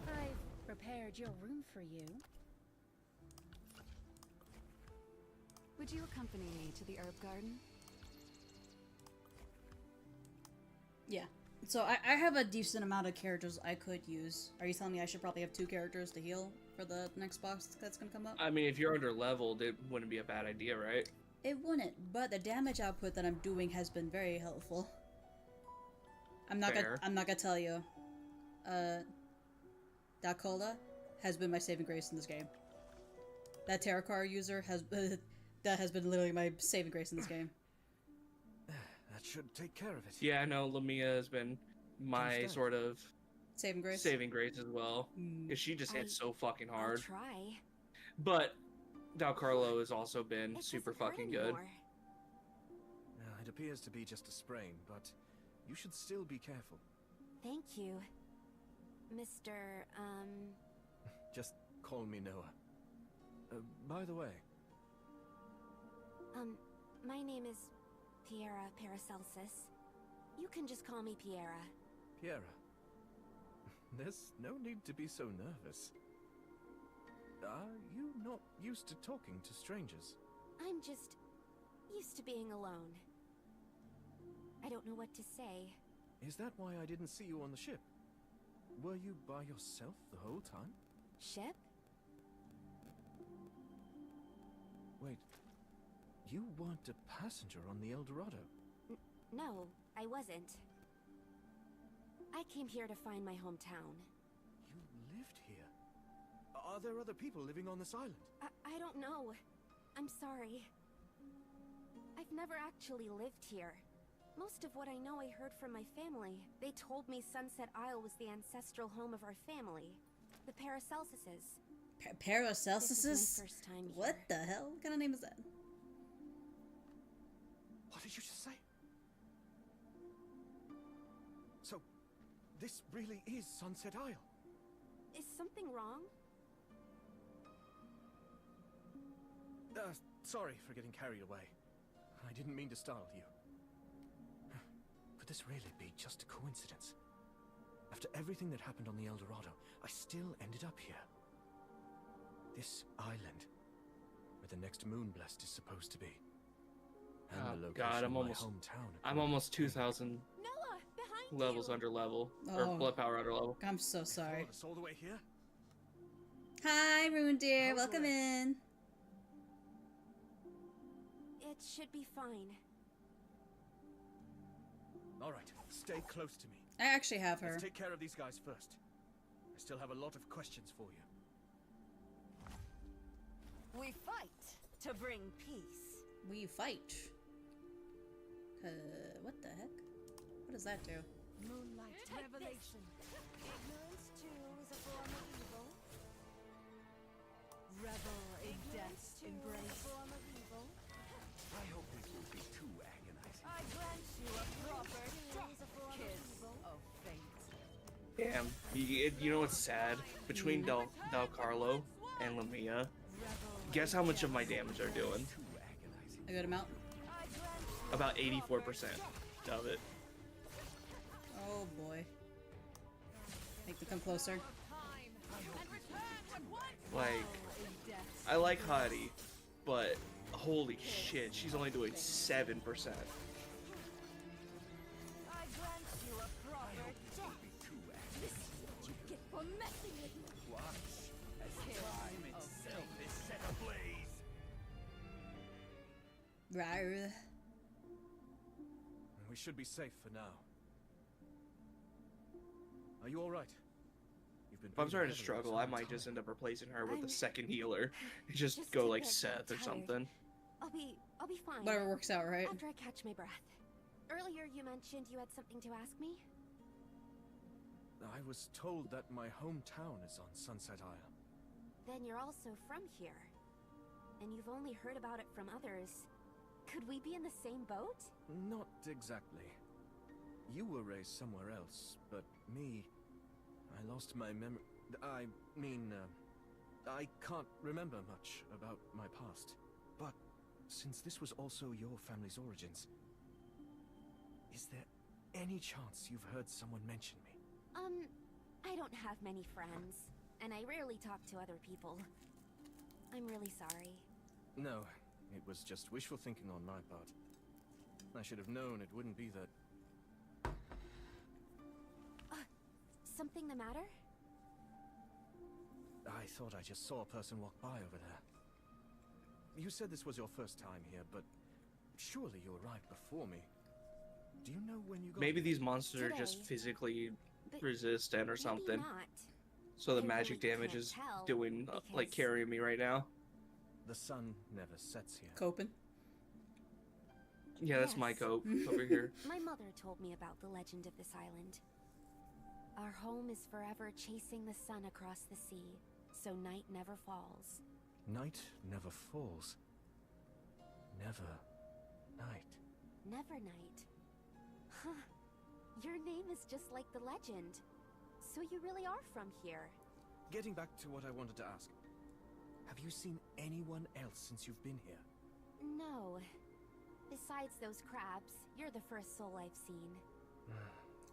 I've prepared your room for you. Would you accompany me to the herb garden? Yeah. So I have a decent amount of characters I could use. Are you telling me I should probably have 2 characters to heal for the next boss that's gonna come up? I mean, if you're under leveled, it wouldn't be a bad idea, right? It wouldn't, but the damage output that I'm doing has been very helpful. I'm not gonna tell you. Dakola has been my saving grace in this game. That Terracar user has that has been literally my saving grace in this game. That should take care of it. Yeah, no, Lamia has been my sort of saving grace as well. Because she just hits so fucking hard. I'll try. But Dalcarlo has also been super fucking good. It appears to be just a sprain, but you should still be careful. Thank you, Mr. Just call me Noah. By the way... my name is Piera Paracelsus. You can just call me Piera. Piera. There's no need to be so nervous. Are you not used to talking to strangers? I'm just used to being alone. I don't know what to say. Is that why I didn't see you on the ship? Were you by yourself the whole time? Ship? Wait, you weren't a passenger on the El Dorado? No, I wasn't. I came here to find my hometown. You lived here? Are there other people living on this island? I don't know. I'm sorry. I've never actually lived here. Most of what I know I heard from my family. They told me Sunset Isle was the ancestral home of our family. The Paracelsuses. Paracelsuses? This is my first time here. What the hell? What kind of name is that? What did you just say? So, this really is Sunset Isle? Is something wrong? Sorry for getting carried away. I didn't mean to startle you. Could this really be just a coincidence? After everything that happened on the El Dorado, I still ended up here. This island, where the next Moonblast is supposed to be. And the location God, of my hometown. I'm almost 2,000 levels under level. Or blood power under level. I'm so sorry. All the way here? Hi, Ruined Deer. Welcome in. It should be fine. All right, stay close to me. I actually have her. Let's take care of these guys first. I still have a lot of questions for you. We fight to bring peace. We fight. What the heck? What does that do? Moonlight revelation. Ignorance too is a form of evil. Revel in death's embrace. Form of evil. I hope this won't be too agonizing. I grant you a proper kiss of fate. Damn. You know what's sad? Between Del Carlo and Lamia, guess how much of my damage they're doing? A good amount? About 84% of it. Oh boy. Make them come closer. Like, I like Hadi, but holy shit, she's only doing 7%. Rawr. We should be safe for now. Are you all right? You've been. If I'm starting to struggle, I might just end up replacing her with a second healer. Just go like Seth or something. I'll be fine. Whatever works out, right? After I catch my breath. Earlier you mentioned you had something to ask me? I was told that my hometown is on Sunset Isle. Then you're also from here. And you've only heard about it from others. Could we be in the same boat? Not exactly. You were raised somewhere else, but me... I lost my memory... I can't remember much about my past. But since this was also your family's origins, is there any chance you've heard someone mention me? I don't have many friends, and I rarely talk to other people. I'm really sorry. No, it was just wishful thinking on my part. I should have known it wouldn't be that... Something the matter? I thought I just saw a person walk by over there. You said this was your first time here, but surely you arrived before me. Do you know when you got... Maybe these monsters are just physically resistant or something. Not. So the magic damage is doing, like, carrying me right now. The sun never sets here. Coping? Yeah, that's my cope over here. My mother told me about the legend of this island. Our home is forever chasing the sun across the sea, so night never falls. Night never falls. Never night. Never night. Huh. Your name is just like the legend. So you really are from here. Getting back to what I wanted to ask. Have you seen anyone else since you've been here? No. Besides those crabs, you're the first soul I've seen.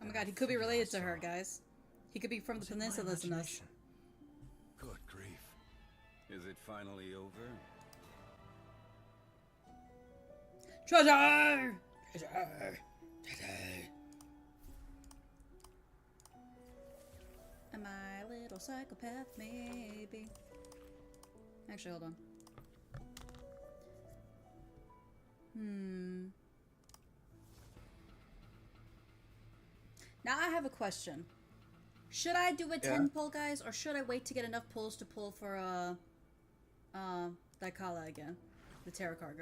Oh my god, he could be related to her, guys. He could be from the peninsulas and us. Good grief. Is it finally over? Treasure! Treasure! Treasure! Am I a little psychopath? Maybe. Actually, hold on. Now I have a question. Should I do a 10 pull, guys, or should I wait to get enough pulls to pull for Daikala again, the tarot card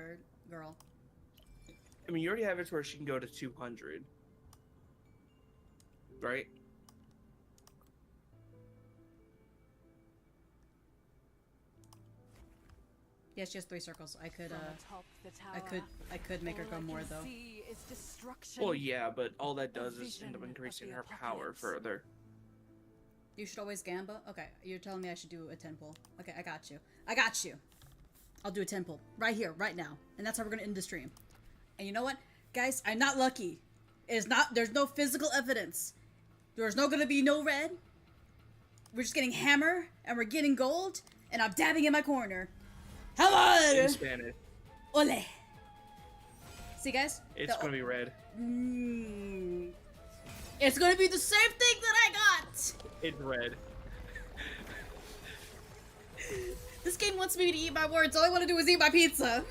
girl? I mean, you already have it where she can go to 200, right? Yeah, she has 3 circles. I could make her go more though. Well, yeah, but all that does is end up increasing her power further. You should always gamba? Okay, you're telling me I should do a 10 pull. Okay, I got you. I got you. I'll do a 10 pull. Right here, right now. And that's how we're gonna end the stream. And you know what? Guys, I'm not lucky. There's no physical evidence. There's gonna be no red. We're just getting hammer, and we're getting gold, and I'm dabbing in my corner. Hello! In Spanish. Ole! See, guys? It's gonna be red. It's gonna be the same thing that I got! It's red. This game wants me to eat my words. All I want to do is eat my pizza.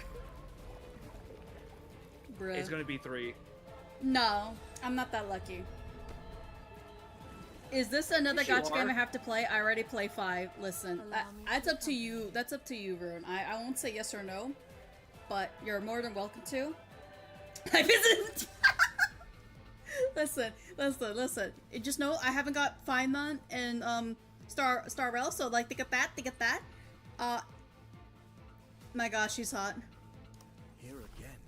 Bruh. It's gonna be 3. No, I'm not that lucky. Is this another gacha game I have to play? I already play 5. Listen, that's up to you. That's up to you, Rune. I won't say yes or no, but you're more than welcome to. I visited. Listen. Just know I haven't got Feynman and Star Rail, so like think of that. My gosh, she's hot. Here again.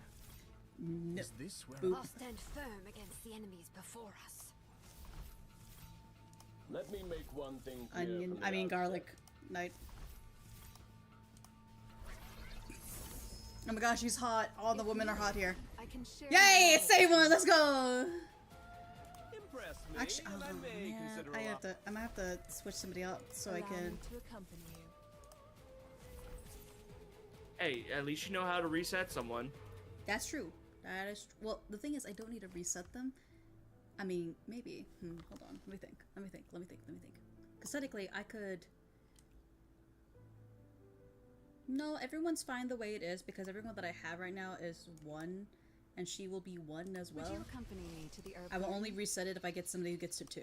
No. Is this where I'll stand firm against the enemies before us. Let me make one thing clear. I mean garlic night. Oh my gosh, she's hot. All the women are hot here. Yay! Save one. Let's go. Impress me, actually, oh man, I'm gonna have to switch somebody out so I can. Hey, at least you know how to reset someone. That's true. That is. Well, the thing is, I don't need to reset them. I mean, maybe. Hold on. Let me think. Because technically, I could. No, everyone's fine the way it is because everyone that I have right now is 1, and she will be 1 as well. Would you accompany me to the I will only reset it if I get somebody who gets to 2.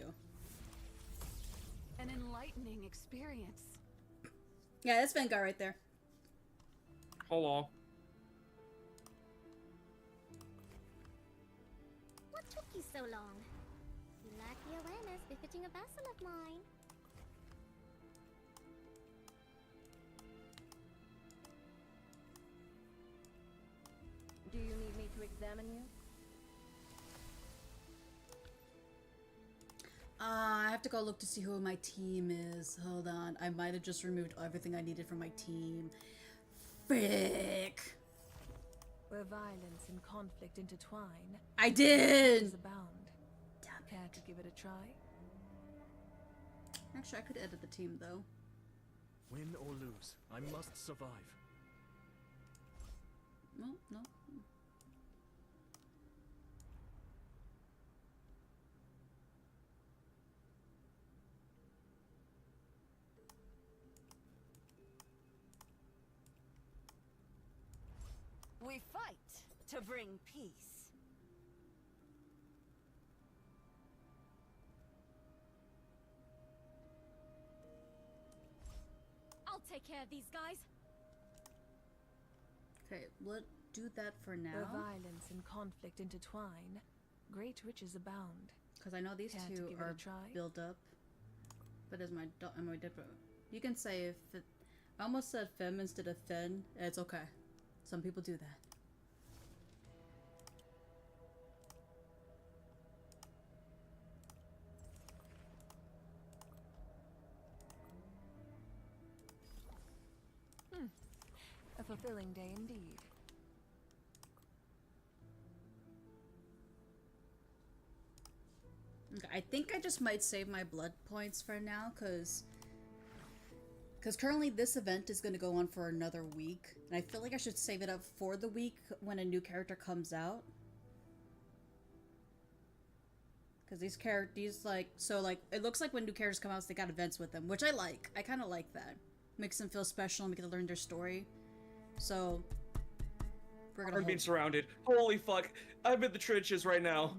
An enlightening experience. Yeah, that's Vanguard right there. Hold on. What took you so long? You lack the awareness befitting a vassal of mine. Do you need me to examine you? I have to go look to see who my team is. Hold on. I might have just removed everything I needed from my team. Frick. Where violence and conflict intertwine. I did! Abound. Care to give it a try? Actually, I could edit the team, though. Win or lose, I must survive. No. We fight to bring peace. I'll take care of these guys. Okay, let's do that for now. Where violence and conflict intertwine, great riches abound. Because I know these two are built up. But am I different? You can say if it, I almost said fem instead of fen. It's okay. Some people do that. A fulfilling day indeed. Okay, I think I just might save my blood points for now, because currently this event is going to go on for another week, and I feel like I should save it up for the week when a new character comes out. Because these characters, it looks like when new characters come out, they got events with them, which I like. I kind of like that. Makes them feel special and we get to learn their story. So, we're gonna I'm being surrounded. Holy fuck. I'm in the trenches right now.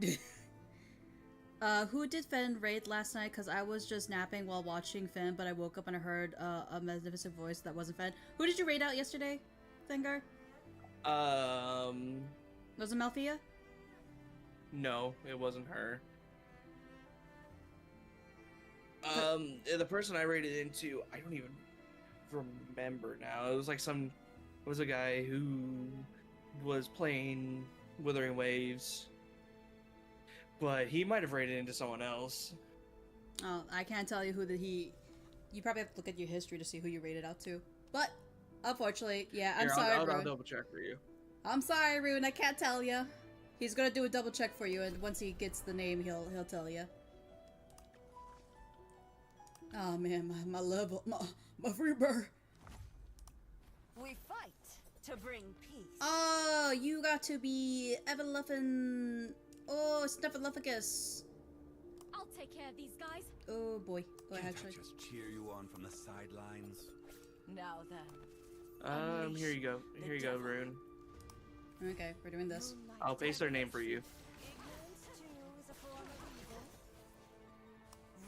Who did Finn raid last night? Because I was just napping while watching Finn, but I woke up and I heard a magnificent voice that wasn't Finn. Who did you raid out yesterday, Fengar? Was it Malphia? No, it wasn't her. The person I raided into, I don't even remember now. It was like a guy who was playing Withering Waves, but he might have raided into someone else. Oh, I can't tell you who you probably have to look at your history to see who you raided out to. But, unfortunately, yeah, I'm sorry, I'll Rune. double check for you. I'm sorry, Rune, I can't tell you. He's gonna do a double check for you, and once he gets the name, he'll tell you. Oh man, my level, my free bird. We fight to bring peace. Oh, you got to be Evaluffin. Oh, Snuffleupagus. I'll take care of these guys. Oh boy. Oh, Can't actually. I just cheer you on from the sidelines? Now then. Here you go. Here you go, Rune. Okay, we're doing this. I'll paste their name for you. Ignorance too is a form of evil.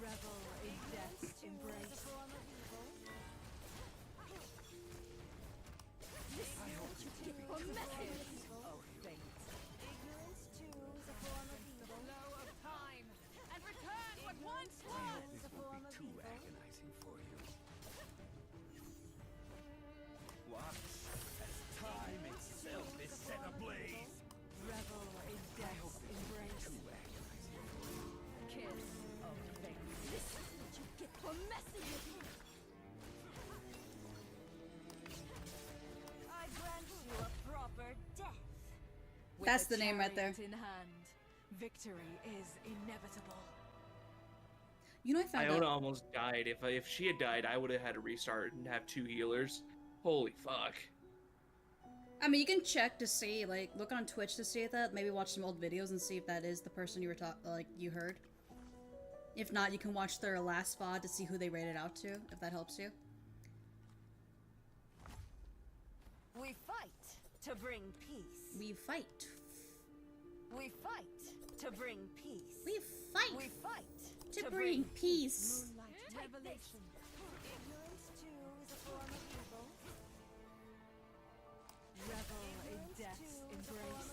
Revel in death's embrace. This is what you get for messages of fate. Ignorance too is a form of evil. The flow of time and return what once was. I hope this won't be too agonizing for you. Watch as time itself is set ablaze. Revel in death's embrace. Too agonizing for you. Kiss of fate. This is what you get for messing with me. I grant you a proper death. With That's a the name right there. chariot in hand, victory is inevitable. You know, I found Iona out. almost died. If she had died, I would have had to restart and have 2 healers. Holy fuck. I mean, you can check to see, like, look on Twitch to see if that. Maybe watch some old videos and see if that is the person you were you heard. If not, you can watch their last VOD to see who they rated out to, if that helps you. We fight to bring peace. We fight. We fight to bring peace. We fight. We fight To bring peace. Moonlight revelation. Ignorance too is a form of evil. Revel in death's embrace.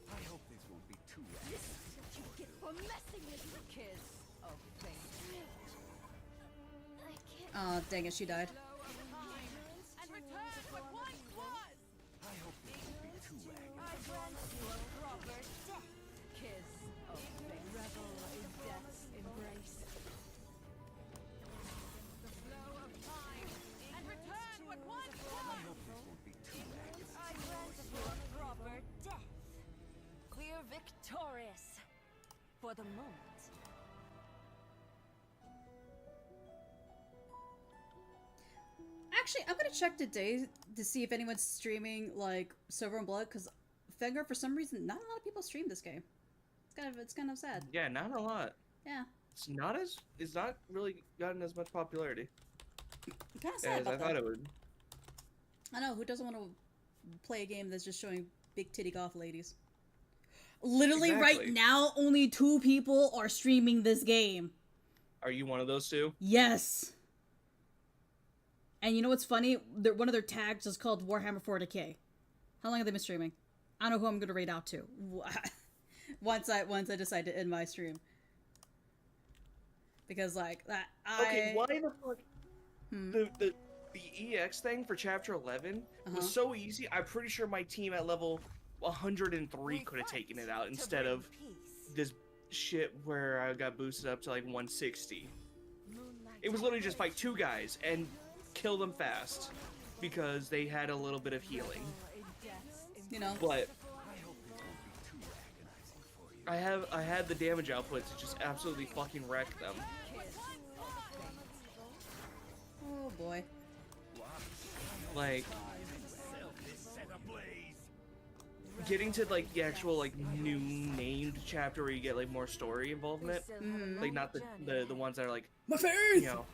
I hope this won't be too This is what you get for messing with the kiss of fate. I can't. Oh, dang it, she died. And return what once was. I hope this won't be too agonizing. I grant you a proper death. Kiss of fate. Revel in death's embrace. The flow of time and return what once was. I hope this won't be too agonizing. I grant you a proper death. We're victorious for the moment. Actually, I'm gonna check today to see if anyone's streaming, like, Silver and Blood, because Fengar, for some reason, not a lot of people stream this game. It's kind of sad. Yeah, not a lot. Yeah. It's not really gotten as much popularity Kind of sad as I about thought that. it would. I know, who doesn't want to play a game that's just showing big titty goth ladies? Literally right Exactly. now, only 2 people are streaming this game. Are you one of those 2? Yes. And you know what's funny? One of their tags is called Warhammer 40k. How long have they been streaming? I don't know who I'm gonna raid out to. once I decide to end my stream. Because like that Okay, why the fuck? The EX thing for chapter 11 was so easy. I'm pretty sure my team at level 103 could have taken it out instead of this shit where I got boosted up to like 160. It was literally just fight 2 guys and kill them fast because they had a little bit of healing. You know. But I had the damage output to just absolutely fucking wreck them. Oh boy. Like getting to like the actual like new named chapter where you get like more story involvement, like not the ones that are like my face, you know,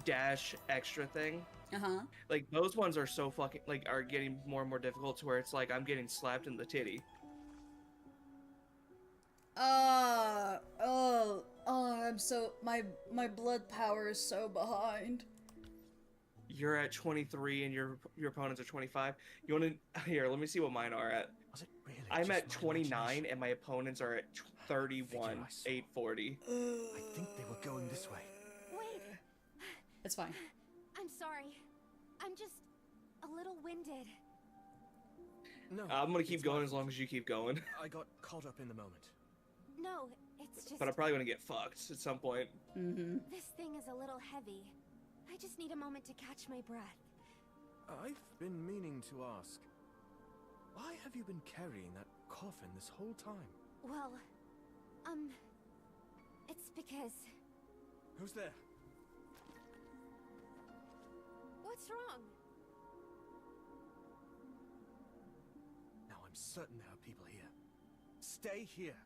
dash extra thing. Like those ones are so fucking like are getting more and more difficult to where it's like I'm getting slapped in the titty. I'm so my blood power is so behind. You're at 23 and your opponents are 25. You want to here? Let me see what mine are at. Was it really I'm at 29 and my opponents are at 31. 840. I think they were going this way. Wait. It's fine. I'm sorry. I'm just a little winded. No. I'm gonna keep going as long as you keep going. I got caught up in the moment. No, it's just. But I'm probably gonna get fucked at some point. Mm-hmm. This thing is a little heavy. I just need a moment to catch my breath. I've been meaning to ask. Why have you been carrying that coffin this whole time? Well, it's because... Who's there? What's wrong? Now I'm certain there are people here. Stay here.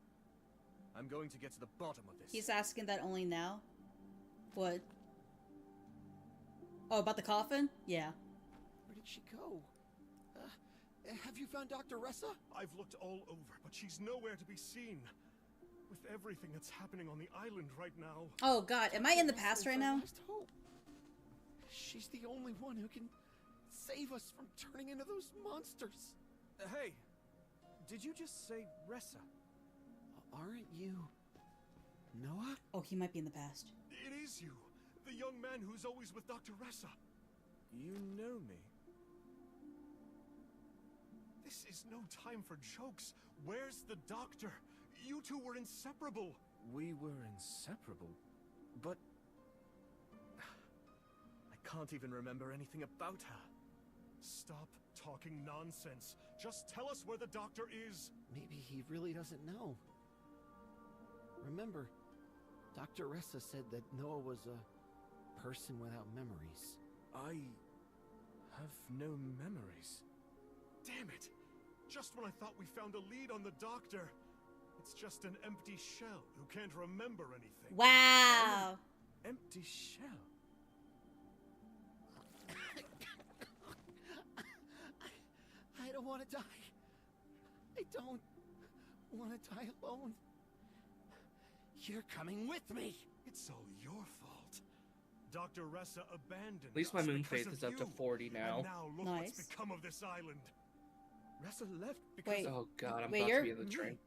I'm going to get to the bottom of this. He's asking that only now? What? Oh, about the coffin? Yeah. Where did she go? Have you found Dr. Ressa? I've looked all over, but she's nowhere to be seen. With everything that's happening on the island right now. Oh god, am I in the past right now? Hope. She's the only one who can save us from turning into those monsters. Hey, did you just say Ressa? Aren't you Noah? Oh, he might be in the past. It is you, the young man who's always with Dr. Ressa. You know me. This is no time for jokes. Where's the doctor? You two were inseparable. We were inseparable, but I can't even remember anything about her. Stop talking nonsense. Just tell us where the doctor is. Maybe he really doesn't know. Remember, Dr. Ressa said that Noah was a person without memories. I have no memories. Damn it! Just when I thought we found a lead on the doctor, it's just an empty shell who can't remember anything. Wow! Empty shell? I don't want to die. I don't want to die alone. You're coming with me. It's all your fault. Dr. Ressa abandoned At least my us moon because faith of is up to you. 40 now. And now look Nice. what's become of this island. Ressa left because... Wait. Oh god, I'm Wait, about you're... to be in the train.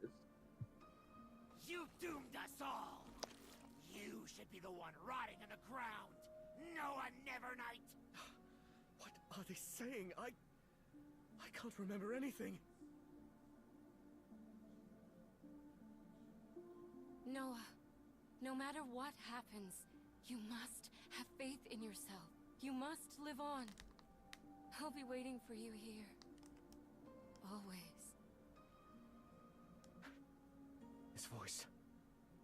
You doomed us all! You should be the one rotting in the ground! Noah Nevernight! What are they saying? I can't remember anything. Noah, no matter what happens, you must have faith in yourself. You must live on. I'll be waiting for you here. Always. His voice.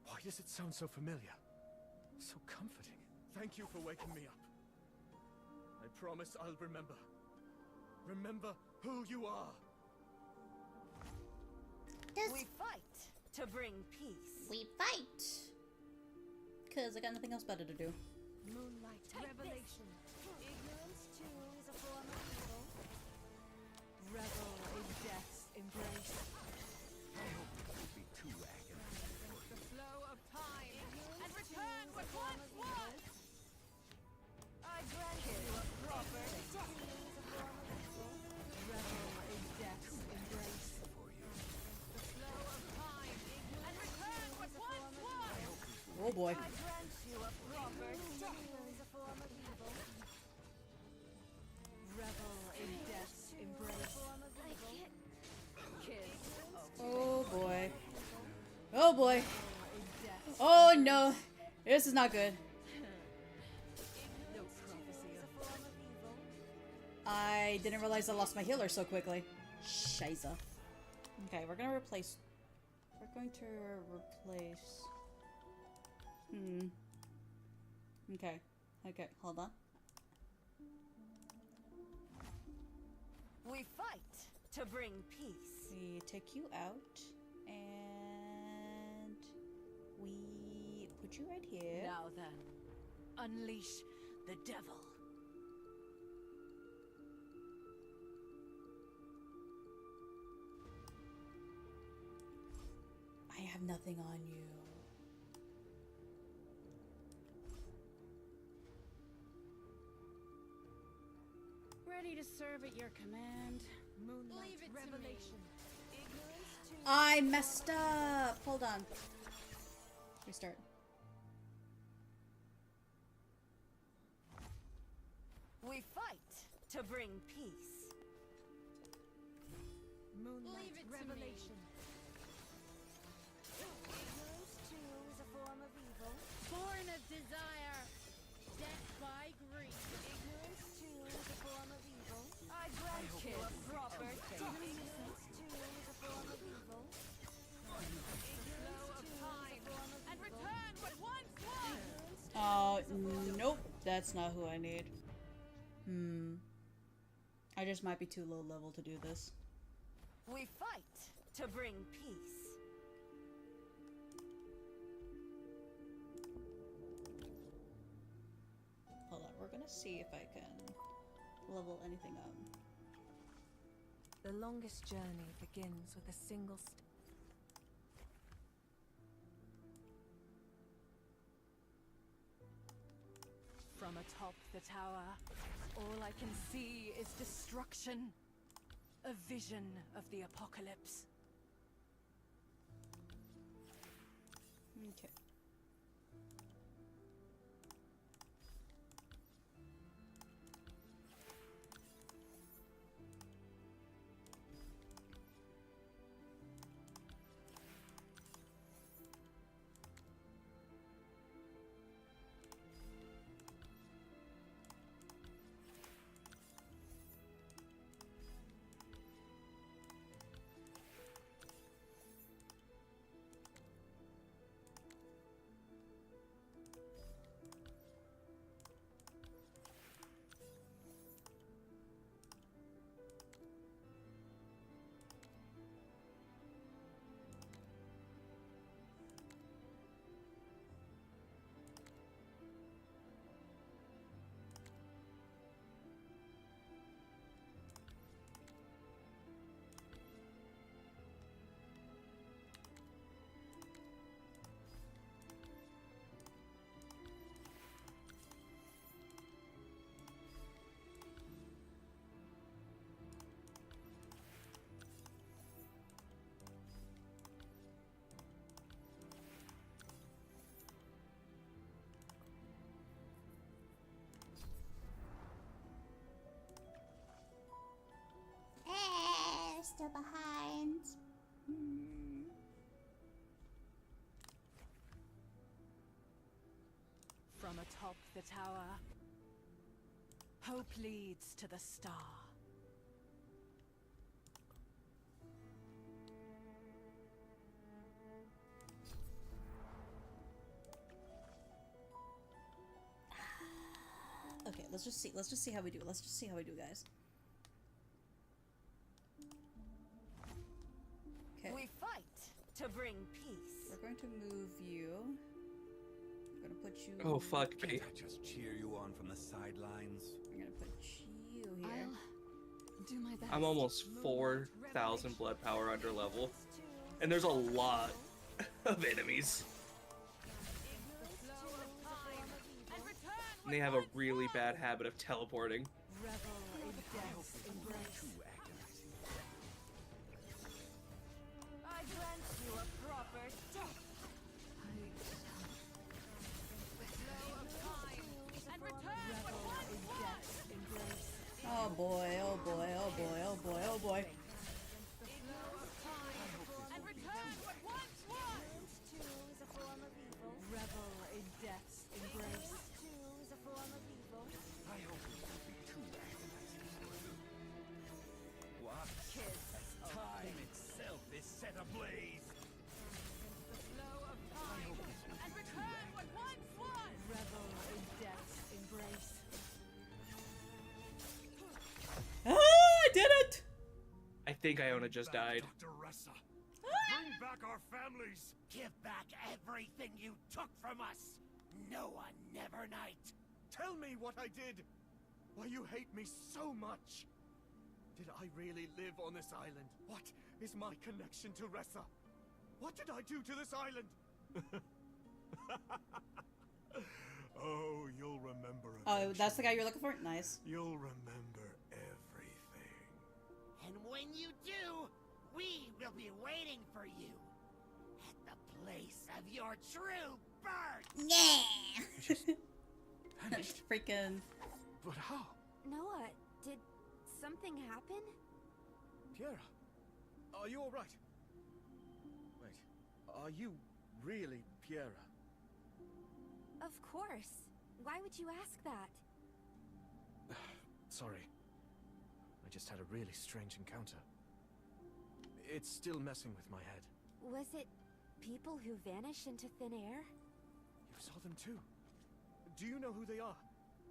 Why does it sound so familiar? So comforting. Thank you for waking me up. I promise I'll remember. Remember who you are. We fight to bring peace. We fight! Because I got nothing else better to do. Moonlight revelation. Ignorance too is a form of evil. Revel in death's embrace. I hope it won't be too agonizing. The flow of time and return what once was. I grant you a proper death. Revel in death's embrace. The flow of time and return what once was. Oh boy. I grant you a proper death is a form of evil. Revel in death's embrace. Kiss. Oh boy. Oh boy. Oh no. This is not good. No prophecy of form of evil. I didn't realize I lost my healer so quickly. Shiza. Okay, we're gonna replace... We're going to replace... Okay. Okay, hold on. We fight to bring peace. We take you out, and we put you right here. Now then, unleash the devil. I I have nothing on you. Ready to serve at your command. Moonlight revelation. Ignorance to I messed up. Hold on. Restart. We fight to bring peace. Moonlight revelation. Ignorance too is a form of evil. Born of desire, death by greed. Ignorance too is a form of evil. I grant you a proper death. Ignorance too is a form of evil. Ignorance too is a form of And evil. return what once was! Oh, nope. That's not who I need. I just might be too low level to do this. We fight to bring peace. Hold on, we're gonna see if I can level anything up. The longest journey begins with a single step. From atop the tower, all I can see is destruction. A vision of the apocalypse. Okay. Still behind. From atop the tower, hope leads to the star. Okay, let's just see. Let's just see how we do. Let's just see how we do, guys. Okay. We fight to bring peace. We're going to move you. We're gonna put you. Oh fuck me! Can't I just cheer you on from the sidelines? We're gonna put you here. I'll do my best. I'm almost 4,000 blood power under level, and there's a lot of enemies. And they have a really bad habit of teleporting. Revel in death's embrace. I grant you a proper death. And return what once was! Oh boy! Oh boy! Oh boy! Oh boy! Oh boy! And return what once was! Too is a form of evil. Revel in death's embrace. Too is a form of evil. I hope it won't be too agonizing. What? Kiss. Time itself is set ablaze. The flow of time! And return what once was! Revel in death's embrace. Ah! I did it! I think Iona just died. Dr. Ressa. Bring back our families. Give back everything you took from us. Noah Nevernight. Tell me what I did. Why you hate me so much. Did I really live on this island? What is my connection to Ressa? What did I do to this island? Oh, you'll remember Oh, that's the guy you're looking for? Nice. You'll remember everything. And when you do, we will be waiting for you at the place of your true birth. Yeah. Freaking. But how? Noah, did something happen? Piera, are you all right? Wait, are you really Piera? Of course. Why would you ask that? Sorry. I just had a really strange encounter. It's still messing with my head. Was it people who vanish into thin air? You saw them too. Do you know who they are?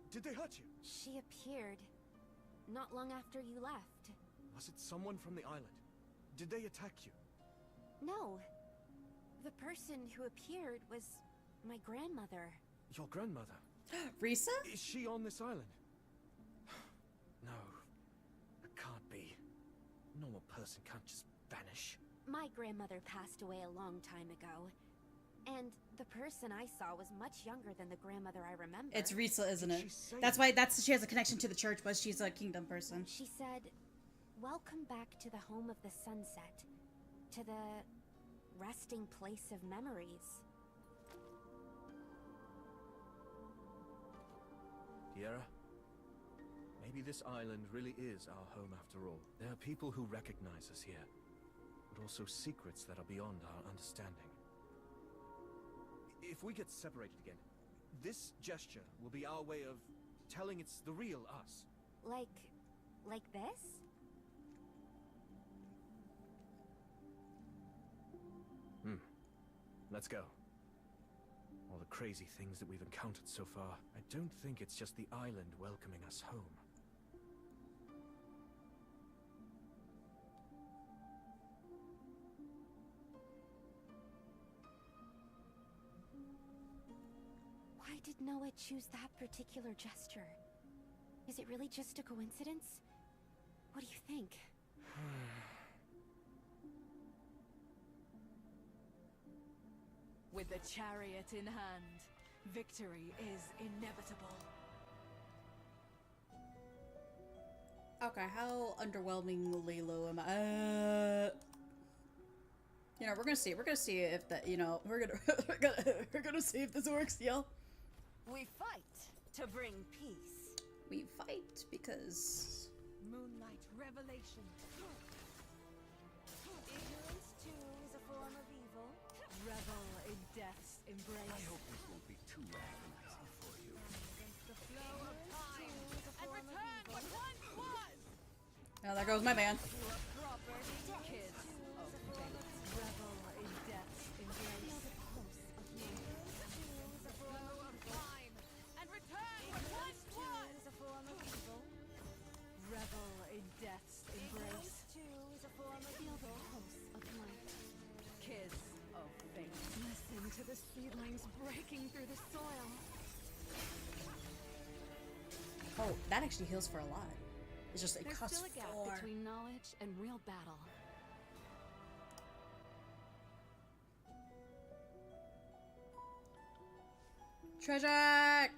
Did they hurt you? She appeared not long after you left. Was it someone from the island? Did they attack you? No. The person who appeared was my grandmother. Your grandmother? Risa? Is she on this island? No. It can't be. A normal person can't just vanish. My grandmother passed away a long time ago. And the person I saw was much younger than the grandmother I remember. It's Risa, isn't it? That's why she has a connection to the church, but she's a kingdom person. She said, "Welcome back to the home of the sunset. To the resting place of memories." Piera? Maybe this island really is our home after all. There are people who recognize us here, but also secrets that are beyond our understanding. If we get separated again, this gesture will be our way of telling it's the real us. Like this? Let's go. All the crazy things that we've encountered so far, I don't think it's just the island welcoming us home. Why did Noah choose that particular gesture? Is it really just a coincidence? What do you think? With the chariot in hand, victory is inevitable. Okay, how underwhelmingly low am I? You know, we're gonna see. We're gonna see if that. You know, we're gonna see if this works, y'all. We fight to bring peace. We fight because Moonlight revelation. Ignorance too is a form of evil. Revel in death's embrace. I hope this won't be too agonizing for you. Against the flow of time and return what once was. oh, there goes my man. To a proper death. Kids of fate. Revel in death's embrace. Choose a flow of time and return what once was. Is a form of evil. Revel in death's embrace. Too is a form of Feel the evil. pulse of life. Kids of fate. Listen to the seedlings breaking through the soil. Oh, that actually heals for a lot. It's just it There's costs still a gap 4. between knowledge and real battle. Treasure.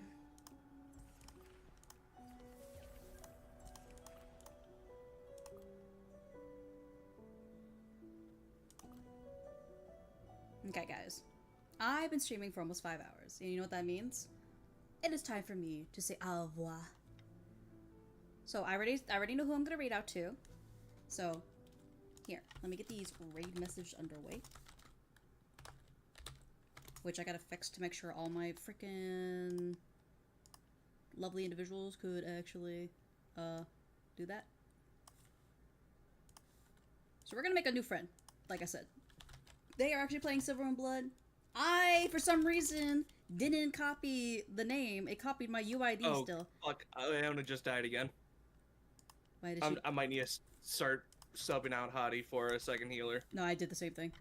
Okay, guys. I've been streaming for almost 5 hours. And you know what that means? It is time for me to say au revoir. So I already know who I'm gonna read out to. So here, let me get these raid messages underway. Which I gotta fix to make sure all my freaking lovely individuals could actually do that. So we're gonna make a new friend, like I said. They are actually playing Silver and Blood. I, for some reason, didn't copy the name. It copied my UID still. Fuck, Iona just died again. Why did she? I might need to start subbing out Hottie for a second healer. No, I did the same thing.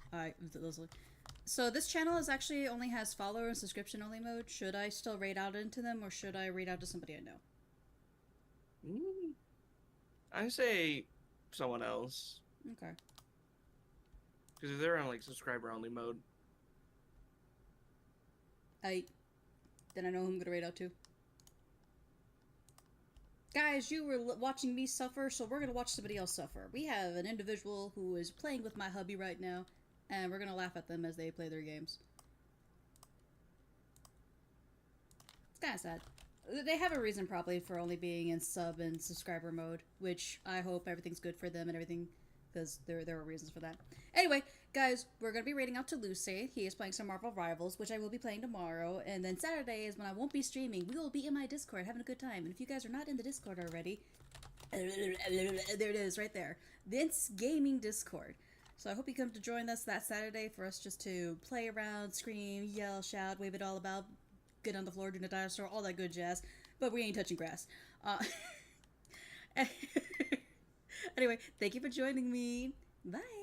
So this channel is actually only has follower and subscription only mode. Should I still raid out into them, or should I raid out to somebody I know? I say someone else. Okay. Because they're on like subscriber only mode. Then I know who I'm gonna raid out to. Guys, you were watching me suffer, so we're gonna watch somebody else suffer. We have an individual who is playing with my hubby right now, and we're gonna laugh at them as they play their games. It's kinda sad. They have a reason probably for only being in sub and subscriber mode, which I hope everything's good for them and everything, because there are reasons for that. Anyway, guys, we're going to be raiding out to Lucy. He is playing some Marvel Rivals, which I will be playing tomorrow, and then Saturday is when I won't be streaming. We will be in my Discord having a good time, and if you guys are not in the Discord already, there it is right there. Vince Gaming Discord. So I hope you come to join us that Saturday for us just to play around, scream, yell, shout, wave it all about, get on the floor, do the dinosaur, all that good jazz. But we ain't touching grass. Anyway, thank you for joining me. Bye.